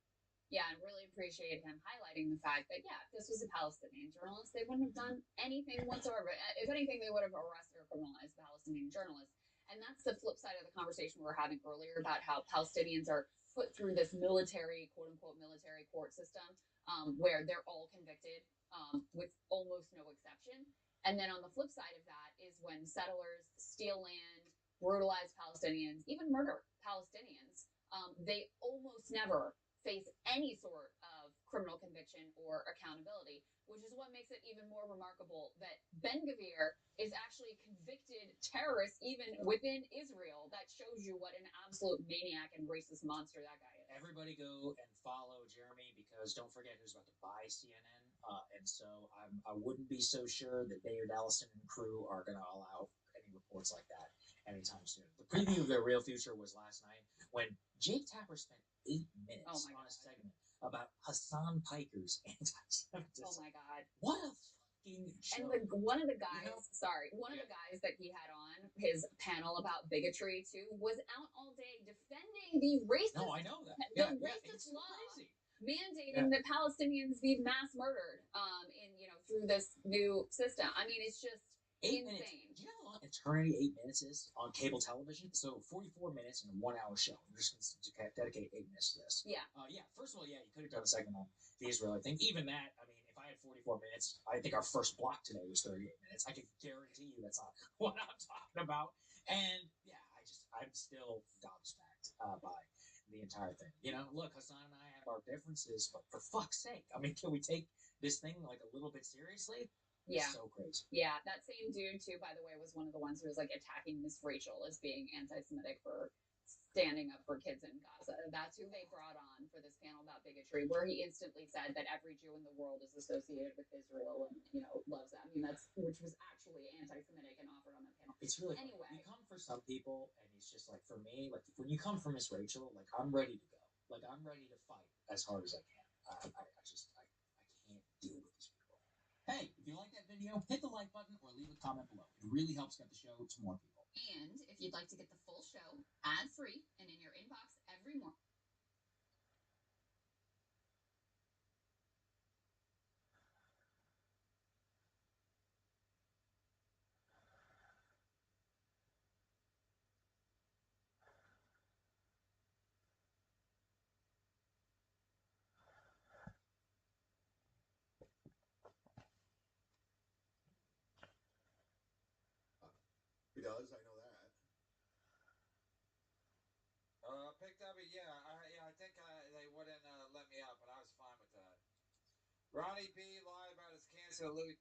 S13: Yeah, I really appreciate him highlighting the fact that, if this was a Palestinian journalist, they wouldn't have done anything whatsoever. If anything, they would have arrested or criminalized Palestinian journalists. And that's the flip side of the conversation we were having earlier about how Palestinians are put through this military, quote-unquote, military court system where they're all convicted with almost no exception. And then on the flip side of that is when settlers steal land, brutalize Palestinians, even murder Palestinians, they almost never face any sort of criminal conviction or accountability, which is what makes it even more remarkable that Ben-Gvir is actually a convicted terrorist even within Israel. That shows you what an absolute maniac and racist monster that guy is.
S20: Everybody go and follow Jeremy because don't forget who's about to buy CNN. And so I wouldn't be so sure that Bayard Allison and crew are going to allow any reports like that anytime soon. The preview of Their Real Future was last night when Jake Tapper spent 8 minutes on a segment about Hassan Piker's anti-Semitism.
S13: Oh my God.
S20: What a fucking show.
S13: And one of the guys, one of the guys that he had on his panel about bigotry too was out all day defending the racist,
S20: No, I know that.
S13: The racist law mandating that Palestinians be mass murdered, through this new system. I mean, it's just
S20: 8
S13: insane.
S20: minutes. Do you know how long eternity 8 minutes is on cable television? So 44 minutes in a 1 hour show. You're just going to dedicate 8 minutes to this.
S13: Yeah.
S20: First of all, you could have done a segment on the Israeli thing. Even that, I mean, if I had 44 minutes, I think our first block today was 38 minutes. I can guarantee you that's not what I'm talking about. And I'm still gobsmacked by the entire thing. Look, Hassan and I have our differences, but for fuck's sake, I mean, can we take this thing like a little bit seriously?
S13: Yeah.
S20: It's so crazy.
S13: Yeah, that same dude too, by the way, was one of the ones who was like attacking Miss Rachel as being anti-Semitic for standing up for kids in Gaza. That's who they brought on for this panel about bigotry, where he instantly said that every Jew in the world is associated with Israel and loves them. I mean, which was actually anti-Semitic and offered on that panel.
S20: It's really
S13: anyway.
S20: You come for some people, and it's just like for me, like when you come for Miss Rachel, like I'm ready to go. Like I'm ready to fight as hard as I can. I can't deal with these people. Hey, if you like that video, hit the like button or leave a comment below. It really helps get the show to more people.
S13: And if you'd like to get the full show ad-free and in your inbox every morning.
S22: He does, I know that.
S5: Picked up it, I think they wouldn't let me out, but I was fine with that. Ronnie B lied about his cancer. Louis,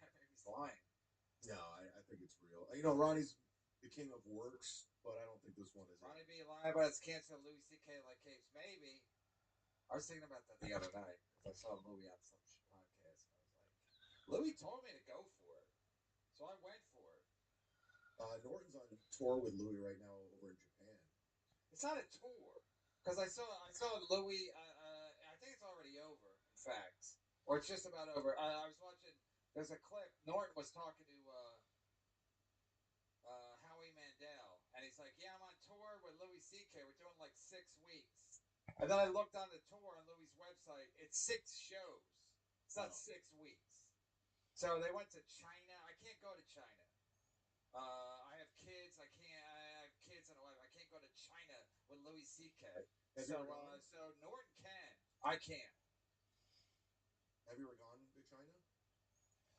S5: maybe he's lying.
S22: No, I think it's real. Ronnie's the king of works, but I don't think this one is.
S5: Ronnie B lied about his cancer. Louis C.K. like capes. Maybe. I was thinking about that the other night because I saw Louis on some podcast, and I was like, Louis told me to go for it, so I went for it.
S22: Norton's on tour with Louis right now over in Japan.
S5: It's not a tour because I saw Louis. I think it's already over. In fact, or it's just about over. I was watching. There's a clip. Norton was talking to Howie Mandel, and he's like, "Yeah, I'm on tour with Louis C.K. We're doing like 6 weeks." And then I looked on the tour on Louis' website. It's 6 shows. It's not 6 weeks. So they went to China. I can't go to China. I have kids. I have kids and a wife. I can't go to China with Louis C.K. So Norton can. I can't.
S22: Have you ever gone to China?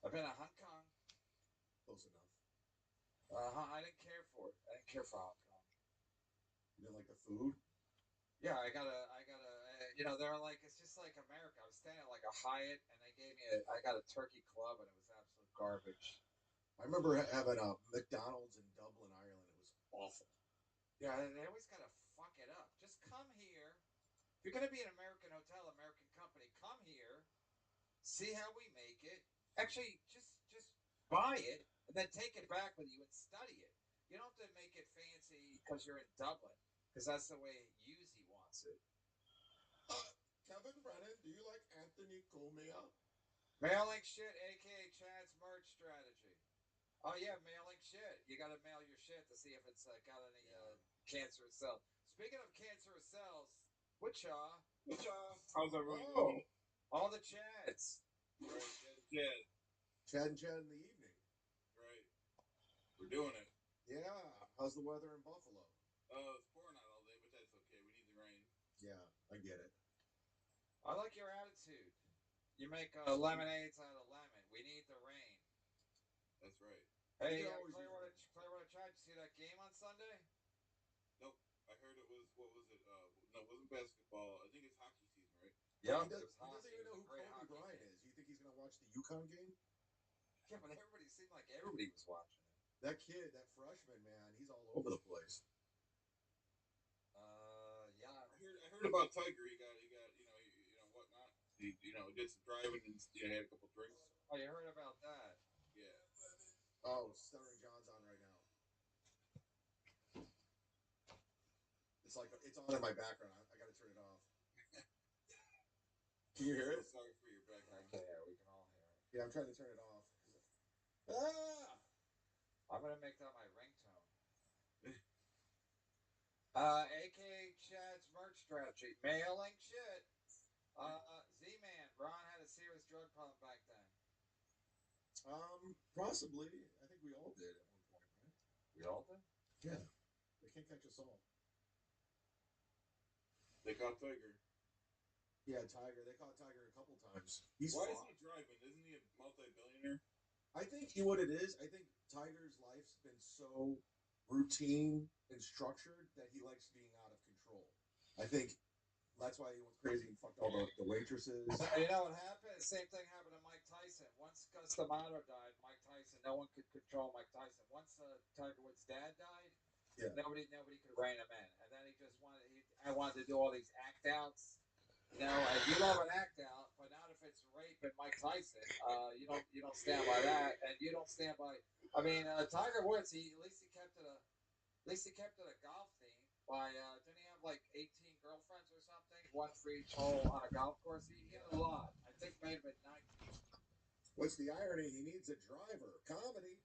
S5: I've been to Hong Kong.
S22: Close enough.
S5: I didn't care for it. I didn't care for Hong Kong.
S22: You didn't like the food?
S5: Yeah, I gotta. They're like, it's just like America. I was staying at like a Hyatt, and they gave me I got a turkey club, and it was absolute garbage.
S22: I remember having a McDonald's in Dublin, Ireland. It was awful.
S5: Yeah, they always gotta fuck it up. Just come here. If you're gonna be an American hotel, American company, come here. See how we make it. Actually, just buy it and then take it back with you and study it. You don't have to make it fancy because you're in Dublin, because that's the way Yuzi wants it.
S22: Kevin Brennan, do you like Anthony Comia?
S5: Mailing shit, aka Chad's merch strategy. Oh yeah, mailing shit. You gotta mail your shit to see if it's got any cancerous cells. Speaking of cancerous cells, Wichita.
S6: How's everyone doing?
S5: All the Chads.
S6: Right,
S22: Chad and Chad in the evening.
S6: Right. We're doing it.
S22: Yeah. How's the weather in Buffalo?
S6: It's pouring out all day, but that's okay. We need the rain.
S22: Yeah, I get it.
S5: I like your attitude. You make lemonades out of lemon. We need the rain.
S6: That's right.
S5: Hey, Clearwater tried to see that game on Sunday?
S6: Nope. I heard it was, what was it? No, it wasn't basketball. I think it's hockey season, right?
S5: Yeah,
S8: He doesn't even know who Kobe Bryant is. You think he's gonna watch the UConn game?
S5: Yeah, but everybody seemed like everybody was watching it.
S8: That kid, that freshman man, he's all over the place.
S5: Yeah.
S6: I heard about Tiger. He got whatnot. He did some driving and had a couple drinks.
S5: Oh, you heard about that?
S6: Yeah.
S8: Oh, Stuttering John's on right now. It's on in my background. I gotta turn it off. Can you hear it?
S6: Sorry for your background.
S5: Okay, yeah, we can all hear it.
S8: Yeah, I'm trying to turn it off. Ah!
S5: I'm gonna make that my ringtone. AK Chad's merch strategy, mailing shit. Z-Man, Ron had a serious drug problem back then.
S8: Possibly. I think we all did at one point, right?
S5: We all did?
S8: Yeah. They can't catch us all.
S6: They caught Tiger.
S8: Yeah, Tiger. They caught Tiger a couple times.
S6: Why is he driving? Isn't he a multi-billionaire?
S8: I think what it is, I think Tiger's life's been so routine and structured that he likes being out of control. I think that's why he went crazy and fucked all the waitresses.
S5: You know what happened? The same thing happened to Mike Tyson. Once Gus D'Amato died, Mike Tyson, no one could control Mike Tyson. Once Tiger Woods' dad died, nobody could rein him in. And then he just I wanted to do all these act outs. You know, and you love an act out, but not if it's rape and Mike Tyson. You don't stand by that, and you don't stand by. I mean, Tiger Woods, at least he kept it a golf theme. By didn't he have like 18 girlfriends or something, one for each hole on a golf course? He had a lot. I think maybe 19.
S8: What's the irony? He needs a driver. Comedy.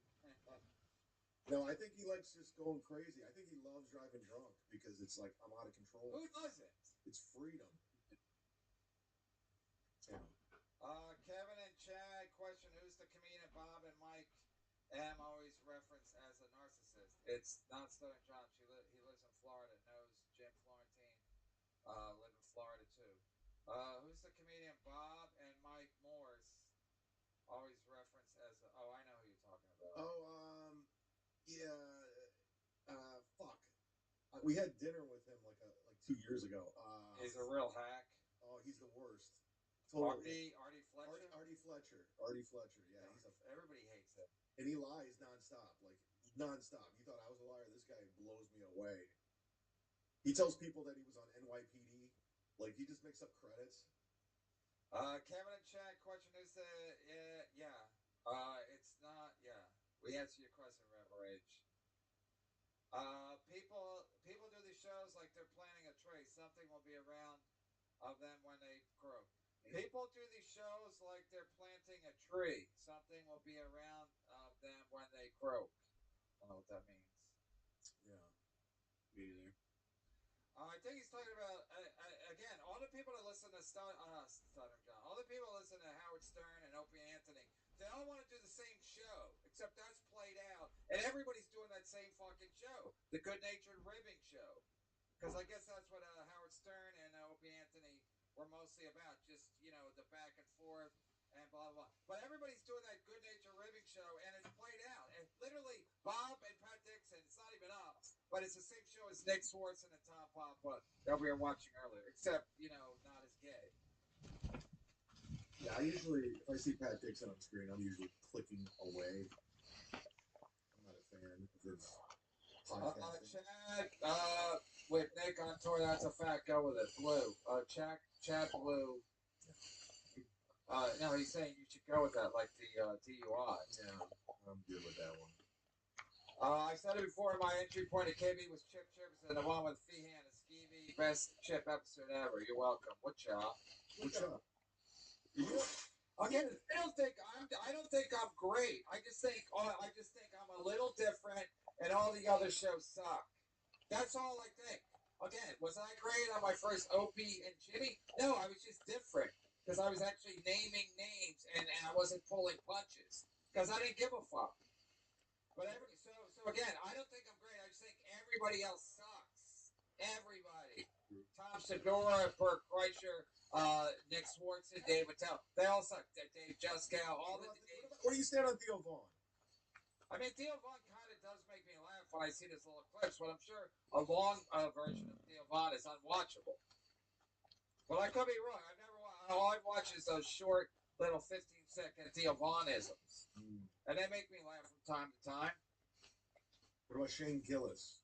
S8: No, I think he likes just going crazy. I think he loves driving drunk because it's like I'm out of control.
S5: Who doesn't?
S8: It's freedom. Yeah.
S5: Kevin and Chad question: who's the comedian Bob and Mike M always referenced as a narcissist? It's not Stuttering John. He lives in Florida. Knows Jim Florentine. Live in Florida too. Who's the comedian Bob and Mike Morse always referenced as? Oh, I know who you're talking about.
S8: Oh, yeah. Fuck. We had dinner with him like 2 years ago.
S5: He's a real hack.
S8: Oh, he's the worst. Totally.
S5: Artie Fletcher.
S8: Artie Fletcher. Yeah,
S5: everybody hates him.
S8: And he lies nonstop. Like nonstop. You thought I was a liar. This guy blows me away. He tells people that he was on NYPD. Like he just makes up credits.
S5: Kevin and Chad question is it's not we answer your question, Rev Rage. People do these shows like they're planting a tree. Something will be around of them when they grow. People do these shows like they're planting a tree. Something will be around of them when they grow. I don't know what that means.
S8: Yeah. Me either.
S5: I think he's talking about again. All the people that listen to Stuttering John, all the people that listen to Howard Stern and Opie Anthony, they all want to do the same show, except that's played out, and everybody's doing that same fucking show, the good-natured ribbing show, because I guess that's what Howard Stern and Opie Anthony were mostly about, just the back and forth and blah blah. But everybody's doing that good-natured ribbing show, and it's played out. And literally, Bob and Pat Dixon, it's not even up, but it's the same show as Nick Swartzen and Tom Papa that we were watching earlier, except not as gay.
S8: Yeah, if I see Pat Dixon on screen, I'm usually clicking away. I'm not a fan of his podcasting.
S5: Chad, with Nick on tour, that's a fact. Go with it. Blue. Chad Blue. No, he's saying you should go with that, like the DUI.
S8: Yeah, I'm good with that one.
S5: I said it before, my entry point at KB was Chip Chips and the one with Feehan and Skeevy. Best Chip episode ever. You're welcome. What's up? Again, I don't think I'm great. I just think I'm a little different, and all the other shows suck. That's all I think. Again, was I great on my first Opie and Jimmy? No, I was just different because I was actually naming names and I wasn't pulling punches because I didn't give a fuck. But so again, I don't think I'm great. I just think everybody else sucks. Everybody. Tom Segura, Burt Kreischer, Nick Swartzen, Dave Attell. They all suck. Dave Juskow, all the Dave.
S8: Where do you stand on Theo Vaughn?
S5: I mean, Theo Vaughn kind of does make me laugh when I see these little clips, but I'm sure a long version of Theo Vaughn is unwatchable. But I could be wrong. all I watch is those short little 15-second Theo Vaughnisms, and they make me laugh from time to time.
S15: What about Shane Gillis?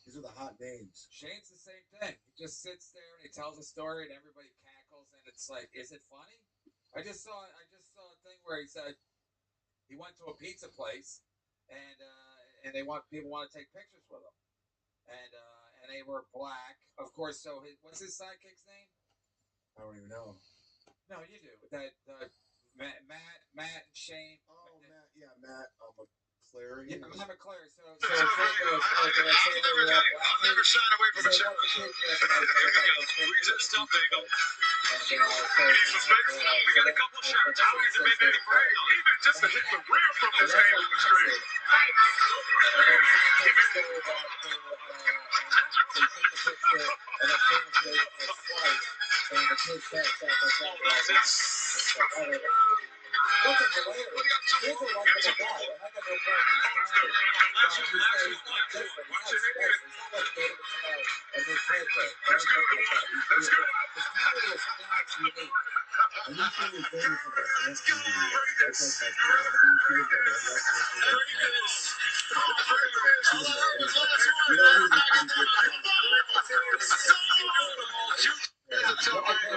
S15: These are the hot names.
S5: Shane's the same thing. He just sits there and he tells a story, and everybody cackles, and it's like, is it funny? I just saw a thing where he said he went to a pizza place, and people want to take pictures with him, and they were black, of course. So what's his sidekick's name?
S15: I don't even know.
S5: No, you do. That Matt and Shane.
S15: Oh, Matt. Yeah, Matt. McClary.
S5: Yeah, Matt McClary. So Shane goes, "Oh, did I say they were all black?"
S23: I've never shied away from a challenge. We just don't bagel. He's a space. We got a couple shots. I like to make it a break, even just to hit the rim from the table is great.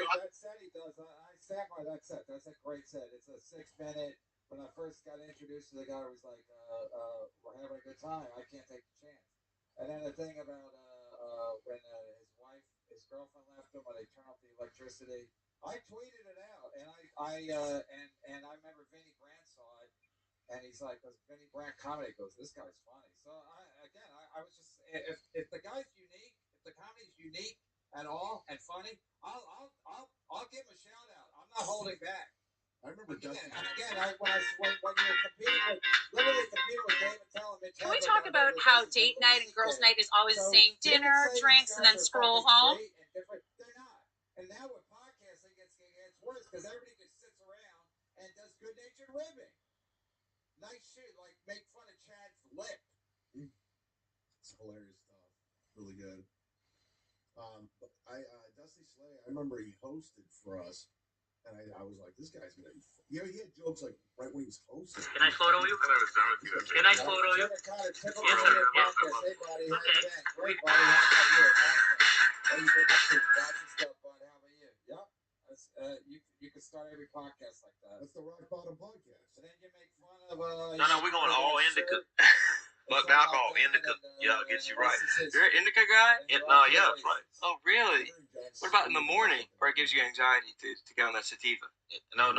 S5: That set he does, I stand by that set. That's a great set. It's a 6-minute. When I first got introduced to the guy, it was like, we're having a good time. I can't take the chance. And then the thing about when his girlfriend left him, when they turned off the electricity, I tweeted it out, and I remember Vinnie Brand saw it, and he's like, "Does Vinnie Brand comedy?" Goes, "This guy's funny." So I was just, if the guy's unique, if the comedy's unique at all and funny, I'll give him a shout out. I'm not holding back.
S15: I remember
S5: when you're literally competing with David Tell and Mitch.
S18: Can we talk about how date night and girls' night is always the same dinner, drinks, and then scroll home?
S5: They're not. And now with podcasting, it gets worse because everybody just sits around and does good-natured ribbing. Nice shit, like make fun of Chad's lip.
S15: It's hilarious stuff. Really good. But Dusty Slay, I remember he hosted for us. And I was like, this guy's gonna be. He had jokes like right when he was hosting.
S18: Can I photo you? Can I photo you?
S5: Yes, sir. Hey, buddy.
S18: Okay.
S5: Great, buddy. How about you? Awesome. What have you been up to? Watching stuff, bud. How about you? Yep. That's, you can start every podcast like that.
S15: That's the Rock Bottom Podcast.
S5: So then you make fun of.
S18: No, we're going all indica. But alcohol, indica, gets you right. You're an indica guy? Yeah, that's right. Oh, really? What about in the morning, where it gives you anxiety to get on that sativa? No,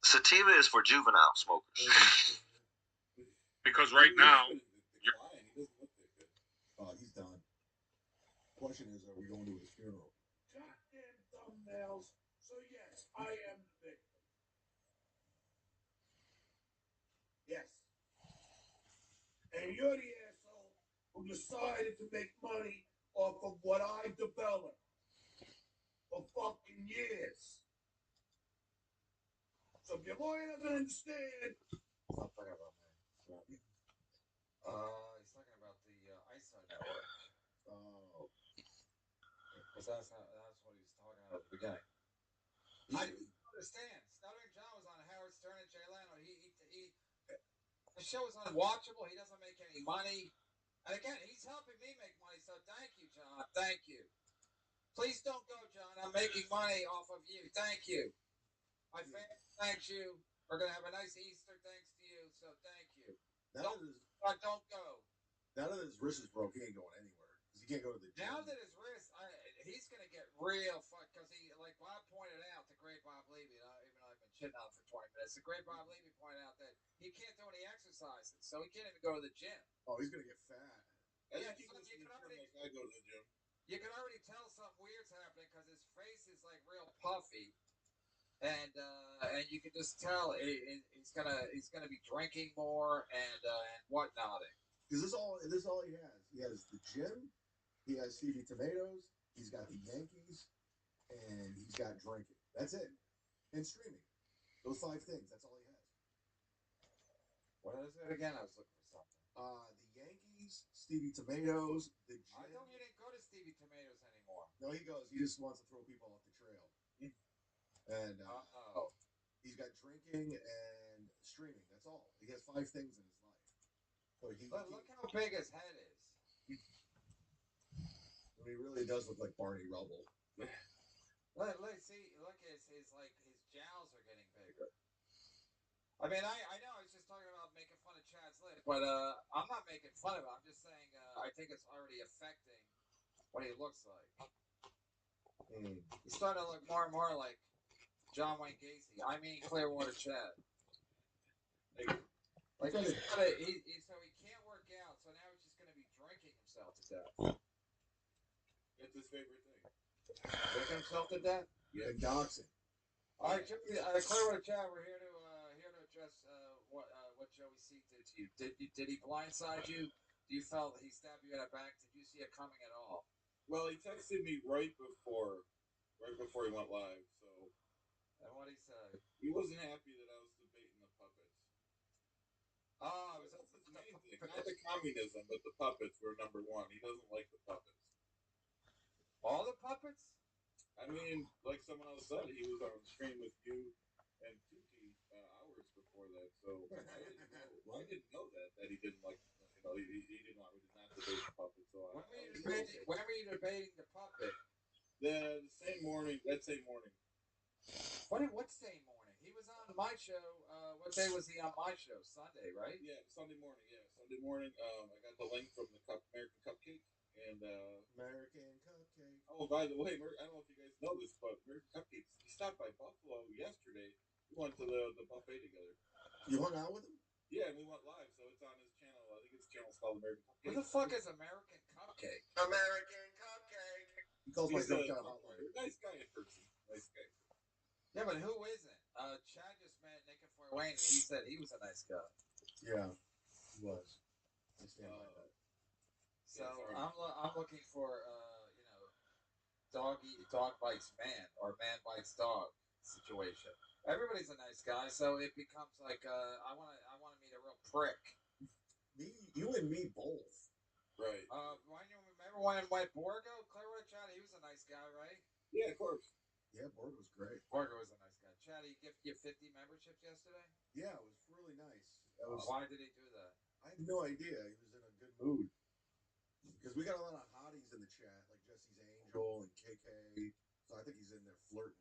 S18: sativa is for juvenile smokers.
S6: Because right now,
S15: he's done. Question is, are we going to his funeral?
S21: Goddamn thumbnails. So yes, I am the victim. Yes. And you're the asshole who decided to make money off of what I developed for fucking years. So if your lawyer doesn't understand,
S5: stop talking about that. He's talking about the ISO network. Oh, because that's what he's talking about at the beginning. I understand. Stuttering John was on Howard Stern and Jay Leno. The show is unwatchable. He doesn't make any money. And again, he's helping me make money. So thank you, John. Thank you. Please don't go, John. I'm making money off of you. Thank you. My family thanks you. We're gonna have a nice Easter thanks to you. So thank you. Don't go.
S15: Now that his wrist is broke, he ain't going anywhere because he can't go to the gym.
S5: Now that his wrist, he's gonna get real fucked because he, like Bob pointed out, the great Bob Levy. Even though I've been shitting on him for 20 minutes, the great Bob Levy pointed out that he can't do any exercises, so he can't even go to the gym.
S15: Oh, he's gonna get fat.
S5: Yeah,
S6: I go to the gym.
S5: You can already tell something weird's happening because his face is like real puffy, and you can just tell he's gonna be drinking more and whatnot.
S15: Because this is all he has. He has the gym, he has Stevie Tomatoes, he's got the Yankees, and he's got drinking. That's it. And streaming. Those 5 things. That's all he has.
S5: What is it again? I was looking for something.
S15: The Yankees, Stevie Tomatoes, the gym.
S5: I thought you didn't go to Stevie Tomatoes anymore.
S15: No, he goes. He just wants to throw people off the trail. And he's got drinking and streaming. That's all. He has 5 things in his life. So
S5: look how big his head is.
S15: He really does look like Barney Rubble.
S5: Look, his like his jowls are getting bigger. I mean, I know I was just talking about making fun of Chad's lip, but I'm not making fun of it. I'm just saying I think it's already affecting what he looks like. He's starting to look more and more like John Wayne Gacy. I mean Clearwater Chad. Like so he can't work out, so now he's just going to be drinking himself to death.
S6: That's his favorite thing.
S5: Drinking himself to death?
S15: Yeah, doxing.
S5: All right, Clearwater Chad, we're here to address what Joey C did to you. Did he blindside you? Do you felt he stabbed you in the back? Did you see it coming at all?
S6: Well, he texted me right before he went live. So,
S5: and what he said?
S6: He wasn't happy that I was debating the puppets.
S5: Oh,
S6: that's the main thing. Not the communism, but the puppets were number one. He doesn't like the puppets.
S5: All the puppets?
S6: I mean, like someone else said, he was on stream with you and Tuki hours before that. So I didn't know that he didn't like. He didn't want me to not debate the puppet. So
S5: when were you debating the puppet?
S6: The same morning. That same morning.
S5: What same morning? He was on my show. What day was he on my show? Sunday, right?
S6: Yeah, Sunday morning. Yeah, Sunday morning. I got the link from the American Cupcake and
S15: American Cupcake.
S6: Oh, by the way, I don't know if you guys know this, but American Cupcakes. He stopped by Buffalo yesterday. We went to the buffet together.
S15: You hung out with him?
S6: Yeah, and we went live, so it's on his channel. I think his channel's called American Cupcake.
S5: What the fuck is American Cupcake?
S15: American Cupcake. He calls myself kind of hotline.
S6: Nice guy in person. Nice guy.
S5: Yeah, but who isn't? Chad just met Nick and Fort Wayne, and he said he was a nice guy.
S15: Yeah, he was. I stand by that.
S5: So I'm looking for dog bites man or man bites dog situation. Everybody's a nice guy, so it becomes like I want to meet a real prick.
S15: You and me both.
S6: Right.
S5: Remember when I went Borgo? Clearwater Chad, he was a nice guy, right?
S6: Yeah, of course.
S15: Yeah, Borgo was great.
S5: Borgo was a nice guy. Chad, he gifted you 50 memberships yesterday?
S15: Yeah, it was really nice.
S5: Why did he do that?
S15: I have no idea. He was in a good mood. Because we got a lot of hotties in the chat, like Jesse's Angel and KK. So I think he's in there flirting.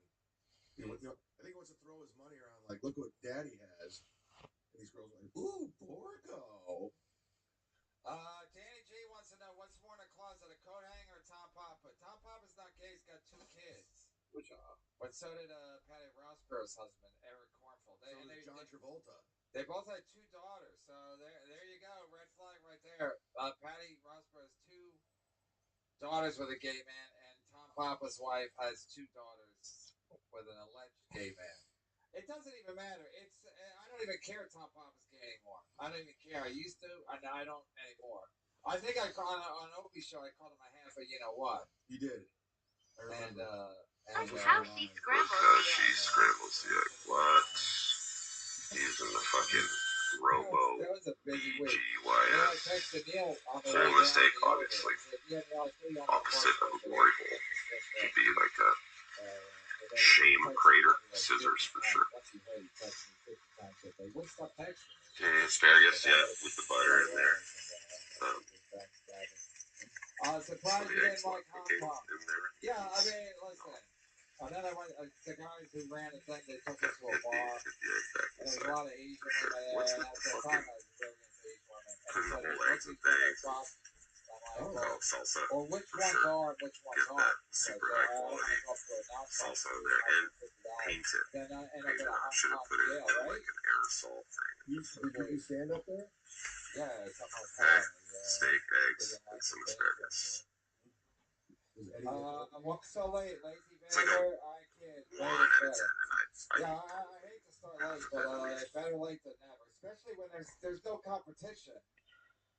S15: I think he wants to throw his money around, like, look what Daddy has. And these girls are like, ooh, Borgo.
S5: Danny G wants to know what's more in a closet, a coat hanger or Tom Papa? Tom Papa's not gay. He's got 2 kids. But so did Patty Rossborough's husband, Eric Kornfeld.
S15: So did John Travolta.
S5: They both had 2 daughters. So there you go. Red flag right there. Patty Rossborough's 2 daughters with a gay man, and Tom Papa's wife has 2 daughters with an alleged gay man. It doesn't even matter. I don't even care if Tom Papa's gay anymore. I don't even care. I used to, and I don't anymore. I think on Opie's show I called him a half a you know what.
S15: You did.
S5: I remember.
S18: How she scrambles yet? What? He's in the fucking Robo
S5: That was a busy week.
S18: BGYS. Very mistake, obviously. Opposite of Gloryhole. To be like a shame crater. Scissors for sure. Okay, asparagus, yeah, with the butter in there.
S5: Surprised you didn't like hot
S18: in
S5: pot.
S18: there.
S5: Yeah, I mean, listen. And then I went, the guys who ran the thing, they took us to a bar. And there was a lot of Asian women there. And after a time, I was really into Asian women. And
S18: Putting the
S5: he
S18: whole eggs and things. Salsa.
S5: Or which
S18: for
S5: ones
S18: sure.
S5: are and which ones
S18: Get
S5: aren't.
S18: that super high quality salsa in there and paint it.
S5: Then I ended
S18: Maybe
S5: up
S18: I
S5: in
S18: should have put it in
S5: jail,
S18: like an aerosol thing.
S15: Did you stand up there?
S5: Yeah, something like
S18: That,
S5: that.
S18: steak, eggs, and some asparagus.
S5: What's so late? Lazy
S18: It's like a
S5: vinegar? I kid.
S18: One
S5: Late
S18: and
S5: is
S18: a 10,
S5: better.
S18: and
S5: Yeah, I hate to start late, but better late than never. Especially when there's no competition.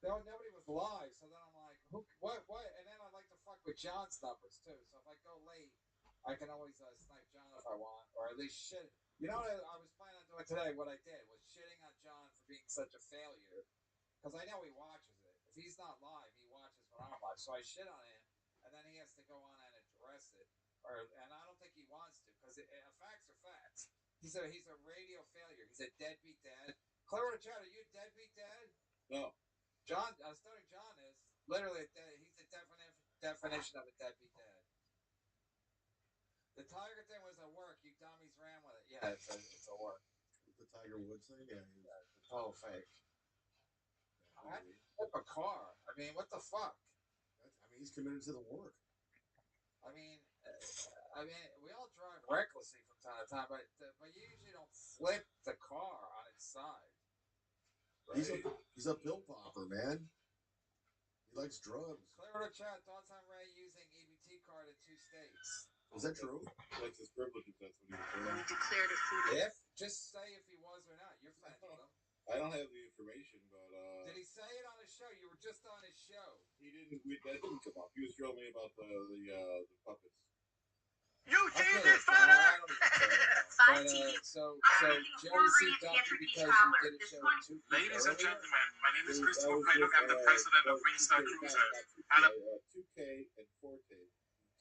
S5: Nobody was live, so then I'm like, what? And then I like to fuck with John's numbers too. So if I go late, I can always snipe John if I want, or at least shit. You know what I was planning on doing today? What I did was shitting on John for being such a failure, because I know he watches it. If he's not live, he watches when I'm live. So I shit on him, and then he has to go on and address it and I don't think he wants to because facts are facts. He's a radio failure. He's a deadbeat dad. Clear to chat. Are you a deadbeat dad?
S6: No.
S5: John, Stuttering John is literally he's the definition of a deadbeat dad. The Tiger thing was a work. You dummies ran with it. Yeah, it's a work.
S15: The Tiger Woods thing? Yeah.
S5: It's total fake. I flip a car. I mean, what the fuck?
S15: He's committed to the work.
S5: I mean, we all drive recklessly from time to time, but you usually don't flip the car on its side. Right?
S15: He's a pill popper, man. He likes drugs.
S5: Clear to chat. Thoughts on Ray using EBT card in 2 states?
S15: Is that true?
S6: That's his privilege. That's what he was doing.
S5: Declared a just say if he was or not. You're friends with him.
S6: I don't have the information, but
S5: did he say it on his show? You were just on his show.
S6: He didn't. That didn't come up. He was showing me about the puppets.
S5: You Jesus, brother! So Jerry C. Duffy because he did a show with 2
S1: Ladies and gentlemen, my name is Christopher Paylock. I'm the president of Winstar Cruisers.
S6: 2K and 4K.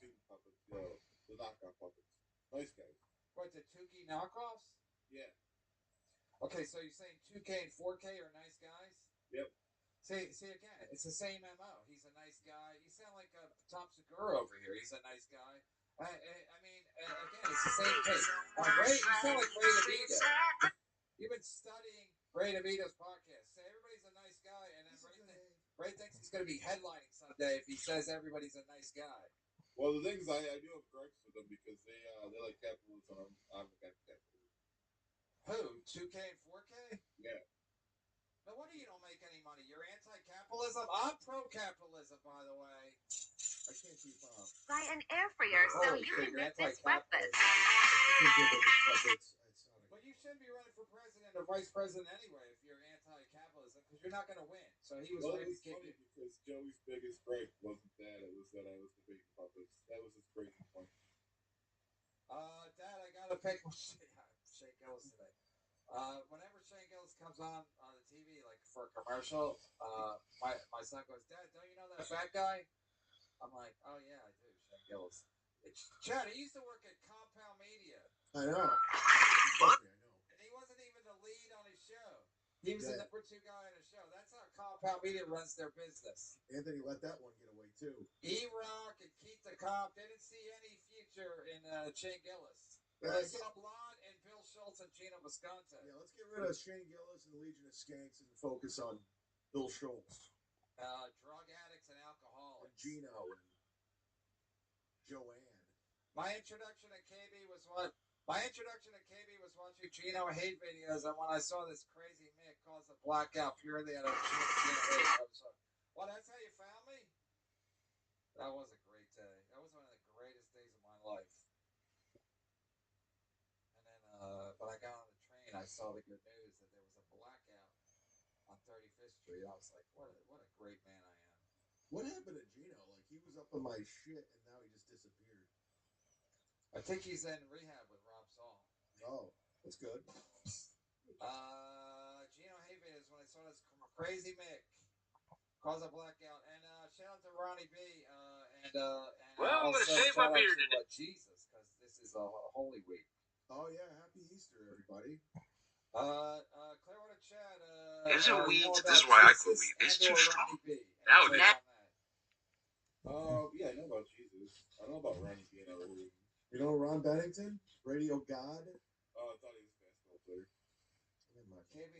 S6: 2 puppets. The knockoff puppets. Nice guys.
S5: What, the Tukey knockoffs?
S6: Yeah.
S5: Okay, so you're saying 2K and 4K are nice guys?
S6: Yep.
S5: See again, it's the same MO. He's a nice guy. You sound like Tom Segura over here. He's a nice guy. I mean, again, it's the same thing. Ray, you sound like Ray DeVito. You've been studying Ray DeVito's podcast. Say everybody's a nice guy, and then Ray thinks he's going to be headlining someday if he says everybody's a nice guy.
S6: Well, the thing is, I do have gripes with them because they like capitalism. I'm against capitalism.
S5: Who? 2K and 4K?
S6: Yeah.
S5: No wonder you don't make any money. You're anti-capitalism? I'm pro-capitalism, by the way. I can't keep up.
S3: Buy an air fryer so you can get this breakfast.
S5: But you shouldn't be running for president or vice president anyway if you're anti-capitalism because you're not going to win. So he was
S6: it was funny because Joey's biggest gripe wasn't that. It was that I was debating puppets. That was his breaking point.
S5: Dad, I got to pick Shane Gillis today. Whenever Shane Gillis comes on the TV, like for a commercial, my son goes, Dad, don't you know that fat guy? I'm like, oh yeah, I do, Shane Gillis. Chad, he used to work at Compound Media.
S15: I know.
S5: And he wasn't even the lead on his show. He was the number 2 guy on his show. That's how Compound Media runs their business.
S15: Anthony let that one get away too.
S5: E-Rock and Keith the Cop, they didn't see any future in Shane Gillis. They saw Blonde and Bill Schultz and Gino Visconti.
S15: Yeah, let's get rid of Shane Gillis and the Legion of Skanks and focus on Bill Schultz.
S5: Drug addicts and alcoholics.
S15: And Gino and Joanne.
S5: My introduction to KB was watching Gino hate videos, and when I saw this crazy Mick cause a blackout purely out of Gino hate, I was like, well, that's how you found me? That was a great day. That was one of the greatest days of my life. And then, but I got on the train, I saw the good news that there was a blackout on 35th Street. I was like, what a great man I am.
S15: What happened to Gino? Like, he was up on my shit, and now he just disappeared.
S5: I think he's in rehab with Rob Saul.
S15: Oh, that's good.
S5: Gino Hayven is when I saw this crazy Mick cause a blackout. And shout out to Ronnie B.
S1: Well, I'm going to shave my beard today.
S5: Jesus, because this is a Holy Week.
S15: Oh, yeah. Happy Easter, everybody.
S5: Clearwater Chad.
S18: Is it weed? This is why I quit weed. It's too strong. That would be.
S6: Yeah, I know about Jesus. I know about Ronnie B.
S15: You know Ron Bennington? Radio God?
S6: Oh, I thought he was a basketball player.
S5: KB.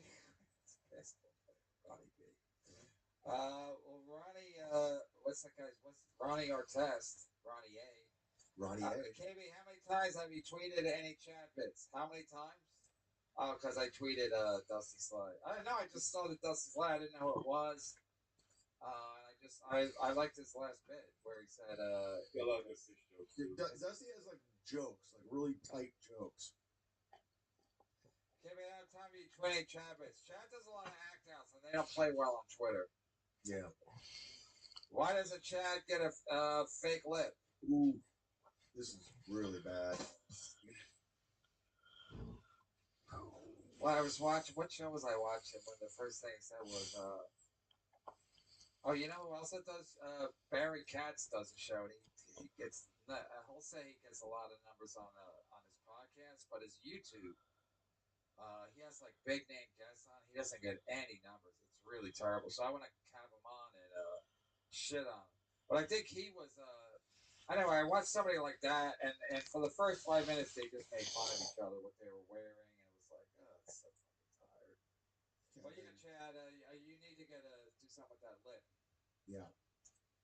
S5: Ronnie B. Well, Ronnie, what's that guy's? Ronnie Artest? Ronnie A.
S15: Ronnie A.
S5: KB, how many times have you tweeted any chat bits? How many times? Oh, because I tweeted Dusty Slide. I don't know. I just saw the Dusty Slide. I didn't know who it was. I liked his last bit where he said,
S6: I love his fish jokes.
S15: Dusty has like jokes, like really tight jokes.
S5: KB, I don't have time to be tweeting chat bits. Chat does a lot of act outs and they don't play well on Twitter.
S15: Yeah.
S5: Why does a Chad get a fake lip?
S15: Ooh, this is really bad.
S5: Well, I was watching. What show was I watching when the first thing he said was, oh, you know who else it does? Barry Katz does a show. And he gets. He'll say he gets a lot of numbers on his podcast, but his YouTube, he has like big name guests on. He doesn't get any numbers. It's really terrible. So I want to have him on and shit on him. But I think he was. Anyway, I watched somebody like that, and for the first 5 minutes, they just made fun of each other, what they were wearing, and it was like, oh, it's so fucking tired. But yeah, Chad, you need to do something with that lip.
S15: Yeah.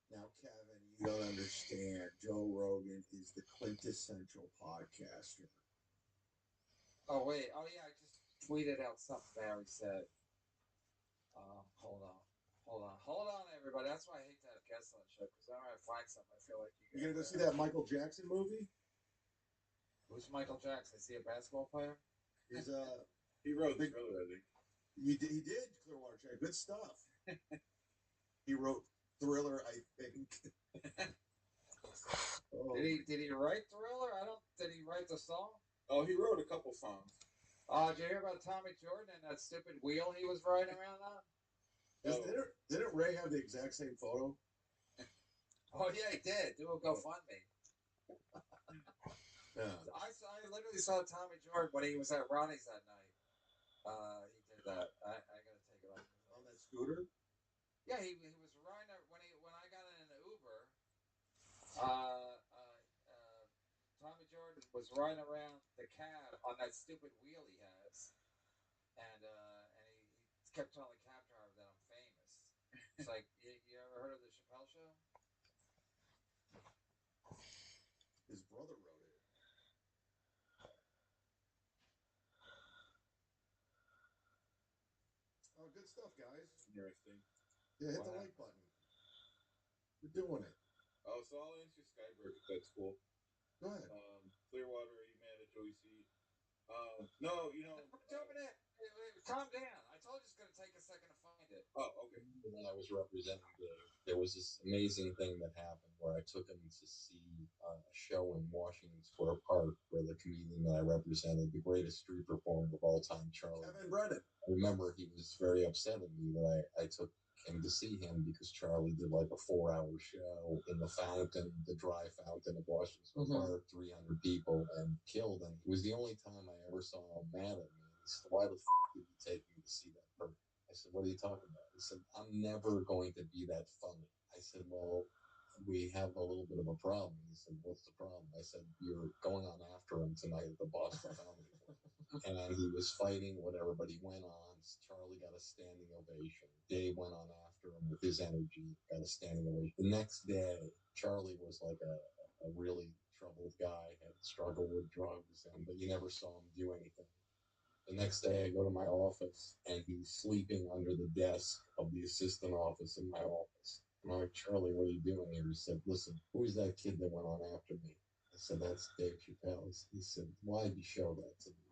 S15: Now, Kevin, you don't understand. Joe Rogan is the quintessential podcaster.
S5: Oh, wait. Oh, yeah, I just tweeted out something Barry said. Hold on, everybody. That's why I hate to have guests on the show, because whenever I find something, I feel like
S15: You gonna go see that Michael Jackson movie?
S5: Who's Michael Jackson? Is he a basketball player?
S15: He's
S6: he wrote Thriller, I think.
S15: He did Clearwater Check. Good stuff. He wrote Thriller, I think.
S5: Oh. Did he write Thriller? Did he write the song?
S6: Oh, he wrote a couple songs.
S5: Did you hear about Tommy Jordan and that stupid wheel he was riding around on?
S15: Didn't Ray have the exact same photo?
S5: Oh yeah, he did. Do a GoFundMe.
S15: Yeah.
S5: I literally saw Tommy Jordan when he was at Ronnie's that night. He did that. I gotta take it off.
S15: On that scooter?
S5: Yeah, he was riding when I got in an Uber. Tommy Jordan was riding around the cab on that stupid wheel he has, and he kept telling the cab driver that I'm famous. It's like, you ever heard of the Chappelle Show?
S15: His brother wrote it. Oh, good stuff, guys.
S6: Interesting.
S15: Yeah, hit the like button. We're doing it.
S6: Oh, so I'll answer Skybird if that's cool.
S15: Go ahead.
S6: Clearwater, are you mad at Joey C? No,
S5: Calm down. I told you it's going to take a second to find it.
S6: Oh, okay.
S4: When I was representing there was this amazing thing that happened where I took him to see a show in Washington Square Park where the comedian that I represented, the greatest street performer of all time, Charlie.
S15: Kevin Brennan.
S4: I remember he was very upset at me that I took him to see him because Charlie did like a 4-hour show in the fountain, the dry fountain of Washington Square Park, 300 people, and killed him. It was the only time I ever saw him mad at me. He said, "Why the did you take me to see that person?" I said, "What are you talking about?" He said, "I'm never going to be that funny." I said, "Well, we have a little bit of a problem." He said, "What's the problem?" I said, "You're going on after him tonight at the Boston Comedy Club." And he was fighting whatever, but he went on. Charlie got a standing ovation. Dave went on after him with his energy, got a standing ovation. The next day, Charlie was like a really troubled guy, had struggled with drugs, but you never saw him do anything. The next day, I go to my office, and he's sleeping under the desk of the assistant office in my office. And I'm like, "Charlie, what are you doing here?" He said, "Listen, who's that kid that went on after me?" I said, "That's Dave Chappelle." He said, "Why'd you show that to me?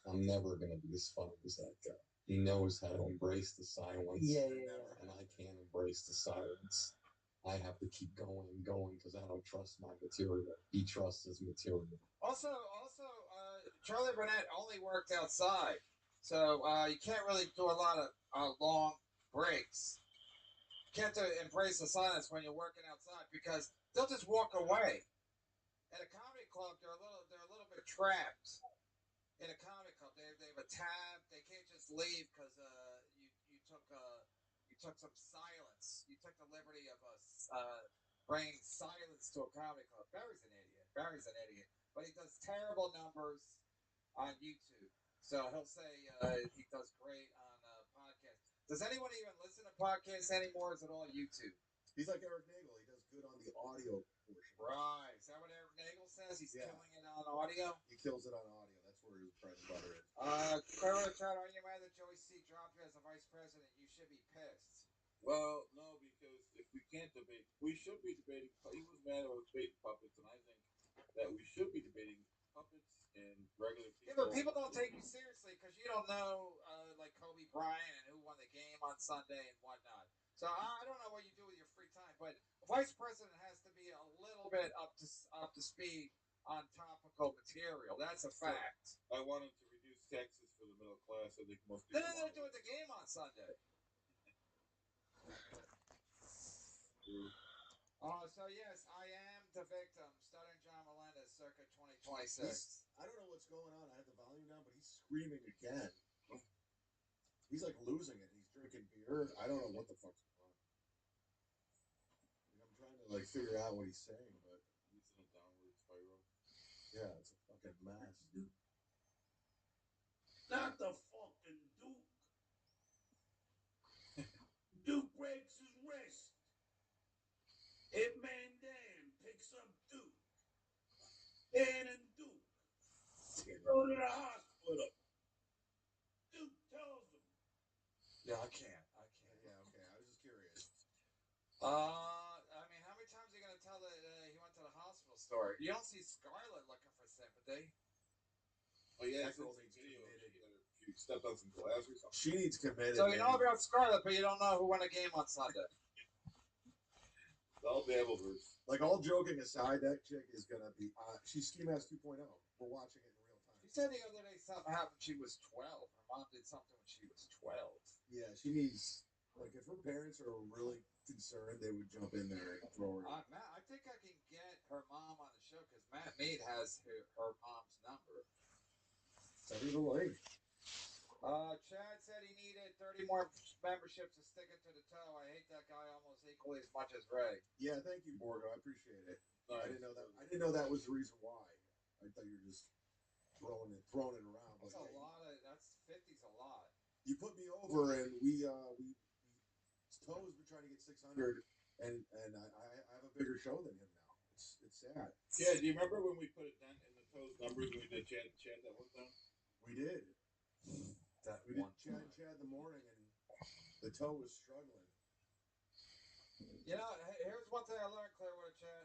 S4: I'm never going to be as funny as that guy. He knows how to embrace the silence, and I can't embrace the silence. I have to keep going and going because I don't trust my material. He trusts his material."
S5: Also, Charlie Burnett only worked outside, so you can't really do a lot of long breaks. You can't embrace the silence when you're working outside because they'll just walk away. At a comedy club, they're a little bit trapped. In a comedy club, they have a tab. They can't just leave because you took some silence. You took the liberty of bringing silence to a comedy club. Barry's an idiot. But he does terrible numbers on YouTube. So he'll say he does great on podcasts. Does anyone even listen to podcasts anymore? Is it all YouTube?
S15: He's like Eric Nagel. He does good on the audio portion.
S5: Right. Is that what Eric Nagel says? He's killing it on audio?
S15: He kills it on audio. That's where his bread and butter is.
S5: Clearwater Chad, are you mad that Joey C dropped you as a vice president? You should be pissed.
S6: Well, no, because if we can't debate, we should be debating. He was mad about debating puppets, and I think that we should be debating puppets and regular people.
S5: Yeah, but people don't take you seriously because you don't know, like Kobe Bryant and who won the game on Sunday and whatnot. So I don't know what you do with your free time, but a vice president has to be a little bit up to speed on topical material. That's a fact.
S6: I wanted to reduce taxes for the middle class. I think most people.
S5: Then they're doing the game on Sunday. So yes, I am to victim, stuttering John Melendez, circa 2026.
S15: I don't know what's going on. I had the volume down, but he's screaming again. He's like losing it. He's drinking beer. I don't know what the fuck's going on. I'm trying to like figure out what he's saying, but
S6: he's in a downward spiral.
S15: Yeah, it's a fucking mess.
S21: Not the fucking Duke. Duke breaks his wrist. Hitman Dan picks up Duke. Dan and Duke go to the hospital. Duke tells him.
S5: Yeah, I can't.
S15: Yeah, okay. I was just curious.
S5: I mean, how many times are you going to tell that he went to the hospital story? You don't see Scarlett looking for sympathy.
S6: Oh, yeah,
S15: That girl needs
S6: video.
S15: committed.
S6: She stepped on some glass or something.
S15: She needs committed.
S5: So you know about Scarlett, but you don't know who won a game on Sunday.
S6: All Babelverse.
S15: Like, all joking aside, that chick is going to be... she's Ski Mask 2.0. We're watching it in real time.
S5: She said the other day something happened when she was 12. Her mom did something when she was 12.
S15: Yeah, she needs... Like, if her parents are really concerned, they would jump in there and throw her.
S5: Matt, I think I can get her mom on the show because Matt Mead has her mom's number.
S15: Send me the link.
S5: Chad said he needed 30 more memberships to stick it to the toe. I hate that guy almost equally as much as Ray.
S15: Yeah, thank you, Borgo. I appreciate it.
S6: Nice.
S15: I didn't know that. I didn't know that was the reason why. I thought you were just throwing it around.
S5: That's a lot of. That's 50's a lot.
S15: You put me over, and we Toe has been trying to get 600, and I have a bigger show than him now. It's sad.
S6: Yeah, do you remember when we put a dent in the Toe's numbers when we did Chad that one time?
S15: We did. We did Chad the morning, and the Toe was struggling.
S5: You know, here's one thing I learned, Clearwater Chad.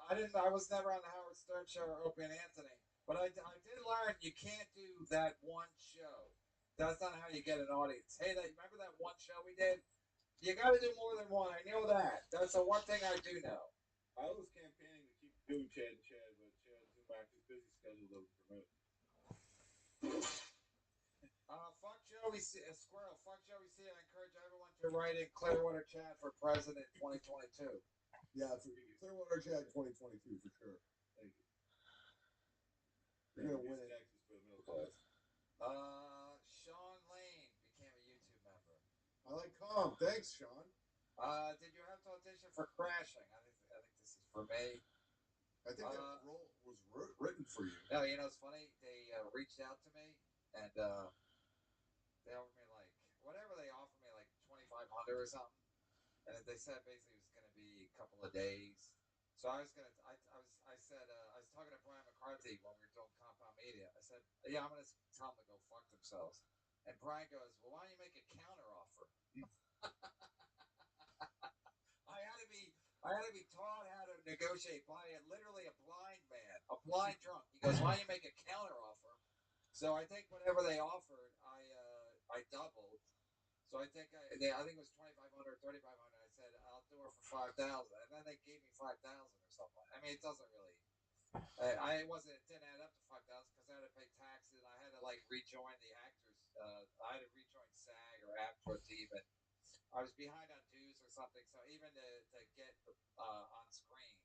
S5: I was never on the Howard Stern show or Opie and Anthony, but I did learn you can't do that one show. That's not how you get an audience. Hey, remember that one show we did? You got to do more than one. I know that. That's the one thing I do know.
S6: I was campaigning to keep doing Chad, but Chad's his busy schedule doesn't permit.
S5: Fuck Joey C. Squirrel. Fuck Joey C. I encourage everyone to write in Clearwater Chad for president 2022.
S15: Yeah, for Clearwater Chad 2022 for sure.
S6: Thank you.
S15: You're gonna win it.
S6: Taxes for the middle class.
S5: Sean Lane became a YouTube member.
S15: I like calm. Thanks, Sean.
S5: Did you have to audition for Crashing? I think this is for me.
S15: I think that role was written for you.
S5: No, you know it's funny. They reached out to me and they offered me like whatever they offered me, like $2,500 or something. And they said basically it was going to be a couple of days. So I was gonna. I said I was talking to Brian McCarthy when we were doing Compound Media. I said, yeah, I'm gonna tell them to go fuck themselves. And Brian goes, well, why don't you make a counter offer? I had to be taught how to negotiate by literally a blind man, a blind drunk. He goes, why don't you make a counter offer? So I think whatever they offered, I doubled. So I think it was $2,500, $3,500. I said I'll do it for $5,000, and then they gave me $5,000 or something. I mean, it doesn't really. It didn't add up to $5,000 because I had to pay taxes. And I had to like rejoin the actors. I had to rejoin SAG or Actor even. I was behind on dues or something. So even to get on screen,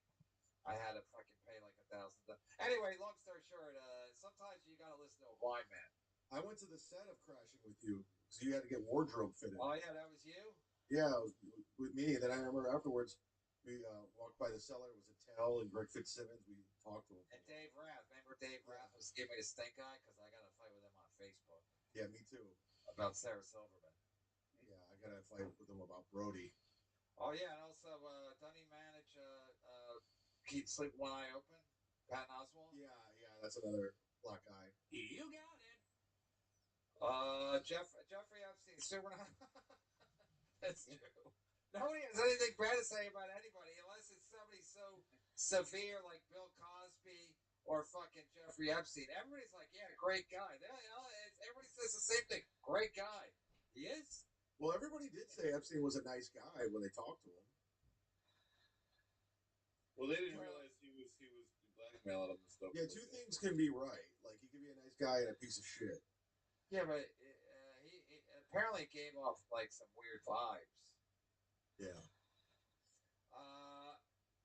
S5: I had to fucking pay like $1,000. Anyway, long story short, sometimes you gotta listen to a blind man.
S15: I went to the set of Crashing with you. So you had to get wardrobe fitted.
S5: Oh, yeah, that was you?
S15: Yeah, it was with me. And then I remember afterwards, we walked by the cellar. It was Attell and Greg Fitzsimmons. We talked to him.
S5: And Dave Rath. Remember Dave Rath was giving me a stink eye because I got to fight with him on Facebook.
S15: Yeah, me too.
S5: About Sarah Silverman.
S15: Yeah, I got to fight with him about Brody.
S5: Oh, yeah, and also, doesn't he manage Keep Sleep One Eye Open? Patton Oswalt?
S15: Yeah, that's another black guy.
S20: You got it.
S5: Jeffrey Epstein, super. That's true. Nobody has anything bad to say about anybody unless it's somebody so severe like Bill Cosby or fucking Jeffrey Epstein. Everybody's like, yeah, great guy. Everybody says the same thing. Great guy. He is?
S15: Well, everybody did say Epstein was a nice guy when they talked to him.
S6: Well, they didn't realize he was blackmailing them and stuff.
S15: Yeah, two things can be right. Like, he could be a nice guy and a piece of shit.
S5: Yeah, but he apparently gave off like some weird vibes.
S15: Yeah.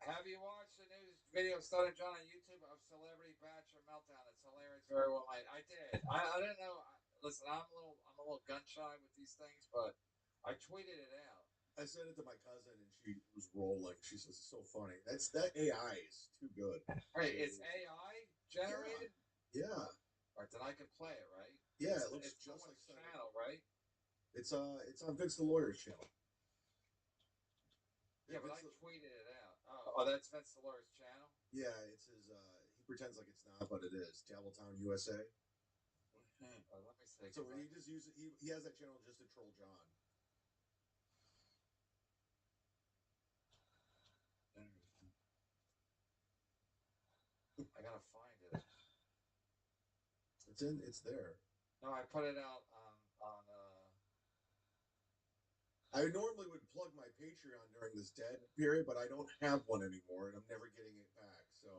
S5: Have you watched the new video of Stunning John on YouTube of Celebrity Bachelor Meltdown. It's hilarious, very well made. I did. I didn't know. Listen, I'm a little gun shy with these things, but I tweeted it out.
S15: I sent it to my cousin, and she was rolling. She says it's so funny. That AI is too good.
S5: Right, it's AI generated.
S15: Yeah.
S5: All right, then I can play it, right?
S15: Yeah, it looks
S5: it's
S15: just like
S5: channel, right?
S15: It's on Vince the Lawyer's channel.
S5: Yeah, but I tweeted it out. Oh, that's Vince the Lawyer's channel.
S15: Yeah, it's his. He pretends like it's not, but it is. Javeltown USA.
S5: Let me see.
S15: So he just uses. He has that channel just to troll John.
S5: I gotta find it.
S15: It's there.
S5: No, I put it out on.
S15: I normally would plug my Patreon during this dead period, but I don't have one anymore, and I'm never getting it back. So,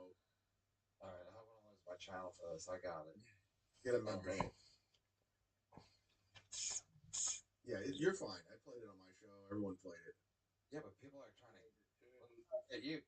S5: all right, I want to lose my channel for this. I got it.
S15: Get a member. Yeah, you're fine. I played it on my show. Everyone played it.
S5: Yeah, but people are trying to. Hey, you.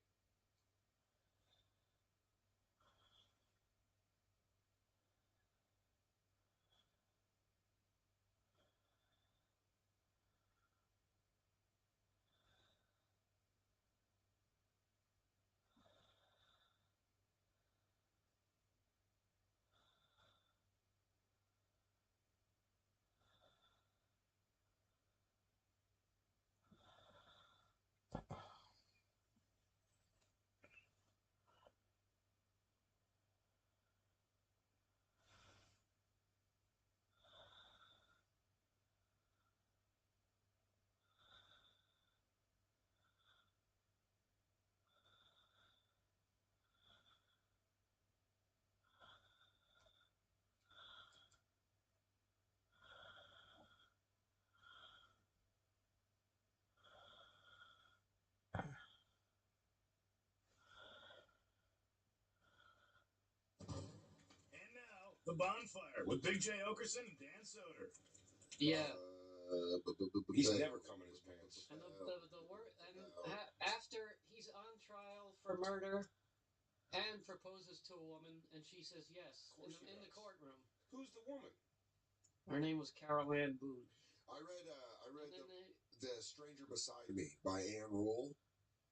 S21: And now, the bonfire with Big J. Okerson and Dan Soder.
S7: Yeah.
S10: He's never come in his pants.
S7: And after he's on trial for murder and proposes to a woman, and she says yes in the courtroom.
S10: Who's the woman?
S7: Her name was Carol Ann Boone.
S10: I read the Stranger Beside Me by Anne Rule,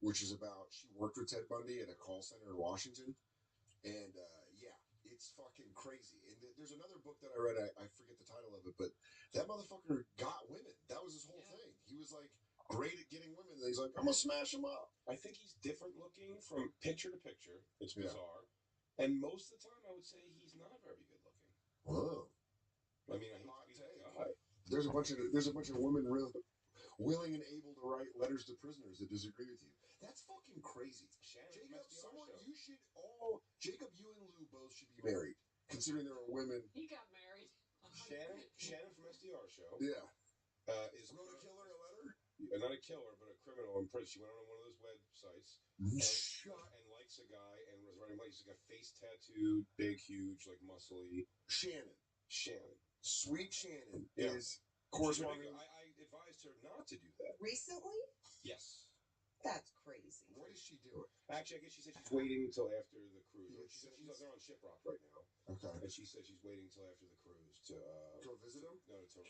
S10: which is about she worked with Ted Bundy at a call center in Washington, and yeah, it's fucking crazy. And there's another book that I read. I forget the title of it, but that motherfucker got women. That was his whole thing. He was like great at getting women. And he's like, I'm gonna smash them up. I think he's different looking from picture to picture. It's bizarre, and most of the time, I would say he's not very good looking.
S15: Whoa.
S10: I mean, I hate to be that guy.
S15: There's a bunch of women really willing and able to write letters to prisoners that disagree with you. That's fucking crazy. Jacob, Jacob, you and Lou both should be married, considering there are women.
S7: He got married.
S10: Shannon from SDR show.
S15: Yeah.
S10: Is wrote a killer a letter? Not a killer, but a criminal in prison. She went on one of those websites and likes a guy and was writing like he's like a face tattooed, big, huge, like muscly.
S15: Shannon. Sweet Shannon is
S10: corresponding. I advised her not to do that.
S14: Recently?
S10: Yes.
S14: That's crazy.
S10: What is she doing? Actually, I guess she said she's waiting until after the cruise. She said they're on Shiprock right now.
S15: Okay.
S10: And she said she's waiting until after the cruise to
S15: go visit him.
S10: No, to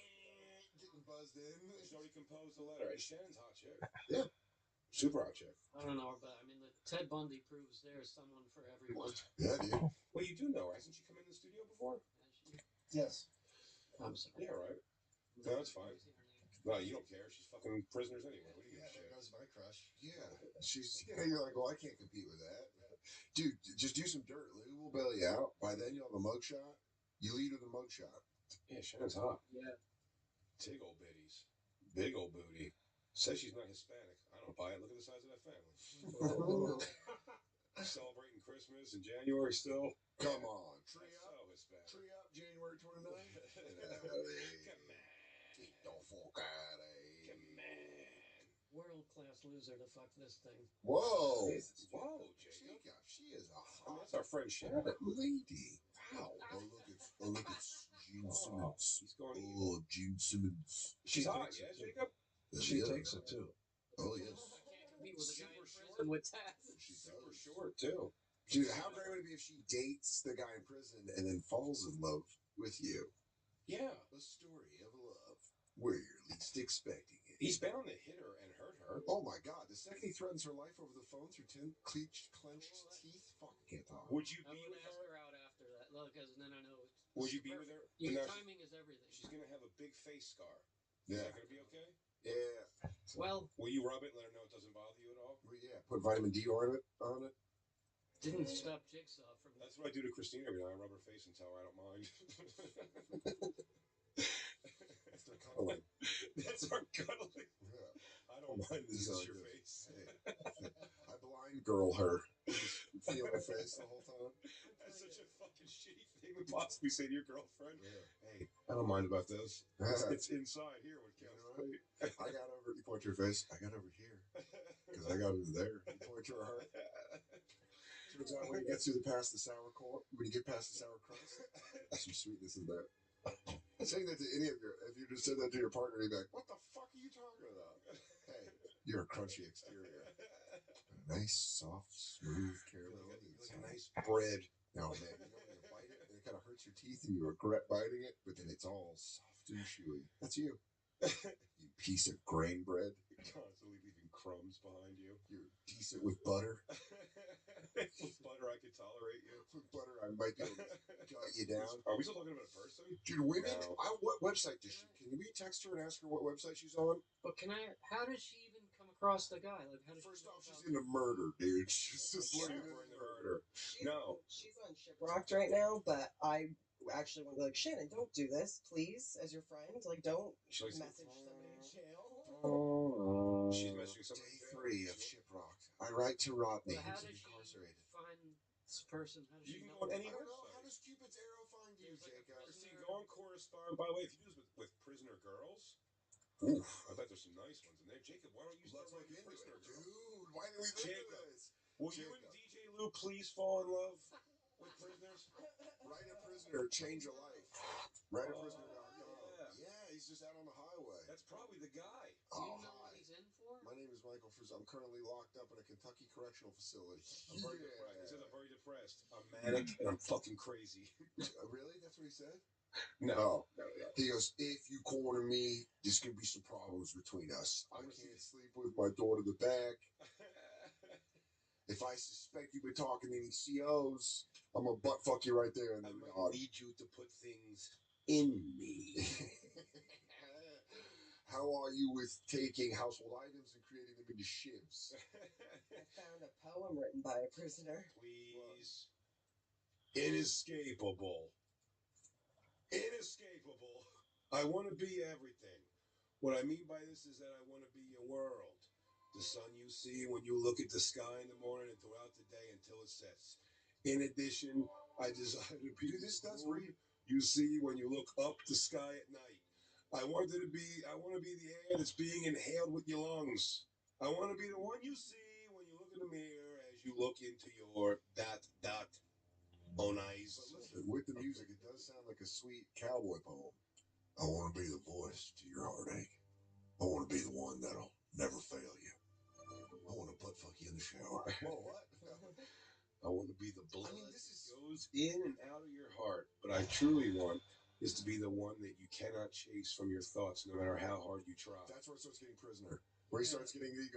S15: getting buzzed in.
S10: She's already composed a letter. And Shannon's hot chick.
S15: Yeah.
S10: Super hot chick.
S7: I don't know, but I mean, the Ted Bundy proves there's someone for everyone.
S15: Yeah, dude.
S10: Well, you do know, hasn't she come in the studio before?
S2: Yes.
S7: I'm sorry.
S10: Yeah, right. No, that's fine. No, you don't care. She's fucking prisoners anyway. What do you give a shit?
S15: That was my crush. Yeah. You're like, well, I can't compete with that. Dude, just do some dirt. Lou will bail you out. By then, you'll have a mugshot. You lead with a mugshot.
S10: Yeah, Shannon's hot.
S7: Yeah.
S10: Big old bitties. Big old booty. Says she's not Hispanic. I don't buy it. Look at the size of that family. Celebrating Christmas in January still.
S15: Come on.
S10: Tree up. So Hispanic.
S15: Tree up January 29th.
S10: Come on.
S15: Get the fuck out of here.
S10: Come on.
S7: World-class loser to fuck this thing.
S15: Whoa.
S10: Whoa, Jacob.
S15: She is a hot.
S10: I mean, that's our friend Shannon.
S15: Lady. Wow. Oh, look, it's Gene Simmons.
S10: He's going
S15: Oh, Gene Simmons.
S10: She's hot, yeah, Jacob?
S15: She takes it too. Oh, yes.
S7: I can't compete with a guy in prison with tats.
S15: She
S10: super short too. Dude, how great would it be if she dates the guy in prison and then falls in love with you?
S11: Yeah.
S10: A story of love where you're least expecting it.
S11: He's bound to hit her and hurt her.
S10: Oh my God! The second he threatens her life over the phone through clenched teeth, fuck, I can't talk.
S11: Would you
S7: I
S11: be
S7: would
S11: with
S7: ask
S11: her?
S7: her out after that, because then I know.
S11: Would you be with her?
S7: Your
S11: No,
S7: timing is everything.
S11: She's gonna have a big face scar.
S10: Yeah.
S11: Is that gonna be okay?
S10: Yeah.
S7: Well,
S11: will you rub it and let her know it doesn't bother you at all?
S10: Well, yeah. Put vitamin D on it.
S7: Didn't stop Jigsaw from.
S11: That's what I do to Christina every night. I rub her face and tell her I don't mind.
S10: That's their cuddling.
S11: That's our cuddling.
S10: Yeah.
S11: I don't mind. This is
S10: like
S11: your
S10: this.
S11: face.
S10: Hey, I blind girl her. Just feel her face the whole time.
S11: That's such a fucking shitty thing to possibly say to your girlfriend.
S10: Yeah.
S11: Hey, I don't mind about this. It's inside here what counts.
S10: You know what? I got over. You point to her face. I got over here because I got over there. You point to her heart. Turns out when you get through past the sour corn, when you get past the sour crust, there's some sweetness in there. Saying that to any of your, if you just said that to your partner, you'd be like, "What the fuck are you talking about?" Hey, you're a crunchy exterior, a nice, soft, smooth caramel.
S11: Like a nice bread.
S10: No man, you know when you bite it and it kind of hurts your teeth and you regret biting it, but then it's all soft and chewy. That's you. You piece of grain bread.
S11: Constantly leaving crumbs behind you.
S10: You're decent with butter.
S11: With butter, I could tolerate you.
S10: With butter, I might be able to gut you down.
S11: Are we still talking about a person?
S10: Dude, women.
S11: No.
S10: What website does she? Can we text her and ask her what website she's on?
S7: But can I? How does she even come across the guy? Like, how does
S10: First
S7: she
S10: off, she's into murder, dude. She's just
S11: Looking
S10: looking
S11: for
S10: into
S11: the murder. No.
S14: She's on Shiprocked right now, but I actually want to be like, Shannon, don't do this, please, as your friend. Like, don't
S11: She likes
S14: message somebody in jail.
S11: She's messaging somebody.
S10: Day 3 of Shiprocked. I write to Rodney,
S7: But how
S10: who's
S7: does she
S10: incarcerated.
S7: find this person? How does
S11: You
S7: she
S11: can
S7: know?
S11: go on any
S10: I don't know.
S11: website.
S10: How does Cupid's arrow find you, Jacob?
S11: See, go on correspond. By the way, if you do this with prisoner girls, oof, I bet there's some nice ones in there. Jacob, why don't you start
S10: Let's look
S11: writing
S10: into
S11: prisoner
S10: it,
S11: girls?
S10: dude. Why didn't we think of this?
S11: Will you and DJ Lou please fall in love with prisoners?
S10: Write a prisoner, change a life. Write a prisoner.com.
S11: Yeah.
S10: Yeah, he's just out on the highway.
S11: That's probably the guy.
S7: Do you
S10: Oh,
S7: know
S10: hi.
S7: what he's in for?
S10: My name is Michael Frizz. I'm currently locked up in a Kentucky correctional facility.
S11: I'm very depressed. He says I'm very depressed. I'm manic and I'm fucking crazy.
S10: Really? That's what he said?
S11: No.
S10: He goes, if you corner me, there's going to be some problems between us. I can't sleep with my door to the back. If I suspect you've been talking to any COs, I'm going to butt fuck you right there. And then
S11: I might need you to put things in me.
S10: How are you with taking household items and creating them into shivs?
S14: I found a poem written by a prisoner.
S11: Please. Inescapable. Inescapable. I want to be everything. What I mean by this is that I want to be your world. The sun you see when you look at the sky in the morning and throughout the day until it sets. In addition, I desire to be
S10: this does
S11: moon
S10: read.
S11: you see when you look up the sky at night. I want to be the air that's being inhaled with your lungs. I want to be the one you see when you look in the mirror as you look into your own eyes.
S10: But listen, with the music, it does sound like a sweet cowboy poem. I want to be the voice to your heartache. I want to be the one that'll never fail you. I want to butt fuck you in the shower. Whoa, what?
S11: I want to be the blood that goes in and out of your heart. What I truly want is to be the one that you cannot chase from your thoughts, no matter how hard you try.
S10: That's where it starts getting prisoner. Where he starts getting, he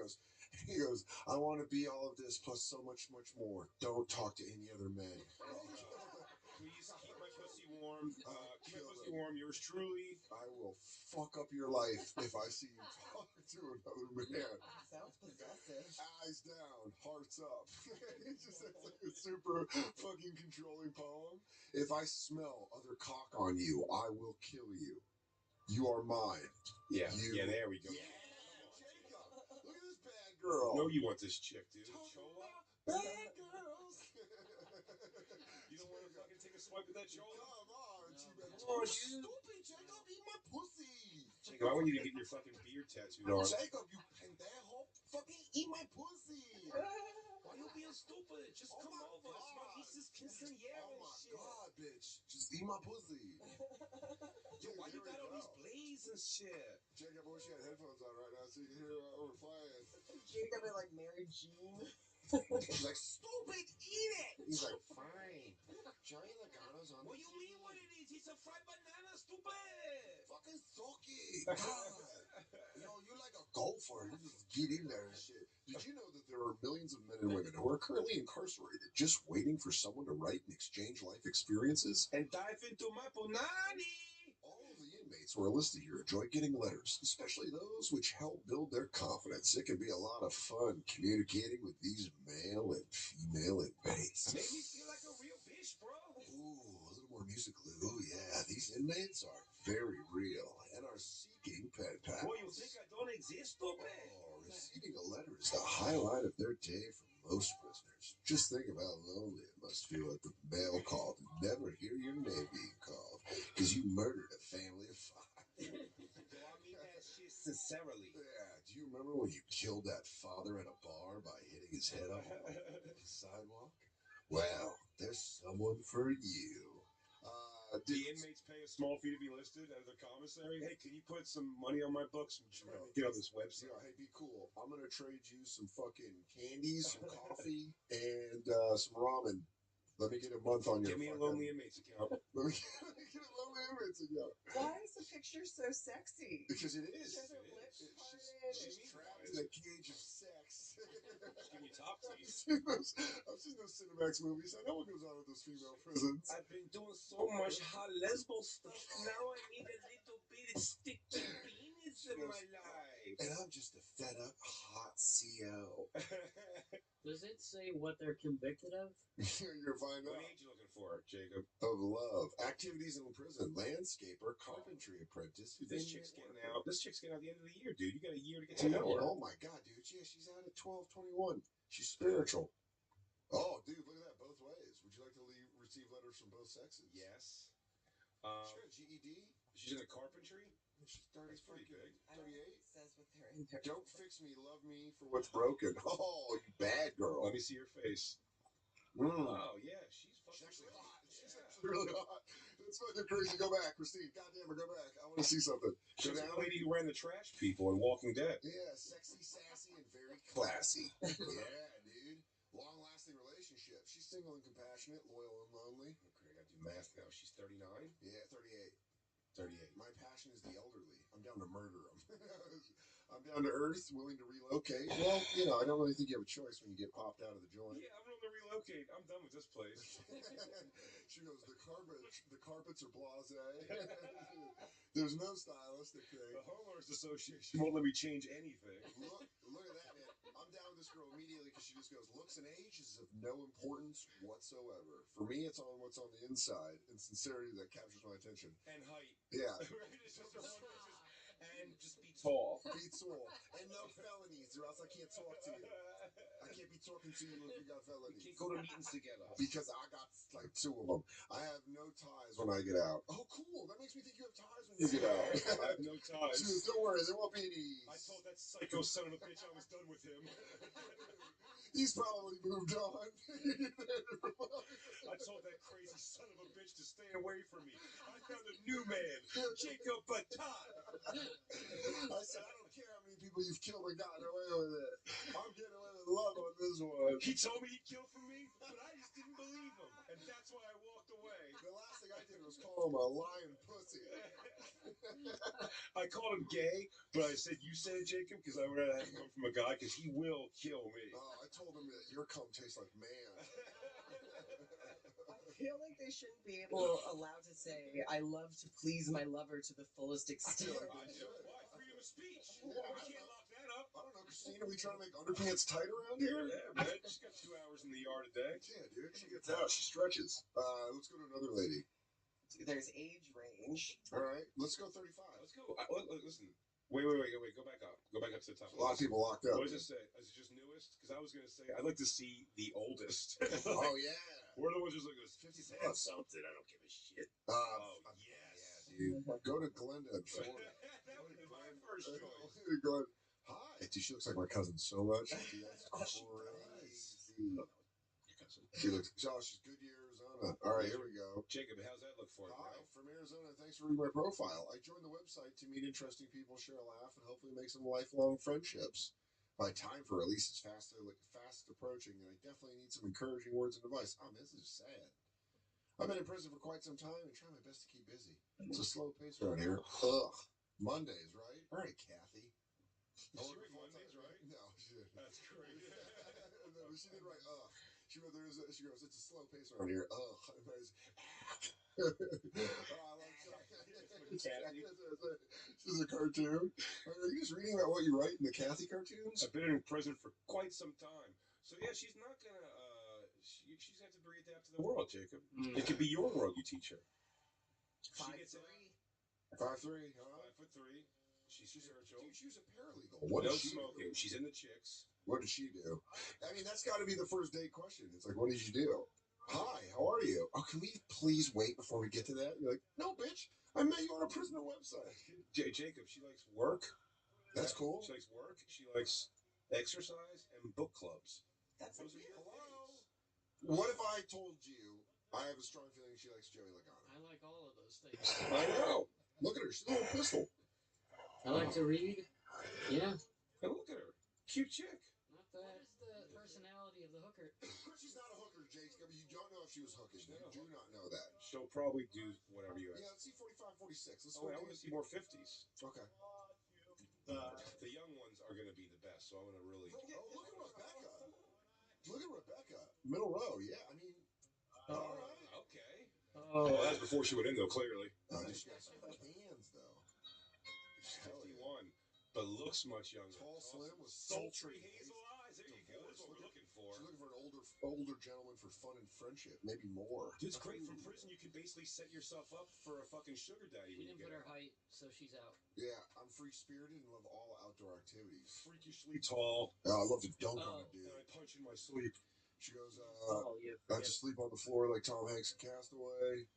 S10: goes, I want to be all of this plus so much, much more. Don't talk to any other men.
S11: Please keep my pussy warm. Keep my pussy warm. Yours truly.
S10: I will fuck up your life if I see you talk to another man.
S14: Sounds possessive.
S10: Eyes down, hearts up. It's just it's like a super fucking controlling poem. If I smell other cock on you, I will kill you. You are mine.
S11: Yeah, there we go.
S10: Yeah, Jacob. Look at this bad girl.
S11: You know you want this chick, dude. Chola?
S10: Bad girls.
S11: You don't want to fucking take a swipe at that Chola?
S10: Come on,
S11: Come on, dude.
S10: Stupid, Jacob. Eat my pussy.
S11: Jacob, I want you to get your fucking beard tattooed on.
S10: Jacob, you pendejo. Fucking eat my pussy.
S11: Why you being stupid? Just come over. It's my niece's quinceañera
S10: Oh
S11: and
S10: my
S11: shit.
S10: god, bitch. Just eat my pussy.
S11: Yo, why you got all these blades and shit?
S10: Jacob, I wish you had headphones on right now so you can hear what we're playing.
S14: Jacob and like Mary Jean.
S10: She's like, stupid, eat it. He's like, fine. Johnny Logano's on.
S11: What you mean what it is? It's a fried banana, stupid.
S10: Fucking socky. God. You're like a golfer. You just get in there and shit. Did you know that there are millions of men and women who are currently incarcerated just waiting for someone to write and exchange life experiences?
S11: And dive into my punani.
S10: All of the inmates who are listed here enjoy getting letters, especially those which help build their confidence. It can be a lot of fun communicating with these male and female inmates.
S11: Make me feel like a real bitch, bro.
S10: Ooh, a little more music, Lou. Yeah, these inmates are very real and are seeking pen pals.
S11: Boy, you think I don't exist, stupid?
S10: Oh, receiving a letter is the highlight of their day for most prisoners. Just think of how lonely it must feel at the mail call to never hear your name being called because you murdered a family of 5.
S11: So I mean that shit sincerely.
S10: Yeah, do you remember when you killed that father at a bar by hitting his head on the sidewalk? Well, there's someone for you.
S11: The inmates pay a small fee to be listed as a commissary. Hey, can you put some money on my books? I'm trying to get on this website.
S10: Hey, be cool. I'm gonna trade you some fucking candies, some coffee, and some ramen. Let me get a month on your.
S11: Give me a lonely inmates account.
S10: Let me get a lonely inmates account.
S14: Why is the picture so sexy?
S10: Because it is.
S14: She has her lips parted.
S10: She's trapped in a cage of sex.
S11: Just give me top teeth.
S10: I've seen those Cinemax movies. I know what goes on at those female prisons.
S11: I've been doing so much hot lesbo stuff. Now I need a little bit of sticky penis in my life.
S10: And I'm just a fed up hot CO.
S7: Does it say what they're convicted of?
S10: You're fine
S11: What
S10: now.
S11: age you looking for, Jacob?
S10: Of love. Activities in prison. Landscaper, carpentry apprentice.
S11: This chick's getting out. This chick's getting out at the end of the year, dude. You got a year to get to know her.
S10: Oh my god, dude. Yeah, she's out at 12/21. She's spiritual. Oh, dude, look at that both ways. Would you like to receive letters from both sexes?
S11: Yes.
S10: Sure, GED.
S11: She's in the carpentry.
S10: She's 30.
S11: That's pretty big.
S10: 38.
S14: Says what they're in there.
S10: Don't fix me, love me for what's broken. Oh, you bad girl.
S11: Let me see your face.
S10: Mm.
S11: Oh yeah, she's
S10: actually hot. She's actually really hot. That's fucking crazy. Go back, Christine. Goddamn it, go back. I want to see something.
S11: She's the lady who ran the trash people in Walking Dead.
S10: Yeah, sexy, sassy, and very classy. Yeah, dude. Long-lasting relationship. She's single and compassionate, loyal and lonely.
S11: Okay, I gotta do math now. She's 39.
S10: Yeah, 38.
S11: 38.
S10: My passion is the elderly. I'm down to murder them. I'm down to earth, willing to relocate. Well, I don't really think you have a choice when you get popped out of the joint.
S11: Yeah, I'm willing to relocate. I'm done with this place.
S10: She goes, the carpets are blasé. There's no stylistic thing.
S11: The homeowners association won't let me change anything.
S10: Look at that, man. I'm down with this girl immediately because she just goes, looks and age is of no importance whatsoever. For me, it's on what's on the inside and sincerity that captures my attention.
S11: And height.
S10: Yeah.
S11: And just be tall.
S10: Be tall. And no felonies, or else I can't talk to you. I can't be talking to you if you got felonies.
S11: We can't go to meetings together.
S10: Because I got like 2 of them. I have no ties when I get out. Oh, cool. That makes me think you have ties when you get out.
S11: I have no ties.
S10: She goes, don't worry, there won't be any.
S11: I told that psycho son of a bitch I was done with him.
S10: He's probably moved on.
S11: I told that crazy son of a bitch to stay away from me. I found a new man, Jacob Baton.
S10: I said, I don't care how many people you've killed and gotten away with it. I'm getting away with love on this one.
S11: He told me he'd kill for me, but I just didn't believe him. And that's why I walked away.
S10: The last thing I did was call him a lying pussy.
S11: I called him gay, but I said, you said it, Jacob, because I would rather have it come from a guy, because he will kill me.
S10: I told him that your cum tastes like man.
S14: I feel like they shouldn't be allowed to say, I love to please my lover to the fullest extent.
S11: Why? Freedom of speech.
S10: Yeah,
S11: we can't lock that up.
S10: I don't know, Christine, are we trying to make underpants tight around here?
S11: Yeah, man. She's got 2 hours in the yard a day.
S10: Yeah, dude. She gets out. She stretches. Let's go to another lady.
S14: There's age range.
S10: All right. Let's go 35.
S11: Let's go. Listen. Wait. Go back up. Go back up to the top.
S10: A lot of people locked up.
S11: What does it say? Is it just newest? Because I was going to say, I'd like to see the oldest.
S10: Oh, yeah.
S11: We're the ones who's like,
S10: 50
S11: plus something. I don't give a shit.
S10: Yes. Yeah, dude. Go to Glenda in Florida.
S11: That would be my first choice.
S10: Go, hi. Dude, she looks like my cousin so much. Dude, that's crazy. She looks, she's Goodyear, Arizona. All right, here we go.
S11: Jacob, how's that look for you?
S10: Hi, from Arizona. Thanks for reading my profile. I joined the website to meet interesting people, share a laugh, and hopefully make some lifelong friendships. My time for release is fast approaching, and I definitely need some encouraging words of advice. Oh, man, this is sad. I've been in prison for quite some time and trying my best to keep busy. It's a slow pace around here. Ugh. Mondays, right? All right, Kathy.
S11: She wrote Mondays, right?
S10: No, she didn't.
S11: That's great.
S10: No, she didn't write ugh. She wrote she goes, it's a slow pace around here. Ugh. She's a cartoon. Are you just reading about what you write in the Kathy cartoons?
S11: I've been in prison for quite some time. So yeah, she's not gonna she's gonna have to readapt to the world, Jacob. It could be your world you teach her.
S14: 5'3".
S10: 5'3", huh?
S11: 5'3". She's spiritual.
S10: Dude, she was a paralegal. What
S11: no
S10: did she
S11: smoking.
S10: do?
S11: She's in the chicks.
S10: What did she do? I mean, that's got to be the first date question. It's like, what did you do? Hi, how are you? Oh, can we please wait before we get to that? You're like, no, bitch. I met you on a prisoner website.
S11: Jacob, she likes work.
S10: That's cool.
S11: She likes work. She likes exercise and book clubs.
S14: That's
S11: Those are your
S10: Hello?
S11: things.
S10: What if I told you I have a strong feeling she likes Joey Logano?
S7: I like all of those things.
S10: I know. Look at her. She's a little pistol.
S7: I like to read. Yeah.
S11: And look at her. Cute chick.
S7: Not that. What is the personality of the hooker?
S10: She's not a hooker, Jacob. You don't know if she was hooking. You do not know that.
S11: She'll probably do whatever you ask.
S10: Yeah, let's see 45, 46. Let's
S11: I want to see more 50s.
S10: Okay.
S11: The young ones are going to be the best, so I'm going to really...
S10: Oh, look at Rebecca. Look at Rebecca. Middle row, yeah. I mean, all right.
S11: Okay.
S7: Oh,
S11: well, that's before she went in, though, clearly.
S10: She got some hands, though.
S11: She's 51, but looks much younger.
S10: Tall, slim, with sultry
S11: hazel eyes. There you go. That's what we're looking for.
S10: She's looking for an older gentleman for fun and friendship, maybe more.
S11: Dude, it's great. From prison, you can basically set yourself up for a fucking sugar daddy.
S7: She didn't put her height, so she's out.
S10: Yeah, I'm free-spirited and love all outdoor activities.
S11: Freakishly tall.
S10: I love to dunk on a dude.
S11: And I punch in my sleep.
S10: She goes, I just sleep on the floor like Tom Hanks in Castaway.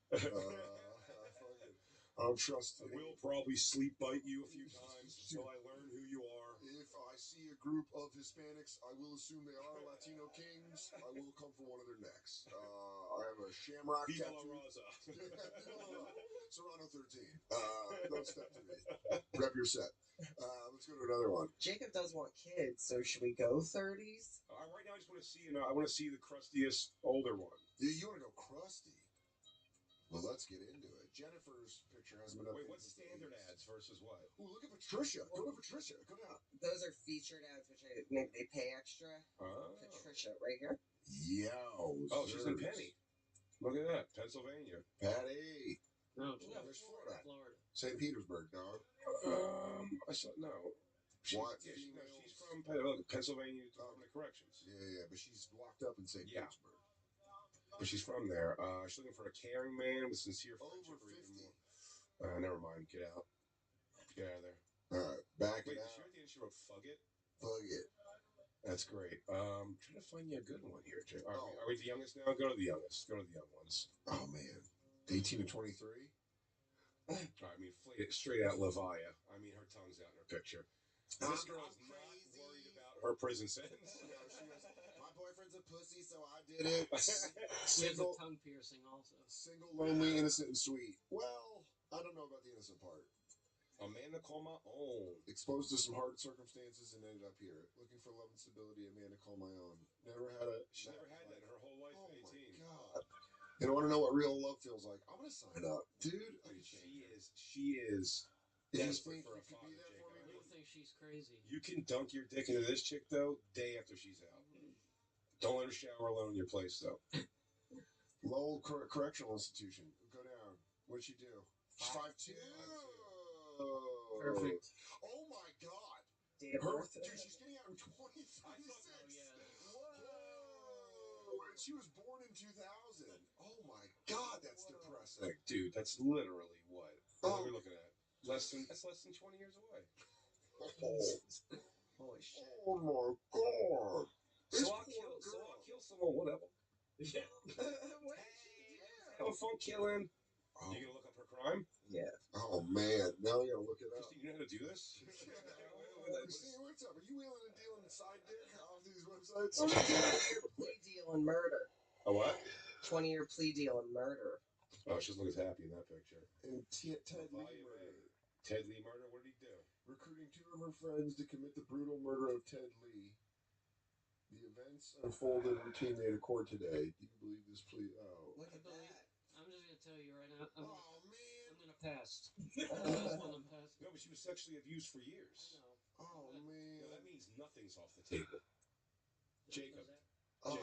S10: I don't trust
S11: I will probably sleep bite you a few times until I learn who you are.
S10: If I see a group of Hispanics, I will assume they are Latino kings. I will come for one of their necks. I have a shamrock
S11: Viva
S10: tattoo.
S11: la Raza.
S10: Serrano 13. Don't step to me. Rep your set. Let's go to another one.
S14: Jacob does want kids, so should we go 30s?
S11: Right now, I just want to see. I want to see the crustiest older one.
S10: Yeah, you want to go crusty? Well, let's get into it. Jennifer's picture hasn't been updated.
S11: Wait, what's standard ads versus what?
S10: Ooh, look at Patricia. Go to Patricia. Go down.
S14: Those are featured ads, which maybe they pay extra. Patricia, right here.
S10: Yowzers.
S11: Oh, she's in Penny. Look at that. Pennsylvania.
S10: Patty.
S7: No,
S10: Where's Florida?
S7: Florida.
S10: St. Petersburg, dog.
S11: I saw, no.
S10: What?
S11: Yeah, she's from Pennsylvania Department of Corrections.
S10: Yeah, but she's locked up in St. Petersburg.
S11: But she's from there. She's looking for a caring man with sincere friendship.
S10: Over 50.
S11: Never mind. Get out. Get out of there.
S10: All right, back
S11: Wait,
S10: it out.
S11: she wrote "fuck it."
S10: Fuck it.
S11: That's great. I'm trying to find you a good one here, Jay. Are we the youngest now? Go to the youngest. Go to the young ones.
S10: Oh man, 18 to 23.
S11: I mean, straight out Levia. I mean, her tongue's out in her picture. This girl is not worried about her prison sentence.
S10: No, she goes, my boyfriend's a pussy, so I did it.
S7: She has a tongue piercing also.
S10: Single, lonely, innocent, and sweet. Well, I don't know about the innocent part.
S11: Amanda call my own.
S10: Exposed to some hard circumstances and ended up here. Looking for love and stability, Amanda call my own.
S11: She never had that in her whole life at 18.
S10: Oh my God. You don't want to know what real love feels like? I'm gonna sign up, dude.
S11: She is desperate for a father.
S7: You think she's crazy?
S11: You can dunk your dick into this chick though, day after she's out. Don't let her shower alone in your place though.
S10: Lowell Correctional Institution. Go down. What'd she do? 5'2".
S7: Perfect.
S10: Oh my God.
S14: Date of birth.
S10: Dude, she's getting out in 2036. Whoa. And she was born in 2000. Oh my God, that's depressing.
S11: Dude, that's literally what? What are we looking at? That's less than 20 years away.
S14: Holy shit.
S10: Oh my God.
S11: So I'll kill someone, whatever. Yeah.
S14: What did she do?
S11: Have fun killing.
S10: Oh.
S11: You gonna look up her crime?
S14: Yeah.
S10: Oh man, now I gotta look it up.
S11: Christine, you know how to do this?
S10: Christine, what's up? Are you wheeling and dealing side dick off these websites?
S14: Plea deal and murder.
S11: A what?
S14: 20-year plea deal and murder.
S11: Oh, she looks happy in that picture.
S10: And Ted Lee murder.
S11: Ted Lee murder? What did he do?
S10: Recruiting 2 of her friends to commit the brutal murder of Ted Lee. The events unfolded routinely at court today. Do you believe this plea? Oh.
S14: Look at that.
S7: I'm just gonna tell you right now. I'm gonna pass.
S12: No, but she was sexually abused for years.
S10: Oh man.
S12: No, that means nothing's off the table. Jacob.
S10: Oh,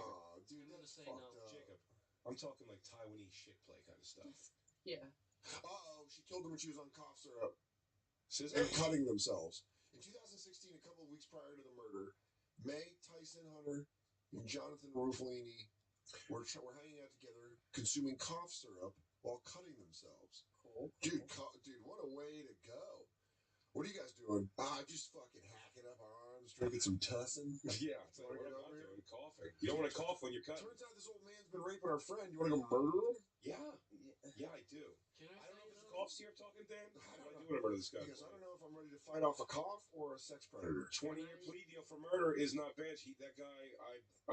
S10: dude,
S7: I'm gonna
S10: that's
S7: say
S10: fucked
S7: no.
S10: up.
S12: Jacob. I'm talking like Taiwanese shit play kind of stuff.
S7: Yeah.
S10: Uh-oh, she killed him when she was on cough syrup.
S12: Scissor?
S10: And cutting themselves. In 2016, a couple of weeks prior to the murder, May Tyson Hunter and Jonathan Rufalini were hanging out together, consuming cough syrup while cutting themselves.
S14: Cool.
S10: Dude, dude, what a way to go. What are you guys doing? Just fucking hacking up our arms, drinking some tussin.
S12: Yeah, it's like, what am I doing? Coughing. You don't want to cough when you're cutting.
S10: Turns out this old man's been raping our friend. You want to go murder him?
S12: Yeah. Yeah, I do.
S7: Can I
S12: don't know if it's
S7: say
S12: a cough syrup talking, Dan. I do want to murder this guy.
S10: Because I don't know if I'm ready to fight off a cough or a sex predator.
S12: 20-year plea deal for murder is not bad. That guy,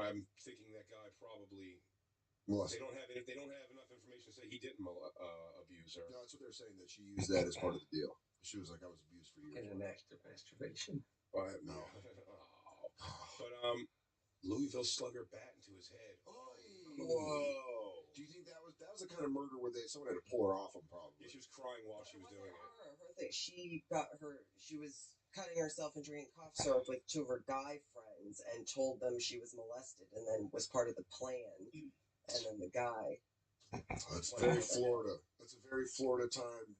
S12: I'm thinking that guy probably.
S10: Molested.
S12: They don't have enough information to say he didn't abuse her.
S10: No, that's what they're saying, that she used that as part of the deal. She was like, I was abused for years.
S7: Get an extra masturbation.
S10: No.
S12: But Louisville slug her bat into his head.
S10: Whoa. Do you think that was the kind of murder where someone had to pull her off him? Probably.
S12: Yeah, she was crying while she was doing it.
S14: Her thing. She was cutting herself and drinking cough syrup with two of her guy friends and told them she was molested and then was part of the plan. And then the guy.
S10: That's very Florida. That's a very Florida time.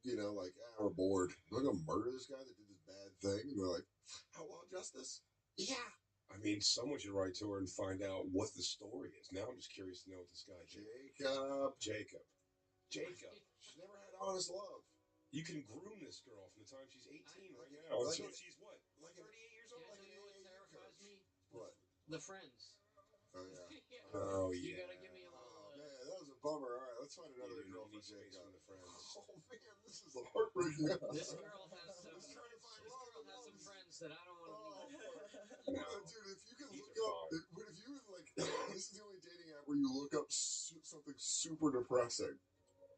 S10: You know, like, we're bored. We're going to murder this guy that did this bad thing. And they're like, outlaw justice? Yeah.
S12: I mean, someone should write to her and find out what the story is. Now I'm just curious to know what this guy did. Jacob.
S10: She's never had honest love.
S12: You can groom this girl from the time she's 18 right now. Until she's what?
S10: Like
S12: 38 years old?
S7: Can I tell you what terrifies me?
S10: What?
S7: The friends.
S10: Oh, yeah.
S12: Oh,
S7: You
S12: yeah.
S7: gotta give me a little.
S10: Man, that was a bummer. All right, let's find another girl for
S12: Jacob.
S10: Jacob.
S12: From the friends.
S10: Oh, man, this is a heartbreaking episode.
S7: This girl has some friends that I don't want to meet.
S12: No.
S10: Dude, if you can look up, if you like, this is the only dating app where you look up something super depressing.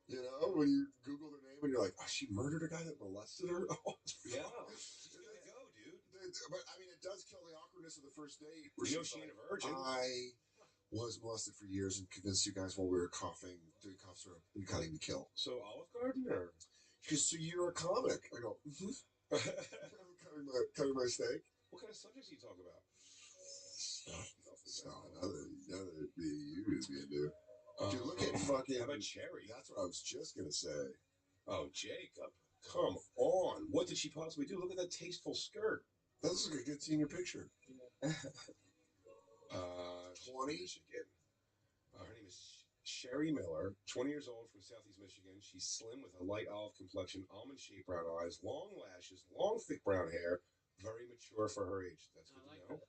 S10: You know, when you Google their name and you're like, oh, she murdered a guy that molested her? Oh,
S12: yeah. She's gonna go, dude.
S10: But, I mean, it does kill the awkwardness of the first date.
S12: You know she ain't a virgin.
S10: I was molested for years and convinced you guys while we were coughing, doing cough syrup, and cutting to kill.
S12: So Olive Garden, or?
S10: Because so you're a comic. I go, cutting my steak.
S12: What kind of subjects do you talk about?
S10: Another you would be into. Dude, look at fucking.
S12: How about Cherry?
S10: That's what I was just gonna say.
S12: Oh, Jacob, come on! What did she possibly do? Look at that tasteful skirt.
S10: That looks like a good senior picture.
S12: 20. Michigan. Her name is Sherry Miller, 20 years old, from Southeast Michigan. She's slim with a light olive complexion, almond-shaped brown eyes, long lashes, long thick brown hair. Very mature for her age. That's good to know.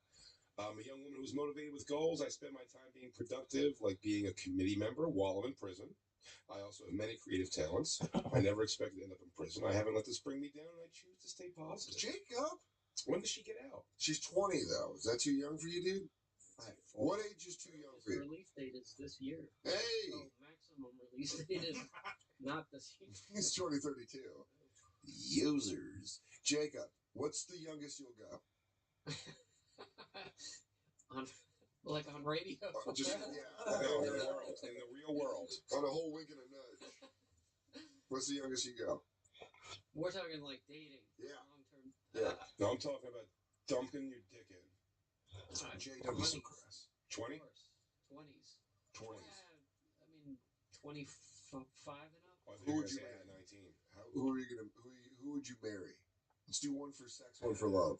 S12: I'm a young woman who's motivated with goals. I spend my time being productive, like being a committee member while I'm in prison. I also have many creative talents. I never expected to end up in prison. I haven't let this bring me down, and I choose to stay positive.
S10: Jacob?
S12: When does she get out?
S10: She's 20, though. Is that too young for you, dude? What age is too young for you?
S7: Release date is this year.
S10: Hey!
S7: So maximum release date is not this year.
S10: He's 2032. Users. Jacob, what's the youngest you'll go?
S7: on radio.
S10: Just, yeah.
S12: In the real world.
S10: On a whole wink and a nudge. What's the youngest you go?
S7: We're talking like dating.
S10: Yeah.
S7: Long term.
S10: Yeah.
S12: No, I'm talking about dumping your dick in.
S10: JW Crest.
S12: 20?
S7: 20s.
S10: 20s.
S7: I mean, 25 and up.
S12: Who would you marry at 19?
S10: Who would you marry? Let's do one for sex, one for love.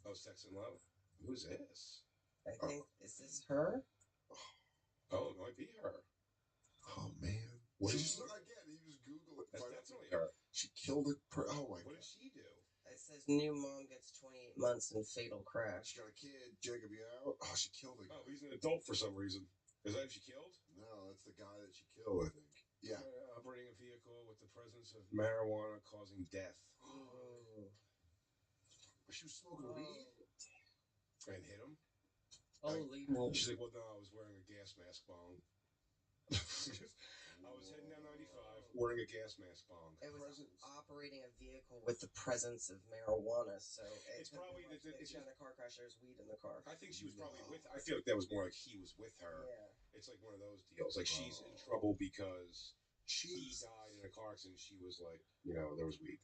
S12: Oh, sex and love. Who's this?
S14: I think is this her?
S12: Oh, it might be her.
S10: Oh man. What did you again? You just Google it.
S12: That's definitely her.
S10: She killed it. Oh my god.
S12: What did she do?
S14: It says new mom gets 28 months in fatal crash.
S10: She got a kid. Jacob, you out? Oh, she killed a guy.
S12: Oh, he's an adult for some reason. Is that who she killed?
S10: No, that's the guy that she killed, I think. Yeah.
S12: Operating a vehicle with the presence of marijuana causing death.
S10: Oh. She was smoking weed?
S12: And hit him?
S7: Holy
S12: moly. She's like, well, no, I was wearing a gas mask bong. I was heading down 95 wearing a gas mask bong.
S14: It was operating a vehicle with the presence of marijuana, so
S12: it's probably the
S14: She got in a car crash. There's weed in the car.
S15: I think she was probably with. I feel like that was more like he was with her.
S14: Yeah.
S15: It's like one of those deals. Like she's in trouble because he died in a car accident. She was like, there was weed.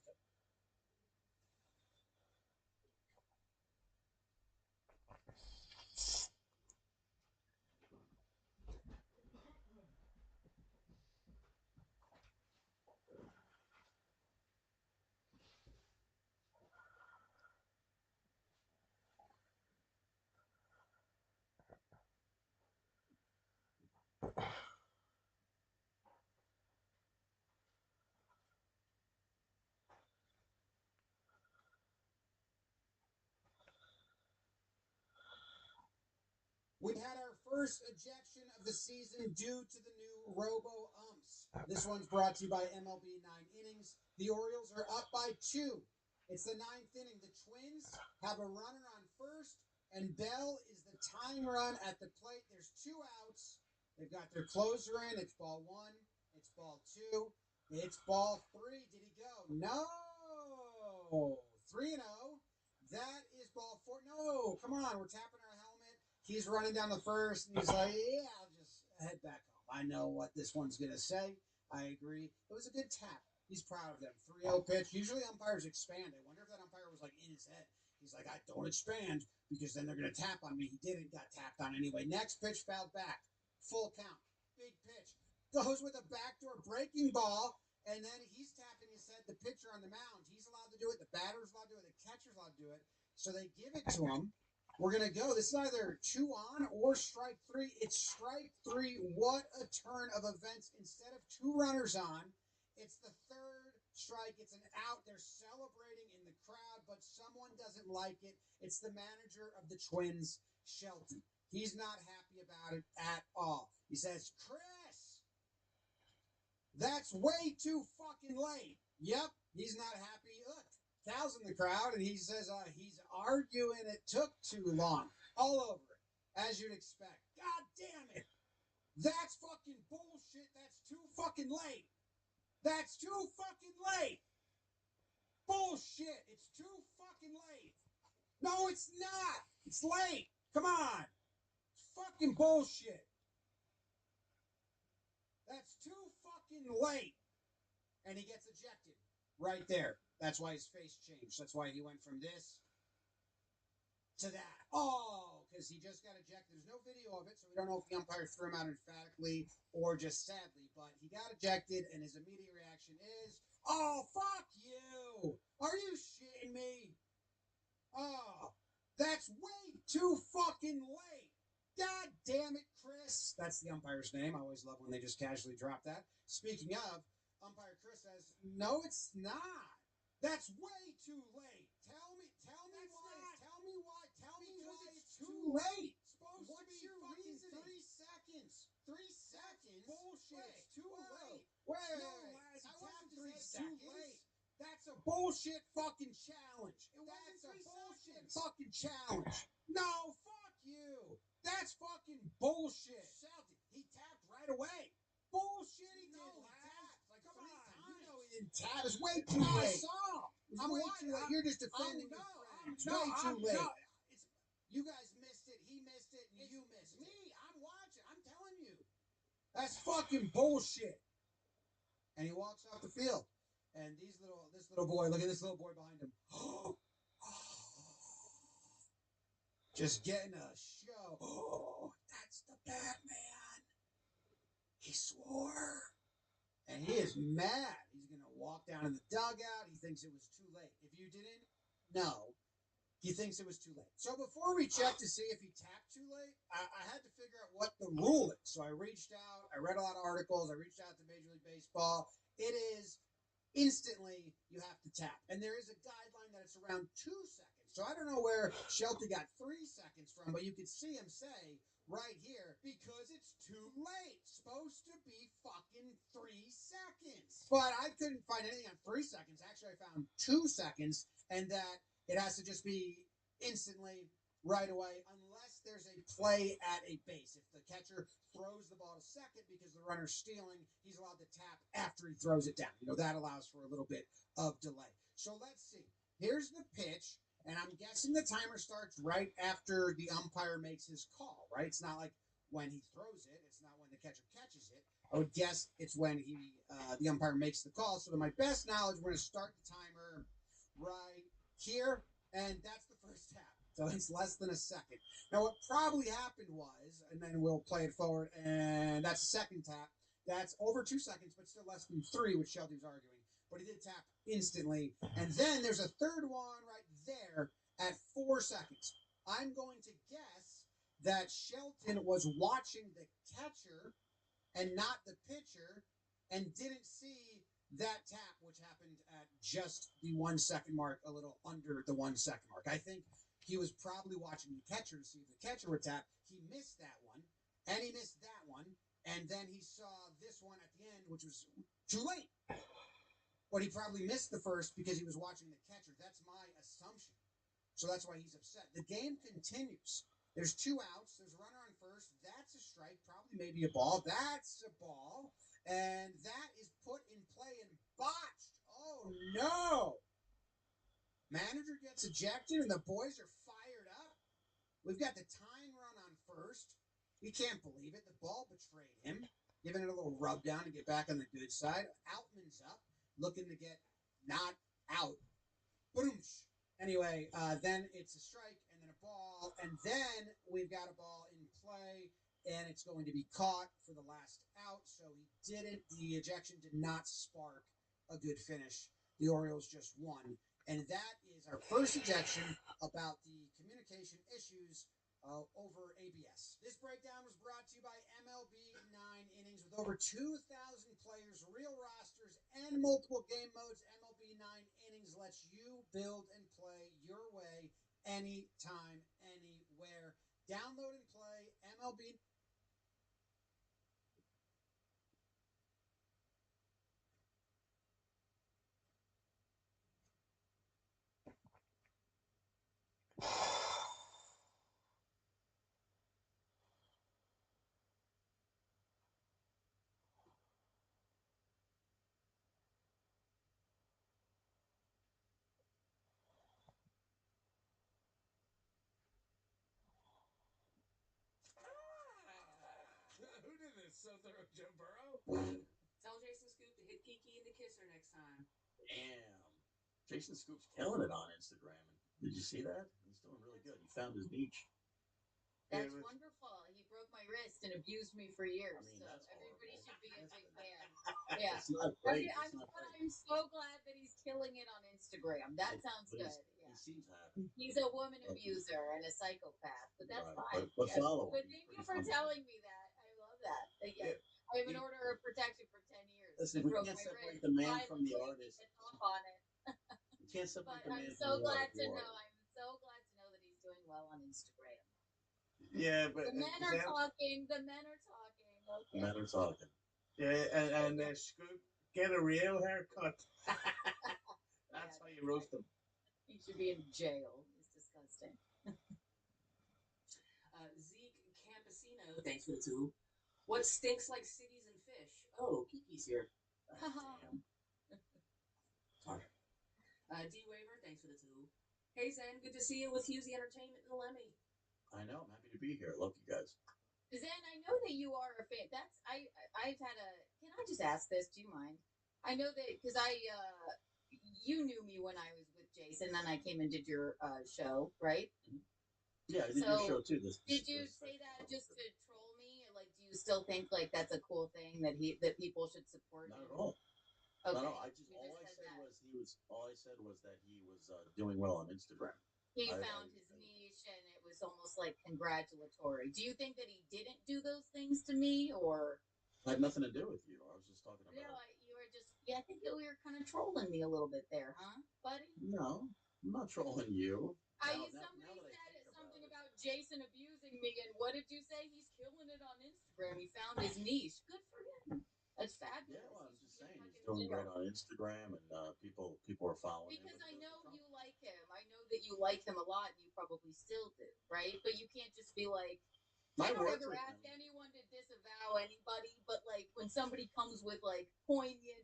S9: We had our first ejection of the season due to the new Robo Umps. This one's brought to you by MLB 9 Innings. The Orioles are up by 2. It's the 9th inning. The Twins have a runner on first, and Bell is the tying run at the plate. There's 2 outs. They've got their closer in. It's ball 1. It's ball 2. It's ball 3. Did he go? No. 3-0. That is ball 4. No, come on. We're tapping our helmet. He's running down the first, and he's like, yeah, I'll just head back home. I know what this one's going to say. I agree. It was a good tap. He's proud of them. 3-0 pitch. Usually umpires expand. I wonder if that umpire was like in his head. He's like, I don't expand because then they're going to tap on me. He didn't, got tapped on anyway. Next pitch, fouled back. Full count. Big pitch. Goes with a backdoor breaking ball, and then he's tapping his head, the pitcher on the mound. He's allowed to do it. The batter's allowed to do it. The catcher's allowed to do it. So they give it to him. We're going to go. This is either 2 on or strike 3. It's strike 3. What a turn of events. Instead of 2 runners on, it's the 3rd strike. It's an out. They're celebrating in the crowd, but someone doesn't like it. It's the manager of the Twins, Shelton. He's not happy about it at all. He says, Chris, that's way too fucking late. Yep, he's not happy. Look. Cal's in the crowd, and he says he's arguing it took too long. All over it, as you'd expect. God damn it. That's fucking bullshit. That's too fucking late. That's too fucking late. Bullshit. It's too fucking late. No, it's not. It's late. Come on. It's fucking bullshit. That's too fucking late. And he gets ejected right there. That's why his face changed. That's why he went from this to that. Oh, because he just got ejected. There's no video of it, so we don't know if the umpire threw him out emphatically or just sadly. But he got ejected, and his immediate reaction is, oh, fuck you. Are you shitting me? Oh, that's way too fucking late. God damn it, Chris. That's the umpire's name. I always love when they just casually drop that. Speaking of, umpire Chris says, no, it's not. That's way too late. Tell me why it's too late. Supposed to be fucking 3 seconds. 3 seconds? Bullshit. It's too late. Wait. No, lads, I wasn't 3 seconds. Too late. That's a bullshit fucking challenge. That's a bullshit fucking challenge. No, fuck you. That's fucking bullshit. Shelton, he tapped right away. Bullshit, he did. Like, come on. You know he didn't tap. It's way too late. I saw. I'm way too late. You're just defending your friend. It's way too late. You guys missed it. He missed it. And you missed it. Me. I'm watching. I'm telling you. That's fucking bullshit. And he walks off the field. And this little boy, look at this little boy behind him. Just getting a show. Oh, that's the Batman. He swore. And he is mad. He's going to walk down in the dugout. He thinks it was too late. If you didn't know, he thinks it was too late. So before we checked to see if he tapped too late, I had to figure out what the rule is. So I reached out. I read a lot of articles. I reached out to Major League Baseball. It is instantly you have to tap. And there is a guideline that it's around 2 seconds. So I don't know where Shelty got 3 seconds from, but you could see him say right here, because it's too late. Supposed to be fucking 3 seconds. But I couldn't find anything on 3 seconds. Actually, I found 2 seconds, and that it has to just be instantly right away unless there's a play at a base. If the catcher throws the ball to second because the runner's stealing, he's allowed to tap after he throws it down. That allows for a little bit of delay. So let's see. Here's the pitch. And I'm guessing the timer starts right after the umpire makes his call, right? It's not like when he throws it. It's not when the catcher catches it. I would guess it's when the umpire makes the call. So to my best knowledge, we're going to start the timer right here, and that's the first tap. So it's less than a second. Now, what probably happened was, and then we'll play it forward, and that's the second tap. That's over 2 seconds, but still less than 3, which Shelby was arguing. But he did tap instantly. And then there's a third one right there at 4 seconds. I'm going to guess that Shelton was watching the catcher and not the pitcher and didn't see that tap, which happened at just the 1 second mark, a little under the 1 second mark. I think he was probably watching the catcher to see if the catcher would tap. He missed that one, and he missed that one, and then he saw this one at the end, which was too late. But he probably missed the first because he was watching the catcher. That's my assumption. So that's why he's upset. The game continues. There's 2 outs. There's a runner on first. That's a strike, probably maybe a ball. That's a ball. And that is put in play and botched. Oh, no. Manager gets ejected, and the boys are fired up. We've got the tying run on first. He can't believe it. The ball betrayed him, giving it a little rub down to get back on the good side. Outman's up, looking to get not out. Boom. Anyway, then it's a strike and then a ball, and then we've got a ball in play, and it's going to be caught for the last out. So he didn't. The ejection did not spark a good finish. The Orioles just won, and that is our first ejection about the communication issues over ABS. This breakdown was brought to you by MLB 9 Innings. With over 2,000 players, real rosters, and multiple game modes, MLB 9 Innings lets you build and play your way anytime, anywhere. Download and play MLB.
S5: Who did this? So thorough, Joe Burrow?
S7: Tell Jason Scoop to hit Kiki and the Kisser next time.
S16: Damn. Jason Scoop's killing it on Instagram. Did you see that? He's doing really good. He found his niche.
S13: That's wonderful. He broke my wrist and abused me for years.
S16: I mean,
S13: so
S16: that's
S13: everybody
S16: horrible.
S13: should be a big fan. Yeah.
S16: It's not great.
S13: I'm so glad that he's killing it on Instagram. That sounds good.
S16: He seems happy.
S13: He's a woman abuser and a psychopath, but that's fine.
S16: But follow
S13: But
S16: him.
S13: thank you for telling me that. I love that. Yeah. I have an order of protection for 10 years.
S16: Listen, we can't separate the man from the artist.
S13: Off on it.
S16: We can't separate
S13: But
S16: the man
S13: I'm so
S16: from the
S13: glad
S16: artist.
S13: to know. I'm so glad to know that he's doing well on Instagram.
S6: Yeah, but
S13: The men are talking. The men are talking. Okay.
S16: Men are talking.
S6: Yeah, and Scoop, get a real haircut. That's how you roast them.
S13: He should be in jail. He's disgusting.
S7: Zeke Campesino, thanks for the 2. What stinks like cities and fish? Oh, Kiki's here. D Waver, thanks for the 2. Hey Zen, good to see you with Husey Entertainment and Lemmy.
S16: I know. I'm happy to be here. I love you guys.
S13: Zen, I know that you are a fan. I've had a. Can I just ask this? Do you mind? I know that because you knew me when I was with Jason, then I came and did your show, right?
S16: Yeah, I did your show too.
S13: Did you say that just to troll me? Like, do you still think like that's a cool thing that people should support?
S16: Not at all.
S13: Okay.
S16: No, all I said was that he was doing well on Instagram.
S13: He found his niche, and it was almost like congratulatory. Do you think that he didn't do those things to me, or?
S16: I had nothing to do with you. I was just talking about.
S13: You were just. Yeah, I think you were kind of trolling me a little bit there, huh, buddy?
S16: No, I'm not trolling you.
S13: Somebody said something about Jason abusing me, and what did you say? He's killing it on Instagram. He found his niche. Good for him. That's fabulous.
S16: Yeah, well, I'm just saying he's doing great on Instagram, and people are following him.
S13: Because I know you like him. I know that you like him a lot, and you probably still do, right? But you can't just be like. I don't ever ask anyone to disavow anybody, but like when somebody comes with like poignant,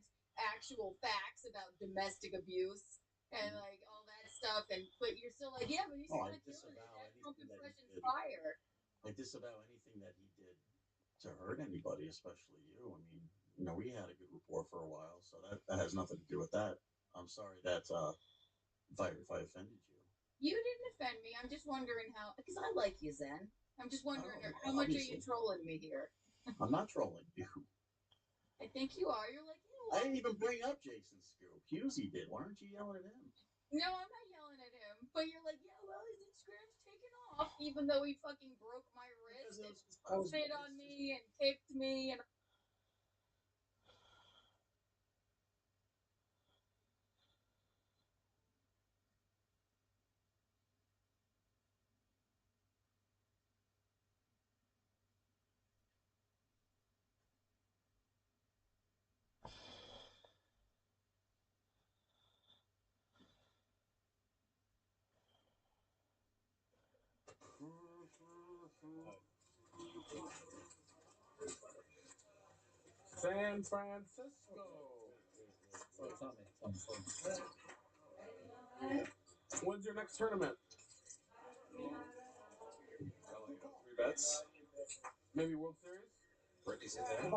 S13: actual facts about domestic abuse and like all that stuff. stuff, but you're still like, yeah, but he's
S16: Oh,
S13: still
S16: I
S13: a killer.
S16: disavow
S13: That Trump
S16: anything that he
S13: impression's
S16: did.
S13: fire.
S16: I disavow anything that he did to hurt anybody, especially you. I mean, you know, we had a good rapport for a while, so that has nothing to do with that. I'm sorry that if I offended you.
S13: You didn't offend me. I'm just wondering how, because I like you, Zen. I'm just wondering how much are you
S16: obviously.
S13: trolling me here?
S16: I'm not trolling you.
S13: I think you are. You're like,
S16: I didn't even bring up Jason Scoop. Husey did. Why aren't you yelling at him?
S13: no, I'm not yelling at him. But you're like, yeah, well, his Instagram's taken off, even though he fucking broke my wrist and spit on me and kicked me and.
S6: San Francisco.
S2: Oh, tell me.
S6: When's your next tournament? Three bets. Maybe World Series?
S5: Brittany's in there.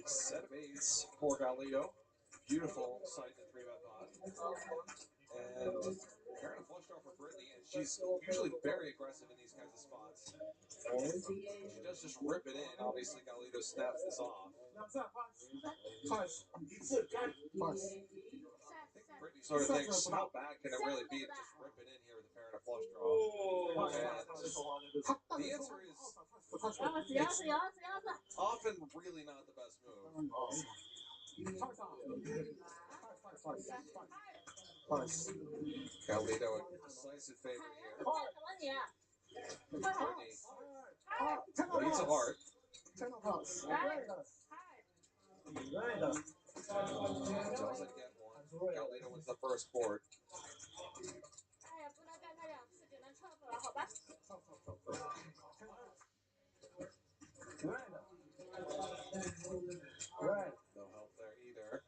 S5: A set of eights for Galito. Beautiful sight in the three-bet pot. And pairing a flush draw for Brittany, and she's usually very aggressive in these kinds of spots. She does just rip it in. Obviously, Galito snaps this off. I think Brittany sort of thinks, how bad can it really be to just rip it in here with a pair and a flush draw? And the answer is often really not the best move. Galito a decisive favor here. Brittany needs a heart. Doesn't get one. Galito wins the first board. No help there either.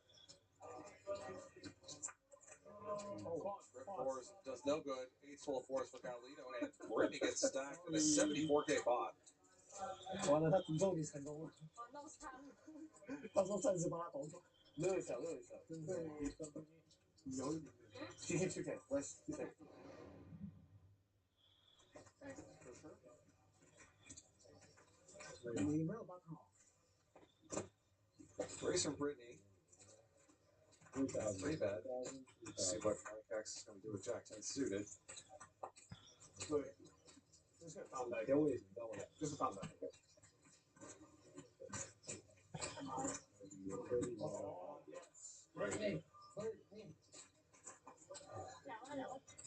S5: Trip fours does no good. Eights full of fours for Galito, and Brittany gets stacked in a 74K pot.
S2: 完了，他诅咒你成功了。他说38保守，热一下，热一下，真的有一点。7K, West 7K。你没有把它好。
S5: Race from Brittany. 3 bet. See what Mike X is going to do with Jack 10 suited.
S6: 对，就是放白，给我也知道了，就是放白。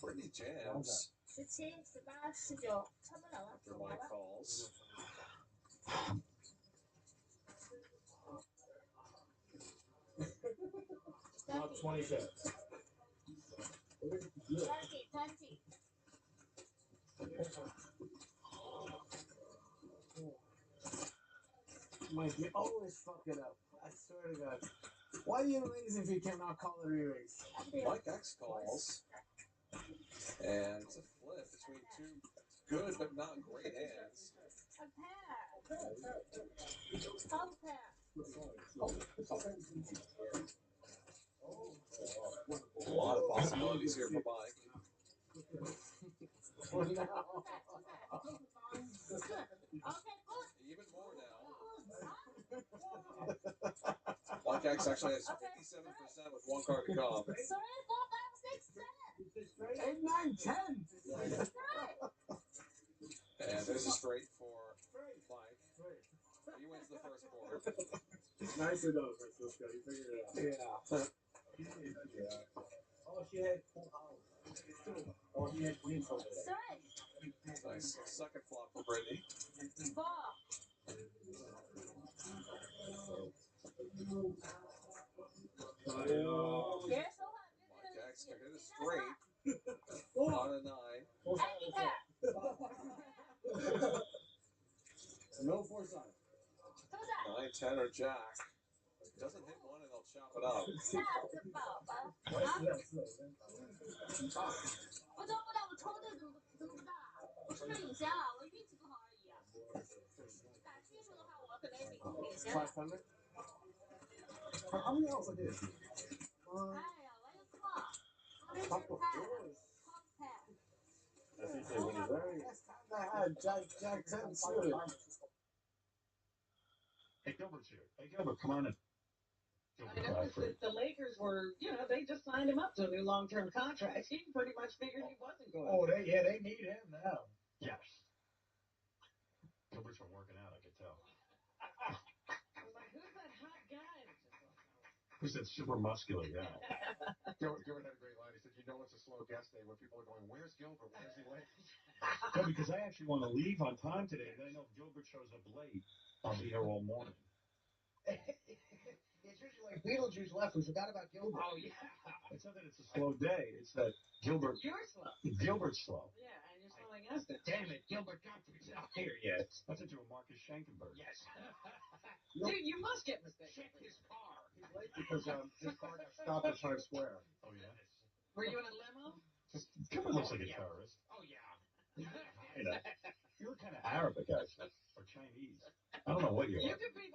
S5: Brittany jams. After Mike calls.
S2: Not 26.
S13: 20.
S2: Mike, you always fuck it up. I swear to God. Why are you lazy if you cannot call a re-raise?
S5: Mike X calls. And it's a flip between two good but not great hands. A lot of possibilities here for Mike. Even more now. Mike X actually has 57% with one card to come.
S2: 8, 9, 10.
S5: And there's a straight for Mike. He wins the first board.
S6: Nicely done, Francisco. You figured it out.
S2: Yeah. Oh, she had full house. Oh, she had queens over there.
S5: Nice second flop for Brittany. Mike X can hit a straight on a 9.
S2: No foresight.
S5: 9, 10, or jack. Doesn't hit one and they'll chop it up.
S3: 大字宝宝啊，不知道我抽的怎么不大？我是不是领先了？我运气不好而已啊。打技术的话，我可能领先了。
S15: How many else I did?
S3: 哎呀，来个错 ，Richard Pass Top Pass。
S15: That's usually when he's very. Last time I had Jack 10 too.
S12: Hey, Gilbert's here. Hey, Gilbert, come on in.
S17: I noticed that the Lakers were, they just signed him up to a new long-term contract. He pretty much figured he wasn't going.
S19: Oh, they need him now.
S12: Yes. Gilbert's been working out, I could tell.
S17: I was like, who's that hot guy?
S12: Who's that super muscular guy?
S15: Gilbert had a great line. He said, "You know, it's a slow guest day when people are going, where's Gilbert? Where's he late?"
S12: No, because I actually want to leave on time today, and I know if Gilbert shows up late, I'll be here all morning.
S19: It's usually like Beetlejuice left. We forgot about Gilbert.
S17: Oh, yeah.
S12: It's not that it's a slow day. It's that Gilbert.
S17: You're slow.
S12: Gilbert's slow.
S17: Yeah, and you're slowing us down.
S19: Damn it, Gilbert Godfrey's not here yet.
S12: I thought you were Marcus Schenkenberg.
S19: Yes.
S17: Dude, you must get mistaken.
S19: Check his car. He's late because his car got stopped at Times Square.
S12: Oh, yeah?
S17: Were you in a limo?
S12: Gilbert looks like a terrorist.
S17: Oh, yeah.
S12: You know, you look kind of Arabic, actually, or Chinese. I don't know what you are.
S17: You could be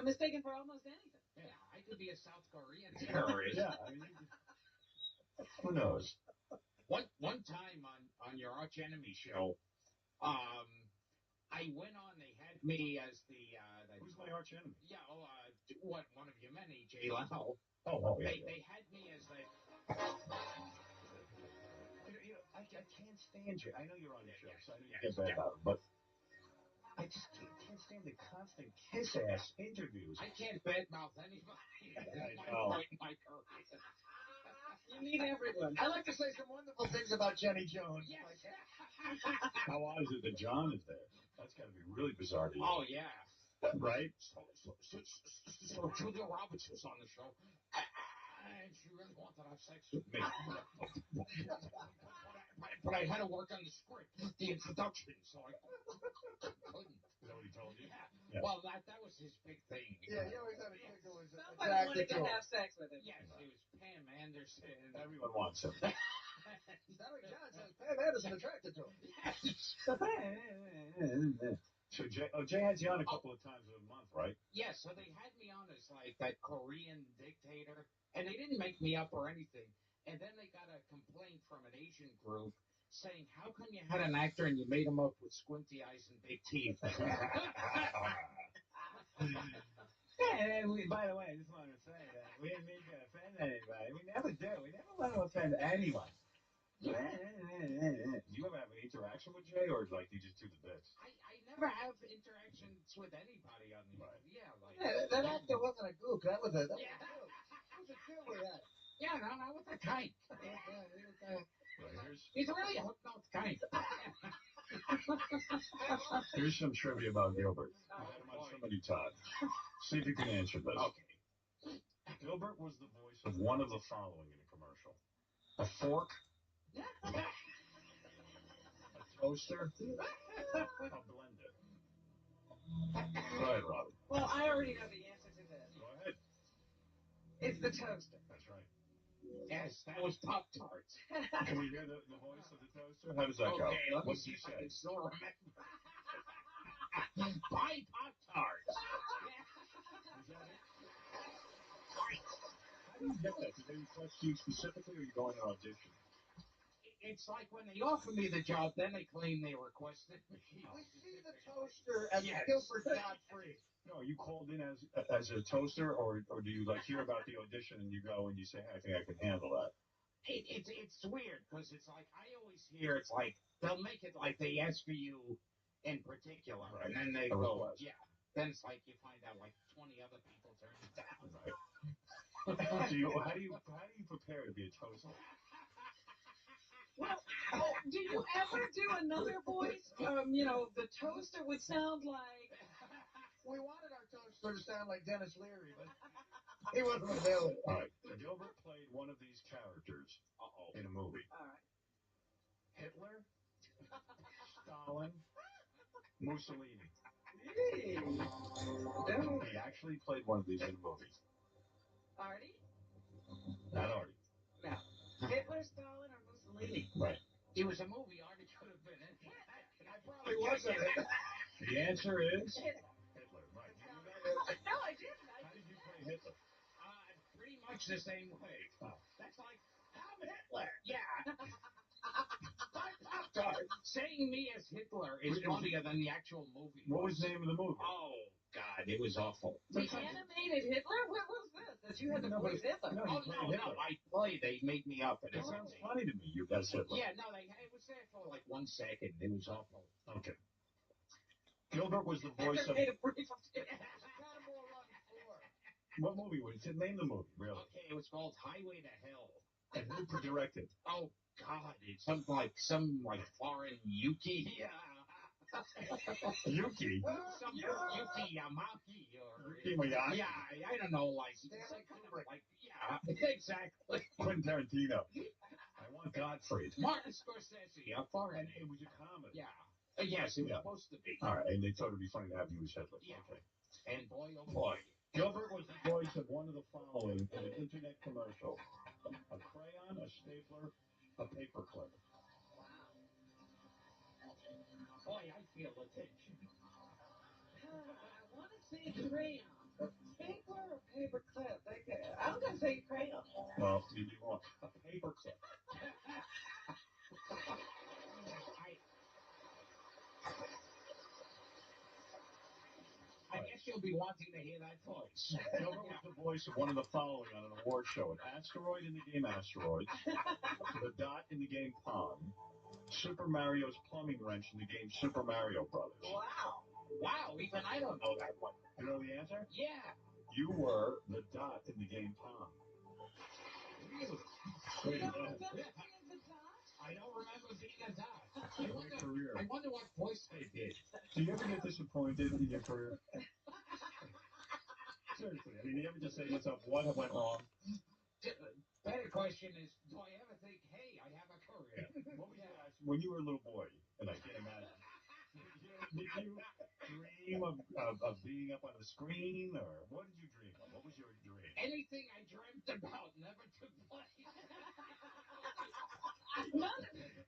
S17: mistaken for almost anything.
S19: Yeah, I could be a South Korean terrorist.
S12: Yeah, I mean, who knows?
S19: One time on your arch enemy show, I went on. They had me as the.
S12: Who's my arch enemy?
S19: Yeah. Oh, one of your many, Jay Leno.
S12: Oh, yeah.
S19: They had me as the.
S12: I can't stand you. I know you're on the show, so I know you get bad about it, but I just can't stand the constant kiss-ass interviews.
S19: I can't badmouth anybody.
S12: I know.
S19: My career. You need everyone. I like to say some wonderful things about Jenny Jones.
S17: Yes.
S12: How odd is it that John is there? That's got to be really bizarre to you.
S19: Oh, yeah.
S12: Right?
S19: So Julia Roberts was on the show, and she really wanted to have sex with me. but I had to work on the script, the introduction, so I couldn't.
S12: Is that what he told you?
S19: Yeah. Well, that was his big thing.
S15: Yeah, he always had a chick who was
S17: Somebody
S15: attracted
S17: wanted
S15: to
S17: to
S15: him.
S17: have sex with him.
S19: Yes, it was Pam Anderson.
S12: Everyone wants him.
S19: Cedric John says Pam Anderson attracted to him.
S12: So Jay has you on a couple of times a month, right?
S19: Yes, so they had me on as like that Korean dictator, and they didn't make me up or anything. And then they got a complaint from an Asian group saying, how come you had an actor and you made him up with squinty eyes and big teeth?
S12: By the way, I just wanted to say that we didn't mean to offend anybody. We never do. We never want to offend anyone. Do you ever have an interaction with Jay, or like you just do the bits?
S19: I never have interactions with anybody on the like that actor wasn't a gook. That was a goof. That was a goof we had. Yeah, no, with the kite. He's really a hook-nosed kite.
S12: Here's some trivia about Gilbert. We've had him on so many times. See if you can answer this.
S19: Okay.
S12: Gilbert was the voice of one of the following in a commercial: a fork, a toaster, a blender. Go ahead, Robin.
S17: Well, I already know the answer to this.
S12: Go ahead.
S17: It's the toaster.
S12: That's right.
S19: Yes, that was Pop-Tarts.
S12: Can we hear the voice of the toaster? How does that go?
S19: Okay, let me
S12: What
S19: see
S12: did
S19: if
S12: you
S19: I
S12: say?
S19: can still remember. Buy Pop-Tarts.
S12: Is that it? How do you get that? Did they request you specifically, or you go in an audition?
S19: It's like when they offer me the job, then they claim they requested me. We see the toaster as Gilbert Godfrey.
S12: No, are you called in as a toaster, or do you like hear about the audition and you go and you say, hey, I think I can handle that?
S19: It's weird because it's like I always hear it's like they'll make it like they ask for you in particular,
S12: Right.
S19: and then they
S12: A
S19: go,
S12: request.
S19: yeah. Then it's like you find out like 20 other people turn it down.
S12: Right. How do you prepare to be a toaster?
S17: Well, do you ever do another voice? The toaster would sound like.
S19: We wanted our toaster to sound like Dennis Leary, but he wasn't available.
S12: All right. Gilbert played one of these characters in a movie.
S17: All right.
S12: Hitler, Stalin, Mussolini.
S17: Hey.
S12: He actually played one of these in a movie.
S17: Artie?
S12: Not Artie.
S17: No. Hitler, Stalin, or Mussolini?
S12: Right.
S19: It was a movie. Artie could have been in.
S17: I
S19: probably wasn't it.
S12: The answer is
S17: Hitler.
S12: Hitler. Right. You knew that?
S17: No, I didn't.
S12: How did you play Hitler?
S19: Pretty much the same way.
S12: Oh.
S19: That's like, I'm Hitler. Yeah. My popcorn. Saying me as Hitler is funnier than the actual movie.
S12: What was the name of the movie?
S19: Oh, God, it was awful.
S17: The animated Hitler? What was this? That you had to voice Hitler?
S12: No, you played Hitler.
S19: I played. They made me up. And
S12: It sounds funny to me. You got Hitler.
S19: Yeah, no, it was there for like 1 second. It was awful.
S12: Okay. Gilbert was the voice of.
S17: Made a brief cannibal on the floor.
S12: What movie was it? Name the movie, really.
S19: Okay, it was called Highway to Hell.
S12: And who directed?
S19: Oh, God, it's some foreign Yuki.
S12: Yuki?
S19: Some Yuki Yamaki or...
S12: Yuki Miyake?
S19: Yeah, I don't know,
S17: Stanley Kubrick.
S19: Yeah, exactly.
S12: Quentin Tarantino. I want Gottfried.
S19: Martin Scorsese, a foreign...
S12: And it was a comedy.
S19: Yeah. Yes, it was supposed to be.
S12: All right, and they thought it'd be funny to have you as Hitler.
S19: Yeah.
S12: Okay.
S19: And boy, oh boy.
S12: Gilbert was the voice of one of the following in an internet commercial: a crayon, a stapler, a paperclip.
S19: Boy, I feel the tension.
S17: I want to say crayon. Stapler or paper clip? I'm going to say crayon.
S12: Well, you'd be wrong. A paperclip.
S19: I guess you'll be wanting to hear that voice.
S12: Gilbert was the voice of one of the following on an award show: an asteroid in the game Asteroids, the dot in the game Pong, Super Mario's plumbing wrench in the game Super Mario Brothers.
S17: Wow.
S19: Wow, even I don't know that one.
S12: You know the answer?
S19: Yeah.
S12: You were the dot in the game Pong.
S19: Really?
S17: You don't remember being the dot?
S19: I don't remember being a dot.
S12: Great career.
S19: I wonder what voice they did.
S12: Do you ever get disappointed in your career? Seriously, I mean, do you ever just say to yourself, what went wrong?
S19: Better question is, do I ever think, hey, I have a career?
S12: What was your ask when you were a little boy? And I can't imagine. Did you dream of being up on the screen, or what did you dream of? What was your dream?
S19: Anything I dreamt about never took place.
S17: None of it.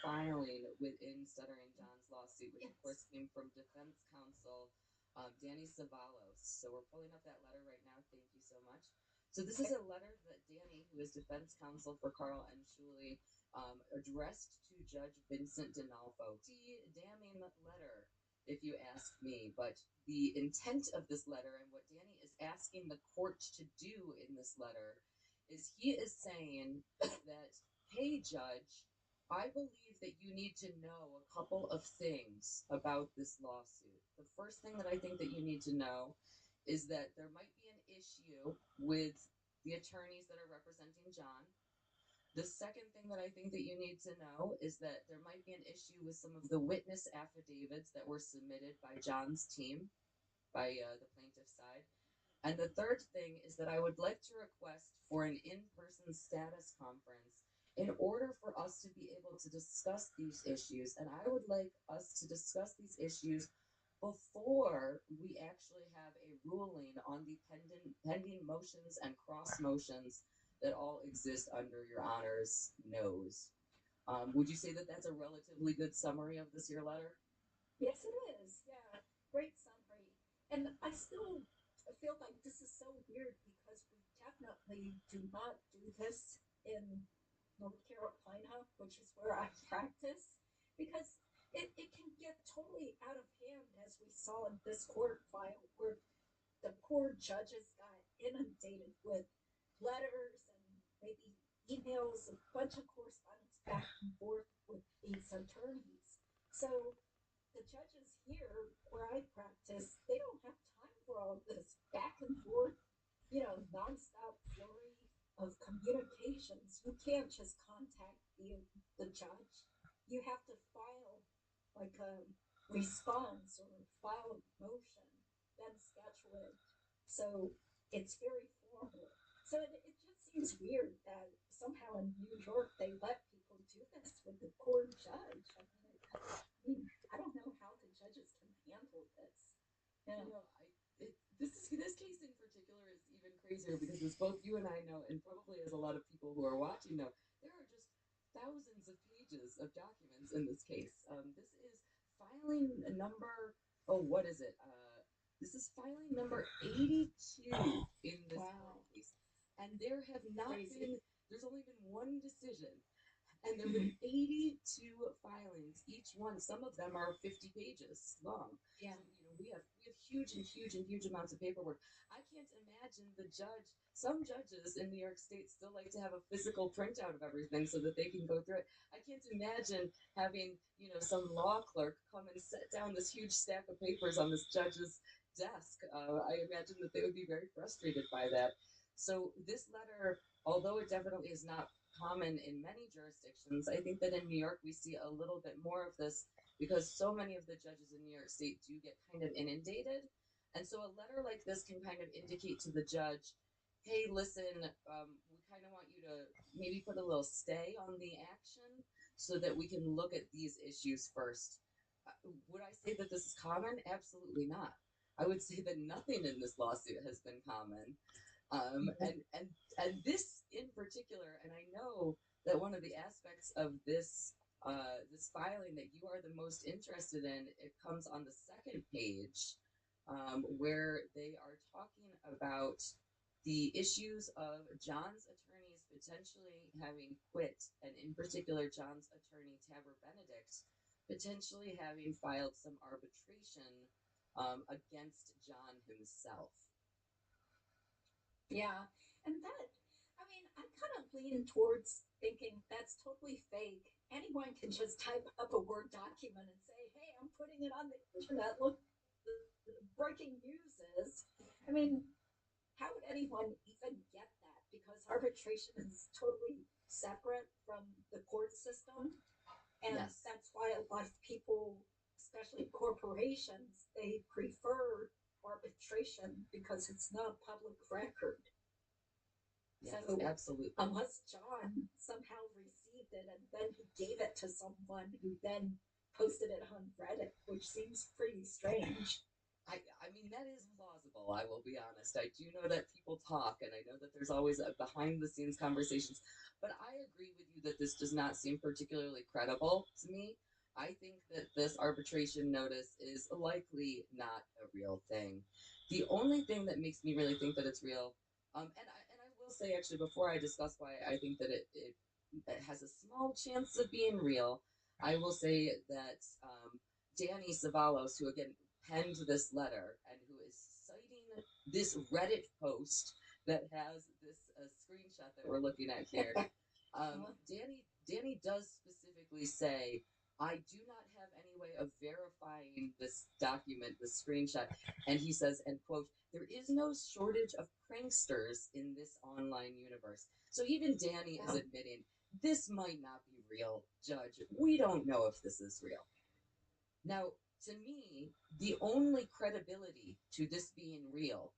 S8: filing within Stuttering John's lawsuit, which of course came from defense counsel Danny Savalos. So we're pulling up that letter right now. Thank you so much. So this is a letter that Danny, who is defense counsel for Carl and Shuli, addressed to Judge Vincent D'Onofrio. Damning letter, if you ask me, but the intent of this letter and what Danny is asking the court to do in this letter is he is saying that, hey, Judge, I believe that you need to know a couple of things about this lawsuit. The first thing that I think that you need to know is that there might be an issue with the attorneys that are representing John. The second thing that I think that you need to know is that there might be an issue with some of the witness affidavits that were submitted by John's team, by the plaintiff's side. And the third thing is that I would like to request for an in-person status conference in order for us to be able to discuss these issues. And I would like us to discuss these issues before we actually have a ruling on the pending motions and cross motions that all exist under your honor's nose. Would you say that that's a relatively good summary of this here letter?
S3: Yes, it is. Yeah, great summary. And I still feel like this is so weird because we definitely do not do this in North Carolina, which is where I practice, because it can get totally out of hand, as we saw in this court file, where the poor judges got inundated with letters and maybe emails, a bunch of correspondence back and forth with these attorneys. So the judges here, where I practice, they don't have time for all of this back and forth, nonstop flurry of communications. You can't just contact the judge. You have to file like a response or file a motion, then schedule it. So it's very formal. So it just seems weird that somehow in New York they let people do this with the poor judge. I don't know how the judges can handle this.
S8: This case in particular is even crazier because as both you and I know, and probably as a lot of people who are watching know, there are just thousands of pages of documents in this case. This is filing number, what is it? This is filing number 82 in this case. And there have not been, there's only been one decision. And there have been 82 filings, each one. Some of them are 50 pages long.
S3: Yeah.
S8: So, we have huge amounts of paperwork. I can't imagine some judges in New York State still like to have a physical printout of everything so that they can go through it. I can't imagine having, some law clerk come and set down this huge stack of papers on this judge's desk. I imagine that they would be very frustrated by that. So this letter, although it definitely is not common in many jurisdictions, I think that in New York we see a little bit more of this because so many of the judges in New York State do get kind of inundated. And so a letter like this can kind of indicate to the judge, hey, listen, we kind of want you to maybe put a little stay on the action so that we can look at these issues first. Would I say that this is common? Absolutely not. I would say that nothing in this lawsuit has been common. And this in particular, and I know that one of the aspects of this filing that you are the most interested in, it comes on the second page, where they are talking about the issues of John's attorneys potentially having quit, and in particular John's attorney Tabor Benedict potentially having filed some arbitration against John himself.
S3: Yeah, and I kind of lean towards thinking that's totally fake. Anyone can just type up a Word document and say, hey, I'm putting it on the internet. Look, the breaking news is. How would anyone even get that? Because arbitration is totally separate from the court system. And that's why a lot of people, especially corporations, they prefer arbitration because it's not public record.
S8: Yes,
S3: so
S8: absolutely.
S3: Unless John somehow received it and then he gave it to someone who then posted it on Reddit, which seems pretty strange.
S8: I mean, that is plausible, I will be honest. I do know that people talk, and I know that there's always a behind-the-scenes conversations. But I agree agree with you that this does not seem particularly credible to me. I think that this arbitration notice is likely not a real thing. The only thing that makes me really think that it's real, and I will say actually before I discuss why I think that it has a small chance of being real, I will say that Danny Savalos, who again penned this letter and who is citing this Reddit post that has this screenshot that we're looking at here, Danny does specifically say, I do not have any way of verifying this document, this screenshot. And he says, and quote, there is no shortage of pranksters in this online universe. So even Danny is admitting, this might not be real, Judge. We don't know if this is real. Now, to me, the only credibility to this being real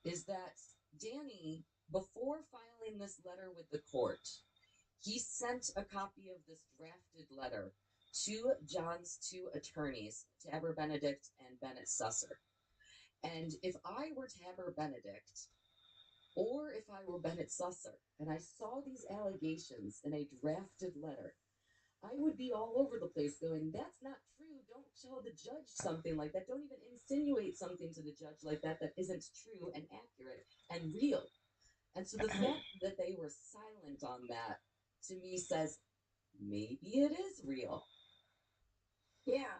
S8: is that Danny, before filing this letter with the court, he sent a copy of this drafted letter to John's two attorneys, Tabor Benedict and Bennett Susser. And if I were Tabor Benedict, or if I were Bennett Susser, and I saw these allegations in a drafted letter, I would be all over the place going, that's not true. Don't tell the judge something like that. Don't even insinuate something to the judge like that that isn't true and accurate and real. And so the fact that they were silent on that, to me, says maybe it is real.
S3: Yeah,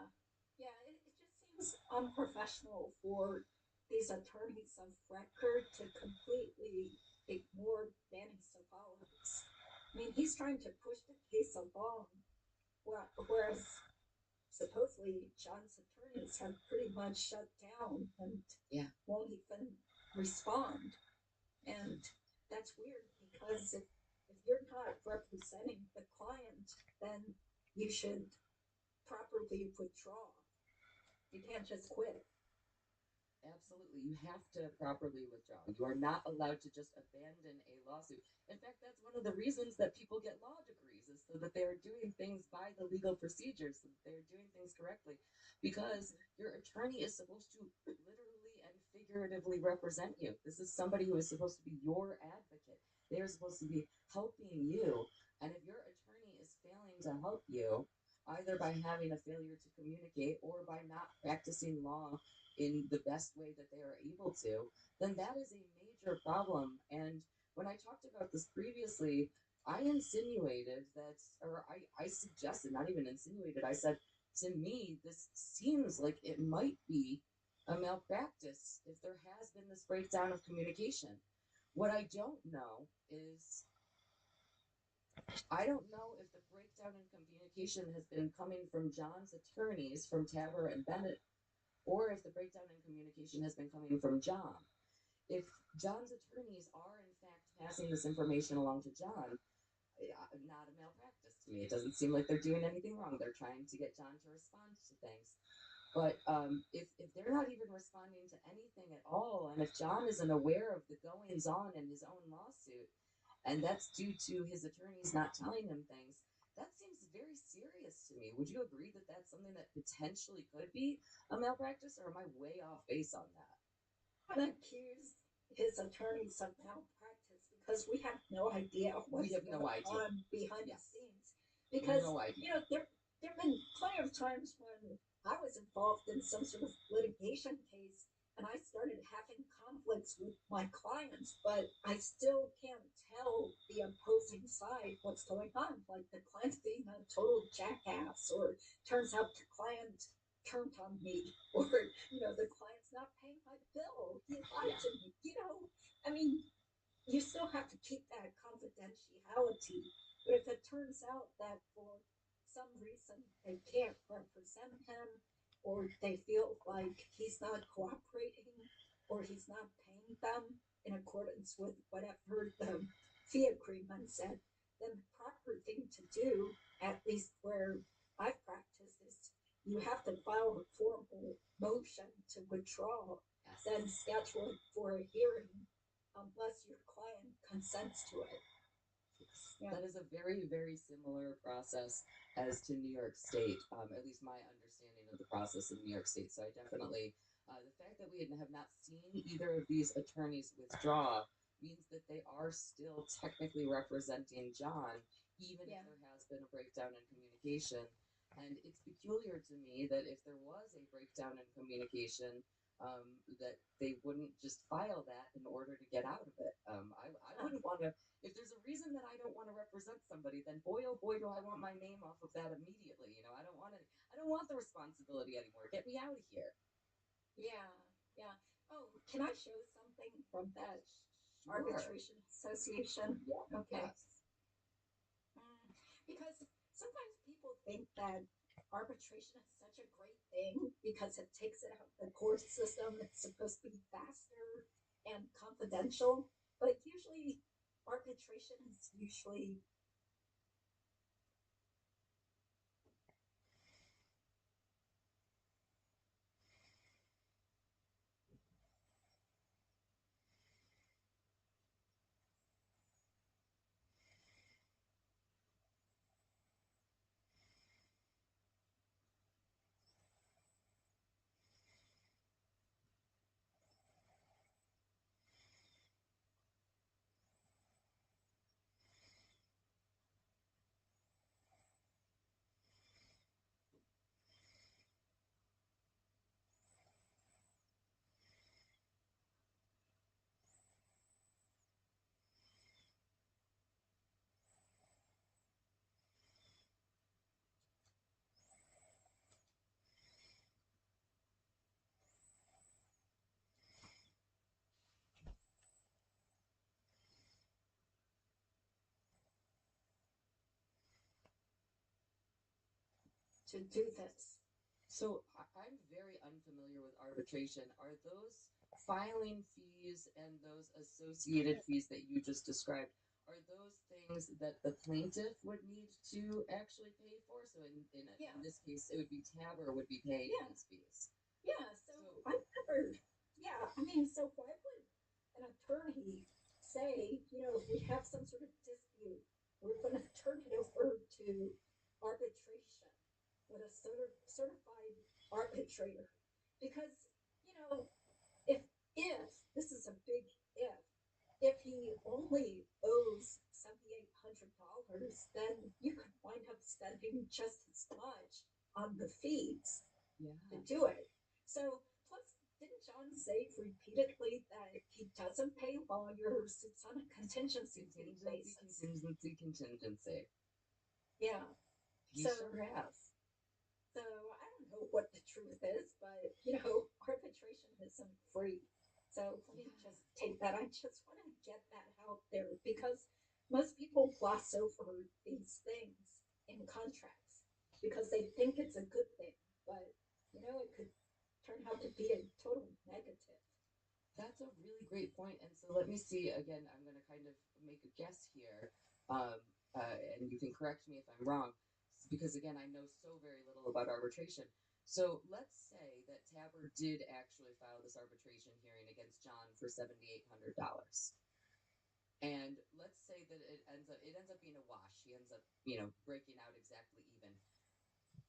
S3: it just seems unprofessional for these attorneys of record to completely ignore Danny Savalos. I mean, he's trying to push the case along, whereas supposedly John's attorneys have pretty much shut down and won't even respond. And that's weird because if you're not representing the client, then you should properly withdraw. You can't just quit.
S8: Absolutely. You have to properly withdraw. You are not allowed to just abandon a lawsuit. In fact, that's one of the reasons that people get law degrees, is so that they are doing things by the legal procedures, so that they are doing things correctly. Because your attorney is supposed to literally and figuratively represent you. This is somebody who is supposed to be your advocate. They are supposed to be helping you. And if your attorney is failing to help you, either by having a failure to communicate or by not practicing law in the best way that they are able to, then that is a major problem. And when I talked about this previously, I insinuated that, or I suggested, not even insinuated, I said, to me, this seems like it might be a malpractice if there has been this breakdown of communication. What I don't know is, I don't know if the breakdown in communication has been coming from John's attorneys, from Tabor and Bennett, or if the breakdown in communication has been coming from John. If John's attorneys are in fact passing this information along to John, not a malpractice to me. It doesn't seem like they're doing anything wrong. They're trying to get John to respond to things. But if they're not even responding to anything at all, and if John isn't aware of the goings on in his own lawsuit, and that's due to his attorneys not telling him things, that seems very serious to me. Would you agree that that's something that potentially could be a malpractice, or am I way off base on that?
S3: I would accuse his attorneys of malpractice because we have no idea what's going on behind the scenes. Because, there have been plenty of times when I was involved in some sort of litigation case and I started having conflicts with my clients, but I still can't tell the opposing side what's going on. Like the client's being a total jackass, or turns out the client turned on me, or the client's not paying my bill. He lied to me. I mean, you still have to keep that confidentiality. But if it turns out that for some reason they can't represent him, or they feel like he's not cooperating, or he's not paying them in accordance with whatever the fee agreement said, then the proper thing to do, at least where I've practiced, is you have to file a formal motion to withdraw, then schedule it for a hearing, unless your client consents to it.
S8: Yeah. That is a very, very similar process as to New York State, at least my understanding of the process in New York State. So I definitely, the fact that we have not seen either of these attorneys withdraw means that they are still technically representing John, even if there has been a breakdown in communication. And it's peculiar to me that if there was a breakdown in communication, that they wouldn't just file that in order to get out of it. I wouldn't want to. If there's a reason that I don't want to represent somebody, then boy, oh boy, do I want my name off of that immediately. I don't want it. I don't want the responsibility anymore. Get me out of here.
S3: Yeah, yeah. Oh, can I show something from that arbitration association?
S8: Yeah.
S3: Okay.
S8: Yes.
S3: Because sometimes people think that arbitration is such a great thing because it takes it out of the court system. It's supposed to be faster and confidential, but usually arbitration is usually to do this.
S8: So I'm very unfamiliar with arbitration. Are those filing fees and those associated fees that you just described, are those things that the plaintiff would need to actually pay for? So in this case, it would be Tabor would be paying these fees.
S3: Yeah, so I've never, I mean, so why would an attorney say, if we have some sort of dispute, we're going to turn it over to arbitration with a certified arbitrator? Because, if this is a big if he only owes $7,800, then you could wind up spending just as much on the fees to do it. So, plus, didn't John say repeatedly that he doesn't pay lawyers? It's on a contingency basis.
S8: Contingency.
S3: Yeah.
S8: He sure has.
S3: So I don't know what the truth is, but arbitration isn't free. So let me just take that. I just want to get that out there because most people gloss over these things in contracts because they think it's a good thing, but it could turn out to be a total negative.
S8: That's a really great point. And so let me see again. I'm going to kind of make a guess here, and you can correct me if I'm wrong, because again, I know so very little about arbitration. So let's say that Tabor did actually file this arbitration hearing against John for $7,800. And let's say that it ends up being a wash. He ends up, breaking out exactly even.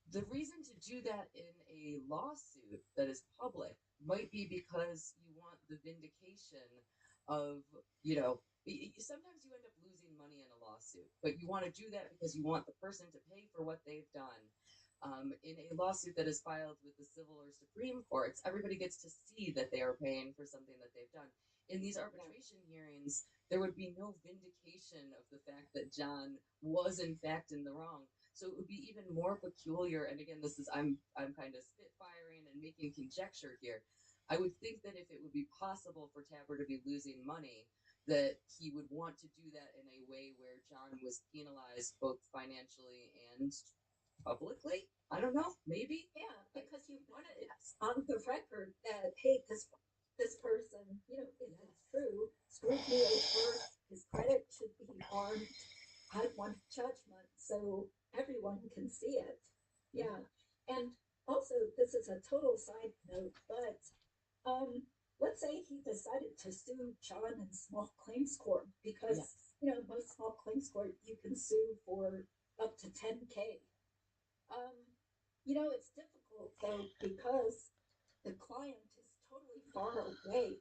S8: The reason to do that in a lawsuit that is public might be because you want the vindication of, sometimes you end up losing money in a lawsuit, but you want to do that because you want the person to pay for what they've done. In a lawsuit that is filed with the civil or Supreme Courts, everybody gets to see that they are paying for something that they've done. In these arbitration hearings, there would be no vindication of the fact that John was in fact in the wrong. So it would be even more peculiar. And again, I'm kind of spitfiring and making conjecture here. I would think that if it would be possible for Tabor to be losing money, that he would want to do that in a way where John was penalized both financially and publicly. I don't know, maybe.
S3: Yeah, because you want it on the record that hey, this person, if it's true, screwed me over. His credit should be harmed. I want judgment so everyone can see it. Yeah, and also this is a total side note, but let's say he decided to sue John in small claims court because most small claims court you can sue for up to 10K. It's difficult though because the client is totally far away.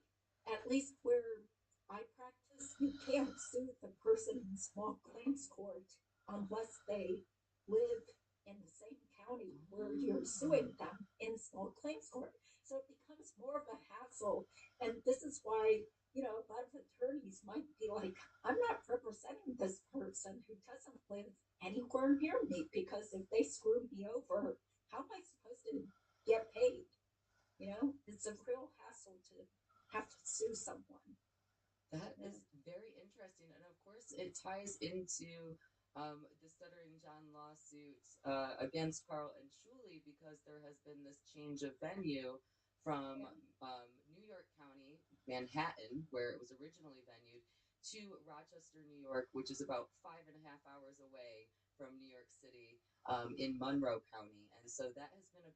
S3: At least where I practice, you can't sue the person in small claims court unless they live in the same county where you're suing them in small claims court. So it becomes more of a hassle. And this is why, a lot of attorneys might be like, I'm not representing this person who doesn't live anywhere near me because if they screw me over, how am I supposed to get paid? It's a real hassle to have to sue someone.
S8: That is very interesting. And of course, it ties into the Stuttering John lawsuit against Carl and Shuley because there has been this change of venue from New York County, Manhattan, where it was originally venued, to Rochester, New York, which is about 5.5 hours away from New York City in Monroe County. And so that has been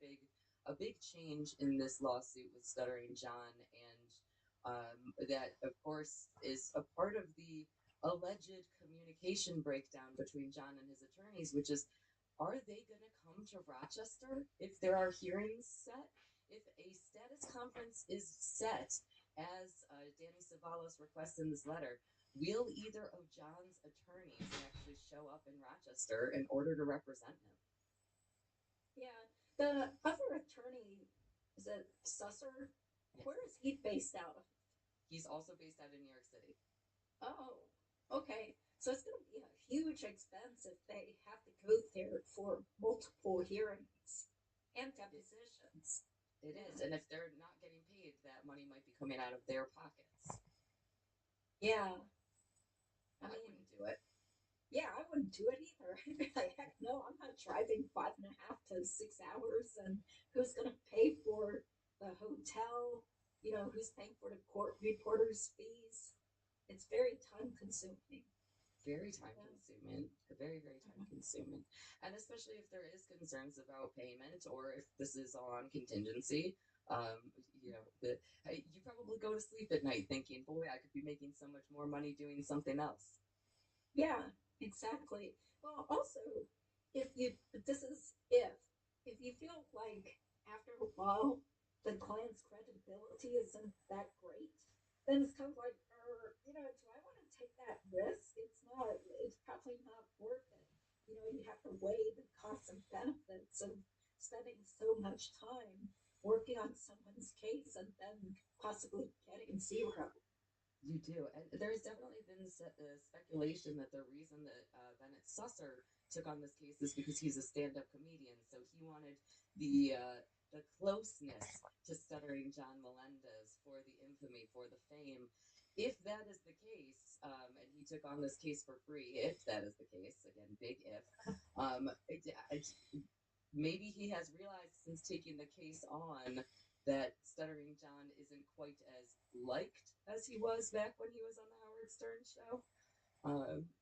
S8: a big change in this lawsuit with Stuttering John, and that, of course, is a part of the alleged communication breakdown between John and his attorneys, which is, are they going to come to Rochester if there are hearings set? If a status conference is set, as Danny Savalos requests in this letter, will either of John's attorneys actually show up in Rochester in order to represent him?
S3: Yeah. The other attorney, is it Susser?
S8: Yes.
S3: Where is he based out of?
S8: He's also based out of New York City.
S3: Oh, okay. So it's going to be a huge expense if they have to go there for multiple hearings and depositions.
S8: It is. And if they're not getting paid, that money might be coming out of their pockets.
S3: Yeah.
S8: I wouldn't do it.
S3: Yeah, I wouldn't do it either. I'd be like, heck no, I'm not driving 5.5 to 6 hours. And who's going to pay for the hotel? Who's paying for the court reporter's fees? It's very time consuming.
S8: Very time consuming. Very, very time consuming. And especially if there is concerns about payment or if this is on contingency. You probably go to sleep at night thinking, boy, I could be making so much more money doing something else.
S3: Yeah, exactly. Well, also, if you feel like after a while the client's credibility isn't that great, then it's kind of like, do I want to take that risk? It's probably not worth it. You have to weigh the costs and benefits of spending so much time working on someone's case and then possibly getting zero.
S8: You do. And there's definitely been speculation that the reason that Bennett Susser took on this case is because he's a stand-up comedian. So he wanted the closeness to Stuttering John Melendez for the infamy, for the fame. If that is the case, and he took on this case for free, if that is the case, again, big if, maybe he has realized since taking the case on that Stuttering John isn't quite as liked as he was back when he was on the Howard Stern show.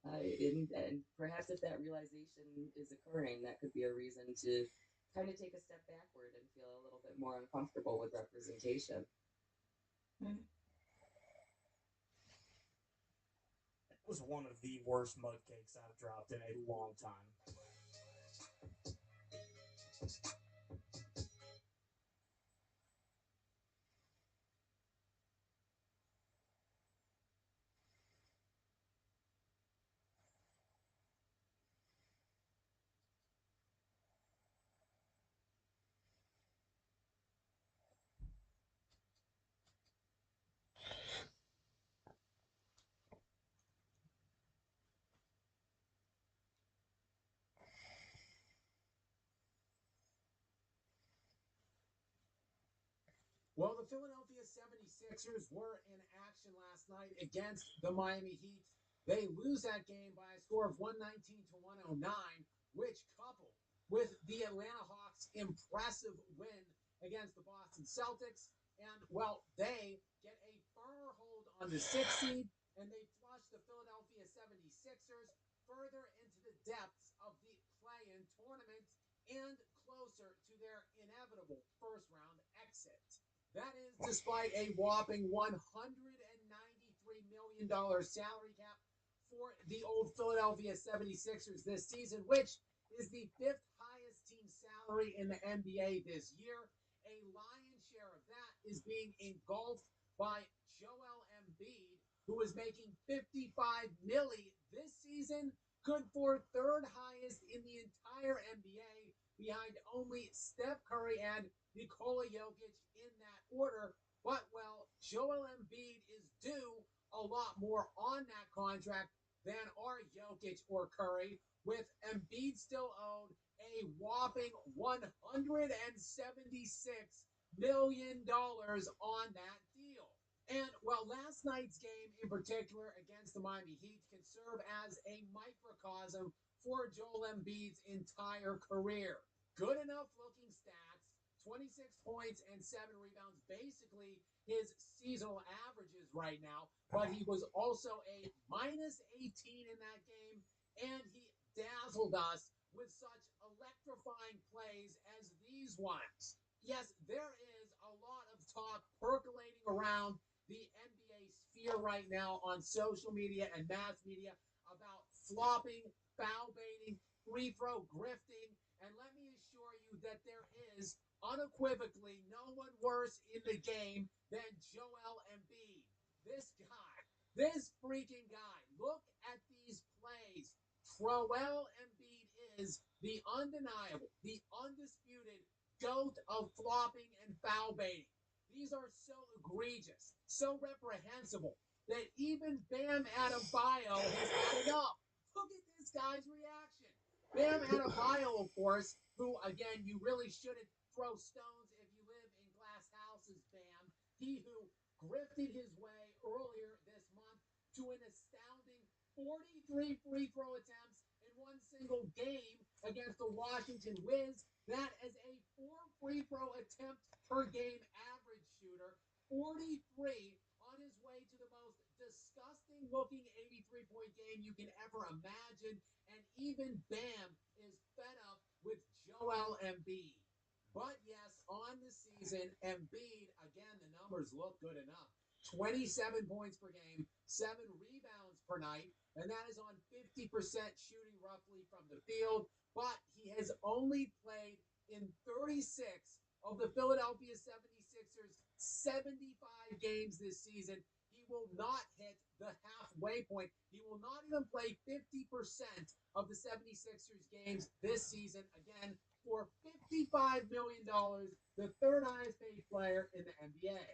S8: And perhaps if that realization is occurring, that could be a reason to kind of take a step backward and feel a little bit more uncomfortable with representation.
S3: Mm-hmm.
S20: That was one of the worst mud cakes I've dropped in a long time.
S9: Well, the Philadelphia 76ers were in action last night against the Miami Heat. They lose that game by a score of 119 to 109, which coupled with the Atlanta Hawks' impressive win against the Boston Celtics, and, well, they get a firmer hold on the 6th seed, and they flush the Philadelphia 76ers further into the depths of the play-in tournament and closer to their inevitable first-round exit. That is despite a whopping $193 million salary cap for the old Philadelphia 76ers this season, which is the 5th highest team salary in the NBA this year. A lion's share of that is being engulfed by Joel Embiid, who is making $55 million this season,
S1: good for third highest in the entire NBA, behind only Steph Curry and Nikola Jokic in that order. But, well, Joel Embiid is due a lot more on that contract than are Jokic or Curry, with Embiid still owed a whopping $176 million on that deal. And while last night's game in particular against the Miami Heat can serve as a microcosm for Joel Embiid's entire career, good enough looking stats, 26 points and 7 rebounds, basically his seasonal averages right now, but he was also a minus 18 in that game, and he dazzled us with such electrifying plays as these ones. Yes, there is a lot of talk percolating around the NBA sphere right now on social media and mass media about flopping, foul baiting, free throw grifting, and let me assure you that there is unequivocally no one worse in the game than Joel Embiid. This freaking guy. Look at these plays. Joel Embiid is the undeniable, the undisputed GOAT of flopping and foul baiting. These are so egregious, so reprehensible, that even Bam Adebayo has had enough. Look at this guy's reaction. Bam Adebayo, of course, who, again, you really shouldn't throw stones if you live in glass houses, Bam. He who grifted his way earlier this month to an astounding 43 free throw attempts in one single game against the Washington Wiz. That is a 4 free throw attempt per game average shooter. 43 on his way to the most disgusting looking 83-point game you can ever imagine. And even Bam is fed up with Joel Embiid. But yes, on the season, Embiid, again, the numbers look good enough. 27 points per game, 7 rebounds per night, and that is on 50% shooting roughly from the field. But he has only played in 36 of the Philadelphia 76ers' 75 games this season. He will not hit the halfway point. He will not even play 50% of the 76ers games this season. Again, for $55 million, the third highest paid player in the NBA.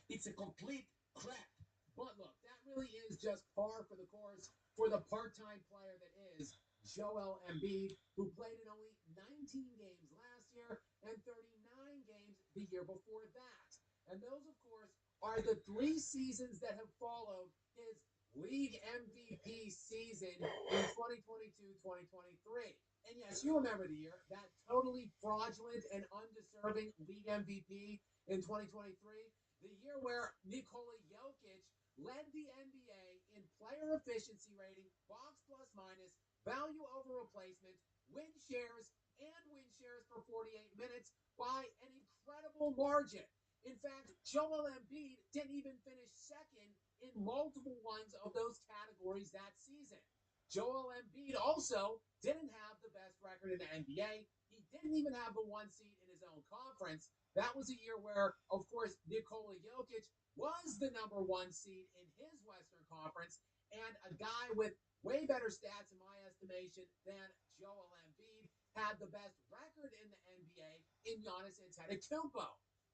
S1: It's a complete crap. But look, that really is just par for the course for the part-time player that is Joel Embiid, who played in only 19 games last year and 39 games the year before that. And those, of course, are the 3 seasons that have followed his league MVP season in 2022-2023. And yes, you remember the year, that totally fraudulent and undeserving league MVP in 2023, the year where Nikola Jokic led the NBA in player efficiency rating, box plus minus, value over replacement, win shares per 48 minutes by an incredible margin. In fact, Joel Embiid didn't even finish second in multiple ones of those categories that season. Joel Embiid also didn't have the best record in the NBA. He didn't even have the 1 seed in his own conference. That was a year where, of course, Nikola Jokic was the number 1 seed in his Western Conference, and a guy with way better stats, in my estimation, than Joel Embiid had the best record in the NBA in Giannis Antetokounmpo.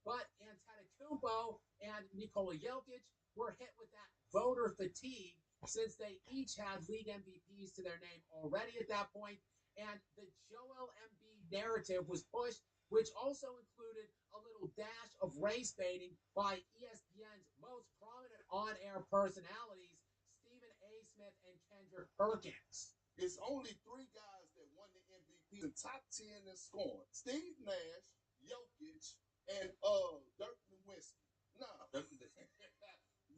S1: But Antetokounmpo and Nikola Jokic were hit with that voter fatigue since they each had league MVPs to their name already at that point, and the Joel Embiid narrative was pushed, which also included a little dash of race baiting by ESPN's most prominent on-air personalities, Stephen A. Smith and Kendrick Perkins.
S15: It's only 3 guys that won the MVP, the top 10 in scoring: Steve Nash, Jokic, and Dirk Nowitzki. Nah,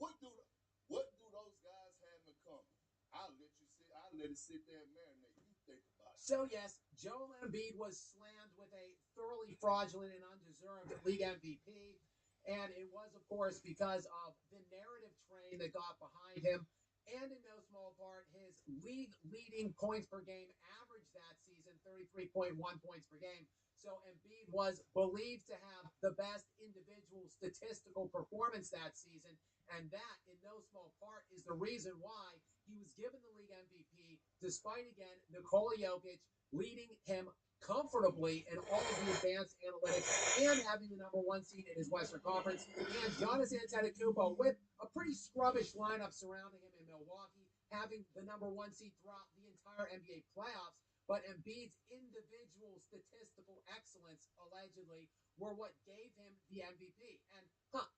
S15: what do those guys have in common? I'll let it sit there and marinate. You think about it.
S1: So yes, Joel Embiid was slammed with a thoroughly fraudulent and undeserved league MVP, and it was, of course, because of the narrative train that got behind him, and in no small part, his league-leading points per game average that season, 33.1 points per game. So Embiid was believed to have the best individual statistical performance that season, and that, in no small part, is the reason why he was given the league MVP, despite, again, Nikola Jokic leading him comfortably in all of the advanced analytics and having the number one seed in his Western Conference, and Giannis Antetokounmpo with a pretty scrubbish lineup surrounding him in Milwaukee, having the number one seed throughout the entire NBA playoffs. But Embiid's individual statistical excellence, allegedly, were what gave him the MVP. And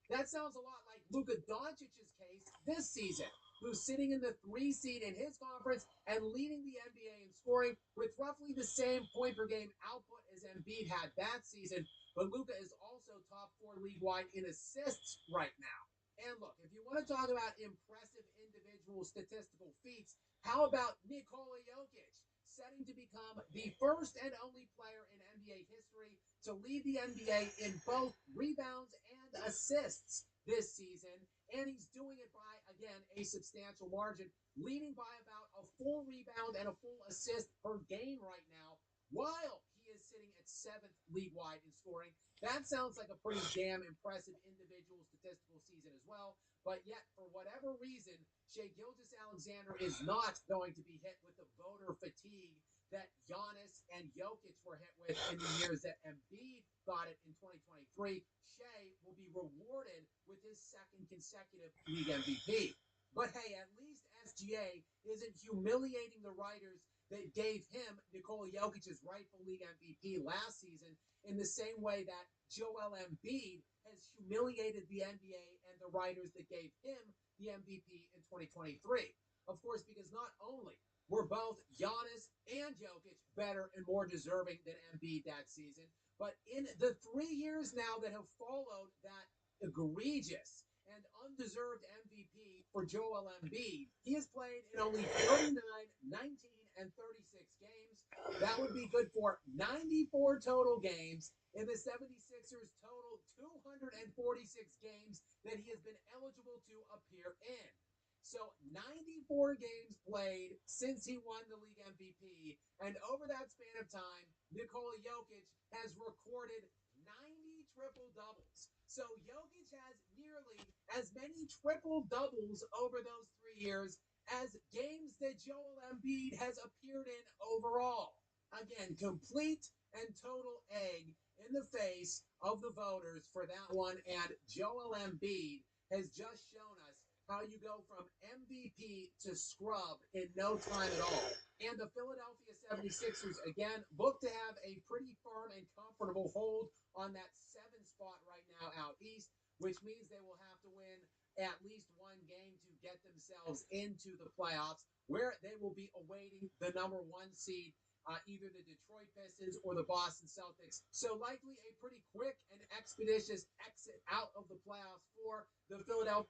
S1: that sounds a lot like Luka Doncic's case this season, who's sitting in the 3 seed in his conference and leading the NBA in scoring with roughly the same point per game output as Embiid had that season. But Luka is also top 4 league-wide in assists right now. And look, if you want to talk about impressive individual statistical feats, how about Nikola Jokic, setting to become the first and only player in NBA history to lead the NBA in both rebounds and assists this season. And he's doing it by, again, a substantial margin, leading by about a full rebound and a full assist per game right now, while he is sitting at 7th league-wide in scoring. That sounds like a pretty damn impressive individual statistical season as well. But yet, for whatever reason, Shai Gilgeous-Alexander is not going to be hit with the voter fatigue that Giannis and Jokic were hit with in the years that Embiid got it in 2023. Shai will be rewarded with his second consecutive league MVP. But hey, at least SGA isn't humiliating the writers that gave him Nikola Jokic's rightful league MVP last season in the same way that Joel Embiid has humiliated the NBA and the writers that gave him the MVP in 2023. Of course, because not only were both Giannis and Jokic better and more deserving than Embiid that season, but in the 3 years now that have followed that egregious and undeserved MVP for Joel Embiid, he has played in only 39, 19, and 36 games. That would be good for 94 total games in the 76ers' total 246 games that he has been eligible to appear in. So 94 games played since he won the league MVP, and over that span of time, Nikola Jokic has recorded 90 triple-doubles. So Jokic has nearly as many triple-doubles over those 3 years as games that Joel Embiid has appeared in overall. Again, complete and total egg in the face of the voters for that one, and Joel Embiid has just shown us how you go from MVP to scrub in no time at all. And the Philadelphia 76ers, again, look to have a pretty firm and comfortable hold on that 7 spot right now out east, which means they will have to win at least one game to get themselves into the playoffs, where they will be awaiting the number 1 seed, either the Detroit Pistons or the Boston Celtics. So likely a pretty quick and expeditious exit out of the playoffs for the Philadelphia.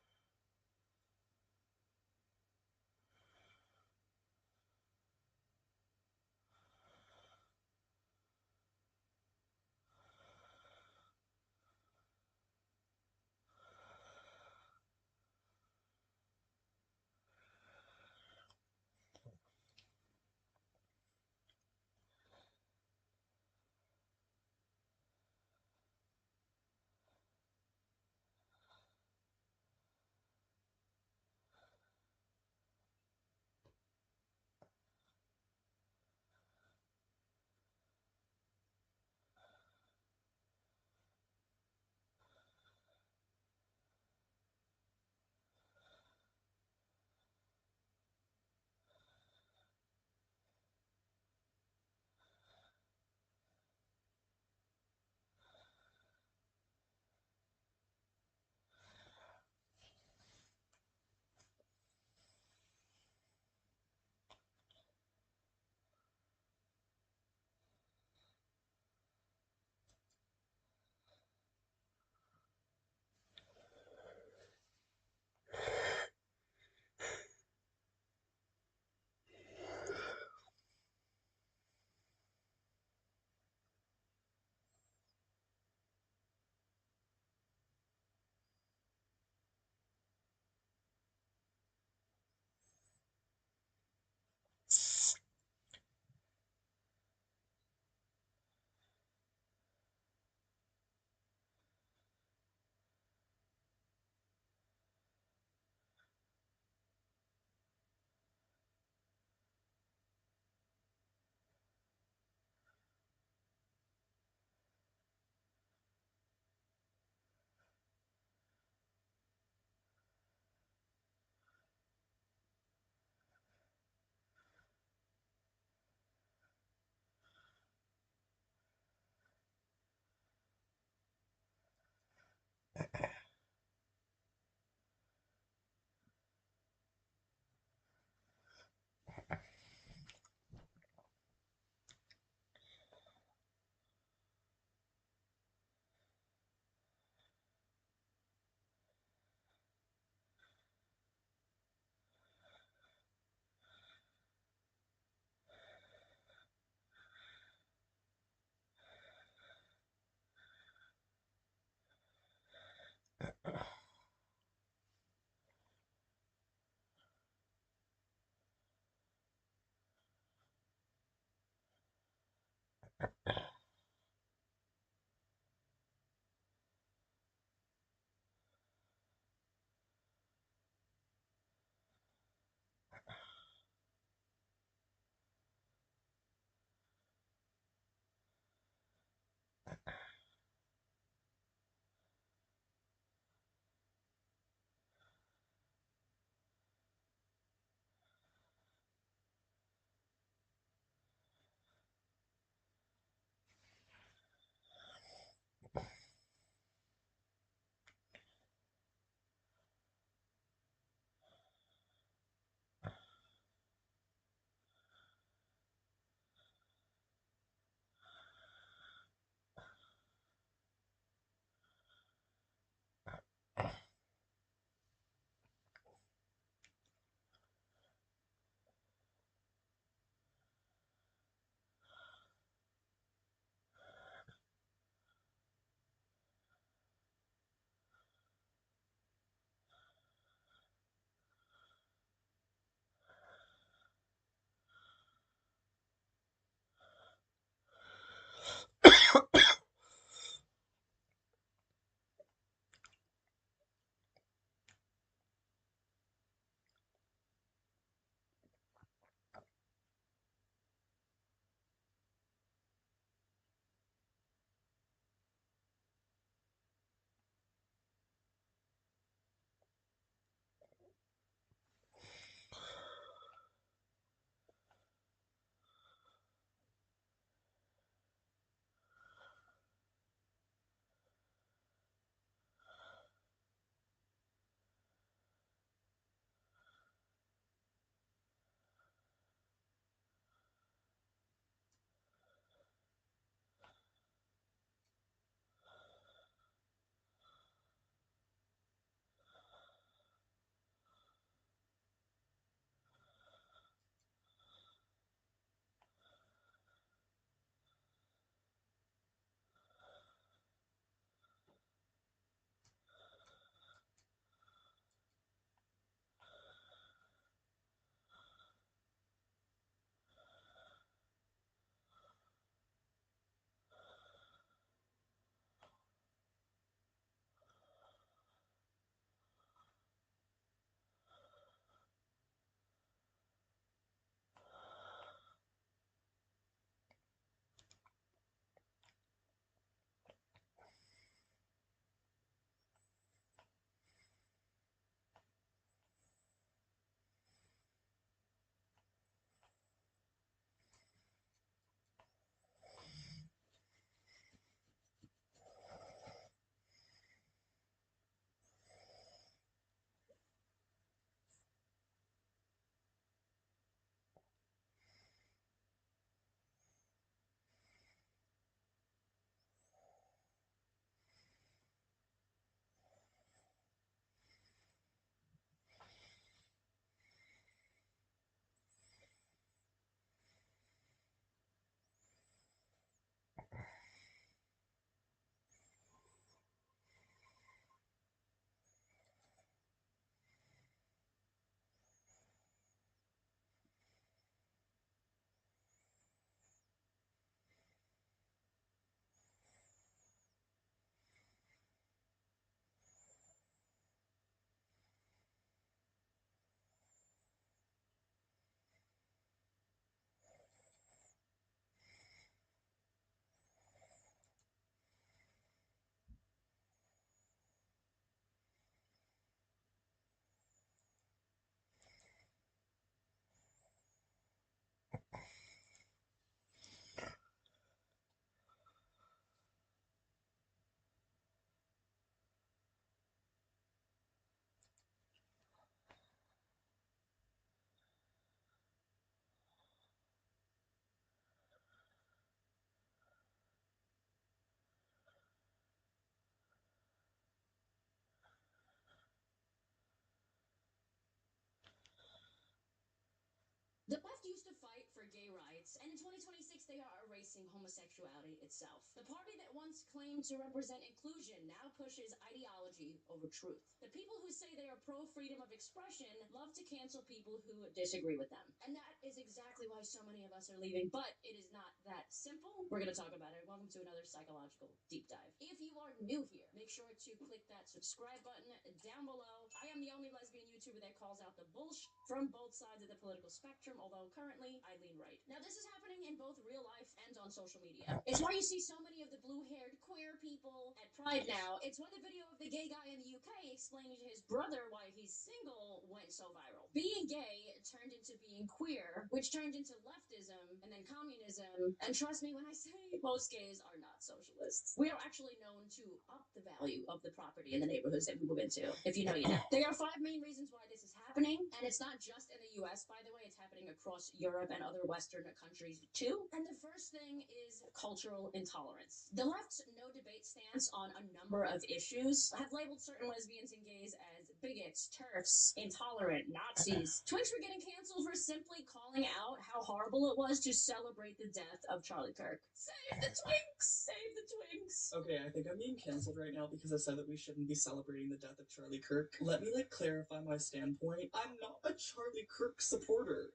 S18: The left used to fight for gay rights, and in 2026 they are erasing homosexuality itself. The party that once claimed to represent inclusion now pushes ideology over truth. The people who say they are pro-freedom of expression love to cancel people who disagree with them. And that is exactly why so many of us are leaving, but it is not that simple. we're going to talk about it. Welcome to another psychological deep dive. If you are new here, make sure to click that subscribe button down below. I am the only lesbian YouTuber that calls out the bullshit from both sides of the political spectrum, although currently I lean right. Now, this is happening in both real life and on social media. It's why you see so many of the blue-haired queer people at Pride now. It's why the video of the gay guy in the UK explaining to his brother why he's single went so viral. Being gay turned into being queer, which turned into leftism and then communism. And trust me when I say most gays are not socialists. We are actually known to up the value of the property in the neighborhoods that we move into. If you know, you know. There are 5 main reasons why this is happening, and it's not just in the US, by the way, it's happening across Europe and other Western countries too. And the first thing is cultural intolerance. The left's no debate stance on a number of issues have labeled certain lesbians and gays as bigots, TERFs, intolerant, Nazis. Twinks were getting canceled for simply calling out how horrible it was to celebrate the death of Charlie Kirk. Save the Twinks! Save the Twinks!
S4: Okay, I think I'm being canceled right now because I said that we shouldn't be celebrating the death of Charlie Kirk. Let me, clarify my standpoint. I'm not a Charlie Kirk supporter.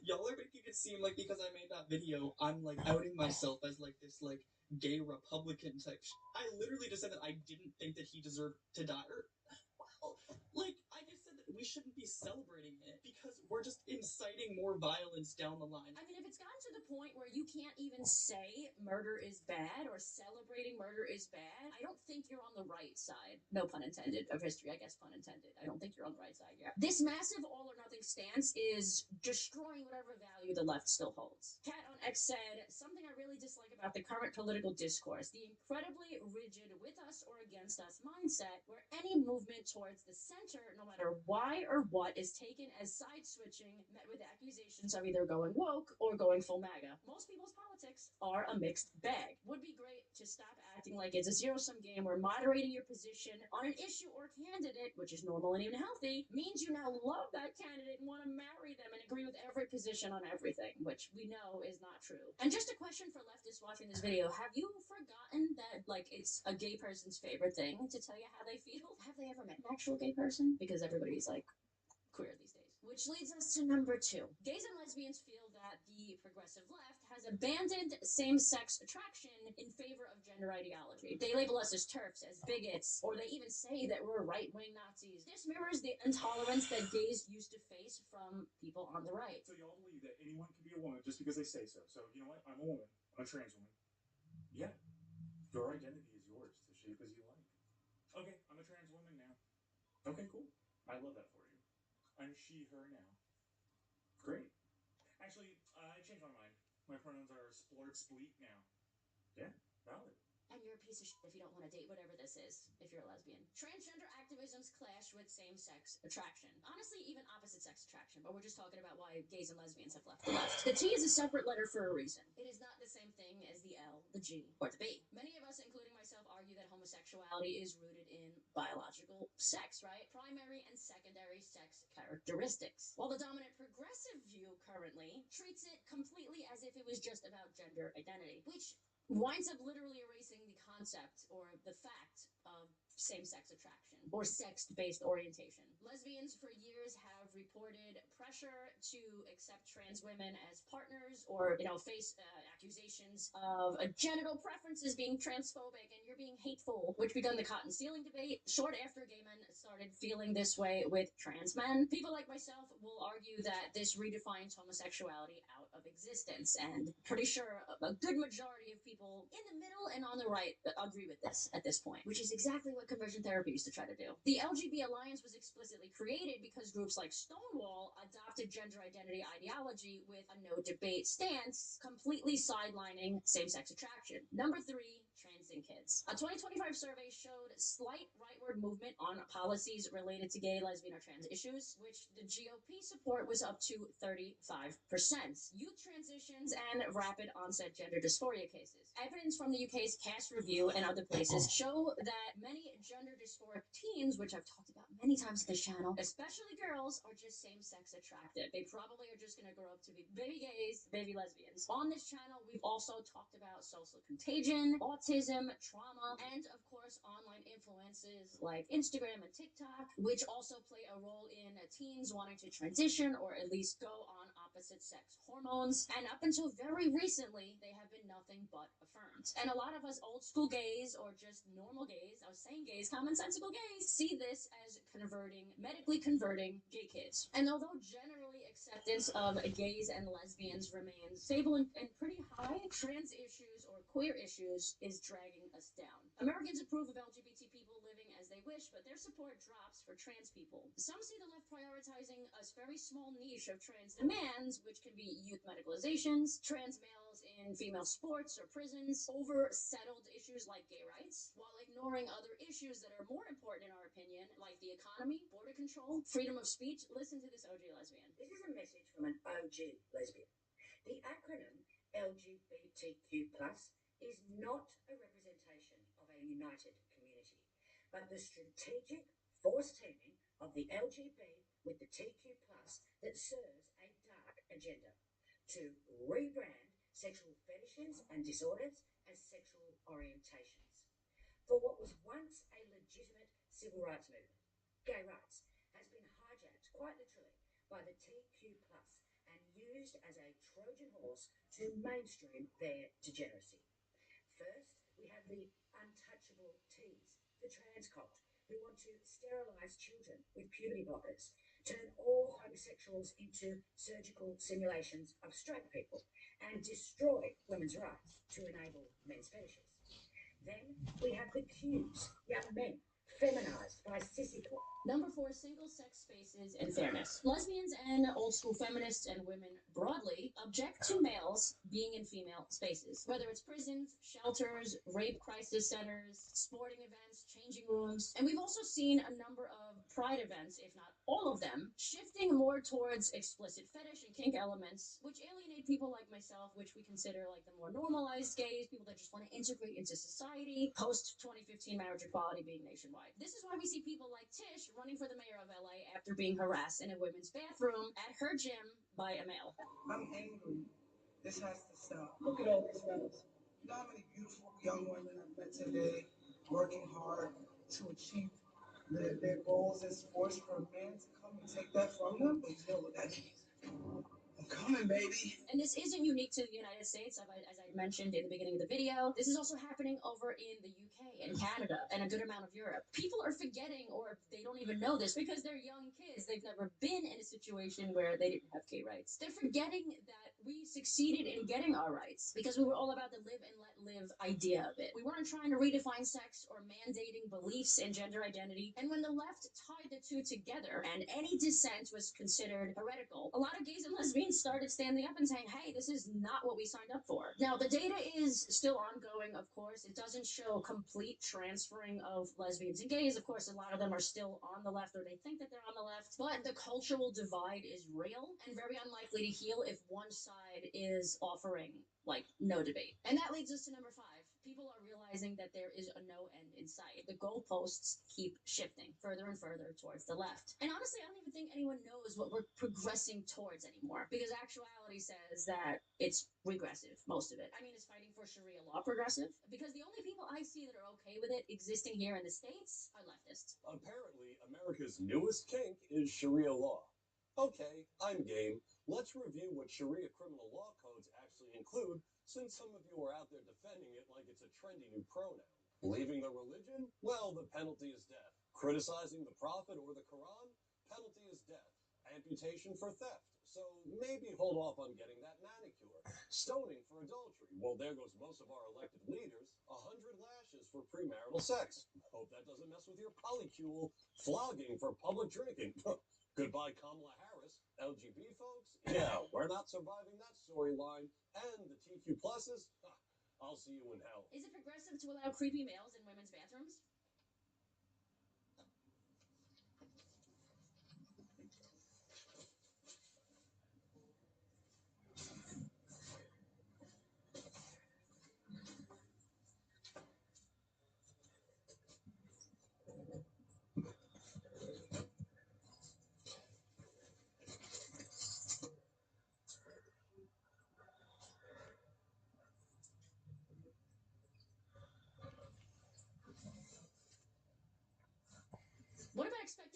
S4: Y'all are making it seem like because I made that video, I'm, outing myself as, this, gay Republican type I literally just said that I didn't think that he deserved to die. I just said that we shouldn't be celebrating it because we're just inciting more violence down the line.
S18: I mean, if it's gotten to the point where you can't even say murder is bad or celebrating murder is bad, I don't think you're on the right side. No pun intended of history, I guess pun intended. I don't think you're on the right side yet. This massive all or nothing stance is destroying whatever value the left still holds. Kat on X said, something I really dislike about the current political discourse, the incredibly rigid with us or against us mindset where any movement towards the center, no matter why or what, is taken as side switching, met with accusations of either going woke or going full MAGA. Most people's politics are a mixed bag. Would be great to stop acting like it's a zero-sum game where moderating your position on an issue or candidate, which is normal and even healthy, means you now love that candidate and want to marry them and agree with every position on everything, which we know is not true. And just a question for leftists watching this video, have you forgotten that, it's a gay person's favorite thing to tell you how they feel? Have they ever met an actual gay person? Because everybody's, queer these days. Which leads us to number 2. Gays and lesbians feel that the progressive left has abandoned same-sex attraction in favor of gender ideology. They label us as TERFs, as bigots, or they even say that we're right-wing Nazis. This mirrors the intolerance that gays used to face from people on the right.
S22: So y'all believe that anyone can be a woman just because they say so. So, you know what? I'm a woman. I'm a trans woman. Yeah. Your identity is yours to shape as you like. Okay, I'm a trans woman now. Okay, cool. I love that for you. I'm she, her now. Great. Actually, I changed my mind. My pronouns are splurt, spleet now. Yeah, valid.
S18: And you're a piece of shit if you don't want to date whatever this is, if you're a lesbian. Transgender activisms clash with same-sex attraction. Honestly, even opposite-sex attraction, but we're just talking about why gays and lesbians have left the left. The T is a separate letter for a reason. It is not the same thing as the L, the G, or the B. Many of us, including myself, argue that homosexuality is rooted in biological sex, right? Primary and secondary sex characteristics. While the dominant progressive view currently treats it completely as if it was just about gender identity, which winds up literally erasing the concept or the fact of same-sex attraction or sex-based orientation. Lesbians for years have reported pressure to accept trans women as partners or, face accusations of genital preferences being transphobic and you're being hateful, which begun the cotton stealing debate short after gay men started feeling this way with trans men. People like myself will argue that this redefines homosexuality out of existence, and pretty sure a good majority of people in the middle and on the right agree with this at this point, which is exactly what conversion therapy used to try to do. The LGB Alliance was explicitly created because groups like Stonewall adopted gender identity ideology with a no debate stance, completely sidelining same-sex attraction. Number 3, trans and kids. A 2025 survey showed slight rightward movement on policies related to gay, lesbian, or trans issues, which the GOP support was up to 35%. Youth transitions and rapid onset gender dysphoria cases. Evidence from the UK's CAST review and other places show that many gender dysphoric teens, which I've talked about many times on this channel, especially girls, are just same-sex attracted. They probably are just going to grow up to be baby gays, baby lesbians. On this channel, we've also talked about social contagion, autism, trauma, and of course, online influences like Instagram and TikTok, which also play a role in teens wanting to transition or at least go on opposite sex hormones. And up until very recently, they have been nothing nothing but affirmed. And a lot of us old school gays or just normal gays, I was saying gays, commonsensical gays, see this as medically converting gay kids. And although generally acceptance of gays and lesbians remains stable and pretty high, trans issues or queer issues is dragging us down. Americans approve of LGBT people living as they wish, but their support drops for trans people. Some see the left prioritizing a very small niche of trans demands, which can be youth medicalizations, trans males in female sports or prisons, over settled issues like gay rights, while ignoring other issues that are more important in our opinion, like the economy, border control, freedom of speech. Listen to this OG lesbian.
S11: This is a message from an OG lesbian. The acronym LGBTQ+ is not a representation of a united community, but the strategic forced teaming of the LGB with the TQ+ that serves a dark agenda to rebrand sexual fetishes and disorders as sexual orientations. For what was once a legitimate civil rights movement, gay rights, has been hijacked quite literally by the TQ+ and used as a Trojan horse to mainstream their degeneracy. First, we have the untouchable T's, the trans cult, who want to sterilize children with puberty blockers, turn all homosexuals into surgical simulations of straight people, and destroy women's rights to enable men's fetishes. Then we have the Qs, young men, feminized by sissy culture.
S18: Number 4, single-sex spaces and fairness. Lesbians and old-school feminists and women broadly object to males being in female spaces, whether it's prisons, shelters, rape crisis centers, sporting events, changing rooms. And we've also seen a number of pride events, if not all of them, shifting more towards explicit fetish and kink elements, which alienate people like myself, which we consider like the more normalized gays, people that just want to integrate into society, post-2015 marriage equality being nationwide. This is why we see people like Tish running for the mayor of LA after being harassed in a women's bathroom at her gym by a male.
S21: I'm angry. This has to stop. Look at all these fellas. You know how many beautiful young women I've met today working hard to achieve their goals in sports for a man to come and take that from them? But you know what that means. I'm coming, baby.
S18: And this isn't unique to the United States, as I mentioned in the beginning of the video. This is also happening over in the UK and Canada and a good amount of Europe. People are forgetting, or they don't even know this because they're young kids. They've never been in a situation where they didn't have gay rights. They're forgetting that we succeeded in getting our rights because we were all about the live and let live idea of it. We weren't trying to redefine sex or mandating beliefs in gender identity. And when the left tied the two together and any dissent was considered heretical, a lot of gays and lesbians started standing up and saying, hey, this is not what we signed up for. Now, the data is still ongoing, of course. It doesn't show complete transferring of lesbians and gays. Of course, a lot of them are still on the left, or they think that they're on the left. But the cultural divide is real and very unlikely to heal if one side is offering, like, no debate. And that leads us to number 5. People are realizing that there is a no end in sight. The goalposts keep shifting further and further towards the left. And honestly, I don't even think anyone knows what we're progressing towards anymore, because actuality says that it's regressive, most of it. I mean, is fighting for Sharia law progressive? Because the only people I see that are okay with it existing here in the States are leftists.
S23: Apparently, America's newest kink is Sharia law. Okay, I'm game. Let's review what Sharia criminal law codes actually include, since some of you are out there defending it like it's a trendy new pronoun. Leaving the religion? Well, the penalty is death. Criticizing the Prophet or the Quran? Penalty is death. Amputation for theft. So maybe hold off on getting that manicure. Stoning for adultery. Well, there goes most of our elected leaders. 100 lashes for premarital sex. Hope that doesn't mess with your polycule. Flogging for public drinking. Goodbye, Kamala Harris. LGB folks? Yeah, we're not surviving that storyline. And the TQ pluses? I'll see you in hell.
S18: Is it progressive to allow creepy males in women's bathrooms?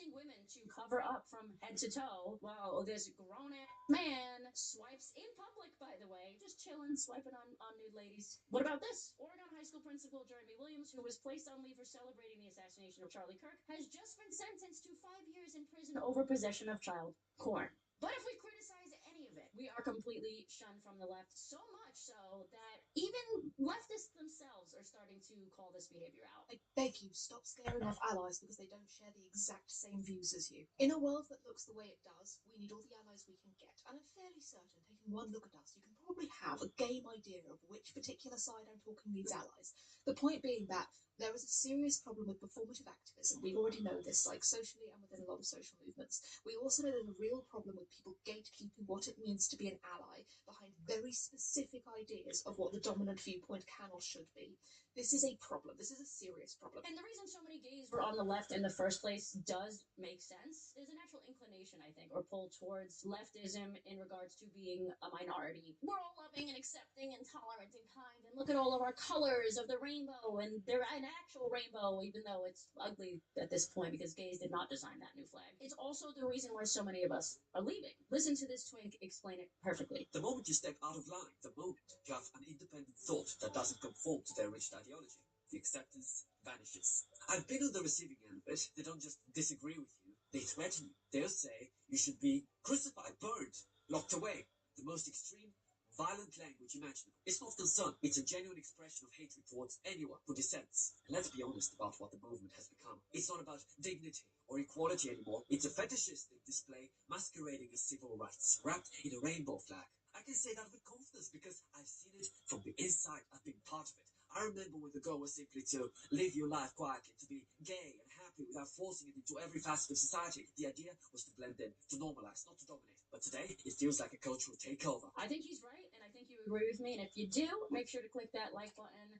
S18: expecting women to cover up from head to toe while this grown ass man swipes in public, by the way, just chilling, swiping on nude ladies. What about this? Oregon High School principal Jeremy Williams, who was placed on leave for celebrating the assassination of Charlie Kirk, has just been sentenced to 5 years in prison over possession of child porn. But if we criticize any of it, we are completely shunned from the left, so much so that even leftists themselves are starting to call this behavior out.
S7: I beg you, stop scaring off allies because they don't share the exact same views as you. In a world that looks the way it does, we need all the allies we can get. And I'm fairly certain, taking one look at us, you can probably have a game idea of which particular side I'm talking needs allies. The point being that there is a serious problem with performative activism. We already know this, like socially and within a lot of social movements. We also know there's a real problem with people gatekeeping what it means to be an ally behind very specific ideas of what the dominant viewpoint can or should be. This is a problem. This is a serious problem.
S18: And the reason so many gays were on the left in the first place does make sense. There's a natural inclination, I think, or pull towards leftism in regards to being a minority. We're all loving and accepting and tolerant and kind, and look at all of our colors of the rainbow, and they're an actual rainbow, even though it's ugly at this point because gays did not design that new flag. It's also the reason why so many of us are leaving. Listen to this twink explain it perfectly.
S10: The moment you step out of line, the moment you have an independent thought that doesn't conform to their rigid ideology, the acceptance vanishes. I've been on the receiving end of it. They don't just disagree with you, they threaten you. They'll say you should be crucified, burned, locked away. The most extreme, violent language imaginable. It's not concern, it's a genuine expression of hatred towards anyone who dissents. And let's be honest about what the movement has become. It's not about dignity or equality anymore. It's a fetishistic display masquerading as civil rights, wrapped in a rainbow flag. I can say that with confidence because I've seen it from the inside. I've been part of it. I remember when the goal was simply to live your life quietly, to be gay and happy without forcing it into every facet of society. The idea was to blend in, to normalize, not to dominate. But today, it feels like a cultural takeover.
S18: I think he's right, and I think you agree with me. And if you do, make sure to click that like button.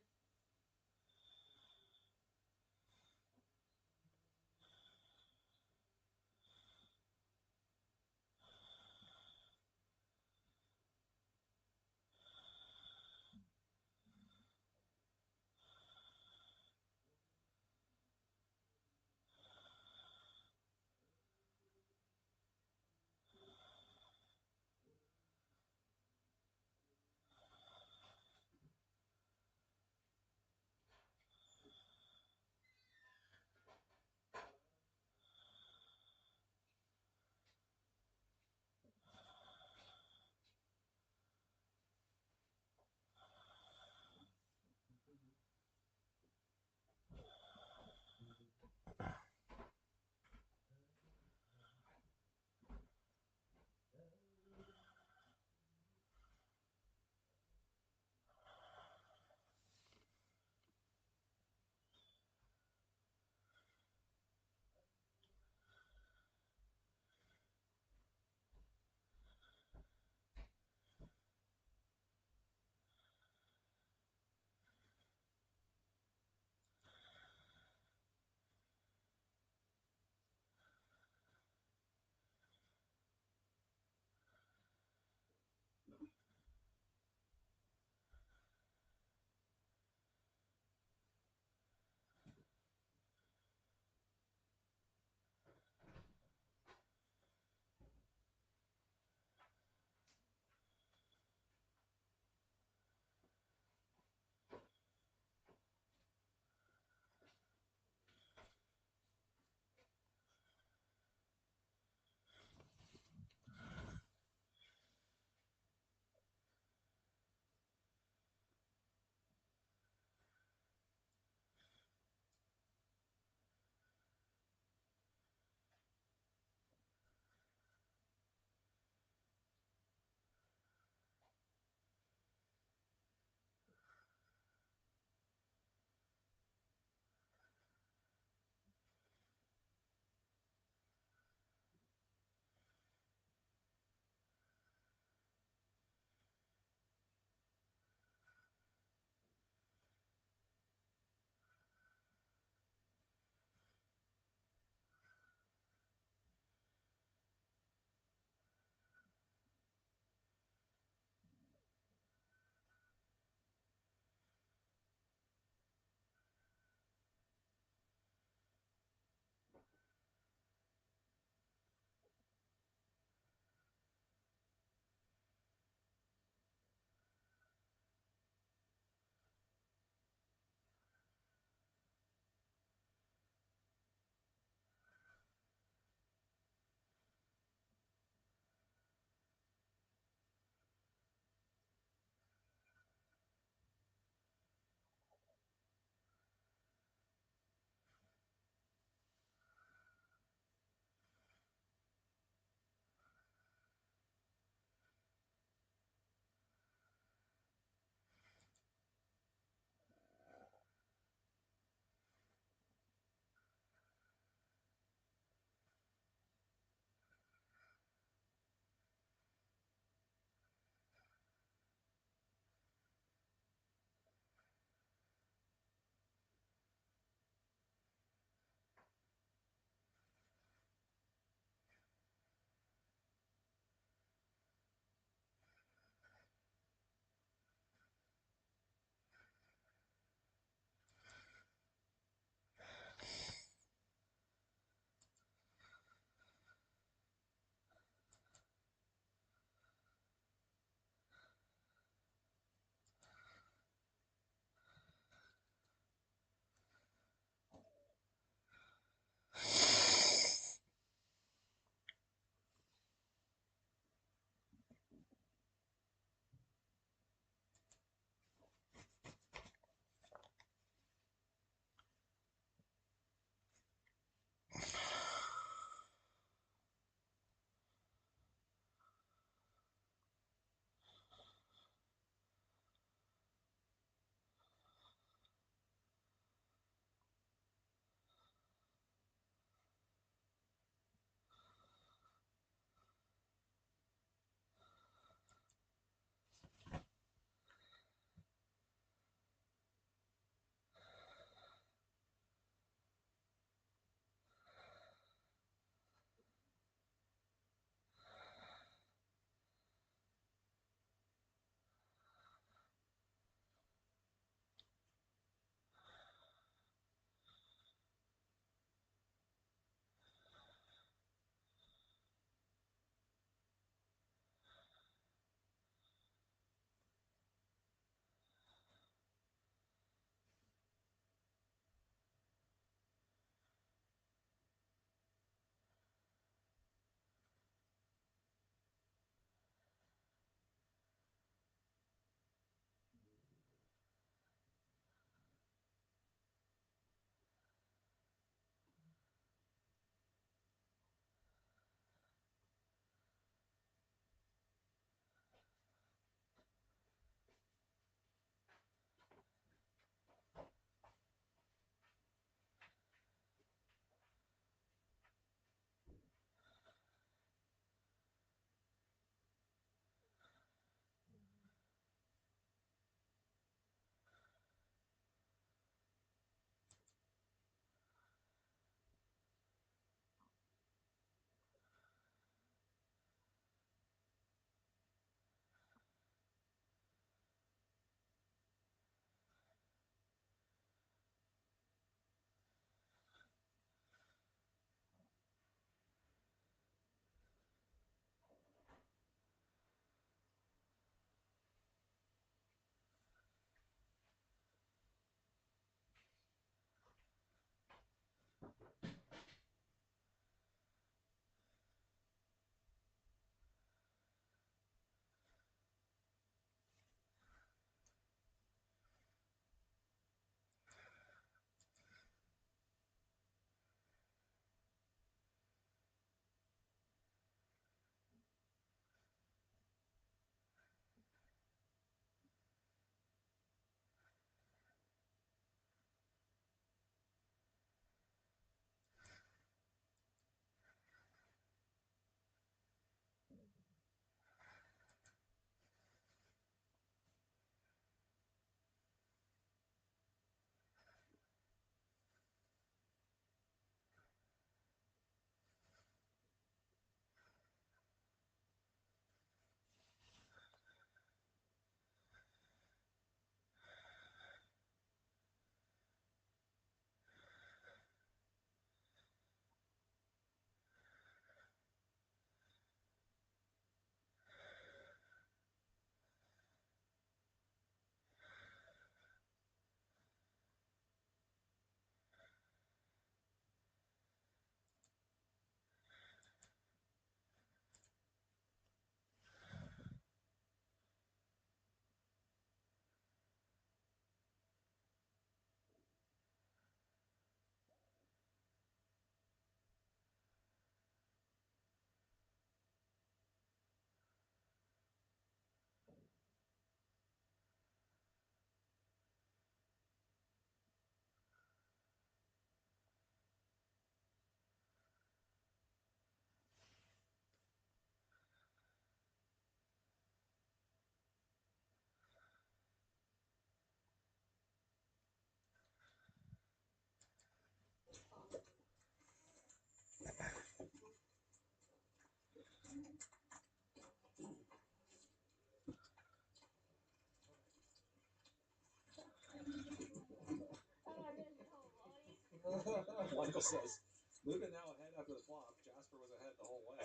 S12: Michael says, Luda now ahead after the flop. Jasper was ahead the whole way.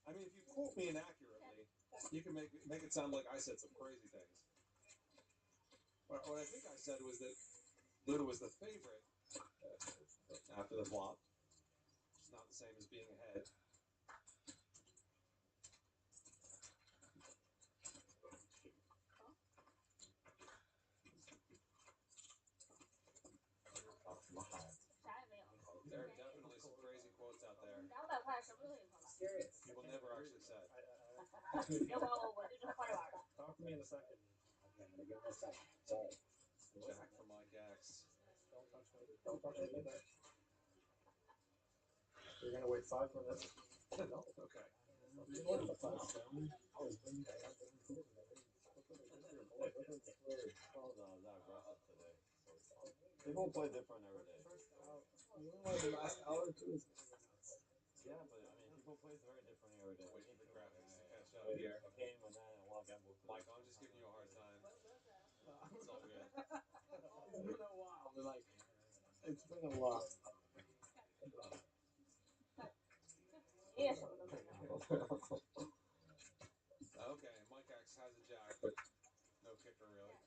S12: I mean, if you quote me inaccurately, you can make it sound like I said some crazy things. What I think I said was that Luda was the favorite after the flop. It's not the same as being ahead. There are definitely some crazy quotes out there. People never actually said.
S2: Talk to me in a second. Okay, I'm gonna give it a second. Sorry.
S12: Jack for Mike X.
S2: Don't touch me. Don't touch me either. You're gonna wait 5 minutes. No.
S12: Okay.
S2: You know what the fuck? I was bringing that up.
S23: Oh, no, not aggressive today. People play different every day.
S2: You know what the last hour or two is
S23: Yeah, but I mean, people play very different every day.
S12: Waiting for graphics to catch up.
S23: Here, I came and then I want to gamble.
S12: Michael, I'm just giving you a hard time. It's all good.
S2: It's been a while. Like, it's been a while.
S12: Okay, Mike X has a jack, but no kicker really.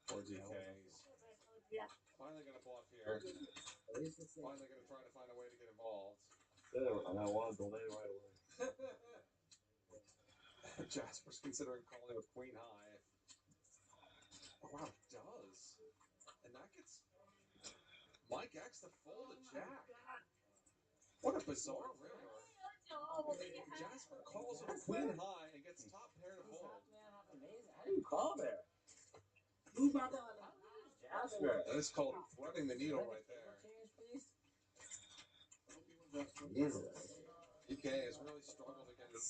S12: Poor DK. He's finally going to bluff here. Finally going to try to find a way to get involved.
S23: And I want to delay right away.
S12: Jasper's considering calling with queen high. Oh, wow, he does. And that gets Mike X to fold a jack. What a bizarre river. Jasper calls with queen high and gets top pair to fold.
S2: How do you call there? Jasper.
S12: That is called threading the needle right there. DK has really struggled to get a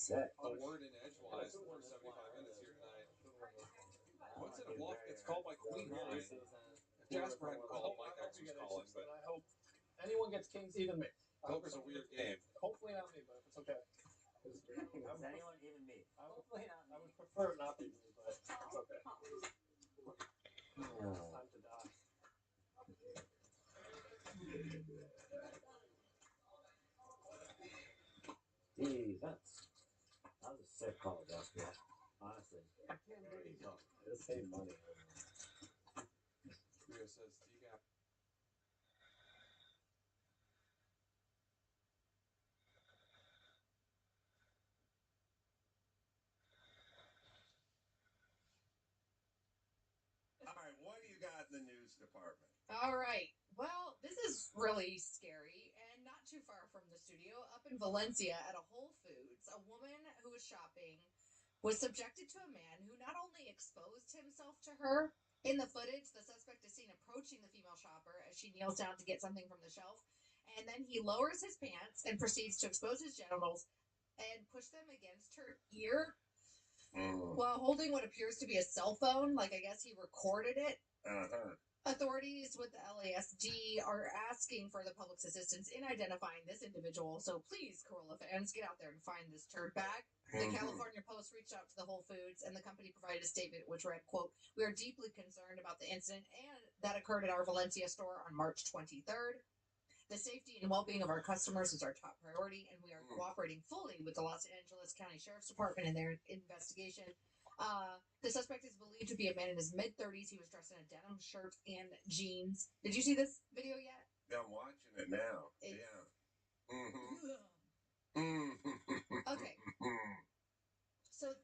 S12: word in edgewise the first 75 minutes here tonight. Puts in a bluff, gets called by queen high. If Jasper hadn't called, Mike X was calling, but
S2: I hope anyone gets kings, even me.
S12: poker's a weird game.
S2: Hopefully not me, but if it's okay.
S13: Anyone, even me.
S2: Hopefully not me. I would prefer it not be me, but it's okay. It's time to die.
S13: Gee, that was a sick call, Jasper. Honestly. I can't believe it. Just save money.
S12: Rio says T-gap.
S15: All right, what do you got in the news department?
S14: All right. Well, this is really scary and not too far from the studio. Up in Valencia at a Whole Foods, a woman who was shopping was subjected to a man who not only exposed himself to her. In the footage, the suspect is seen approaching the female shopper as she kneels down to get something from the shelf. And then he lowers his pants and proceeds to expose his genitals and push them against her ear while holding what appears to be a cell phone. Like, I guess he recorded it. Authorities with the LASD are asking for the public's assistance in identifying this individual. So please, Corolla fans, get out there and find this turd bag. The California Post reached out to the Whole Foods, and the company provided a statement which read, quote, "We are deeply concerned about the incident and that occurred at our Valencia store on March 23rd. The safety and well-being of our customers is our top priority, and we are cooperating fully with the Los Angeles County Sheriff's Department in their investigation." The suspect is believed to be a man in his mid-30s. He was dressed in a denim shirt and jeans. Did you see this video yet?
S15: Yeah, I'm watching it now.
S14: Okay. So,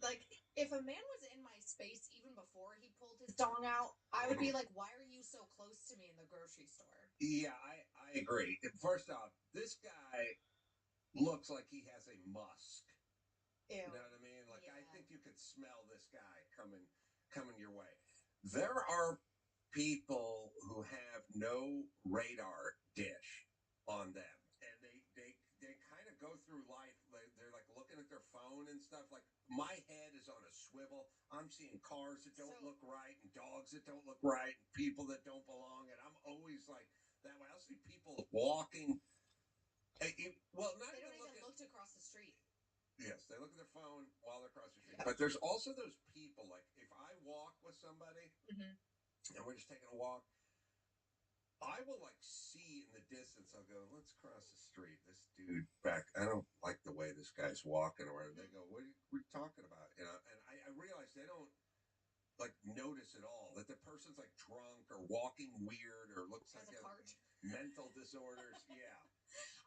S14: like, if a man was in my space even before he pulled his dong out, I would be like, why are you so close to me in the grocery store?
S15: Yeah, I agree. First off, this guy looks like he has a musk.
S14: Ew.
S15: You know what I mean? Like, I think you could smell this guy coming your way. There are people who have no radar dish on them, and they kind of go through life. They're like looking at their phone and stuff. Like, my head is on a swivel. I'm seeing cars that don't look right, and dogs that don't look right, and people that don't belong. And I'm always like that way. I'll see people walking
S5: Well, not
S14: They
S5: even
S14: don't even look across the street.
S5: Yes, they look at their phone while they're across the street. Yeah. But there's also those people, like if I walk with somebody and we're just taking a walk, I will like see in the distance, I'll go, let's cross the street. This dude back, I don't like the way this guy's walking or whatever. They go, what are you talking about? And I realize they don't like notice at all that the person's like drunk or walking weird or looks like they have mental disorders. Yeah.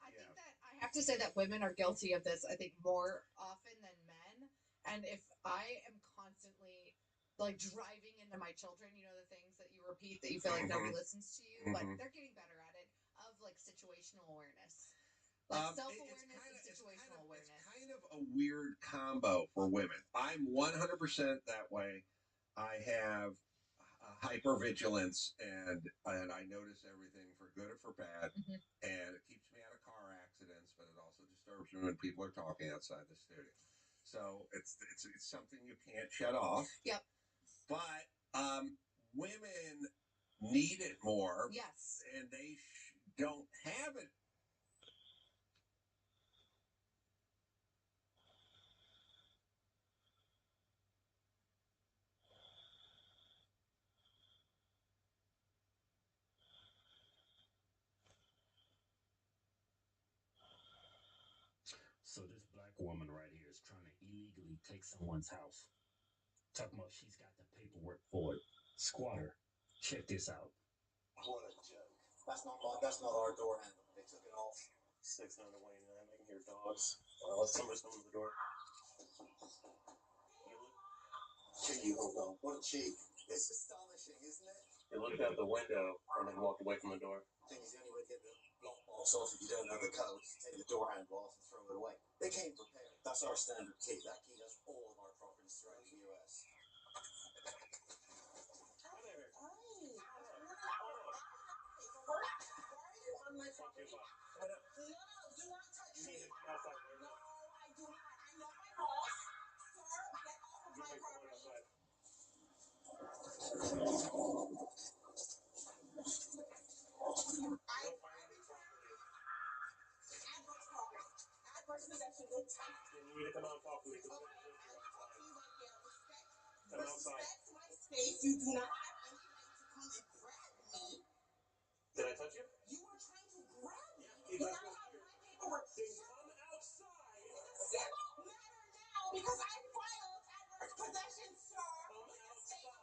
S14: I think that I have to say that women are guilty of this, I think, more often than men. And if I am constantly like driving into my children, you know, the things that you repeat that you feel like nobody listens to you, but they're getting better at it, of like situational awareness. Like self-awareness and situational awareness.
S5: It's kind of a weird combo for women. I'm 100% that way. I have hypervigilance and I notice everything for good or for bad, and it keeps me out of car accidents, but it also disturbs me when people are talking outside the studio. So it's something you can't shut off.
S14: Yep.
S5: But women need it more.
S14: Yes.
S5: And they don't have it.
S6: So this black woman right here is trying to illegally take someone's house. Talking about she's got the paperwork for it. Squatter, check this out.
S13: What a joke. That's not our door handle. They took it off. 6 on the way, and I can hear dogs. Well, somebody's coming to the door. Here you hold on. What a cheek. It's astonishing, isn't it? He looked out the window and then walked away from the door. I think it's the only way to get the lockbox off if you don't know the code. Take the door handle off and throw it away. They came prepared. That's our standard key. That key has all of our properties throughout the U.S. On my property. No, do not touch me. No, I do not. I know my boss. Sir, get off of my property. Adverse possession with time. You need to come out and talk to me. Okay, I'll talk to you right here. Respect my space. You do not have any right to come and grab me. Did I touch you? You were trying to grab me. When I have my paperwork. Then come outside. It's a civil matter now because I filed adverse possession, sir. Come outside.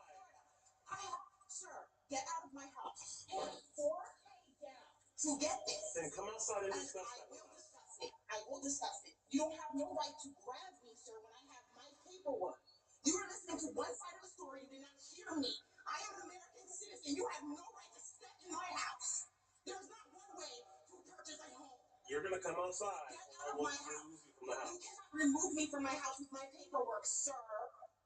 S13: Sir, get out of my house. Pay $4K down to get this. Then come outside and discuss that. I will discuss it. You don't have no right to grab me, sir, when I have my paperwork. You were listening to one side of the story. You did not hear me. I am an American citizen. You have no right to step in my house. There's not one way to purchase a home. You're going to come outside. Get out of my house. You cannot remove me from my house with my paperwork, sir.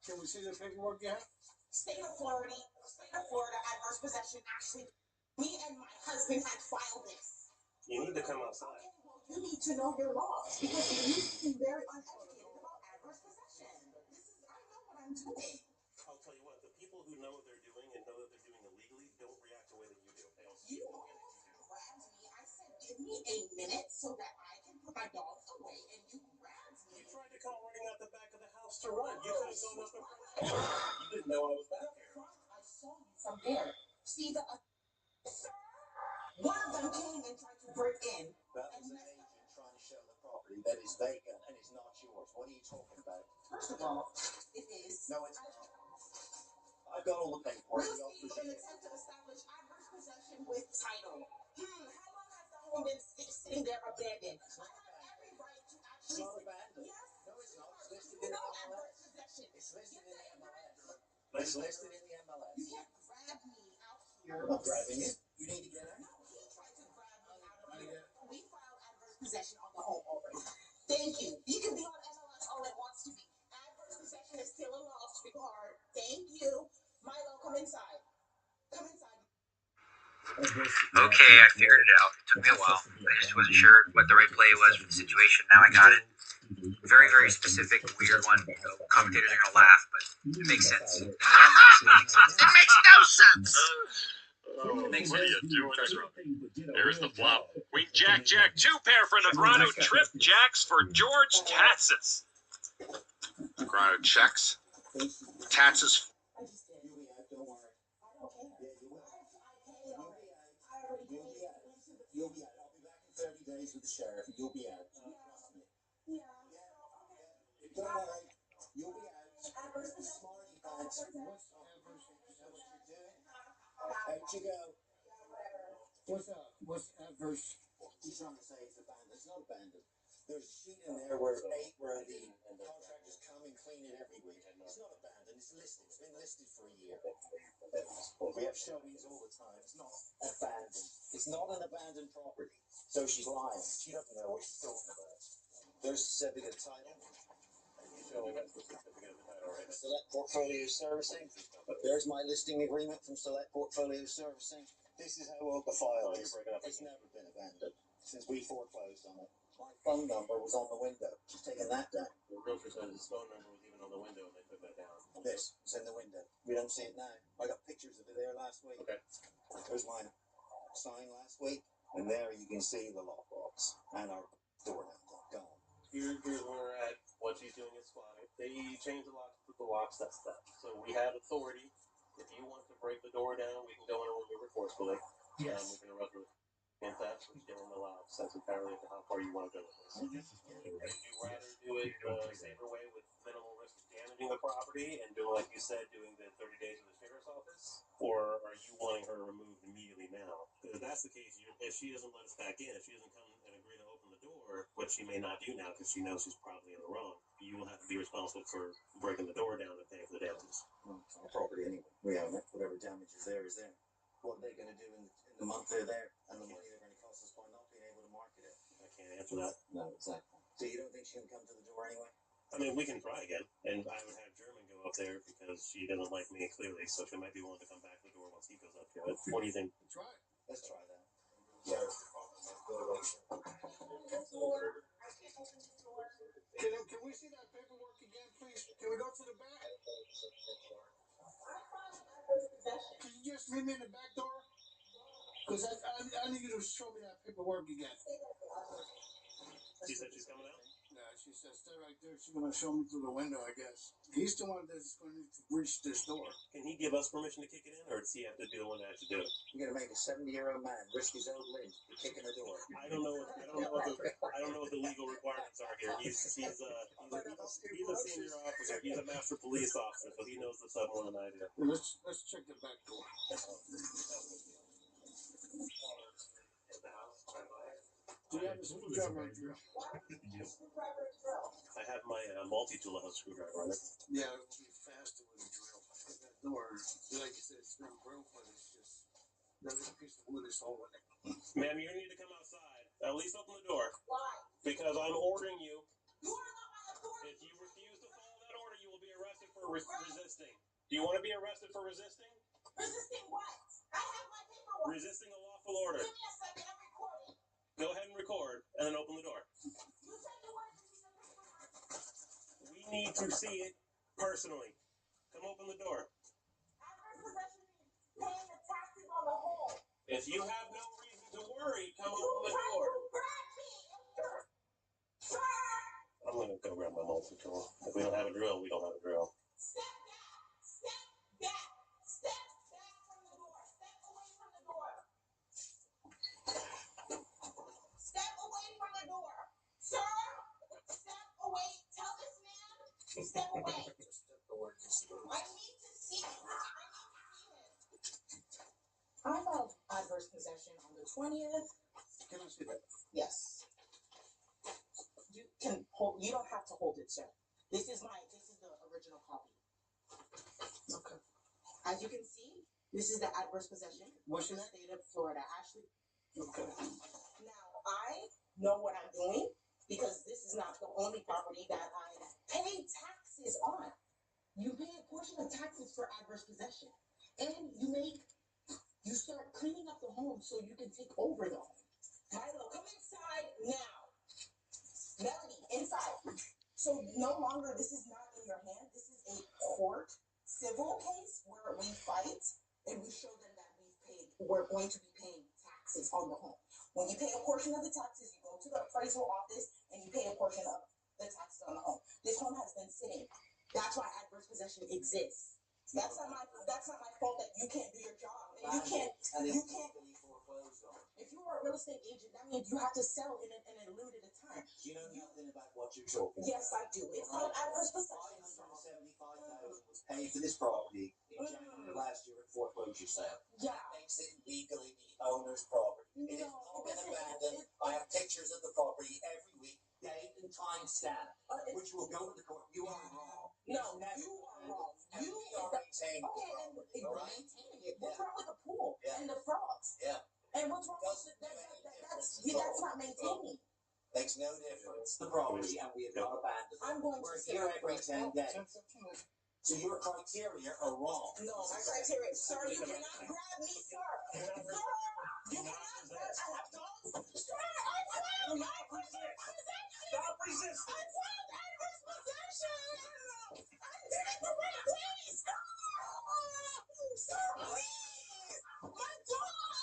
S13: Can we see the paperwork you have? State of Florida, adverse possession. Actually, me and my husband had filed this. You need to come outside. Okay, well, you need to know your laws because you seem very uneducated about adverse possession. I know what I'm doing. I'll tell you what, the people who know what they're doing and know that they're doing illegally don't react the way that you do. They don't. You almost grabbed me. I said, give me a minute so that I can put my dogs away, and you grabbed me. You tried to come running out the back of the house to run. You could have gone up the front. You didn't know I was back here. I saw you from there. See the sir? One of them came and tried to break in. That was an agent trying to show the property that is vacant and it's not yours. What are you talking about? First of all, it is. No, it's not. I've got all the paperwork. Real estate an attempt to establish adverse possession with title. How long has the home been sitting there abandoned? I have every right to actually. It's not abandoned. Yes. No, it's not. It's listed in the MLS. It's listed in the MLS. It's listed in the MLS. You can't grab me out here. I'm not grabbing you. You need to get out. No, he tried to grab me out of here. We filed adverse possession on the home already. Thank you. You can be on MLS all it wants to be. Adverse possession is still a law to be hard. Thank you. Milo, come inside. Come inside.
S16: Okay, I figured it out. It took me a while. I just wasn't sure what the right play was for the situation. Now I got it. Very, very specific, weird one. Commentators are gonna laugh, but it makes sense. It makes no sense!
S8: What are you doing, Trump? There's the flop. Queen Jack, Jack, 2 pair for Negrano. Trip jacks for George Tatsis. Negrano checks. Tatsis.
S17: You'll be out. I'll be back in 30 days with the sheriff. You'll be out. Trust me. Don't worry. You'll be out. Smarty pants. Whatever you're doing. Out you go. What's adverse? He's trying to say it's abandoned. It's not abandoned. There's a sheet in there where the contractors come and clean it every week. It's not abandoned. It's listed. It's been listed for a year. We have showings all the time. It's not abandoned. It's not an abandoned property. So she's lying. She doesn't know what she's talking about. There's a certificate of title. Showing us the certificate of title, right? Select Portfolio Servicing. There's my listing agreement from Select Portfolio Servicing. This is how old the file is. It's never been abandoned since we foreclosed on it. My phone number was on the window. She's taken that down. The realtor said his phone number was even on the window and they took that down. This is in the window. We don't see it now. I got pictures of it there last week. Okay. There's mine signed last week. And there you can see the lockbox and our door handle gone.
S12: Here's where we're at. What she's doing is fine. They changed the locks, put the locks, that's that. So we have authority. If you want to break the door down, we can go in and remove it forcefully.
S20: Yes.
S12: We can arrest it. And that's what's doing the locks. That's entirely up to how far you want to go with this. Would you rather do it the safer way with minimal risk of damaging the property and doing, like you said, doing the 30 days with the sheriff's office? Or are you wanting her removed immediately now? Because if that's the case, if she doesn't let us back in, if she doesn't come and agree to open the door, which she may not do now because she knows she's probably in the wrong, you will have to be responsible for breaking the door down and paying for the damages.
S17: Well, it's our property anyway. We own it. Whatever damage is there is there. What are they going to do in the month they're there and the money they're going to cost us by not being able to market it?
S12: I can't answer that.
S17: No, exactly. So you don't think she can come to the door anyway?
S12: I mean, we can try again, and I would have German go up there because she doesn't like me clearly, so she might be willing to come back to the door once he goes up to it. What do you think?
S17: Try it. Let's try that.
S9: Can we see that paperwork again, please? Can we go to the back? Can you just meet me in the back door? Because I need you to show me that paperwork again.
S12: She said she's coming out?
S9: Yeah, she said stay right there. She's going to show me through the window, I guess. He's the one that's going to need to breach this door.
S12: Can he give us permission to kick it in, or does he have to be the one that has to do it?
S17: You're going to make a 70-year-old man risk his own limbs for kicking the door.
S12: I don't know what the legal requirements are here. He's a senior officer. He's a master police officer, so he knows the stuff more than I do.
S9: Let's check the back door. Do you have a screwdriver and drill?
S12: Yes. I have my multi-tool that has a screwdriver on it.
S9: Yeah, it will be faster with a drill. That door, like you said, it's been broke, but it's just there's a piece of wood is holding it.
S12: Ma'am, you need to come outside. At least open the door. Why? Because I'm ordering you. You are not my authority. If you refuse to follow that order, you will be arrested for resisting. Do you want to be arrested for resisting?
S17: Resisting what? I have my paperwork.
S12: Resisting a lawful order.
S17: Give me a second, I'm recording.
S12: Go ahead and record, and then open the door.
S17: You said you wanted to see the paperwork.
S12: We need to see it personally. Come open the door.
S17: Adverse possession means paying the taxes on the whole.
S12: If you have no reason to worry, come open the door. I'm going to go grab my multi-tool. If we don't have a drill, we don't have a drill.
S17: Step back. Step back. Step back from the door. Step away from the door. Step away from the door. Sir, step away. Tell this man to step away. I need to see him.
S19: I filed adverse possession on the 20th.
S9: Can I see that?
S19: Yes. You can hold. You don't have to hold it, sir. This is the original copy.
S9: Okay.
S19: As you can see, this is the adverse possession.
S9: What's
S19: in
S9: your
S19: the state of Florida? Ashley.
S9: Okay.
S19: Now I know what I'm doing because this is not the only property that I pay taxes on. You pay a portion of taxes for adverse possession, and you start cleaning up the home so you can take over the home. Milo, come inside now. Melody, inside. So no longer, this is not in your hand. This is a court civil case where we fight and we show them that we've paid we're going to be paying taxes on the home. When you pay a portion of the taxes, you go to the appraisal office and you pay a portion of the taxes on the home. This home has been sitting. That's why adverse possession exists. That's not my fault that you can't do your job. And you can't. If you are a real estate agent, that means you have to sell in a limited time.
S17: You know nothing about what you're talking about.
S19: Yes, I do. It's called adverse possession.
S17: $575,000 was paid for this property in January last year at foreclosure sale.
S19: Yeah.
S17: That makes it legally the owner's property. It has not been abandoned. I have pictures of the property every week, date and time stamp, which will go to the court. You are wrong.
S19: No, you are wrong. You
S17: are maintaining the
S19: okay,
S17: property.
S19: and maintaining it. What's wrong with the pool and the frogs?
S17: Yeah.
S19: And what's wrong with that's not maintaining.
S17: Makes no difference. The property, and we have not abandoned it.
S19: I'm going
S17: We're
S19: to
S17: here every 10 days. So your criteria are wrong.
S19: No, my criteria, sir, you cannot grab me, sir. Sir, you cannot grab. I have dogs. Sir, I found adverse possession.
S13: Stop resisting.
S19: I found adverse possession. I did it the right place. Sir, please. My dog.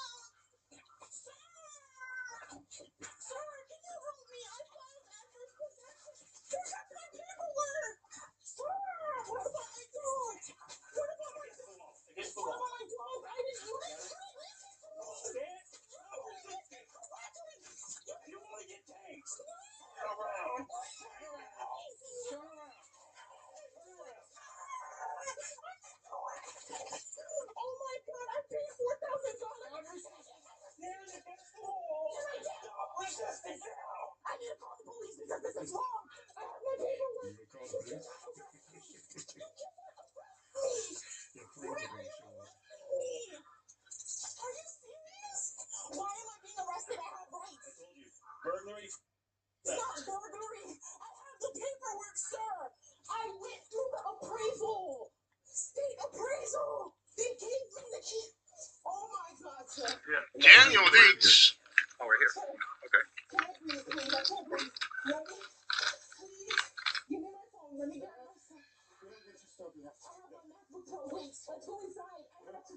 S19: Sir, can you help me? I filed adverse possession. Sir, that's my paperwork. Sir, what about my dog? What about my dog?
S13: Against the
S19: What
S13: law.
S19: about my dog? I didn't do this.
S13: Stand. Stop resisting. You want to get tased. Turn around. Turn around. Turn around. Turn around.
S19: Oh my God, I paid $4,000.
S13: Stand against the wall. Stop resisting now.
S19: I need to call the police because this is wrong. I have my paperwork.
S6: You gonna call the police? Your friends are gonna show up.
S19: Are you serious? Why am I being arrested? I have rights.
S13: I told you. Burglary.
S19: It's not burglary. I have the paperwork, sir. I went through the appraisal. State appraisal. They gave me the key. Oh my God, sir.
S8: Yeah. Daniel Dates. Oh, we're here. Okay.
S19: Can I breathe, please? I can't breathe. Let me, please. Give me my phone. Let me get my phone.
S15: You don't get your stuff yet.
S19: I have my MacBook Pro. Wait, let's go inside. I have to.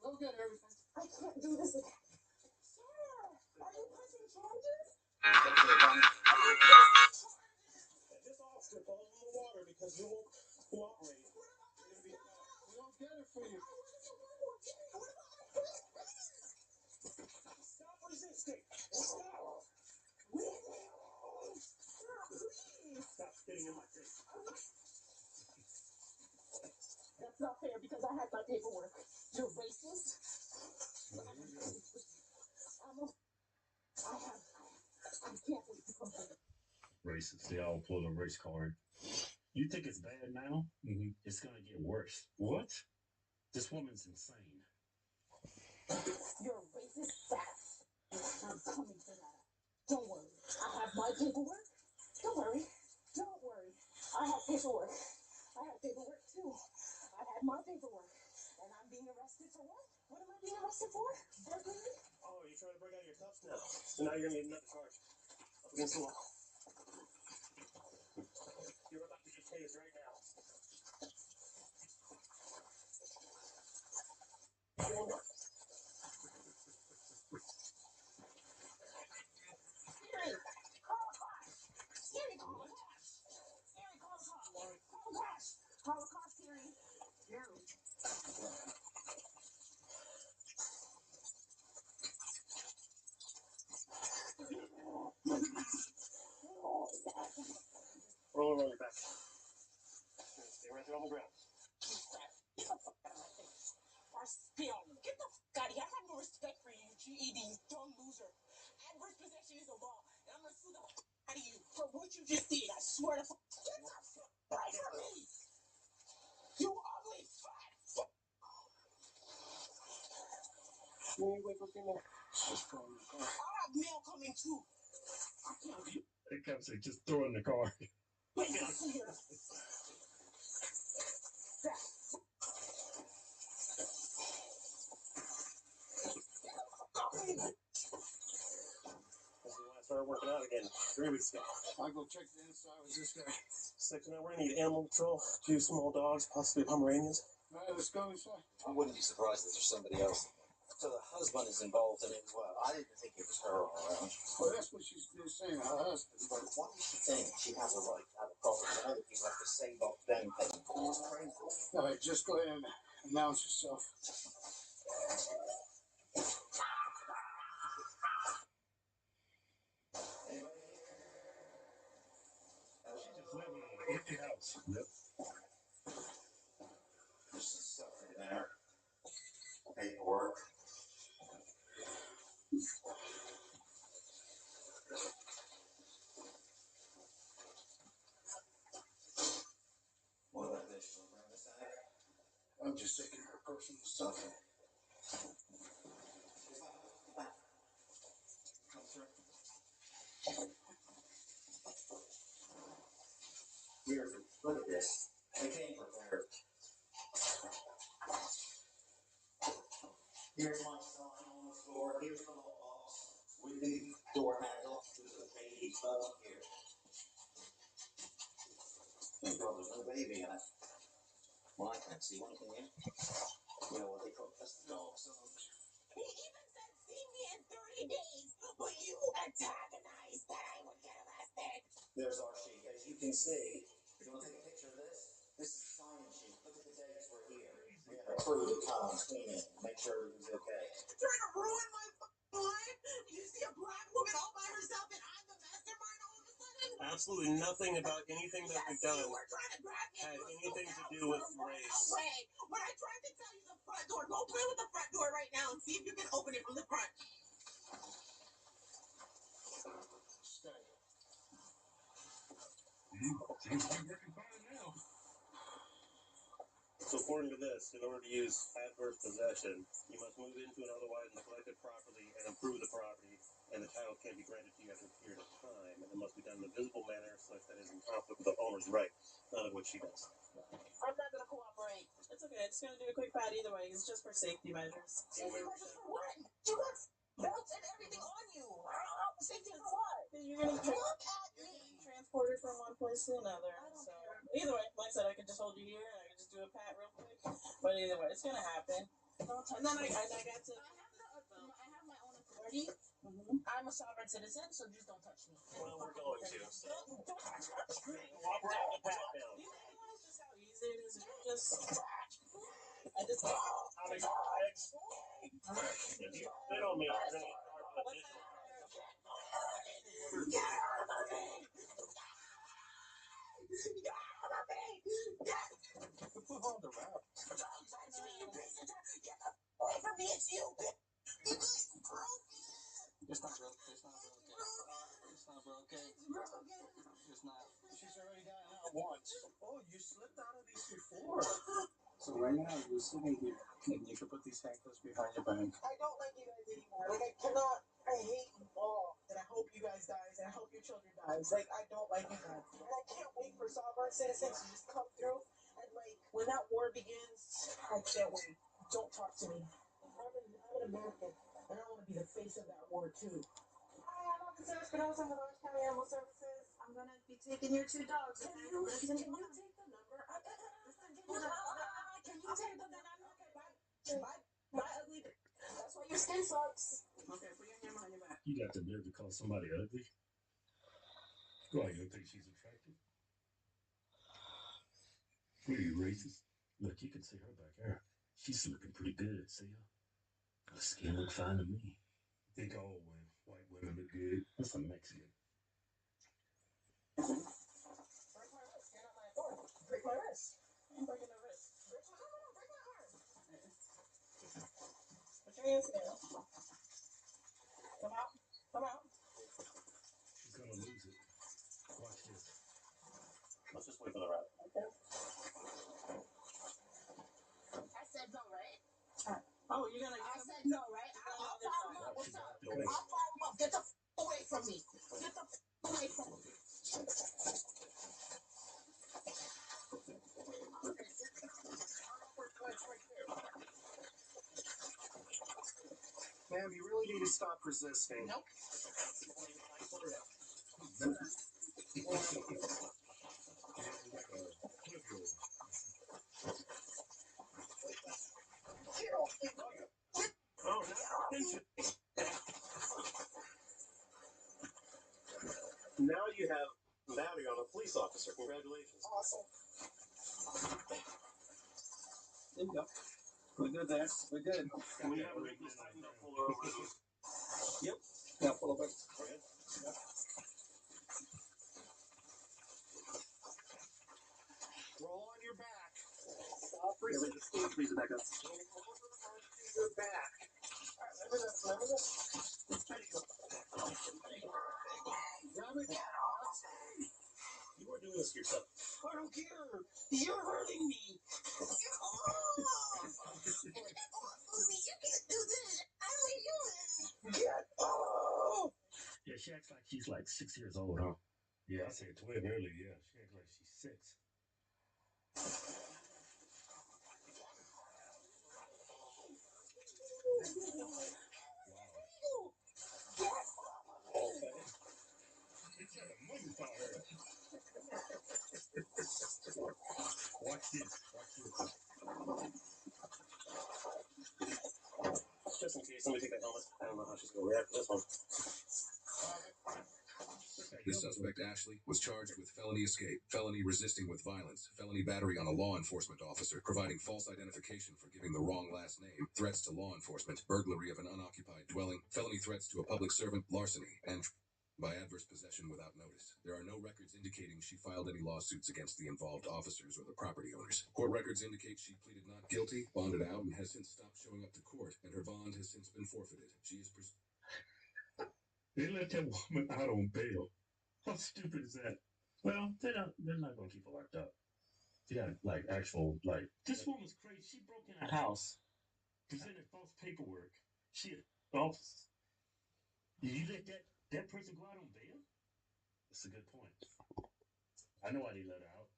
S15: We'll get everything.
S19: I can't do this again. Sir, are you pressing charges?
S15: This officer falls in the water because you won't cooperate. We don't get it for you.
S13: Stop resisting. Stop. Stop spitting in my face.
S19: That's not fair because I had my paperwork. You're racist. I can't wait to come here.
S6: Racists, they all pull a race card. You think it's bad now? Mm-hmm. It's gonna get worse. What? This woman's insane.
S19: You're a racist fat. I'm coming for that. Don't worry. I have my paperwork. Don't worry. Don't worry. I have paperwork. I have paperwork too. I had my paperwork. And I'm being arrested for what? What am I being arrested for? Burglary?
S13: Oh, you're trying to break out of your cuffs now. So now you're going to get another charge. Up against the law. You're about to get tased right now.
S19: Siri, call the cops. Siri, call the cops. Call the cops. Call the cops, Siri.
S13: Roll over on your back. Stay right there on the ground.
S19: Get the fuck out of my face. Or spill. Get the fuck out of here. I have no respect for you, GED, you dumb loser. Adverse possession is a law, and I'm gonna sue the fuck out of you for what you just did. I swear to fuck. Get the fuck away from me. You ugly fat fuck.
S13: Will you wait for a few minutes?
S19: I have mail coming too. I can't be.
S6: They kept saying, just throw it in the car.
S19: Wait, see here.
S13: Started working out again 3 weeks ago.
S15: I'll go check the inside with this guy.
S13: Section we're gonna need animal control, 2 small dogs, possibly Pomeranians.
S15: All right, let's go inside.
S17: I wouldn't be surprised if there's somebody else. So the husband is involved in it as well. I didn't think it was her all around.
S9: Well, that's what she's saying, her husband.
S17: But why does she think she has a right to have a property and other people have to save up them thing? It's crazy.
S9: All right, just go ahead and announce yourself.
S6: Empty house. Yep.
S17: There's some stuff in there. Paperwork. What about this? She'll bring this out.
S9: I'm just taking her personal stuff.
S17: Come through. Here, look at this. They came prepared. Here's my sign on the floor. Here's the little box with the door handle. There's a baby bug here. Thank God there's no baby in it. Well, I can't see one, can you? You know what they call that's the dog songs.
S19: He even said, see me in 30 days, but you antagonized that I would get arrested.
S17: There's our sheet. As you can see, you want to take a picture of this? This is the sign sheet. Look at the dates we're here. We have a crew to come and clean it, make sure everything's okay.
S19: Trying to ruin my life? You see a black woman all by herself and I'm the mastermind all of a sudden?
S12: Absolutely nothing about anything that we've done
S19: You were trying to grab me
S12: had
S19: and
S12: anything to do with race.
S19: No way. When I tried to tell you the front door, go play with the front door right now and see if you can open it from the front.
S9: Stay.
S6: Seems to be working fine now.
S12: So according to this, in order to use adverse possession, you must move into and otherwise neglected property and improve the property, and the title can't be granted to you after a period of time, and it must be done in a visible manner such that it is in conflict with the owner's right, none of which she does.
S19: I'm not going to cooperate.
S1: It's okay. It's going to do a quick pat either way. It's just for safety measures.
S19: Safety measures for what? You got belts and everything on you. Safety for what?
S1: You're going to
S19: Look at me.
S1: transported from one place to another. So either way, like I said, I could just hold you here and I could just do a pat real quick. But either way, it's going to happen. And then I got to.
S18: I have my own authority. I'm a sovereign citizen, so just don't touch me.
S12: Well, we're going to. So.
S1: Don't touch me.
S12: Cooperate with the pat down.
S1: Do you realize just how easy it is? I just.
S12: How many eggs? If you spit on me, I'm going to get charged with additional.
S19: Get out of me! Get out of me!
S12: Put on the wrap.
S19: Don't touch me, you piece of trash! Get the away from me, it's you, bitch! It's broken!
S12: It's not broken. It's not broken. It's not broken.
S19: It's broken!
S12: It's not. She's already gotten out once. Oh, you slipped out of these before.
S9: So right now, you're sitting here, and you can put these handcuffs behind your back.
S1: I don't like you guys anymore. Like, I cannot. I hate you all. And I hope you guys dies. And I hope your children dies. Like, I don't like you guys. And I can't wait for sovereign citizens to just come through. And, like, when that war begins, I can't wait. Don't talk to me. I'm an American. And I want to be the face of that war, too.
S7: Hi, I'm Officer Espinosa with Orange County Animal Services. I'm going to be taking your 2 dogs.
S19: Can you take the number?
S7: Listen to the.
S19: Can you take the number?
S7: Bye, ugly. That's why your skin sucks.
S1: Okay, put your hand behind your back.
S6: You got the nerve to call somebody ugly? Why, you don't think she's attractive? What are you, racist? Look, you can see her back there. She's looking pretty good, see her? Her skin look fine to me. Think all white women look good? That's a Mexican.
S1: Break my wrist. You're not my authority. Break my wrist. I'm breaking the wrist. Break my arm. Put your hands down. Come out. Come out.
S6: She's gonna lose it. Watch this.
S12: Let's just wait for the wrap.
S1: Okay.
S18: I said no, right?
S1: Oh, you're gonna.
S18: I said no, right?
S19: I'll fire him up. What's up? I'll fire him up. Get the away from me. Get the away from me.
S9: Ma'am, you really need to stop resisting.
S19: Nope.
S12: Oh, now Now you have bounty on a police officer. Congratulations.
S1: Awesome.
S12: There you go. We're good there. We're good. And we have a wrinkles tightened up pull over. Yep. Now pull over. Good. Yep. Roll on your back. Stop resisting. Please back up. Roll over onto your back. Remember this. Remember this. There you go. Grab it. You are doing this to yourself.
S1: I don't care. You're hurting me. Get off. You can't do this. I'm a human. Get off.
S6: Yeah, she acts like she's like 6 years old, huh? Yeah, I said 12 earlier. Yeah, she acts like she's 6. Watch this. Watch this.
S12: Just in case, let me take that helmet. I don't know how she's going to react to this one.
S3: The suspect, Ashley, was charged with felony escape, felony resisting with violence, felony battery on a law enforcement officer, providing false identification for giving the wrong last name, threats to law enforcement, burglary of an unoccupied dwelling, felony threats to a public servant, larceny, and by adverse possession without notice. There are no records indicating she filed any lawsuits against the involved officers or the property owners. Court records indicate she pleaded not guilty, bonded out, and has since stopped showing up to court, and her bond has since been forfeited. She is
S6: They let that woman out on bail. How stupid is that? Well, they're not gonna keep her locked up. She got like actual like this woman's crazy. She broke in a house, presented false paperwork. She had office. Did you let that person go out on bail? That's a good point. I know why they let her out.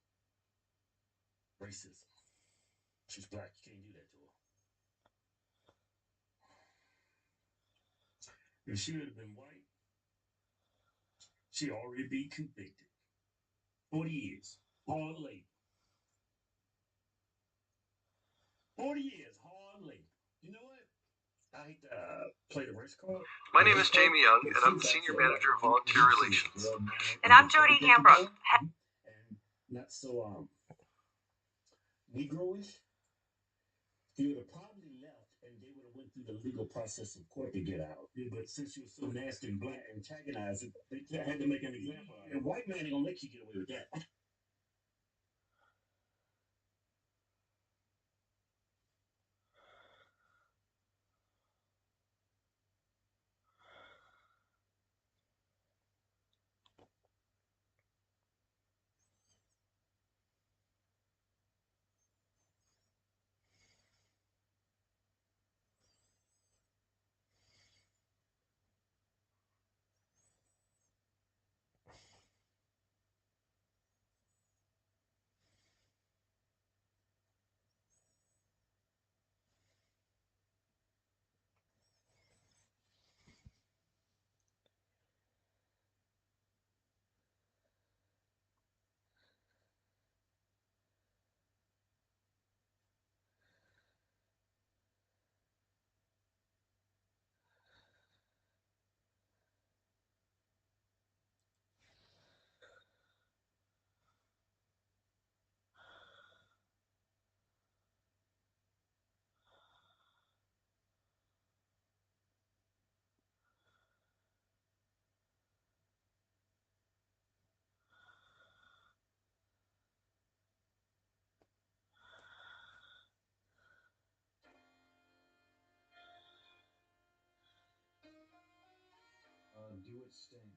S6: Racism. She's black. You can't do that to her. If she would have been white, she'd already be convicted. 40 years. Hard labor. 40 years. Hard labor. You know what? I hate to play the race card.
S8: My name is Jamie Young, and I'm the Senior Manager of Volunteer Relations.
S4: And I'm Jody Hambrook.
S6: And not so Negroish. He would have probably left, and they would have went through the legal process of court to get out. But since you're so nasty and black and antagonizing, they had to make an example. And white man ain't gonna let you get away with that. Do it stink.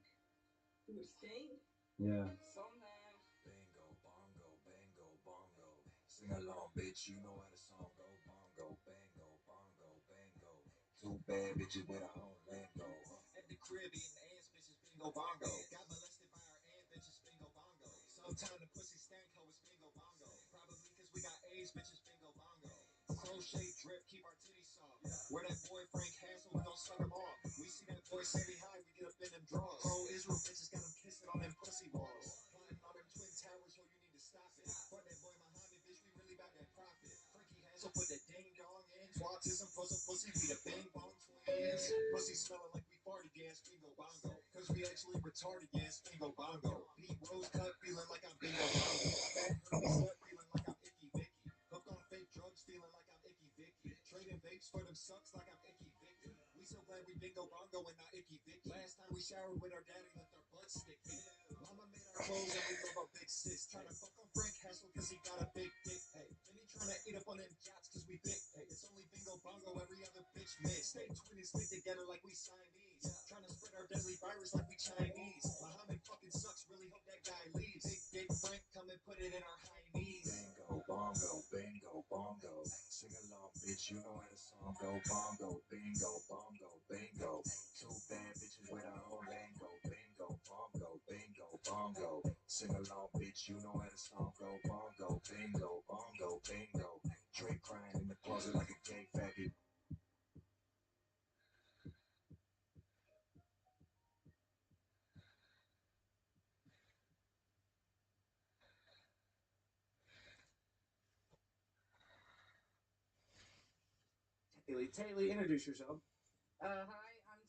S1: Do it stink?
S6: Yeah.
S1: Sometimes.
S3: Bingo, bongo, bango, bongo. Sing along, bitch. You know how the song go. Bongo, bango, bongo, bango. Two bad bitches with a home lingo. At the crib eating ass bitches, bingo, bongo. Got molested by our aunt bitches, bingo, bongo. Sometime the pussy stank, ho, it's bingo, bongo. Probably cause we got AIDS bitches, bingo, bongo. Crochet drip, keep our titties soft. Where that boy Frank Hassel, we gon' suck him off. We see that boy Sammy High, we get up in them drawers. Pro-Israel bitches got him kissing on them pussy walls. Plotting on them twin towers, yo, you need to stop it. Fuck that boy Muhammad, bitch, we really about that profit. Frankie Hassel put that ding dong in. Autism, puzzle, pussy, we the bing bong twins. Pussy smelling like we farted, yes, bingo bongo. Cause we actually retarded, yes, bingo bongo. Beat rose cut, feeling like I'm bingo bongo. Fat herpes slut, feeling like I'm icky vicky. Hooked on fake drugs, feeling like I'm icky vicky. Trading vapes for them sucks like I'm icky vicky. We so glad we bingo bongo and not icky vicky. Last time we showered with our daddy, left our butts sticky. Mama made our clothes and we love our big sis. Tryna fuck on Frank Hassel cause he got a big dick. Hey, then he tryna eat up on them yachts cause we big. Hey, it's only bingo bongo, every other bitch miss. Stay twin and stick together like we Siamese. Tryna spread our deadly virus like we Chinese. Muhammad fucking sucks, really hope that guy leaves. Big dick Frank, come and put it in our high knees. Bingo bongo, bingo bongo. Sing along, bitch, you know how the song go. Bongo, bingo, bongo, bingo. Two bad bitches with our own lingo. Bingo, bongo, bingo, bongo. Sing along, bitch, you know how the song go. Bongo, bingo, bongo, bingo. Drake crying in the closet like a gay faggot.
S11: Taylor, introduce yourself.
S21: Hi, I'm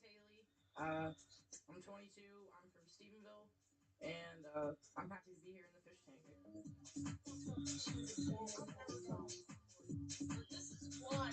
S21: Taylor. I'm 22. I'm from Stephenville, and I'm happy to be here in the fish tank. This is wild.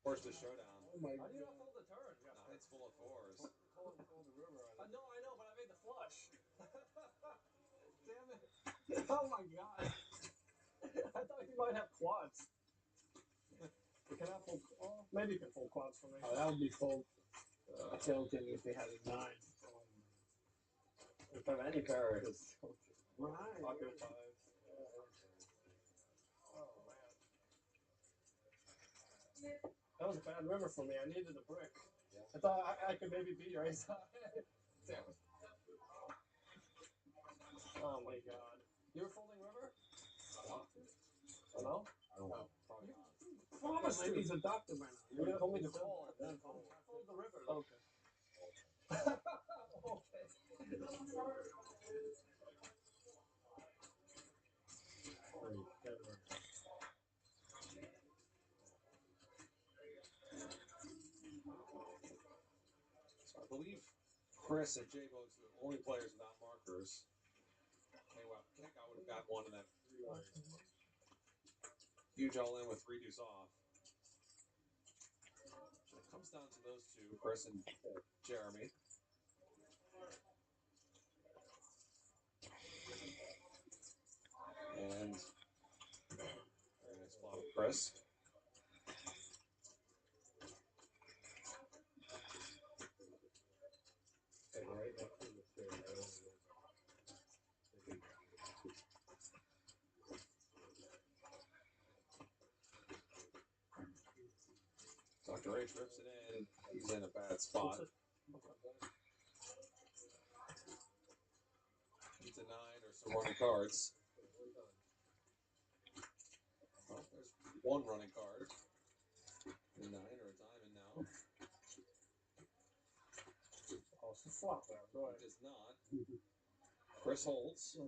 S23: Force the showdown.
S11: Oh my
S23: How do you
S11: God.
S23: not fold the turn? No, it's full of fours.
S11: Fold the river on it.
S23: No, I know, but I made the flush. Damn it. Oh my god. I thought you might have quads.
S11: You cannot fold. Oh, maybe you can fold quads for me.
S23: Oh, that would be full.
S11: Tilting if they had a 9.
S23: If I have any pair, it's
S11: Right.
S23: pocket fives.
S11: Oh man. That was a bad river for me. I needed a brick. I thought I could maybe beat your ace high. Damn it. Oh my god.
S23: You were folding river?
S11: Hello?
S23: I don't know. Probably not.
S11: Promise me. He's a doctor by now.
S23: You told me to call and then fold. I fold the river.
S11: Okay.
S23: Okay. So I believe Chris and Jay Bogues are the only players without markers. I would have got one of them. Huge all in with 3 deuce off. So it comes down to those two, Chris and Jeremy. And very nice flop, Chris. Dr. H rips it in. He's in a bad spot.
S5: 9 or some running cards. Well, there's one running card. A 9 or a diamond now.
S11: Oh, it's a flop there. Go ahead.
S5: It does not. Chris holds.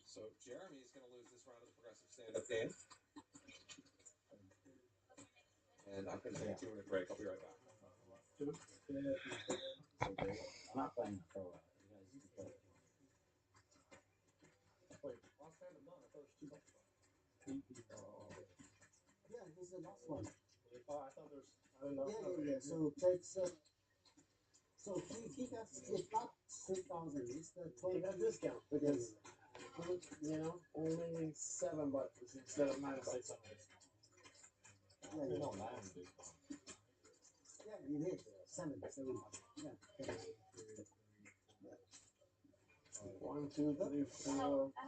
S5: So Jeremy's going to lose this round of the progressive stand-up game. And I'm going to take a 2-minute break. I'll be right back.
S20: I'm not playing for a while. You guys can play.
S11: Wait, last stand-up done. I thought it was 2 bucks.
S9: Yeah, this is the last one.
S11: Oh, I thought there was. I didn't know.
S9: Yeah. So that's so he got, it's not 6,000. It's the 20.
S11: He got a discount because only $7 instead of 9,600.
S9: Yeah, you know.
S20: 9 discount.
S9: Yeah, you did. 7. Yeah.
S11: 1, 2, 3, 4, 5,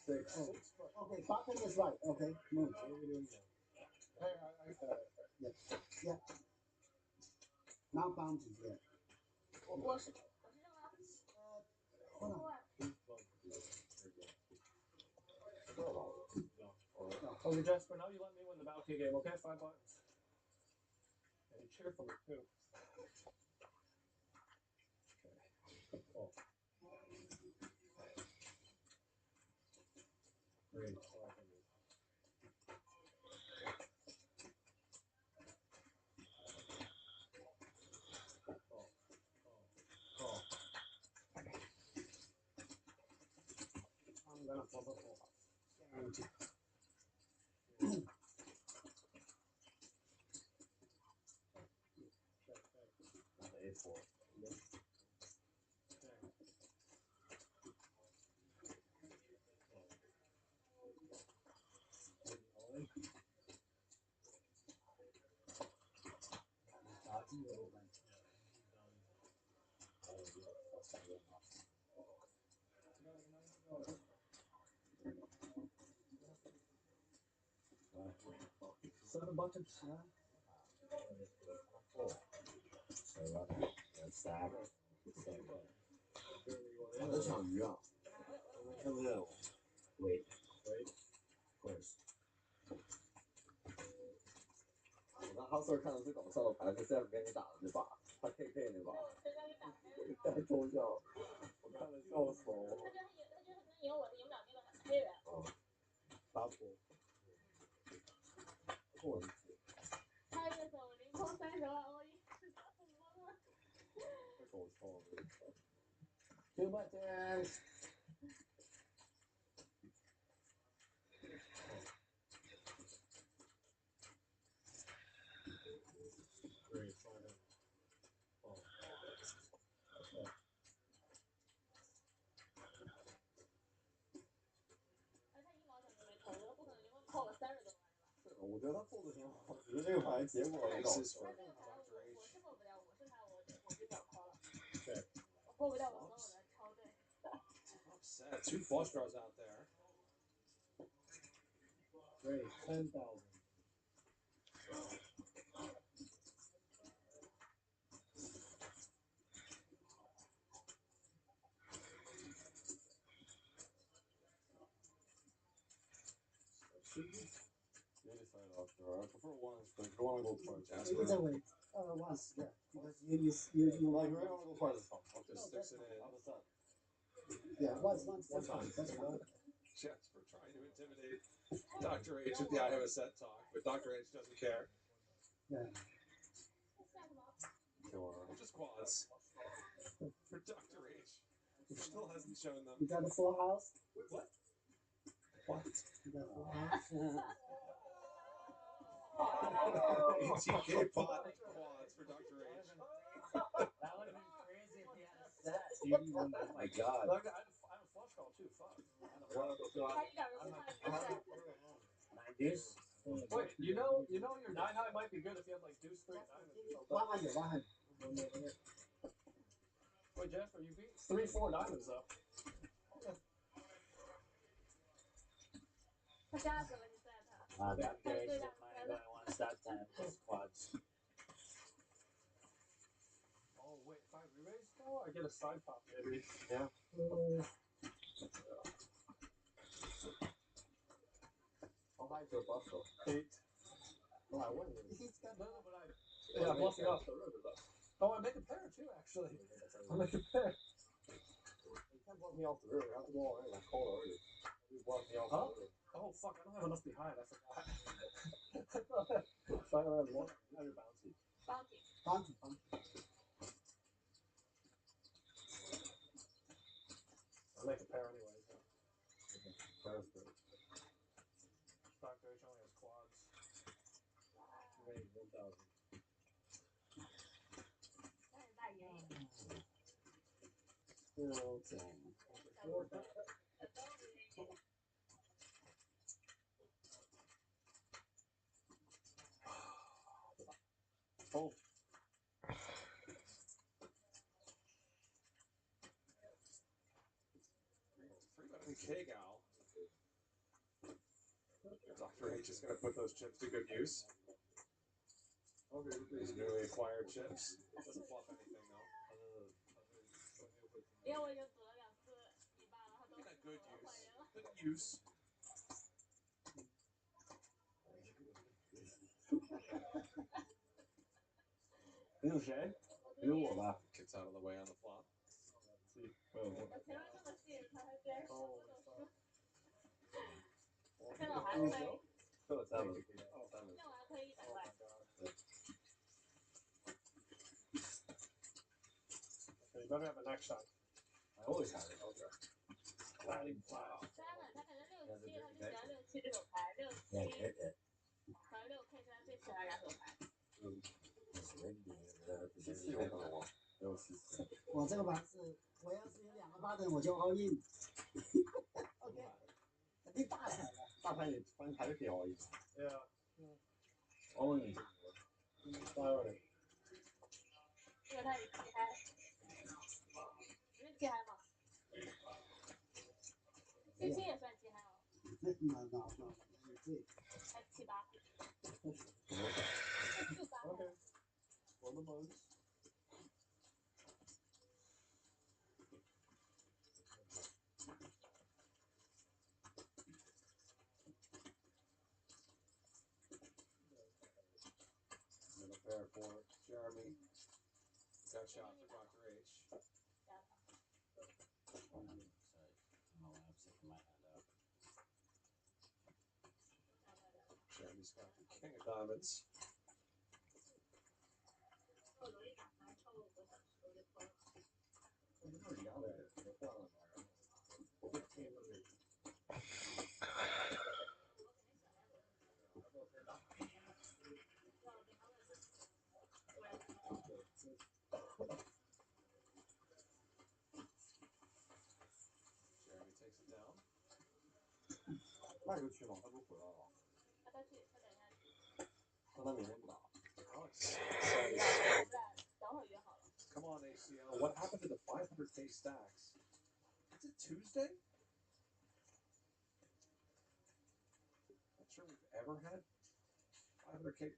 S11: 6.
S9: Okay, button is right. Okay, move.
S11: Hey, I got it.
S9: Yeah. Now bounty. Yeah. Hold on.
S11: Okay, Jasper, now you let me win the bounty game, okay? $5. And cheerfully, too. Oh. Great. I'm gonna flip a full house. Guaranteed.
S20: A4.
S11: $7 buttons.
S20: So let's stack.
S15: 我在抢鱼啊！
S20: 对不对？Wait. First.
S12: 我在哈斯尔看到最搞笑的牌是 Sam 跟你打的那把，他 KK 那把，太抽象了，我看了笑死我。
S20: 八波。
S12: 我
S2: 他这手凌空30万欧一，疯了。
S12: 太搞笑了。
S11: 2 buttons. Great.
S12: 我觉得他扣的挺好，只是这个牌结果很搞笑。
S2: 他这个牌我是过不了，我是他我就秒 call 了。对。我过不掉我和我的超队。
S5: Upset. 2 flush draws out there.
S11: Great. 10,000.
S12: You decide after. I prefer ones, but if you want to go twice, ask
S9: Either
S12: me.
S9: way, once, yeah. Because you
S12: Like, if you want to go twice, it's fine.
S5: Just sticks it in.
S12: How does that?
S9: Yeah, once, that's fine. That's fine.
S5: Jasper trying to intimidate Dr. H with the I have a set talk, but Dr. H doesn't care.
S9: Yeah.
S5: Well, just quads for Dr. H, who still hasn't shown them.
S9: You got a full house?
S5: What?
S9: You got a full house?
S5: 18K pot quads for Dr. H.
S20: That would have been crazy if he had a set, dude. Oh my god.
S11: Look, I have a flush call too. Fuck.
S20: Nine deuce.
S11: Wait, you know your 9 high might be good if you have like deuce 3 diamonds or something.
S9: 100.
S11: Wait, Jasper, you beat 3, 4 diamonds though.
S2: 他吓死了，你赛他。
S20: Dr. H didn't mind going 1 step 10, just quads.
S11: race though? I get a side pop maybe.
S12: Yeah. How high is your bus though?
S11: 8.
S12: No, I wouldn't.
S11: No, but yeah, I'm bluffing off the river though. Oh, I make a pair too, actually. I make a pair.
S12: You can't bluff me off the river. I have to go already. I'm cold already. You bluff me off the river.
S11: Oh fuck! I don't have enough behind. I forgot. I don't have one.
S12: Now you're bouncy.
S7: Bounty.
S11: I make a pair anyways. Yeah.
S12: That's good.
S11: Dr. H only has quads.
S12: You made 1,000. Still 10.
S11: Oh.
S12: Free K-Gal. Dr. H is going to put those chips to good use. Okay, these newly acquired chips. Doesn't fluff anything though. Good use. Gets out of the way on the flop. See. Oh,
S11: You better have a next shot.
S12: I always have it. Okay.
S11: Wow.
S12: Yeah, hit it.
S9: 我这个盘是，我要是有2个8的，我就 all in。OK， 肯定大彩了。
S12: 大牌你翻牌就可以 all in。Yeah. all in。Sorry。
S2: 这个太厉害，你们记嗨吗？7也算记嗨哦。
S9: 那对。
S2: 还7、8。
S12: Okay. For the bugs. Middle pair for Jeremy. Got shot for Dr. H. Jeremy's got the king of diamonds. Jeremy takes it down. 卖出去吗？他不回来了。
S2: 他去，他等一下去。
S12: 那他明天不打。Alex.
S2: 等会儿约好了。
S12: Come on, ACL. What happened to the 500K stacks? Is it Tuesday? Not sure we've ever had 500K.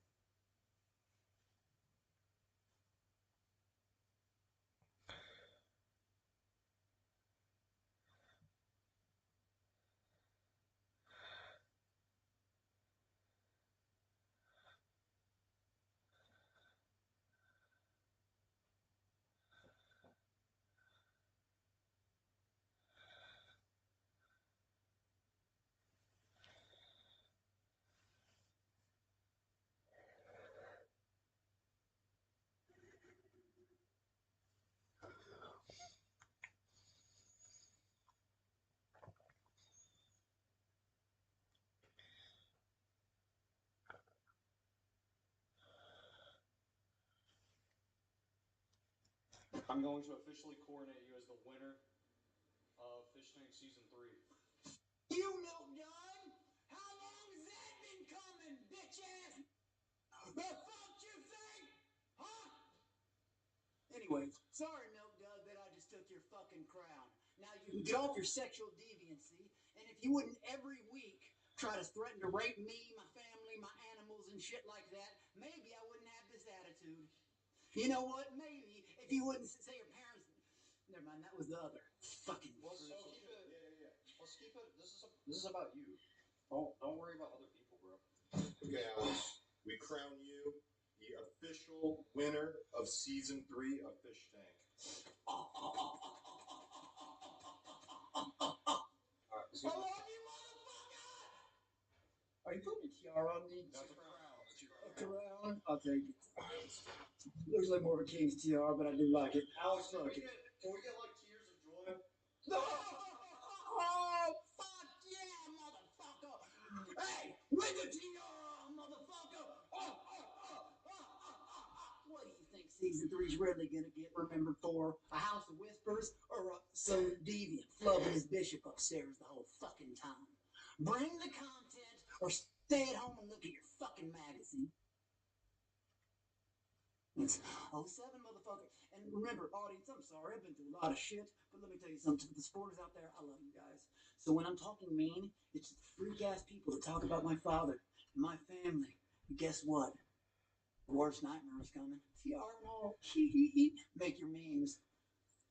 S10: I'm going to officially coronate you as the winner of Fish Tank Season 3.
S9: You Milk Dud! How long has that been coming, bitch ass? The fuck you think? Huh? Anyways, sorry, Milk Dud, that I just took your fucking crown. Now you can get off your sexual deviancy, and if you wouldn't every week try to threaten to rape me, my family, my animals, and shit like that, maybe I wouldn't have this attitude. You know what? Maybe if you wouldn't say your parents. Never mind. That was the other fucking.
S10: Well, so keep it. Let's keep it. This is about you. Don't worry about other people, bro.
S15: Okay, Alex. We crown you the official winner of season 3 of Fish Tank.
S9: Are you putting a tiara on me?
S10: That's a crown. That's your
S9: A crown? I'll take it. Looks like more of a king's tiara, but I do like it.
S10: Alex,
S9: Fuck it.
S10: can we get like tears of joy?
S9: No! Oh, fuck yeah, motherfucker! Hey, with the tiara, motherfucker! What do you think season 3's really gonna get remembered for? A House of Whispers or some deviant flubbing his bishop upstairs the whole fucking time? Bring the content or stay at home and look at your fucking magazine. It's 07, motherfucker. And remember, audience, I'm sorry, I've been through a lot of shit, but let me tell you something. To the supporters out there, I love you guys. So when I'm talking mean, it's just freak-ass people that talk about my father and my family. And guess what? The worst nightmare is coming. TR and all. Make your memes.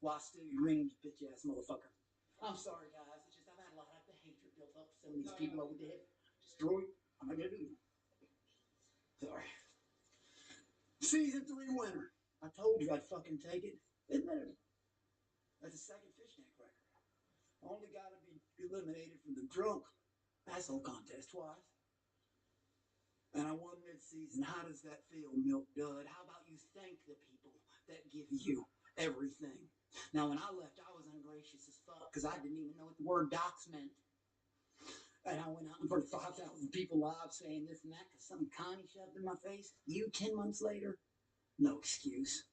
S9: While still your dreams, bitch-ass motherfucker. I'm sorry, guys. It's just I've had a lot of the hatred built up for some of these people over there. Destroyed. I'm not gonna do it. Sorry. Season 3 winner. I told you I'd fucking take it. Admit it. That's the second Fish Tank record. Only got to be eliminated from the drunk asshole contest twice. And I won mid-season. How does that feel, Milk Dud? How about you thank the people that give you everything? Now, when I left, I was ungracious as fuck because I didn't even know what the word docs meant. And I went out in front of 5,000 people live saying this and that because something Connie shoved in my face. You, 10 months later, no excuse.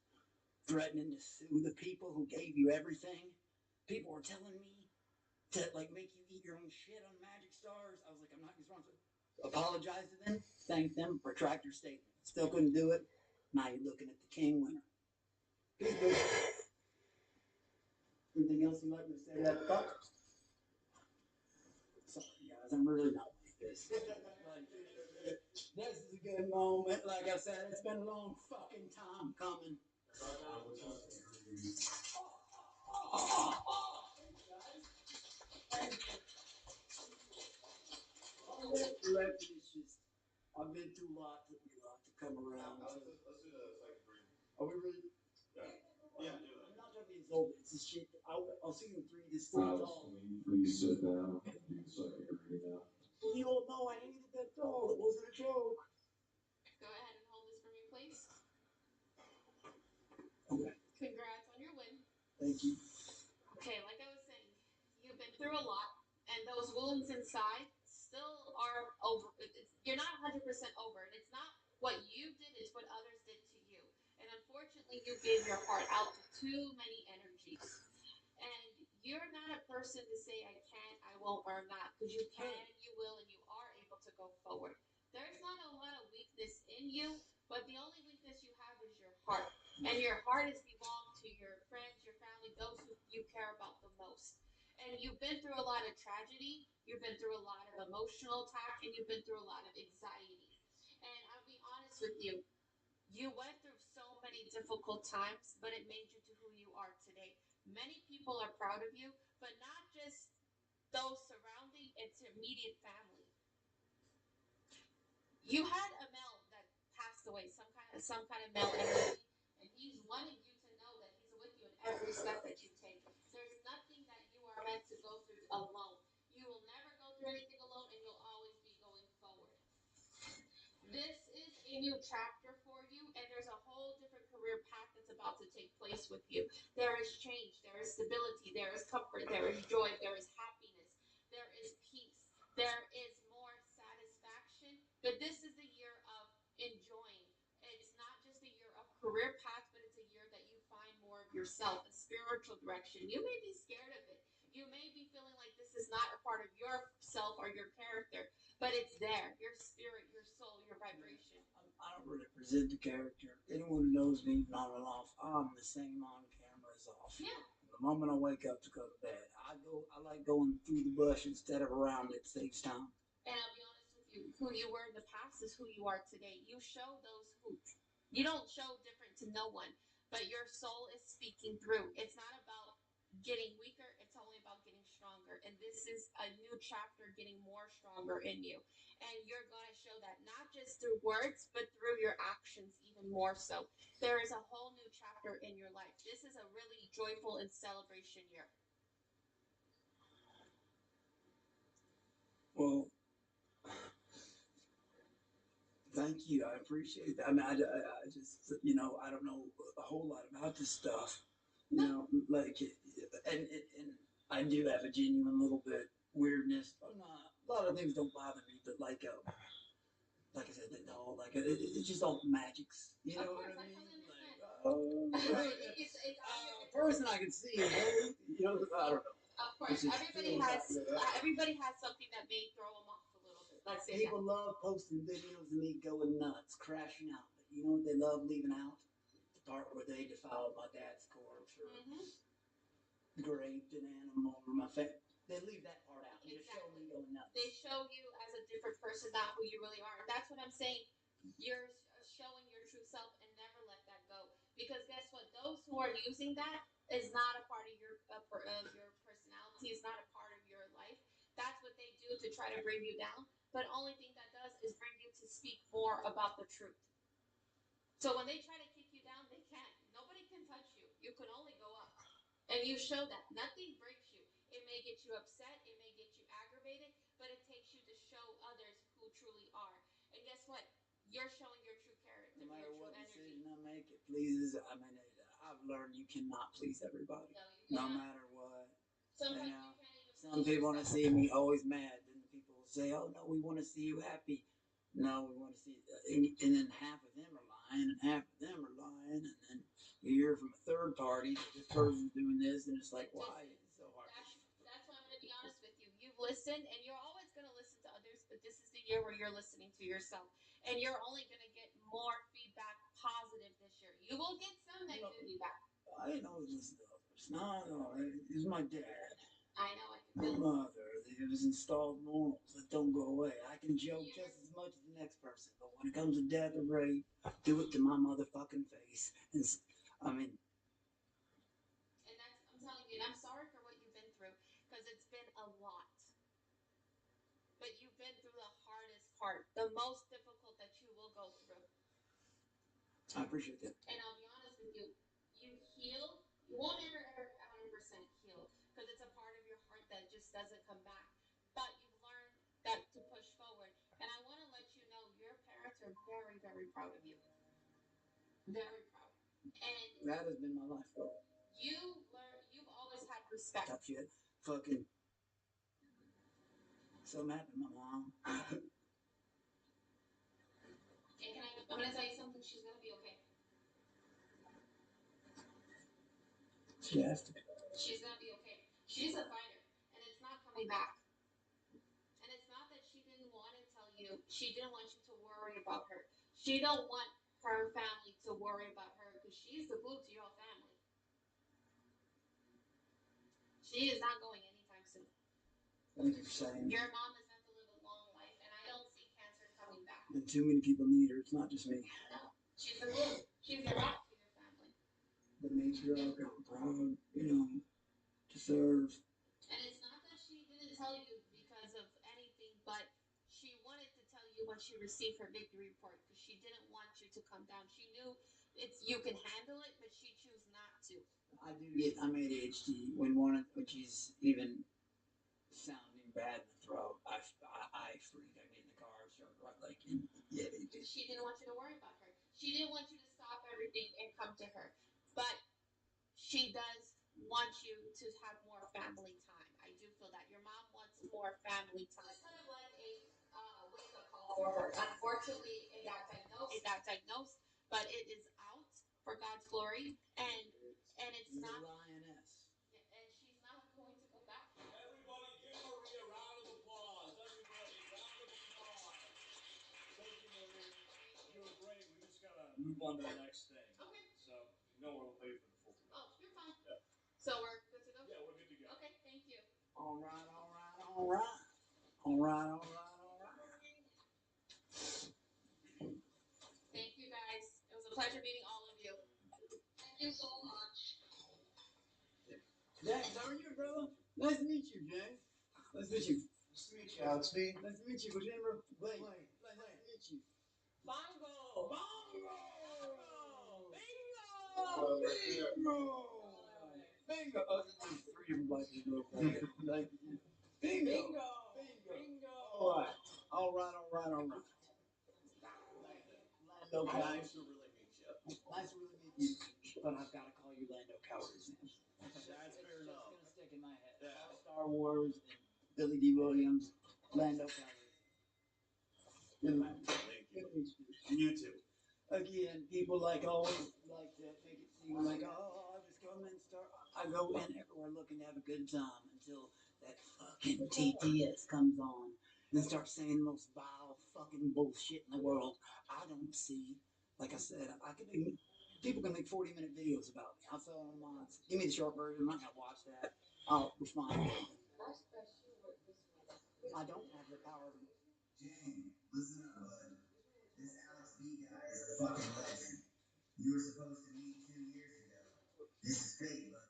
S9: Threatening to sue the people who gave you everything. People were telling me to like make you eat your own shit on Magic Stars. I was like, I'm not responsible. Apologize to them, thank them, retract your statement. Still couldn't do it. Now you're looking at the king winner. Anything else you'd like me to say to that fuck? Sorry guys, I'm really not like this. This is a good moment. Like I said, it's been a long fucking time coming. I've been through a lot to come around.
S15: Let's do the second 3.
S9: Are we really?
S15: Yeah, do that.
S9: I'm not trying to be insulted. It's just shit. I'll see you in 3 this full tall.
S12: Please sit down and do the second degree now.
S9: You all know I hated that doll. It wasn't a joke.
S2: Go ahead and hold this for me, please.
S9: Okay.
S2: Congrats on your win.
S9: Thank you.
S2: Okay, like I was saying, you've been through a lot, and those wounds inside still are over. You're not 100% over, and it's not what you did, it's what others did to you. And unfortunately, you gave your heart out to too many energies. And you're not a person to say, I can't, I won't, or I'm not, because you can, you will, and you are able to go forward. There's not a lot of weakness in you, but the only weakness you have is your heart. And your heart has belonged to your friends, your family, those who you care about the most. And you've been through a lot of tragedy, you've been through a lot of emotional attack, and you've been through a lot of anxiety. And I'll be honest with you, you went through so many difficult times, but it made you to who you are today. Many people are proud of you, but not just those surrounding, it's your immediate family. You had a male that passed away, some kind of male entity, and he's wanting you to know that he's with you in every step that you take. There's nothing that you are meant to go through alone. You will never go through anything alone, and you'll always be going forward. This is a new chapter for you, and there's a whole different career path that's about to take place with you. There is change, there is stability, there is comfort, there is joy, there is happiness, there is peace, there is more satisfaction. But this is the year of enjoying. It's not just a year of career path, but it's a year that you find more of yourself, a spiritual direction. You may be scared of it. You may be feeling like this is not a part of yourself or your character, but it's there. Your spirit, your soul, your vibration.
S9: I don't really present the character. Anyone who knows me on and off, I'm the same on camera as off.
S2: Yeah.
S9: The moment I wake up to go to bed, I like going through the bush instead of around it. Saves time.
S2: And I'll be honest with you, who you were in the past is who you are today. You show those who You don't show different to no one, but your soul is speaking through. It's not about getting weaker, it's only about getting stronger. And this is a new chapter getting more stronger in you. And you're going to show that not just through words, but through your actions, even more so. There is a whole new chapter in your life. This is a really joyful and celebration year.
S14: Well, thank you. I appreciate that. I mean, I just, you know, I don't know a whole lot about this stuff. You know, like, and I do have a genuine little bit weirdness. A lot of things don't bother me, but like I said, no, like it's just all magics. You know what I mean? Like, person I can see, you know, I don't know.
S2: Of course, everybody has something that may throw them off a little bit. Let's say
S14: people love posting videos of me going nuts, crashing out. But you know what they love leaving out? The part where they defiled my dad's corpse or raped an animal or my family. They leave that part out. They just show me going nuts.
S2: They show you as a different person, not who you really are. And that's what I'm saying. You're showing your true self and never let that go. Because guess what? Those who are using that is not a part of your personality. It's not a part of your life. That's what they do to try to bring you down. But only thing that does is bring you to speak more about the truth. So when they try to kick you down, they can't. Nobody can touch you. You can only go up. And you show that. Nothing breaks you. It may get you upset. It may get you aggravated. But it takes you to show others who truly are. And guess what? You're showing your true character.
S14: No matter what decision I make, it pleases. I mean, I've learned you cannot please everybody. No matter what.
S2: Sometimes
S14: you know,
S2: you can't even
S14: some people want to see me always mad. Then the people will say, "Oh no, we want to see you happy." No, we want to see. And then half of them are lying, and half of them are lying, and then you hear from a third party that this person's doing this, and it's like, why is it so hard?
S2: That's why I'm going to be honest with you. You've listened, and you're always going to listen to others, but this is the year where you're listening to yourself, and you're only going to get more feedback positive this year. You will get some negative feedback.
S14: I didn't always listen to others. No, it was my dad.
S2: I know.
S14: My mother. It was installed morals that don't go away. I can joke just as much as the next person, but when it comes to death or rape, do it to my motherfucking face. And I mean,
S2: and I'm telling you, and I'm sorry for what you've been through, because it's been a lot. But you've been through the hardest part, the most difficult that you will go through.
S14: I appreciate that.
S2: And I'll be honest with you, you heal. You won't ever 100% heal, because it's a part of your heart that just doesn't come back. But you've learned that to push forward. And I want to let you know your parents are very, very proud of you. Very proud. And
S14: that has been my life goal.
S2: You've always had respect.
S14: Tough shit. Fucking. Something happened to my mom.
S2: And I'm going to tell you something. She's going to be okay.
S14: She has to be.
S2: She's going to be okay. She's a fighter, and it's not coming back. And it's not that she didn't want to tell you. She didn't want you to worry about her. She don't want her family to worry about her, because she's the glue to your family. She is not going anytime soon.
S14: Thank you for saying.
S2: Your mom is meant to live a long life, and I don't see cancer coming back.
S14: And too many people need her. It's not just me.
S2: No, she's the glue. She's the rock to your family.
S14: The matriarch, I'm proud, you know, to serve.
S2: And it's not that she didn't tell you because of anything, but she wanted to tell you when she received her victory report, because she didn't want you to come down. She knew you can handle it, but she chose not to.
S14: I'm ADHD when she's even sounding bad in the throat. I freak. I get in the car, start like, yeah.
S2: She didn't want you to worry about her. She didn't want you to stop everything and come to her. But she does want you to have more family time. I do feel that your mom wants more family time. It's kind of like a wake-up call for her. Unfortunately, it got diagnosed, but it is out for God's glory, and it's
S14: She's
S2: not
S14: a lioness.
S2: and she's not going to go back.
S12: Everybody give Marie a round of applause. Everybody, round of applause. Thank you, Marie. You were great. We just got to move on to the next thing.
S2: Okay.
S12: So, no, we'll pay for the full thing.
S2: Oh, you're fine.
S12: Yeah.
S2: So we're good to go?
S12: Yeah, we're good to go.
S2: Okay, thank you.
S14: All right, all right, all right. All right, all right, all right.
S2: Thank you, guys. It was a pleasure.
S14: James, how are you, brother? Nice to meet you, James. Nice to meet you.
S15: Nice to meet you, Alex B.
S14: Nice to meet you. What's your name, bro? Blake. Nice to meet you.
S21: Bongo!
S14: Bongo!
S21: Bingo!
S14: Bingo! Oh, there's three of them like you do. Like, bingo!
S21: Bingo!
S14: Bingo! All right. All right, all right, all right. Lando
S12: Nice
S14: Calrissian.
S12: to really meet you.
S14: Nice to really meet you. But I've got to call you Lando Calrissian.
S12: That's fair enough.
S14: It's going to stick in my head.
S12: Yeah.
S14: Star Wars and Billy D. Williams, Lando Calrissian. Good man.
S12: Thank you.
S14: Good to meet you.
S12: You too.
S14: Again, people like always like to make it seem like, oh, I was coming star. I go in everywhere looking to have a good time until that fucking TTS comes on and starts saying the most vile fucking bullshit in the world. I don't see. Like I said, people can make 40-minute videos about me. I'll tell them once. Give me the short version. I'm not gonna watch that. I'll respond. I don't have the power to.
S17: Jane, listen up, bud. This Alex B guy is a fucking legend. You were supposed to meet 2 years ago. This is fate, bud.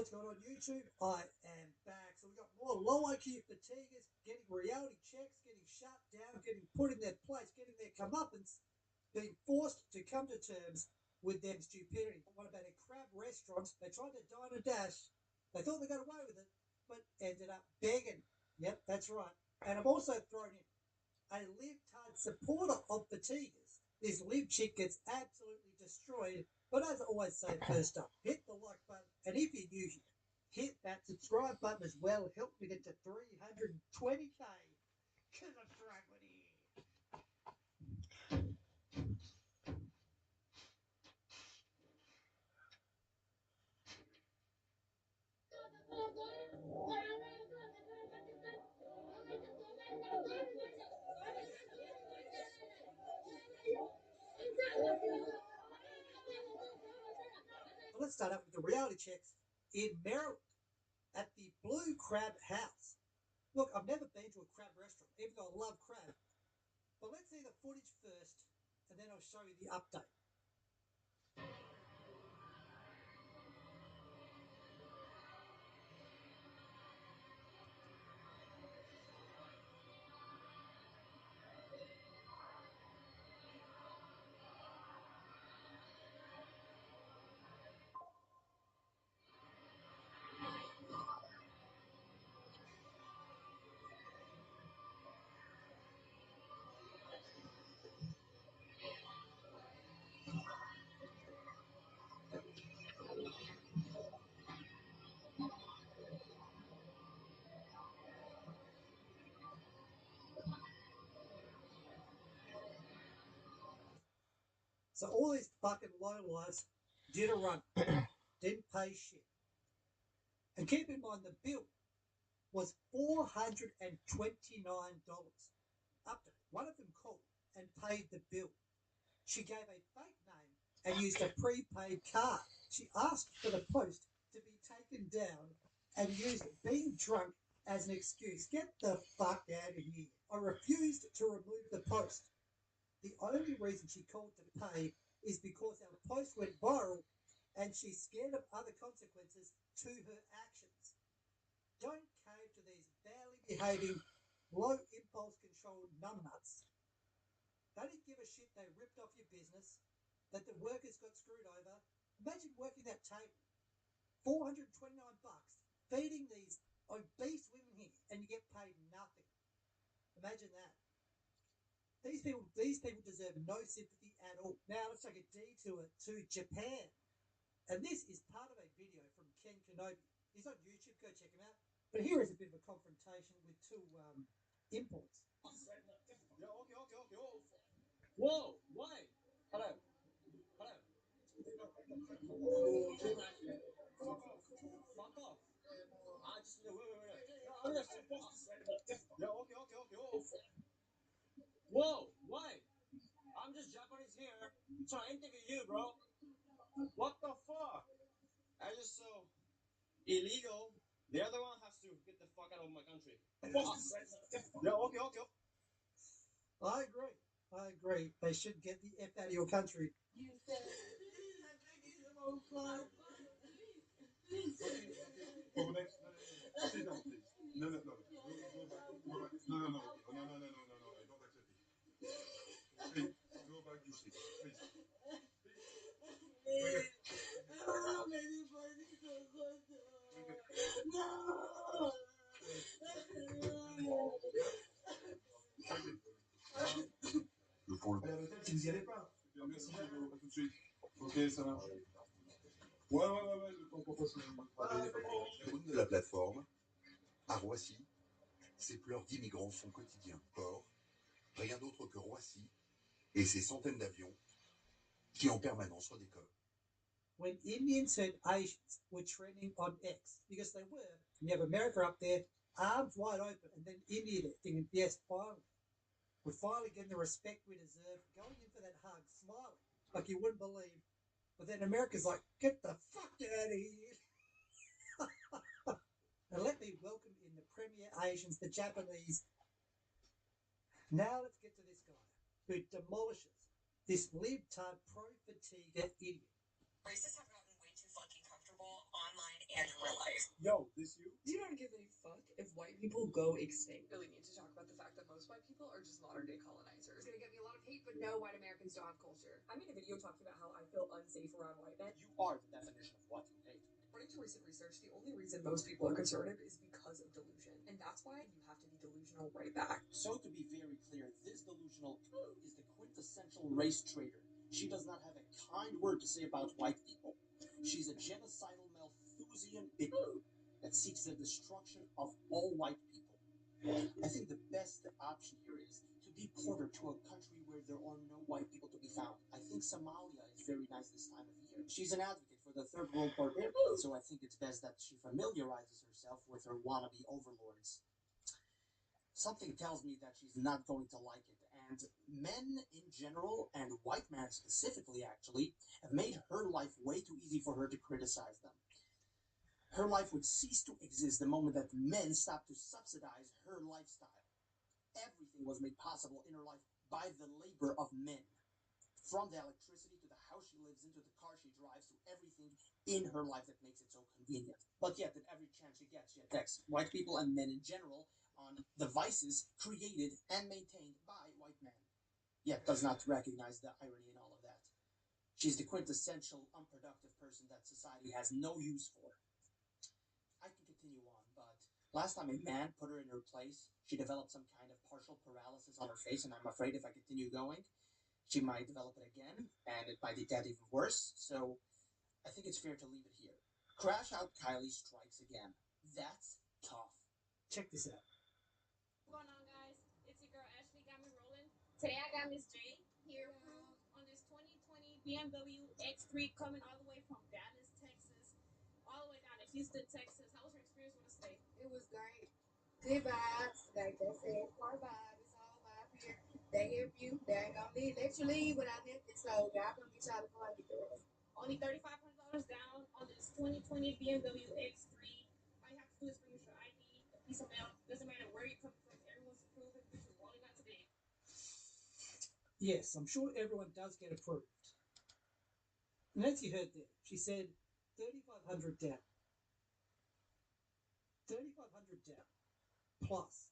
S13: What's going on YouTube? I am back. So we got more low IQ fatiguers getting reality checks, getting shut down, getting put in their place, getting their comeuppance, being forced to come to terms with their stupidity. What about a crab restaurant? They tried to dine and dash. They thought they got away with it, but ended up begging. Yep, that's right. And I've also thrown in a libtard supporter of fatiguers. This lib chick gets absolutely destroyed. But as I always say, first up, hit the like button. And if you're new here, hit that subscribe button as well. Help me get to 320k. Because I'm struggling here. So let's start up with the reality checks in Maryland at the Blue Crab House. Look, I've never been to a crab restaurant, even though I love crab. But let's see the footage first, and then I'll show you the update. So all these fucking lowlifes did a run, didn't pay shit. And keep in mind the bill was $429. Update. One of them called and paid the bill. She gave a fake name and used a prepaid card. She asked for the post to be taken down and used being drunk as an excuse. Get the fuck out of here. I refused to remove the post. The only reason she called to pay is because our post went viral and she's scared of other consequences to her actions. Don't cave to these barely behaving, low impulse control numbnuts. They didn't give a shit they ripped off your business, that the workers got screwed over. Imagine working that table. $429, feeding these obese women here, and you get paid nothing. Imagine that. These people deserve no sympathy at all. Now let's take a detour to Japan. And this is part of a video from Ken Kenobi. He's on YouTube, go check him out. But here is a bit of a confrontation with two imports.
S12: Whoa, why? Hello. Hello. Fuck off. I just, wait. No, I'm just, whoa, why? I'm just Japanese here trying to interview you, bro. What the fuck? I just so illegal. The other one has to get the fuck out of my country.
S13: I agree. They should get the F out of your country. You said
S15: Sit down, please. No, I don't accept it. Please, go back to sleep, please. Allez, à l'hôtel, si vous y allez pas. Merci, à tout de suite. Ok, ça marche. Ouais, le temps qu'on passe
S16: De la plateforme, à Roissy, ces pleurs d'immigrants font quotidien. Or, rien d'autre que Roissy et ces centaines d'avions qui en permanence redécollent.
S13: When Indians and Asians were trending on X, because they were, and you have America up there, arms wide open, and then India thinking, yes, finally, we're finally getting the respect we deserve, going in for that hug, smiling, like you wouldn't believe. But then America's like, get the fuck out of here. And let me welcome in the premier Asians, the Japanese. Now let's get to this guy who demolishes this libtard pro-fatiga idiot.
S4: Racists have gotten way too fucking comfortable online
S1: and in real life.
S15: Yo, this you?
S1: Do you not give a fuck if white people go extinct? Really need to talk about the fact that most white people are just modern day colonizers. It's gonna get me a lot of hate, but no, white Americans don't have culture. I made a video talking about how I feel unsafe around white men.
S11: You are the definition of what you hate.
S1: According to recent research, the only reason most people are conservative is because of delusion. And that's why you have to be delusional right back.
S11: So to be very clear, this delusional is the quintessential race traitor. She does not have a kind word to say about white people. She's a genocidal Malthusian bitch that seeks the destruction of all white people. I think the best option here is to deport her to a country where there are no white people to be found. I think Somalia is very nice this time of year. She's an advocate for the third world barbarians, so I think it's best that she familiarizes herself with her wannabe overlords. Something tells me that she's not going to like it, and men in general, and white men specifically actually, have made her life way too easy for her to criticize them. Her life would cease to exist the moment that men stopped to subsidize her lifestyle. Everything was made possible in her life by the labor of men. From the electricity to the house she lives in, to the car she drives, to everything in her life that makes it so convenient. But yet, at every chance she gets, she attacks white people and men in general on the vices created and maintained by white men. Yet does not recognize the irony in all of that. She's the quintessential unproductive person that society has no use for. I can continue on, but last time a man put her in her place, she developed some kind of partial paralysis on her face, and I'm afraid if I continue going, she might develop it again, and it might get even worse, so I think it's fair to leave it here. Crash Out Kylie strikes again. That's tough. Check this out.
S2: What's going on, guys? It's your girl Ashley, got me rolling. Today I got Miss J here on this 2020 BMW X3 coming all the way from Dallas, Texas, all the way down to Houston, Texas. How was your experience with us today?
S18: It was great. Good vibes. Like they said, car vibe. It's all vibe here. They help you. They ain't gonna let you leave without nothing. So y'all come get y'all a car and get the rest.
S2: Only $3,500 down on this 2020 BMW X3. All you have to do is bring your ID, a piece of mail. Doesn't matter where you're coming from. Everyone's approved because you're rolling out today.
S13: Yes, I'm sure everyone does get approved. And as you heard there, she said 3,500 down. 3,500 down plus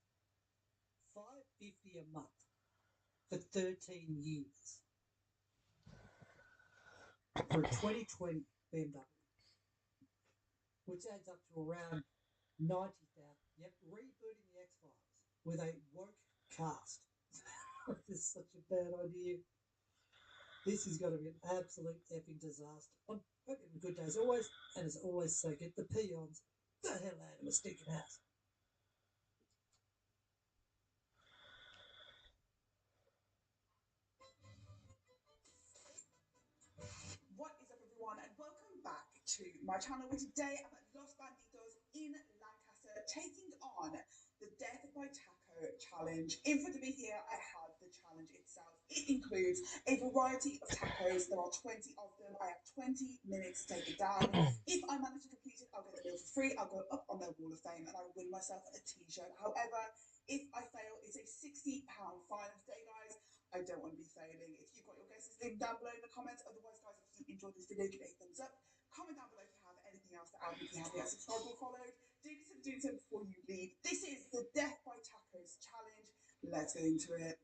S13: 550 a month for 13 years for a 2020 BMW, which adds up to around 90,000. Yep, rebooting the X-Files with a woke cast. This is such a bad idea. This is going to be an absolute effing disaster. I'm hoping good days always, and as always, so get the peons the hell out of a stinking house.
S19: What is up, everyone, and welcome back to my channel, where today I'm at Los Banditos in Lancaster taking on the Death by Taco challenge. In front of me here I have the challenge itself. It includes a variety of tacos. There are 20 of them. I have 20 minutes to take it down. If I manage to complete it, I'll get the meal for free. I'll go up on their wall of fame and I will win myself a t-shirt. However, if I fail, it's a £60 fine. Today, guys, I don't want to be failing. If you've got your guesses, leave them down below in the comments. Otherwise, guys, if you enjoyed this video, give it a thumbs up. Comment down below if you have anything else to add. If you haven't yet subscribed or followed, do so before you leave. This is the Death by Tacos challenge. Let's get into it.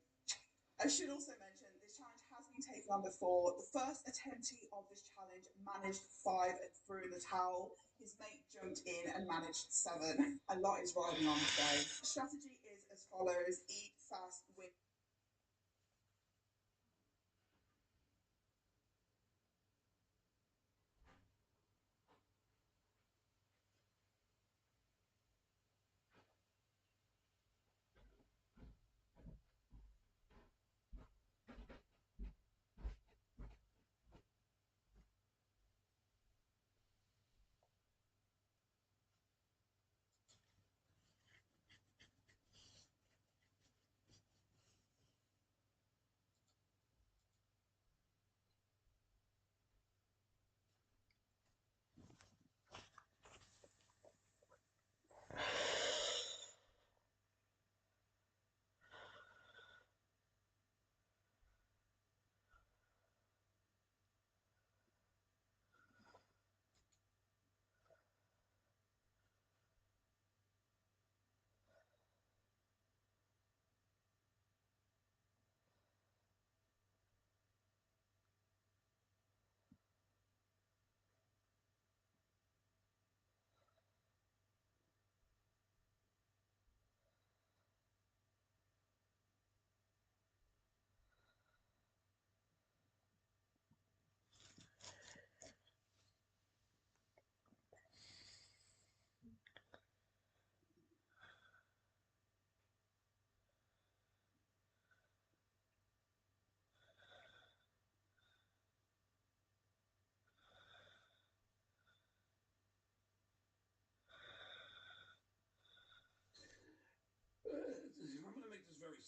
S19: I should also mention this challenge has been taken on before. The first attemptee of this challenge managed 5 and threw in the towel. His mate jumped in and managed 7. A lot is riding on today. Strategy is as follows: eat fast, win.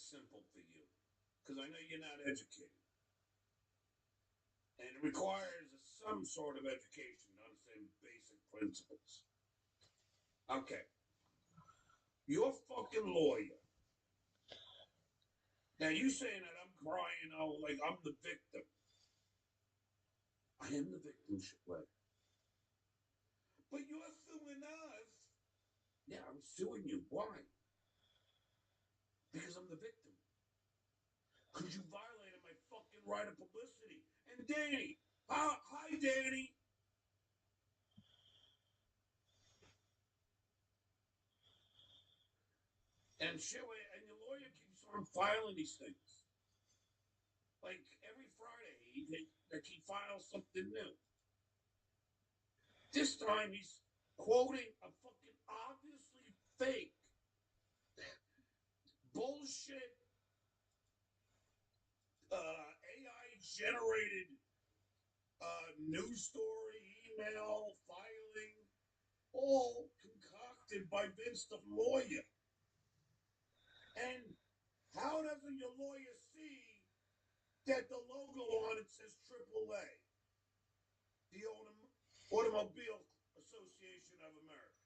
S5: simple for you, because I know you're not educated. And it requires some sort of education to understand basic principles. Okay. You're a fucking lawyer. Now you saying that I'm crying out like I'm the victim. I am the victim, Shipway. But you're suing us. Yeah, I'm suing you. Why? Because I'm the victim. Because you violated my fucking right of publicity. And Danny. Hi, Danny. And Shipway, and your lawyer keeps on filing these things. Like every Friday, he files something new. This time he's quoting a fucking obviously fake bullshit AI generated news story, email, filing, all concocted by Vince the lawyer. And how doesn't your lawyer see that the logo on it says AAA, the Automobile Association of America?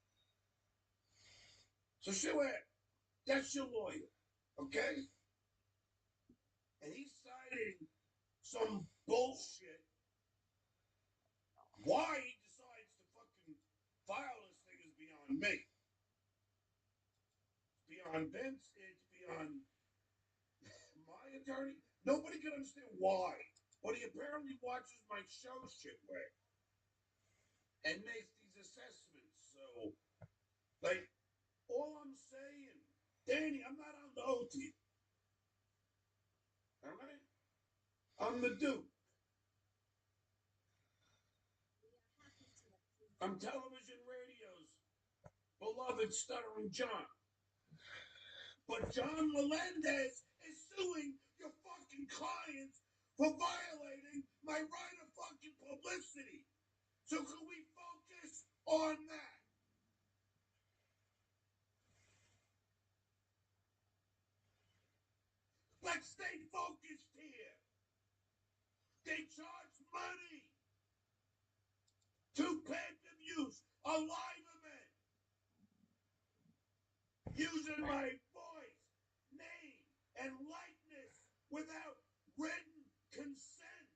S5: So that's your lawyer, okay? And he's citing some bullshit. Why he decides to fucking file this thing is beyond me. It's beyond Vince. It's beyond my attorney. Nobody can understand why. But he apparently watches my show Shitway and makes these assessments. So, like, all I'm saying, Danny, I'm not on the OT. All right? I'm the Duke. I'm television radio's beloved Stuttering John. But John Melendez is suing your fucking clients for violating my right of fucking publicity. So can we focus on that? Let's stay focused here. They charge money to pay-per-views, a live event, using my voice, name, and likeness without written consent.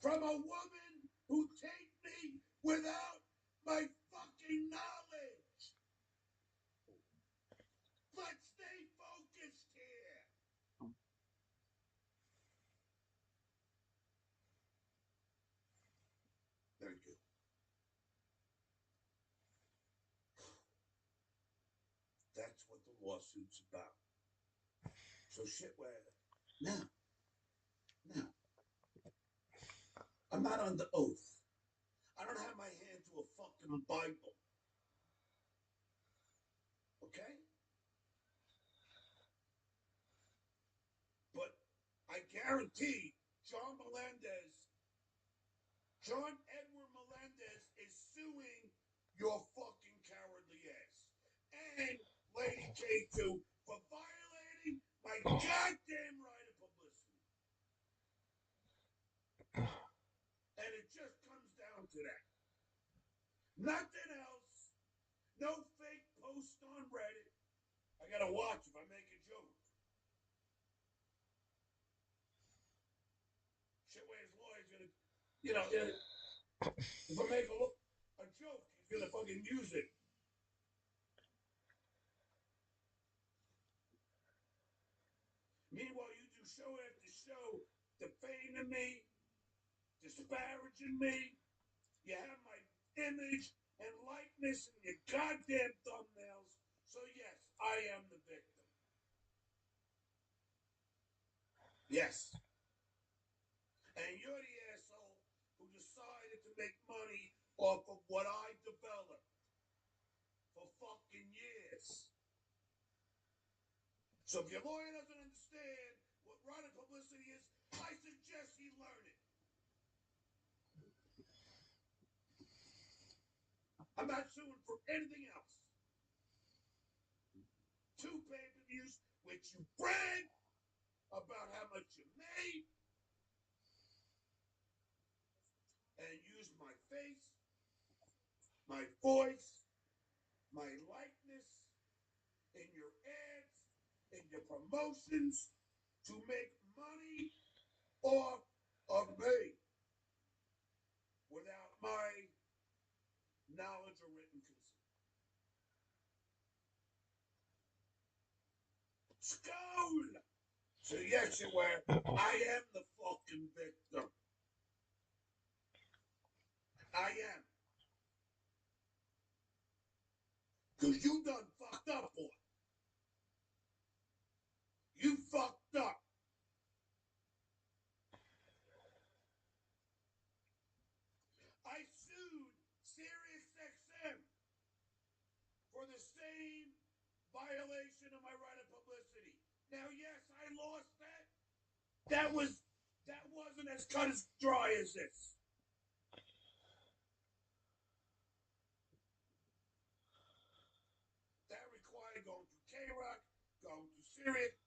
S5: From a woman who taped me without my fucking knowledge. Let's stay focused here. Thank you. That's what the lawsuit's about. So now, I'm not under oath. I don't have my hand to a fucking Bible. Okay? But I guarantee John Edward Melendez is suing your fucking cowardly ass. And Lady K2 for violating my goddamn right of publicity. And it just comes down to that. Nothing else. No fake post on Reddit. I gotta watch if I make a joke. Shitway's lawyer's gonna, if I make a joke, he's gonna fucking use it. Meanwhile, you do show after show defaming me, disparaging me. You have my image and likeness in your goddamn thumbnails. So yes, I am the victim. Yes. And you're the asshole who decided to make money off of what I developed for fucking years. So if your lawyer doesn't understand what right of publicity is, I suggest he learn it. I'm not suing for anything else. 2 pay-per-views which you brag about how much you made and use my face, my voice, my likeness in your ads, in your promotions to make money off of me without my knowledge or written consent. Skull! So yes, you were. I am the fucking victim. I am. Because you done fucked up, boy. You fucked up. I sued SiriusXM for the same violation of my right of publicity. Now, yes, I lost that. That wasn't as cut as dry as this. That required going through K-Rock, going through Sirius.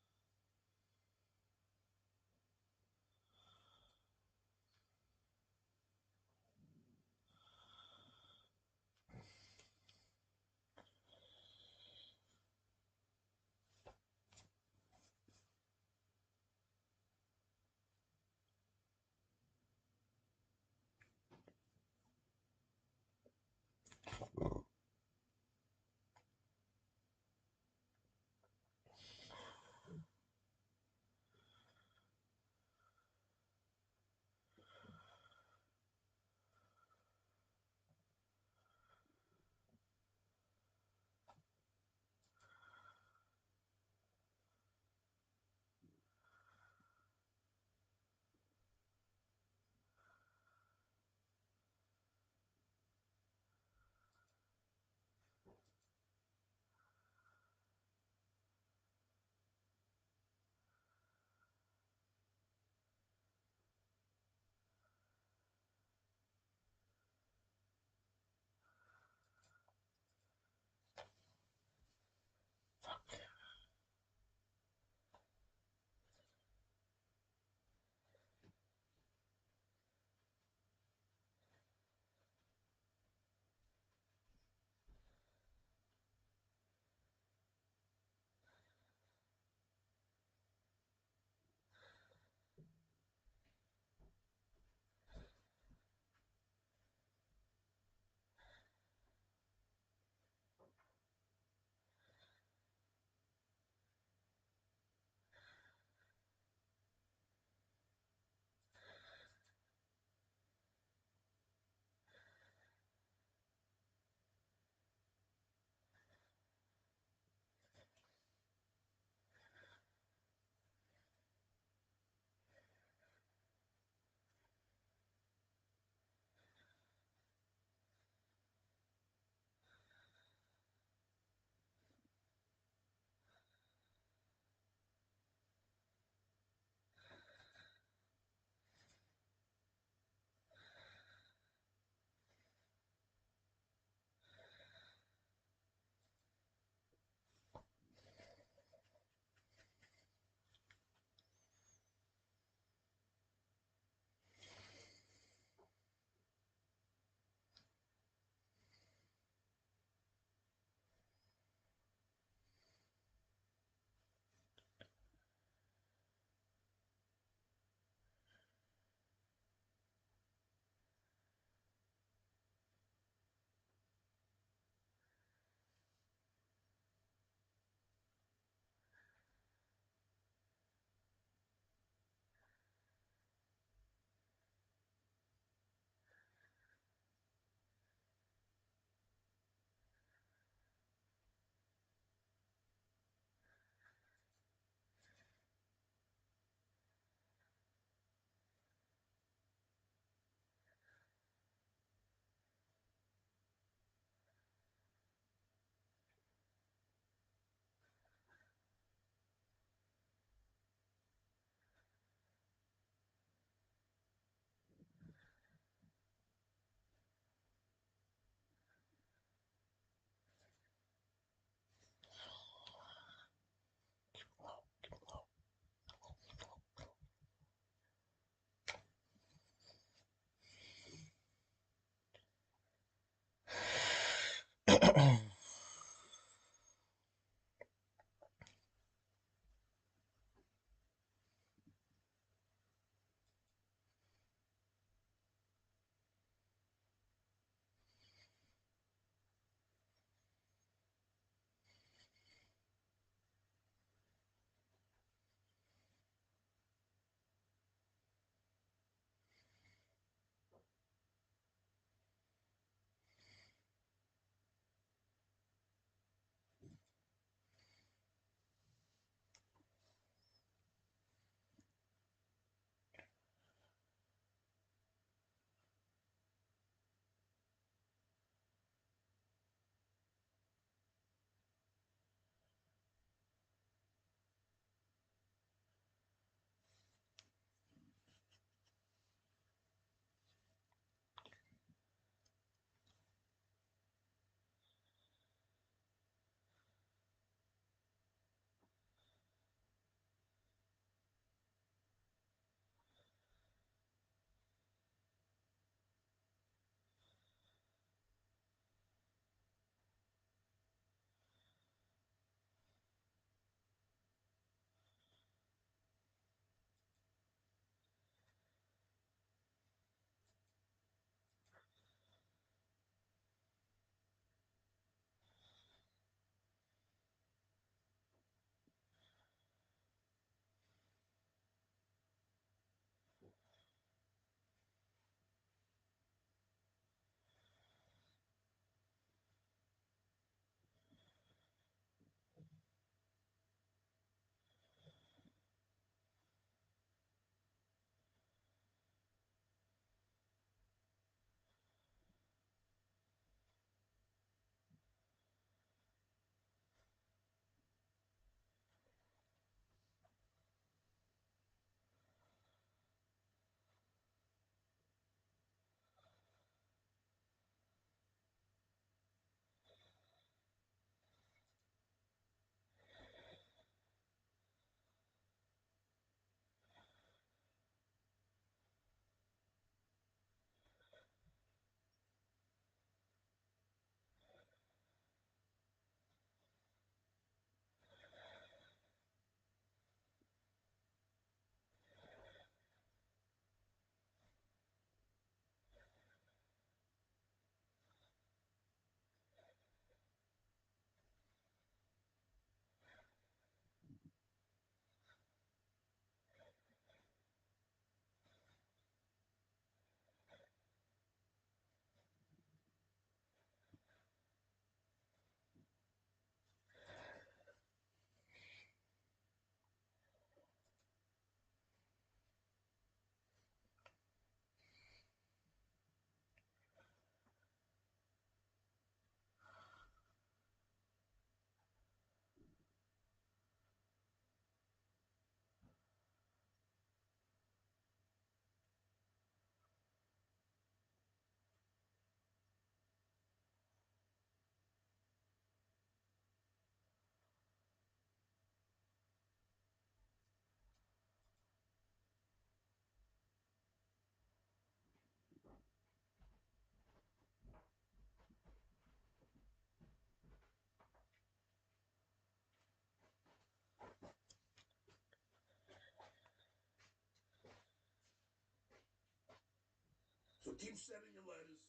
S5: But keep sending your letters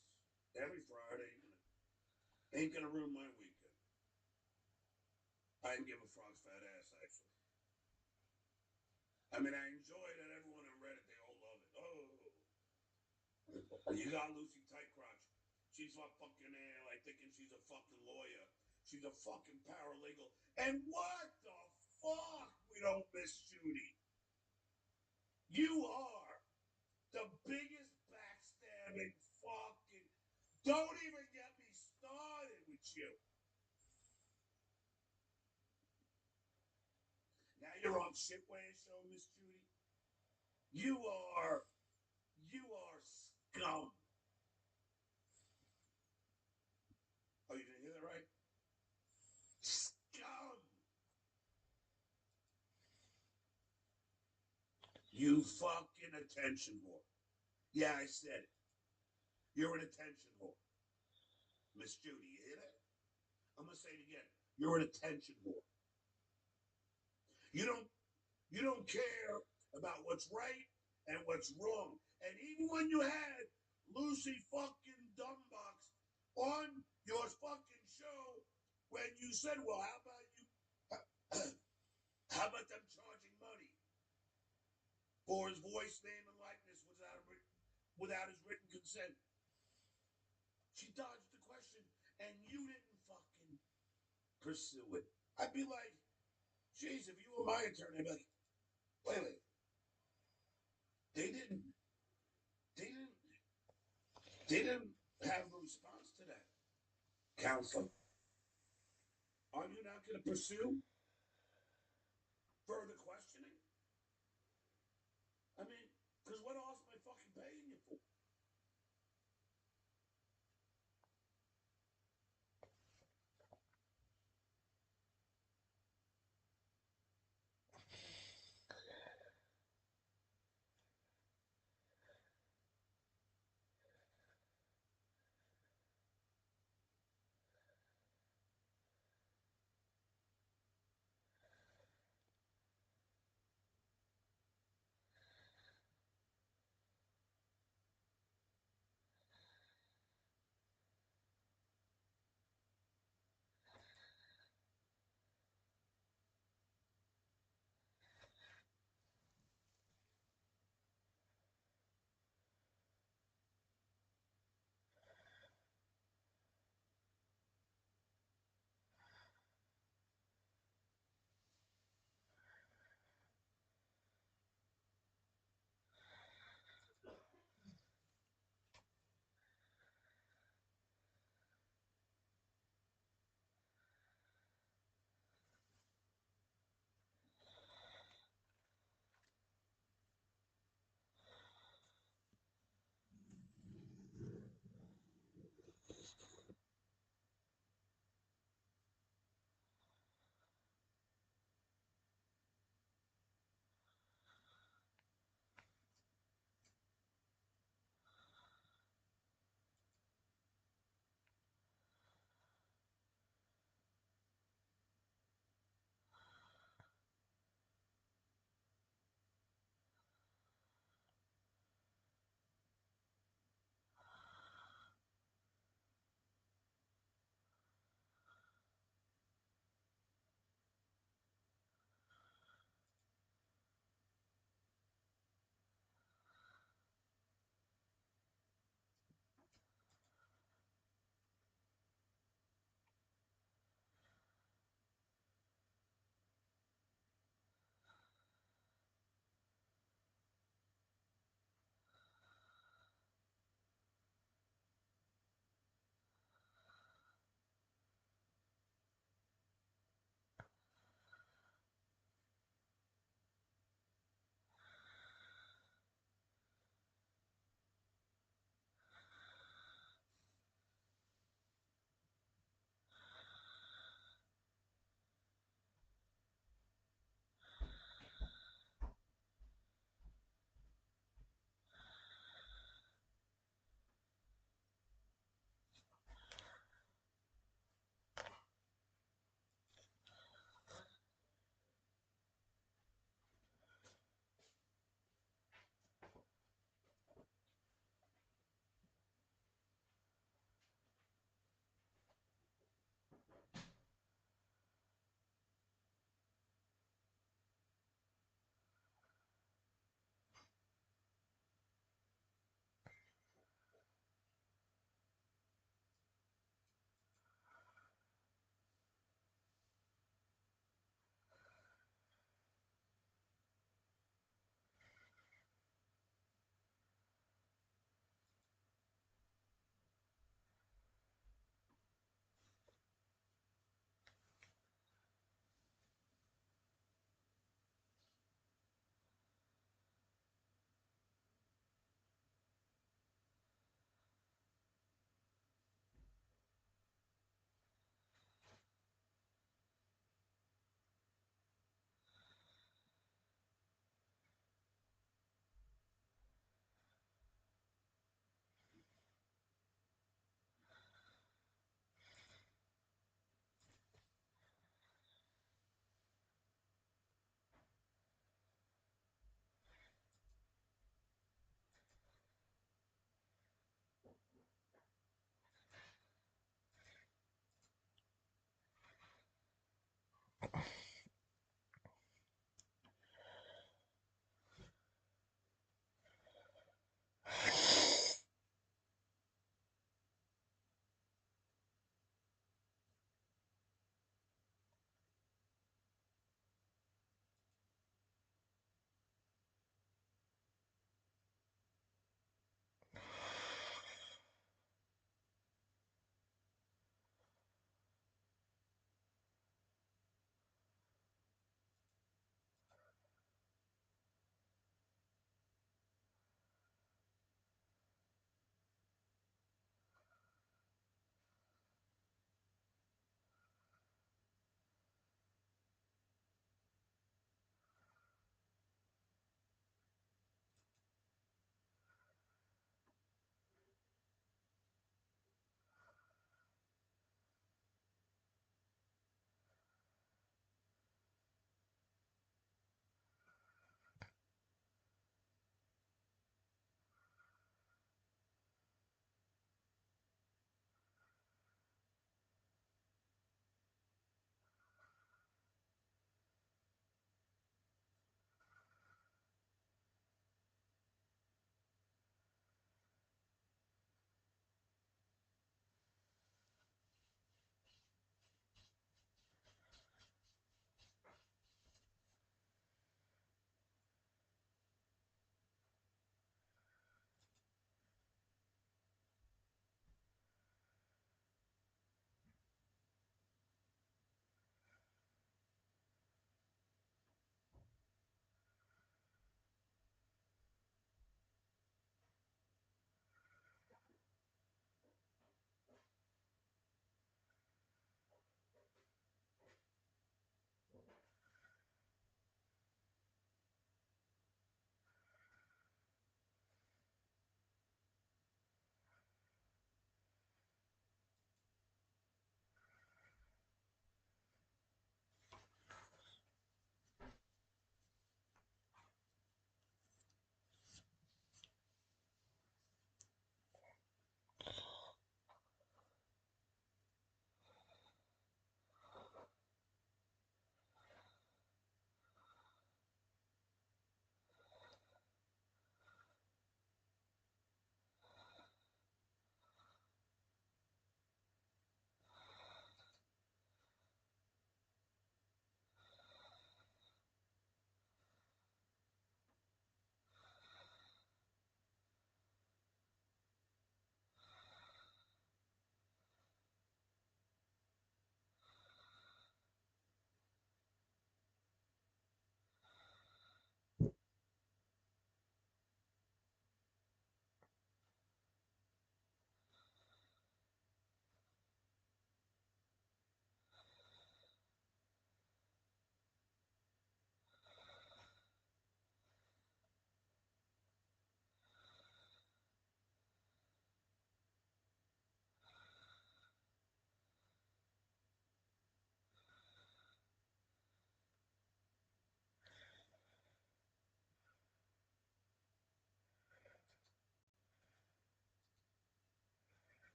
S5: every Friday. Ain't gonna ruin my weekend. I ain't give a frog's fat ass, actually. I mean, I enjoy that everyone on Reddit, they all love it. Oh, you got Lucy Tight Crotch. She's a fucking like thinking she's a fucking lawyer. She's a fucking paralegal. And what the fuck? We don't miss Judy. You are the biggest backstabbing fucking. Don't even get me started with you. Now you're on Shitway's show, Miss Judy. You are scum. Oh, you didn't hear that right? Scum. You fucking attention whore. Yeah, I said it. You're an attention whore. Miss Judy, you hear that? I'm gonna say it again. You're an attention whore. You don't care about what's right and what's wrong. And even when you had Lucy fucking Dumbbox on your fucking show, when you said, well, how about you, how about them charging money for his voice, name, and likeness without his written consent? She dodged the question, and you didn't fucking pursue it. I'd be like, geez, if you were my attorney, I'd be like, wait. They didn't have a response to that. Counselor, are you not going to pursue further questioning? I mean, because what else am I fucking paying you for?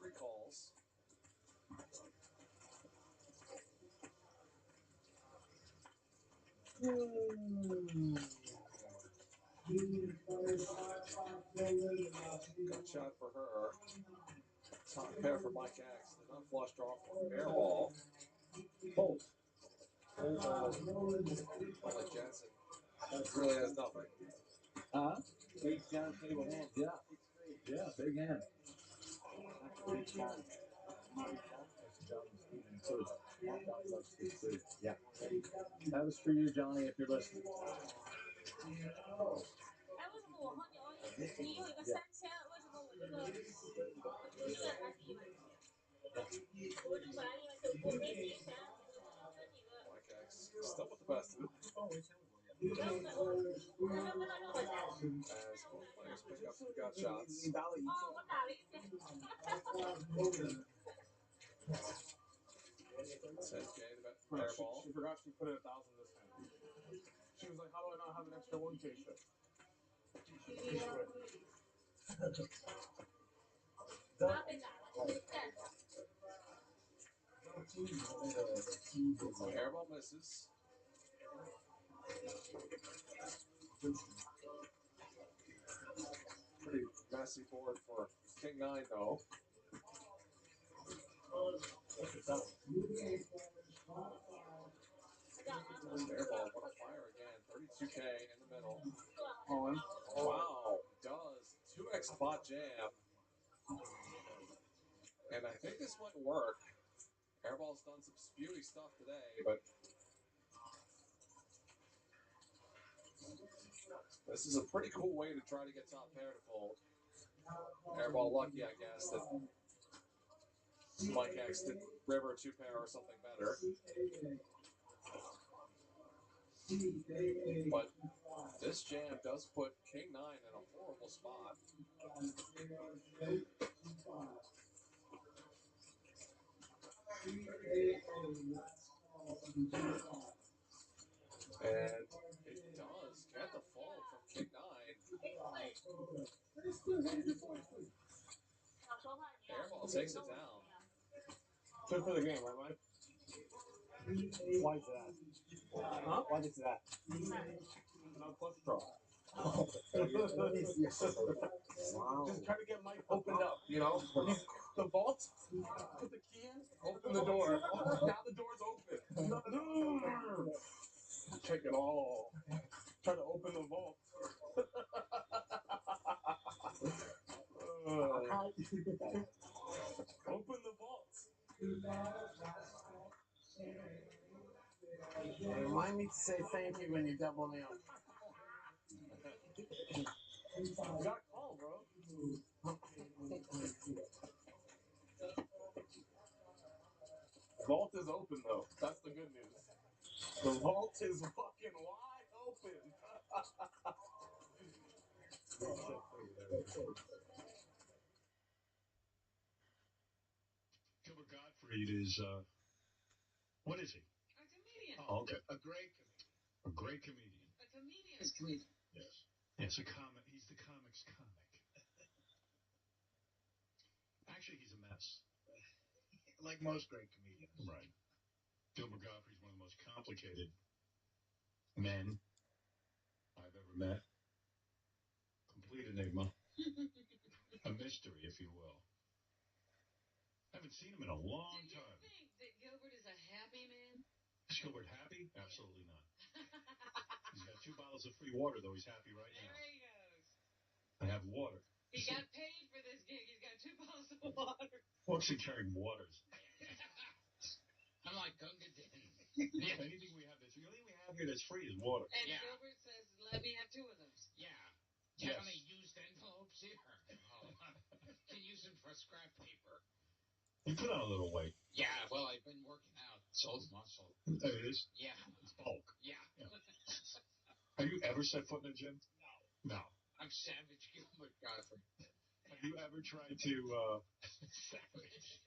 S23: 3 calls. Gut shot for her. Top pair for Mike X. Did not flush draw for air ball. Fold. Like Jensen. Really has nothing.
S12: Big down table hand. Yeah. Yeah, big hand. Yeah. That was for you, Johnny, if you're listening.
S23: Mike X still with the best of it. As both players pick up some gut shots. Says Gay, the air ball.
S10: She forgot she put in 1,000 this time. She was like, how do I not have an extra 1K shit?
S23: Airball misses. Pretty messy board for King 9, though. Airball, what a fire again. 32K in the middle.
S10: Owen.
S23: Wow, does 2x spot jam. And I think this might work. Airball's done some spewty stuff today, but this is a pretty cool way to try to get top pair to fold. Airball lucky, I guess, that Mike X did river 2 pair or something better. But this jam does put King 9 in a horrible spot. And it does get the fold from King 9. Airball takes it down.
S10: Good for the game, right, Mike?
S12: Why is that?
S10: Huh?
S12: Why is that?
S10: Not flush draw.
S12: Wow.
S10: Just try to get Mike opened up, you know? The vault, put the key in, open the door. Now the door's open. Check it all. Try to open the vault. Open the vault. Remind me to say thank you when you double me up. You got a call, bro. Vault is open, though. That's the good news. The vault is fucking wide open.
S6: Gilbert Gottfried is, what is he?
S8: A comedian.
S6: Oh, okay.
S8: A great comedian.
S6: A great comedian.
S8: A comedian's comedian.
S6: Yes. Yes, a comic. He's the comic's comic. Actually, he's a mess.
S8: Like most great comedians.
S6: Right. Gilbert Gottfried's one of the most complicated men I've ever met. Complete enigma. A mystery, if you will. Haven't seen him in a long time.
S8: Do you think that Gilbert is a happy man?
S6: Is Gilbert happy? Absolutely not. He's got 2 bottles of free water, though. He's happy right now.
S8: There he goes.
S6: I have water.
S8: He got paid for this gig. He's got 2 bottles of water.
S6: Who actually carrying waters?
S8: I'm like Gunga Din.
S6: Anything we have that's the only thing we have here that's free is water.
S8: And Gilbert says, let me have 2 of those. Yeah. Do you have any used envelopes here? Oh, can use them for scrap paper.
S6: You put on a little weight.
S8: Yeah, well, I've been working out. It's all muscle.
S6: It is?
S8: Yeah.
S6: It's bulk.
S8: Yeah.
S6: Have you ever set foot in a gym? No.
S8: I'm Savage Gilbert Gottfried.
S6: Have you ever tried to, Savage?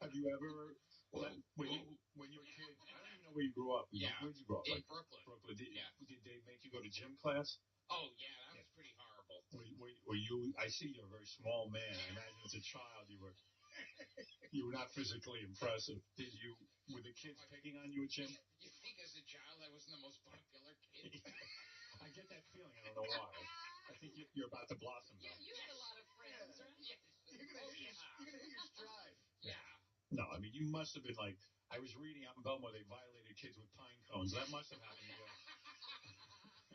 S6: Have you ever, when you were a kid, I don't even know where you grew up.
S8: Yeah.
S6: Where'd you grow up?
S8: In
S6: Like
S8: Brooklyn.
S6: Brooklyn. Did they make you go to gym class?
S8: Oh, yeah, that was pretty horrible.
S6: Were you? I see you're a very small man. I imagine as a child you were not physically impressive. Were the kids picking on you at gym?
S8: You think as a child I wasn't the most popular kid?
S6: I get that feeling. I don't know why. I think you're about to blossom.
S3: Yeah, you had a lot of friends, right?
S8: Yes.
S3: You're gonna hit your stride.
S8: Yeah.
S6: No, I mean you must have been like. I was reading out in Belmore they violated kids with pine cones. That must have happened to you.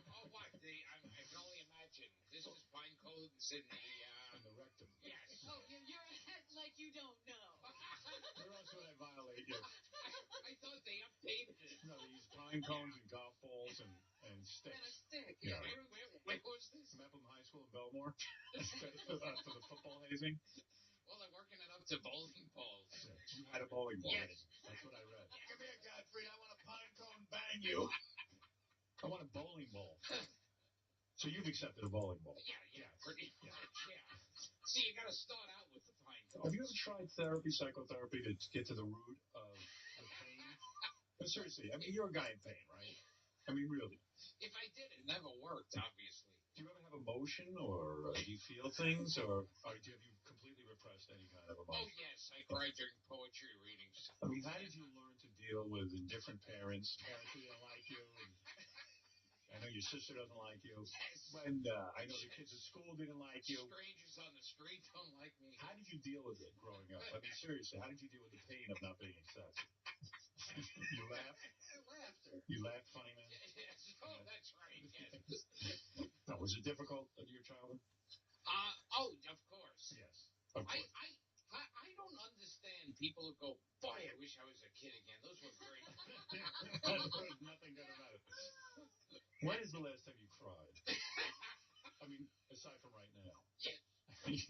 S8: Oh, what? I can only imagine. This is pine cones in the
S6: rectum.
S8: Yes.
S3: Oh, you're like you don't know.
S6: Where else would I violate you?
S8: I thought they updated it.
S6: No, they use pine cones and golf balls and sticks.
S3: And a stick.
S6: Yeah.
S8: Where was this?
S6: Mepham High School in Belmore for the football hazing.
S8: Well, they're working it up to bowling balls.
S6: You had a bowling ball.
S8: Yes.
S6: That's what I read.
S3: Come here, Gottfried. I want a pine cone bang you.
S6: I want a bowling ball. So you've accepted a bowling ball?
S8: Yeah, pretty much, yeah. See, you got to start out with the pine cones.
S6: Have you ever tried psychotherapy, to get to the root of the pain? But seriously, I mean, you're a guy in pain, right? I mean, really.
S8: If I did, it never worked, obviously.
S6: Do you ever have emotion, or do you feel things, or have you completely repressed any kind of emotion?
S8: Oh, yes, I cried during poetry readings.
S6: I mean, how did you learn to deal with indifferent parents who didn't like you? And I know your sister doesn't like you.
S8: Yes.
S6: And I know the kids at school didn't like you.
S8: Strangers on the street don't like me.
S6: How did you deal with it growing up? I mean, seriously, how did you deal with the pain of not being accepted? You laughed?
S8: Laughter.
S6: You laughed, funny man?
S8: Yes. Oh, that's right, yes.
S6: Now, was it difficult in your childhood?
S8: Oh, of course.
S6: Yes, of course.
S8: I don't understand people who go, boy, I wish I was a kid again. Those were great.
S6: There was nothing good about it. When is the last time you cried? I mean, aside from right now.
S8: Yes.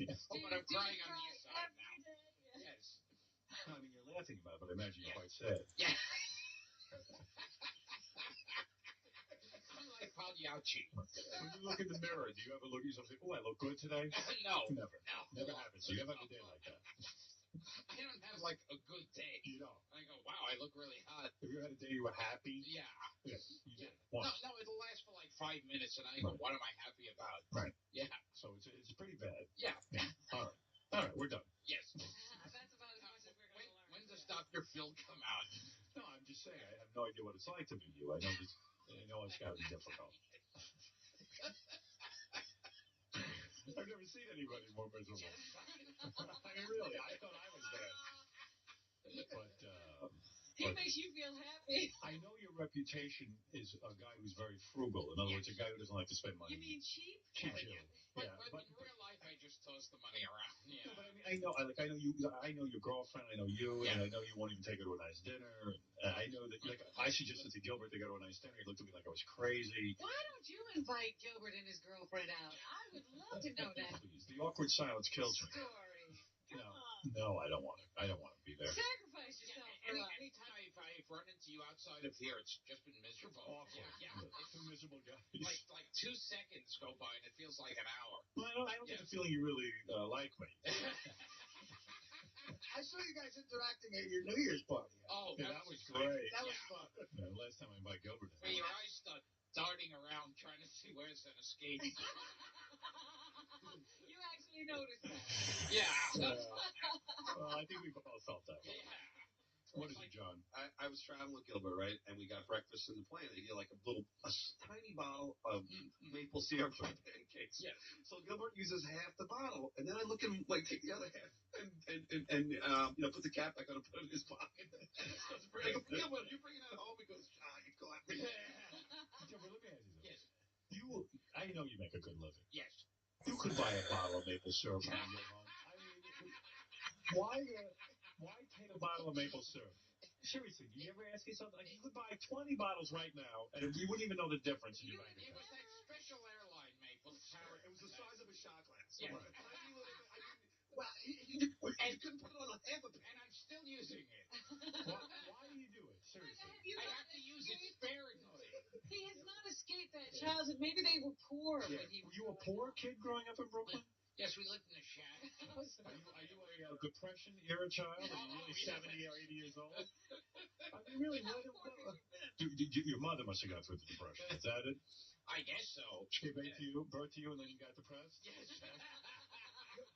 S6: Yes.
S8: Oh, but I'm crying on the inside now. Yes.
S6: No, I mean, you're laughing about it, but I imagine you're quite sad.
S8: Yeah. I'm like Pagliacci.
S6: When you look in the mirror, do you ever look at yourself and say, oh, I look good today?
S8: No.
S6: Never.
S8: No.
S6: Never happens. So you ever have a day like that?
S8: I don't have, like, a good day.
S6: You don't?
S8: I go, wow, I look really hot.
S6: Have you ever had a day you were happy?
S8: Yeah.
S6: Yeah, you did.
S8: No,
S6: Once.
S8: it'll last for like 5 minutes, and I go, what am I happy about?
S6: Right.
S8: Yeah.
S6: So it's pretty bad.
S8: Yeah.
S6: All right, we're done.
S8: Yes.
S3: That's about as much as we're going to learn.
S8: When does Dr. Phil come out?
S6: No, I'm just saying, I have no idea what it's like to be you. I know it's got to be difficult. I've never seen anybody more miserable. I mean, really, I thought I was bad. But
S3: he makes you feel happy.
S6: I know your reputation is a guy who's very frugal. In other words, a guy who doesn't like to spend money.
S3: You mean cheap?
S6: Cheap Jew.
S8: But in real life, I just toss the money around. Yeah.
S6: No, but I mean, I know you. I know your girlfriend. I know you, and I know you won't even take her to a nice dinner. And I know that, like, I suggested to Gilbert to go to a nice dinner. He looked at me like I was crazy.
S3: Why don't you invite Gilbert and his girlfriend out? I would love to know that.
S6: Please, the awkward silence kills me.
S3: Story. Come on.
S6: No, I don't want to. I don't want to be there.
S3: Sacrifice yourself for us.
S8: Anytime I've run into you outside of here, it's just been miserable.
S6: Awful.
S8: Yeah.
S6: Two miserable guys.
S8: Like 2 seconds go by and it feels like an hour.
S6: Well, I don't get the feeling you really like me.
S3: I saw you guys interacting at your New Year's party.
S8: Oh,
S6: that was great.
S3: That was fun.
S6: Yeah, last time I invited Gilbert.
S8: Where your eyes start darting around trying to see where's an escape.
S3: You actually noticed that.
S8: Yeah.
S6: Well, I think we both felt that way.
S8: Yeah.
S6: What is it, John?
S5: I was traveling with Gilbert, right? And we got breakfast in the plane. They get like a tiny bottle of maple syrup for pancakes.
S8: Yes.
S5: So Gilbert uses half the bottle, and then I look at him like take the other half and put the cap back on and put it in his pocket. I go, Gilbert, are you bringing that home? He goes, you caught me.
S6: Gilbert, let me ask you
S8: Yes.
S6: something. I know you make a good living.
S8: Yes.
S6: You could buy a bottle of maple syrup when you get home. I mean, why take a bottle of maple syrup? Seriously, do you ever ask yourself, like, you could buy 20 bottles right now, and you wouldn't even know the difference in your bank
S8: It
S6: account.
S8: was that special airline maple syrup.
S5: It was the size of a shot glass.
S8: Yeah.
S5: A tiny little bit. I mean, well, you couldn't put it on a half a
S8: And I'm still using it.
S6: Why do you do it? Seriously.
S8: I have to use it sparingly.
S3: He has not escaped that childhood. Maybe they were poor when he was.
S6: Were you a poor kid growing up in Brooklyn?
S8: Yes, we lived in a shack.
S6: Are you a Depression era child? Are you really 70 or 80 years old? I mean, really, your mother must have gone through the Depression. Is that it?
S8: I guess so.
S6: She gave birth to you, and then you got depressed?
S8: Yes.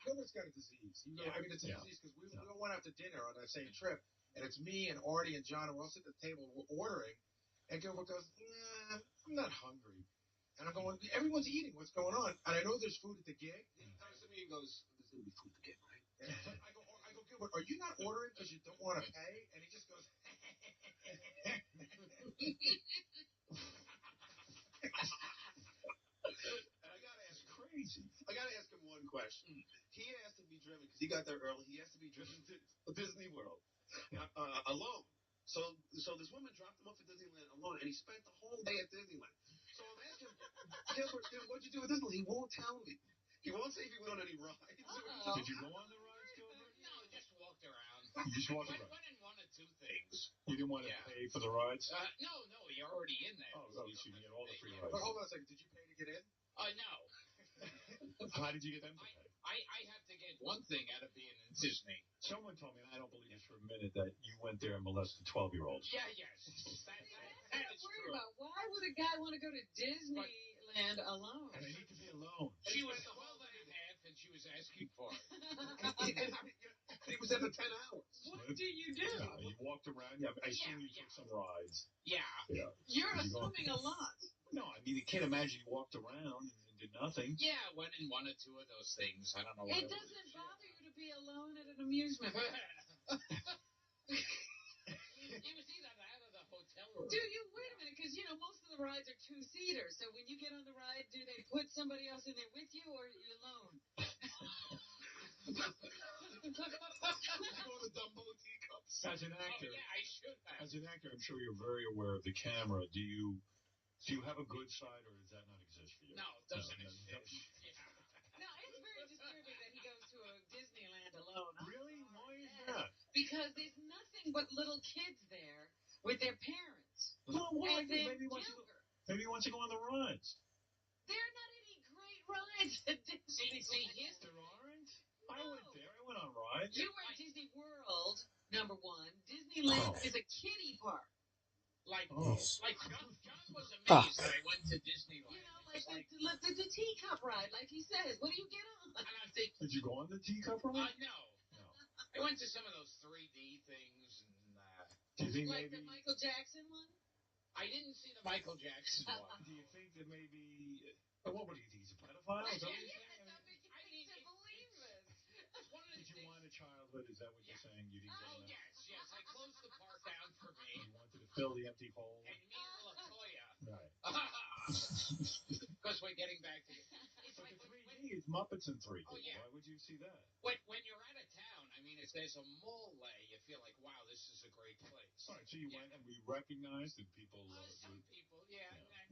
S7: Gilbert's got a disease. I mean, it's a disease because we all went out to dinner on that same trip, and it's me and Artie and John, and we're all sitting at the table, we're ordering, and Gilbert goes, "Nah, I'm not hungry." And I'm going, everyone's eating. What's going on? And I know there's food at the gig. He comes to me and goes, "There's going to be food at the gig, right?" And I go, Gilbert, are you not ordering because you don't want to pay? And he just goes, and I gotta ask him one question. He has to be driven because he got there early. He has to be driven to Disney World alone. So this woman dropped him off at Disneyland alone, and he spent the whole day at Disneyland. So I'm asking Gilbert, dude, what'd you do at Disneyland? He won't tell me. He won't say if he went on any rides.
S6: Did you go on the rides, Gilbert?
S8: No, just walked around.
S6: You just walked around.
S8: Went in one or two things.
S6: You didn't want to pay for the rides?
S8: No, you're already in there.
S6: Oh, so you get all the free rides.
S7: But hold on a second. Did you pay to get in?
S8: No.
S6: How did you get them to pay?
S8: I have to get one thing out of being in Disney.
S6: Someone told me, and I don't believe this for a minute, that you went there and molested 12-year-olds.
S8: Yeah, yes.
S3: That is true. About. Why would a guy want to go to Disneyland alone?
S6: And I need to be alone.
S8: She was 12 and a half, and she was asking for it.
S7: He was there for 10 hours.
S3: What do you do?
S6: You walked around. Yeah, I assume you took some rides.
S8: Yeah.
S3: You're assuming a lot.
S6: No, I mean, I can't imagine you walked around and did nothing.
S8: Yeah, went in one or two of those things. I don't know.
S3: It doesn't bother you to be alone at an amusement park.
S8: It was either that or the hotel room.
S3: Do you? Wait a minute, because, most of the rides are two-seaters. So when you get on the ride, do they put somebody else in there with you, or are you alone?
S7: Did you go on the Dumbo teacups?
S6: As an actor,
S8: I should have.
S6: As an actor, I'm sure you're very aware of the camera. Do you have a good side, or does that not exist for you?
S8: No, it doesn't exist.
S3: No, it's very disturbing that he goes to a Disneyland alone.
S6: Really? Why is that?
S3: Because there's nothing but little kids there with their parents.
S6: Well, why?
S3: And then
S6: Maybe he wants to go on the rides.
S3: There are not any great rides at Disney.
S8: See,
S6: there aren't? No. I went there. I went on rides.
S3: You were at Disney World, number one. Disneyland is a kiddie park.
S8: Like John was amazed that I went to Disneyland.
S3: Like the teacup ride, like he says. What do you get on?
S8: And I'm thinking,
S6: did you go on the teacup ride?
S8: No. I went to some of those 3D things, and
S6: do you think
S3: like
S6: maybe
S3: the Michael Jackson one?
S8: I didn't see the Michael Jackson one.
S6: Do you think that maybe? What do you think? He's a pedophile? Is that what you're saying?
S3: I mean, to believe this.
S6: Did you want a childhood? Is that what you're saying? You didn't get enough?
S8: Yes. I closed the park down for me.
S6: You wanted to fill the empty hole.
S8: And me and LaToya.
S6: Right.
S8: Because we're getting back to it.
S6: But the 3D is Muppets in 3D.
S8: Oh, yeah.
S6: Why would you see that?
S8: When you're out of town, I mean, if there's a mall there, you feel like, wow, this is a great place.
S6: All right, so you went and we recognized that people.
S8: Some people,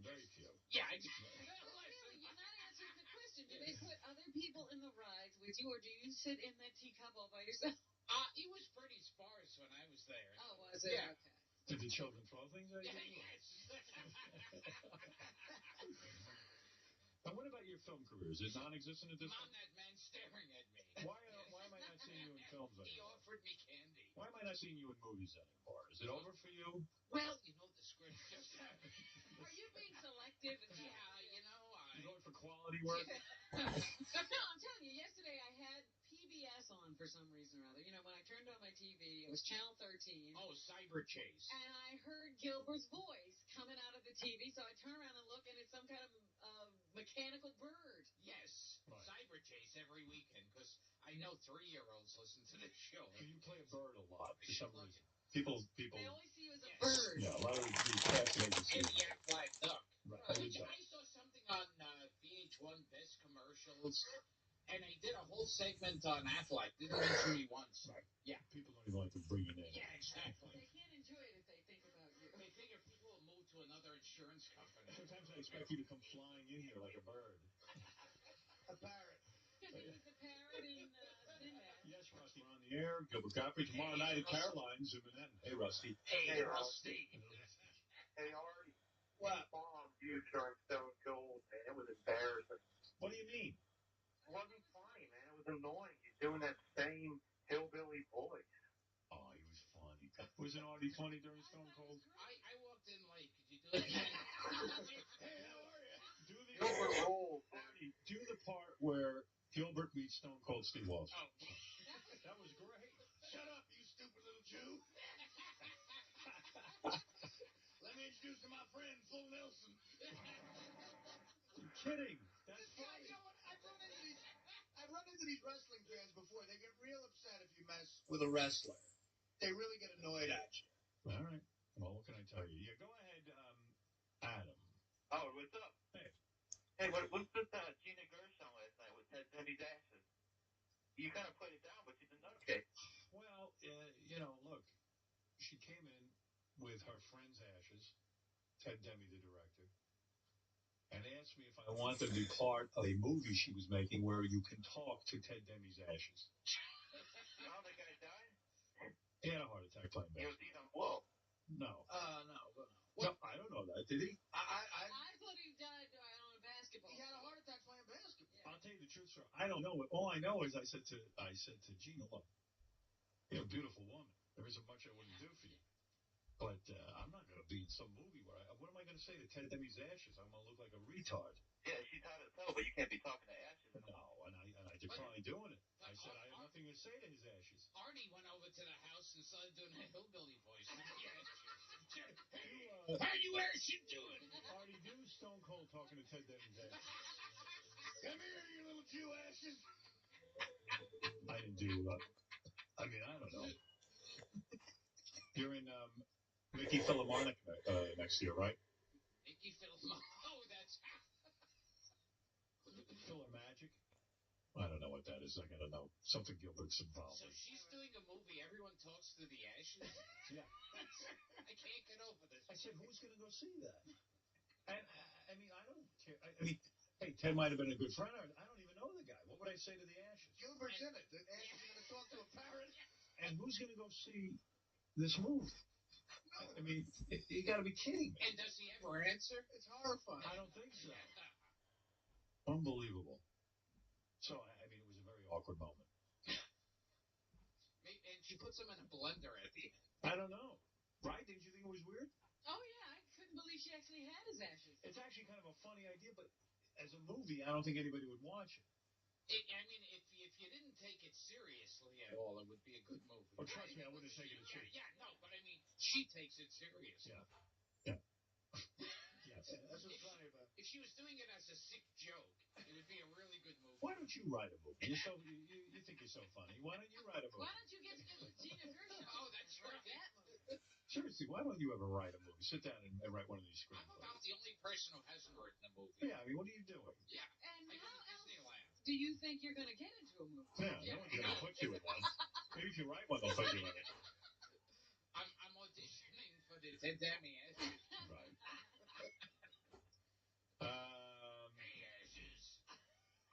S6: very few.
S8: Yeah.
S3: Really, you're not answering the question. Do they put other people in the rides with you, or do you sit in that teacup all by yourself?
S8: It was pretty sparse when I was there.
S3: Oh, was it?
S8: Yeah.
S3: Okay.
S6: Did the children throw things at you?
S8: Yes.
S6: And what about your film career? Is it non-existent at this
S8: Mom,
S6: point?
S8: that man staring at me.
S6: Why am I not seeing you in films anymore?
S8: He offered me candy.
S6: Why am I not seeing you in movies anymore? Is it over for you?
S8: Well, the script just happened.
S3: Are you being selective?
S8: Yeah,
S6: You're going for quality work?
S3: No, I'm telling you, yesterday I had PBS on for some reason or other. When I turned on my TV, it was Channel 13.
S8: Oh, Cyber Chase.
S3: And I heard Gilbert's voice coming out of the TV, so I turn around and look, and it's some kind of mechanical bird.
S8: Yes, right. Cyber Chase every weekend, because I know 3-year-olds listen to this show.
S6: So you play a bird a lot for some reason. People.
S3: They always see you as a bird.
S6: Yeah, a lot of these casting agencies.
S8: And Yak Black Duck.
S6: Right.
S8: Which I saw something on VH1 Best Commercials, and they did a whole segment on Affleck. Didn't mention me once.
S6: Right.
S8: Yeah.
S6: People don't even like to bring it in.
S8: Yeah, exactly.
S3: They can't enjoy it if they think about you.
S8: They figure people will move to another insurance company.
S6: Sometimes I expect you to come flying in here like a bird.
S7: A parrot.
S3: Because he's the parrot in Sinbad.
S6: Yes, Rusty. We're on the air. Gilbert Godfrey tomorrow night at Caroline's in Manhattan. Hey, Rusty.
S8: Hey, Rusty.
S20: Hey, Artie.
S7: What?
S20: Bombed you during Stone Cold, man. It was embarrassing.
S6: What do you mean?
S20: It wasn't funny, man. It was annoying. You're doing that same hillbilly voice.
S6: Oh, he was funny. Wasn't Artie funny during Stone Cold?
S8: I walked in late. Could you do it again?
S6: Hey, how are you? Stone Cold Steve Austin.
S8: Oh,
S6: That was great.
S7: Shut up, you stupid little Jew. Let me introduce to my friend, Flo Nelson.
S6: You're kidding. That's
S7: This guy, you know what? I've run into these wrestling fans before. They get real upset if you mess with a wrestler. They really get annoyed at you.
S6: All right. Well, what can I tell you? Yeah, go ahead, Adam.
S20: Oh, what's up?
S6: Hey.
S20: Hey, what's this Gina Gershon last night with Ted Demi's ashes? You kind of put it down, but you didn't okay.
S6: Well, look, she came in with her friend's ashes, Ted Demi, the director, and asked me if I wanted to be part of a movie she was making where you can talk to Ted Demi's ashes.
S20: Oh, the guy died?
S6: He had a heart attack playing
S20: He was
S6: basketball.
S20: eating on blow.
S6: No.
S7: No.
S6: No, I don't know that. Did he?
S3: I thought he died on a basketball.
S7: He had a heart attack playing basketball.
S3: Yeah.
S6: I'll tell you the truth, sir. I don't know. All I know is I said to Gina, look, you're a beautiful woman. There isn't much I wouldn't do for you. But I'm not going to be in some movie where what am I going to say to Ted Demi's ashes? I'm going to look like a retard.
S20: Yeah, she's hot as hell, but you can't be talking to ashes.
S6: No, and I declined doing it. I said I have nothing to say to his ashes.
S8: Artie went over to the house and started doing a hillbilly voice.
S6: Hey,
S8: how you ashes doing?
S6: Artie, do Stone Cold talking to Ted Demi's ashes.
S7: Come here, you little Jew ashes.
S6: I didn't do. I don't know. You're in Mickey Philharmonic next year, right?
S8: Mickey Philharmonic. Oh, that's
S6: Philharmagic? I don't know what that is. I gotta know. Something Gilbert's involved
S8: So
S6: with.
S8: she's doing a movie. Everyone talks through the ashes.
S6: Yeah.
S8: I can't get over this.
S6: I said, who's gonna go see that? And I don't care. Hey, Ted might have been a good friend. I don't even know the guy. What would I say to the ashes?
S7: Gilbert's in it. The ashes are going to talk to a parrot.
S6: And who's gonna go see this movie? You got to be kidding me.
S8: And does he ever answer?
S7: It's horrifying.
S6: I don't think so. Unbelievable. So, it was a very awkward moment.
S8: And she puts him in a blender at the end.
S6: I don't know. Right? Didn't you think it was weird?
S3: Oh, yeah. I couldn't believe she actually had his ashes.
S6: It's actually kind of a funny idea, but as a movie, I don't think anybody would watch it.
S8: If you didn't take it seriously at all, it would be a good movie.
S6: Well, trust me, I wouldn't have taken it seriously.
S8: Yeah, no, but she takes it seriously.
S6: Yeah. Yes.
S7: That's what's funny about it.
S8: If she was doing it as a sick joke, it would be a really good movie.
S6: Why don't you write a movie? You think you're so funny. Why don't you write a movie?
S3: Why don't you get together with Gina Gershon?
S8: Oh, that's right.
S3: That movie.
S6: Seriously, why don't you ever write a movie? Sit down and write one of these
S8: I'm
S6: screenplays.
S8: about the only person who hasn't written a movie.
S6: Yeah, what are you doing?
S8: Yeah.
S3: And
S8: I go
S3: how
S8: to
S3: else
S8: Disneyland.
S3: do you think you're going to get into a movie?
S6: Yeah, no one's going to put you in one. Maybe if you write one, they'll put you in it.
S8: I'm auditioning for the Ted Demi ashes.
S6: Right.
S8: Hey, ashes.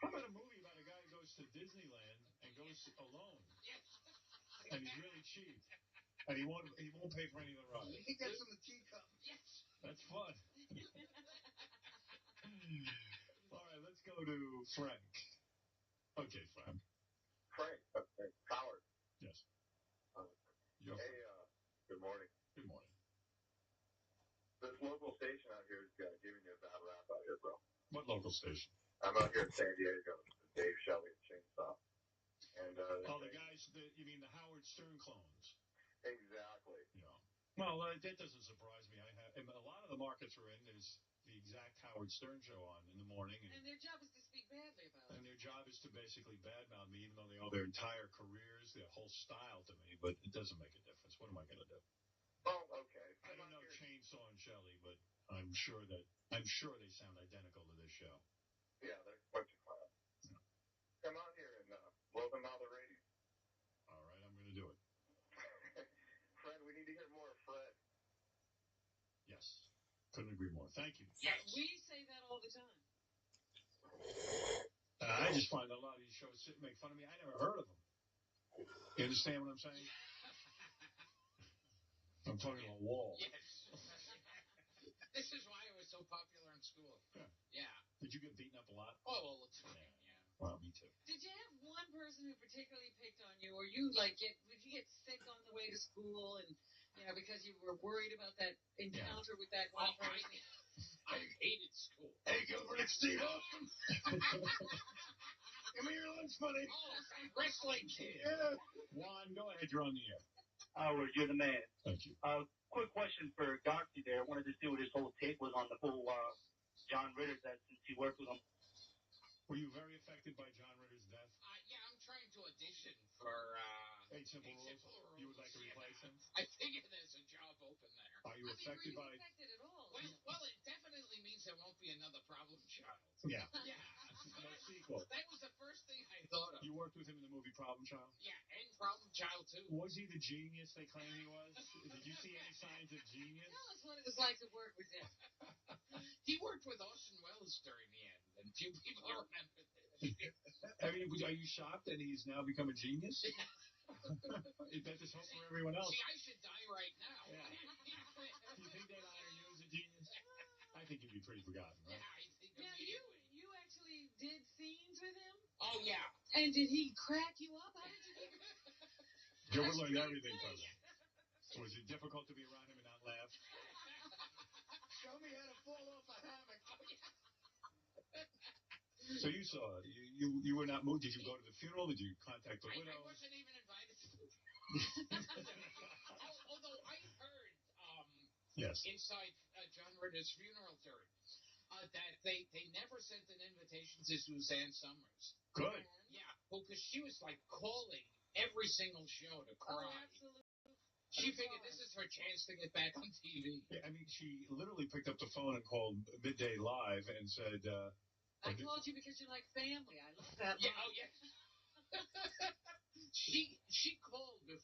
S6: How about a movie about a guy who goes to Disneyland and goes alone?
S8: Yes.
S6: And he's really cheap. And he won't pay for any of the rides.
S7: He gets in the teacup.
S8: Yes.
S6: That's fun. All right, let's go to Frank. Okay, Frank.
S20: Frank. Howard.
S6: Yes.
S20: Hey, good morning.
S6: Good morning.
S20: This local station out here is giving you a bad rap out here, bro.
S6: What local station?
S20: I'm out here in San Diego. Dave Shelley and Chainsaw. And
S6: the guys you mean the Howard Stern clones?
S20: Exactly.
S6: Yeah. Well, that doesn't surprise me. A lot of the markets we're in, there's the exact Howard Stern show on in the morning,
S3: And their job is to speak badly about it.
S6: And their job is to basically badmouth me, even though they owe their entire careers, their whole style to me. But it doesn't make a difference. What am I going to do?
S20: Oh, okay.
S6: I don't know Chainsaw and Shelley, but I'm sure they sound identical to this show.
S20: Yeah, they're a bunch of clowns. Yeah. Come on here and blow them out of the radio.
S6: All right, I'm going to do it.
S20: Fred, we need to hear more of Fred.
S6: Yes. Couldn't agree more. Thank you.
S3: Yes. We say that all the time.
S6: I just find a lot of these shows make fun of me. I never heard of them. You understand what I'm saying? I'm talking to a wall.
S8: Yes. This is why it was so popular in school. Yeah.
S6: Did you get beaten up a lot?
S8: Oh, all the time. Yeah.
S6: Well, me too.
S3: Did you have one person who particularly picked on you, or would you get sick on the way to school, and because you were worried about that encounter with that one person?
S8: I hated school.
S7: Hey, Gilbert, it's Steve Austin.
S6: Give me your lunch money.
S8: Oh, wrestling kid.
S6: Yeah. Juan, go ahead. You're on the air.
S9: Howard, you're the man.
S6: Thank you.
S9: Quick question for Darcy there. I wanted to see what his whole take was on the whole John Ritter death since he worked with him.
S6: Were you very affected by John Ritter's death?
S8: Yeah, I'm trying to audition for
S6: 8 Simple Rules. You would like to replace him?
S8: I figure there's a job open there.
S6: Are you affected by?
S3: Affected at all?
S8: Well, it definitely means there won't be another problem child.
S6: Yeah.
S8: Yeah.
S6: No sequel.
S8: That was the first thing I thought of.
S6: You worked with him in the movie Problem Child?
S8: Yeah, and Problem Child too.
S6: Was he the genius they claim he was? Did you see any signs of genius?
S3: Tell us what it was like to work with him.
S8: He worked with Orson Welles during the end, and few people remember that.
S6: I mean, are you shocked that he's now become a genius? That is hope for everyone else.
S8: See, I should die right now.
S6: Yeah. Do you think they'd honor you as a genius? I think you'd be pretty forgotten, right?
S8: Yeah, I think
S3: Now, you actually did scenes with him?
S8: Oh, yeah.
S3: And did he crack you up? How did you get...
S6: Gilbert learned everything from him. Was it difficult to be around him and not laugh?
S8: Show me how to fall off a hammock. Oh, yeah.
S6: So you saw it. You were not moved. Did you go to the funeral? Did you contact the widow?
S8: I wasn't even invited to the although I heard
S6: yes.
S8: inside John Ritter's funeral that they never sent an invitation to Suzanne Summers.
S6: Good.
S8: Yeah, because she was like calling every single show to cry.
S3: Oh, absolutely.
S8: She figured this is her chance to get back on TV.
S6: Yeah, I mean, she literally picked up the phone and called Midday Live and said,
S3: I called you because you like family. I love that.
S8: Yeah, oh, yeah. She called before.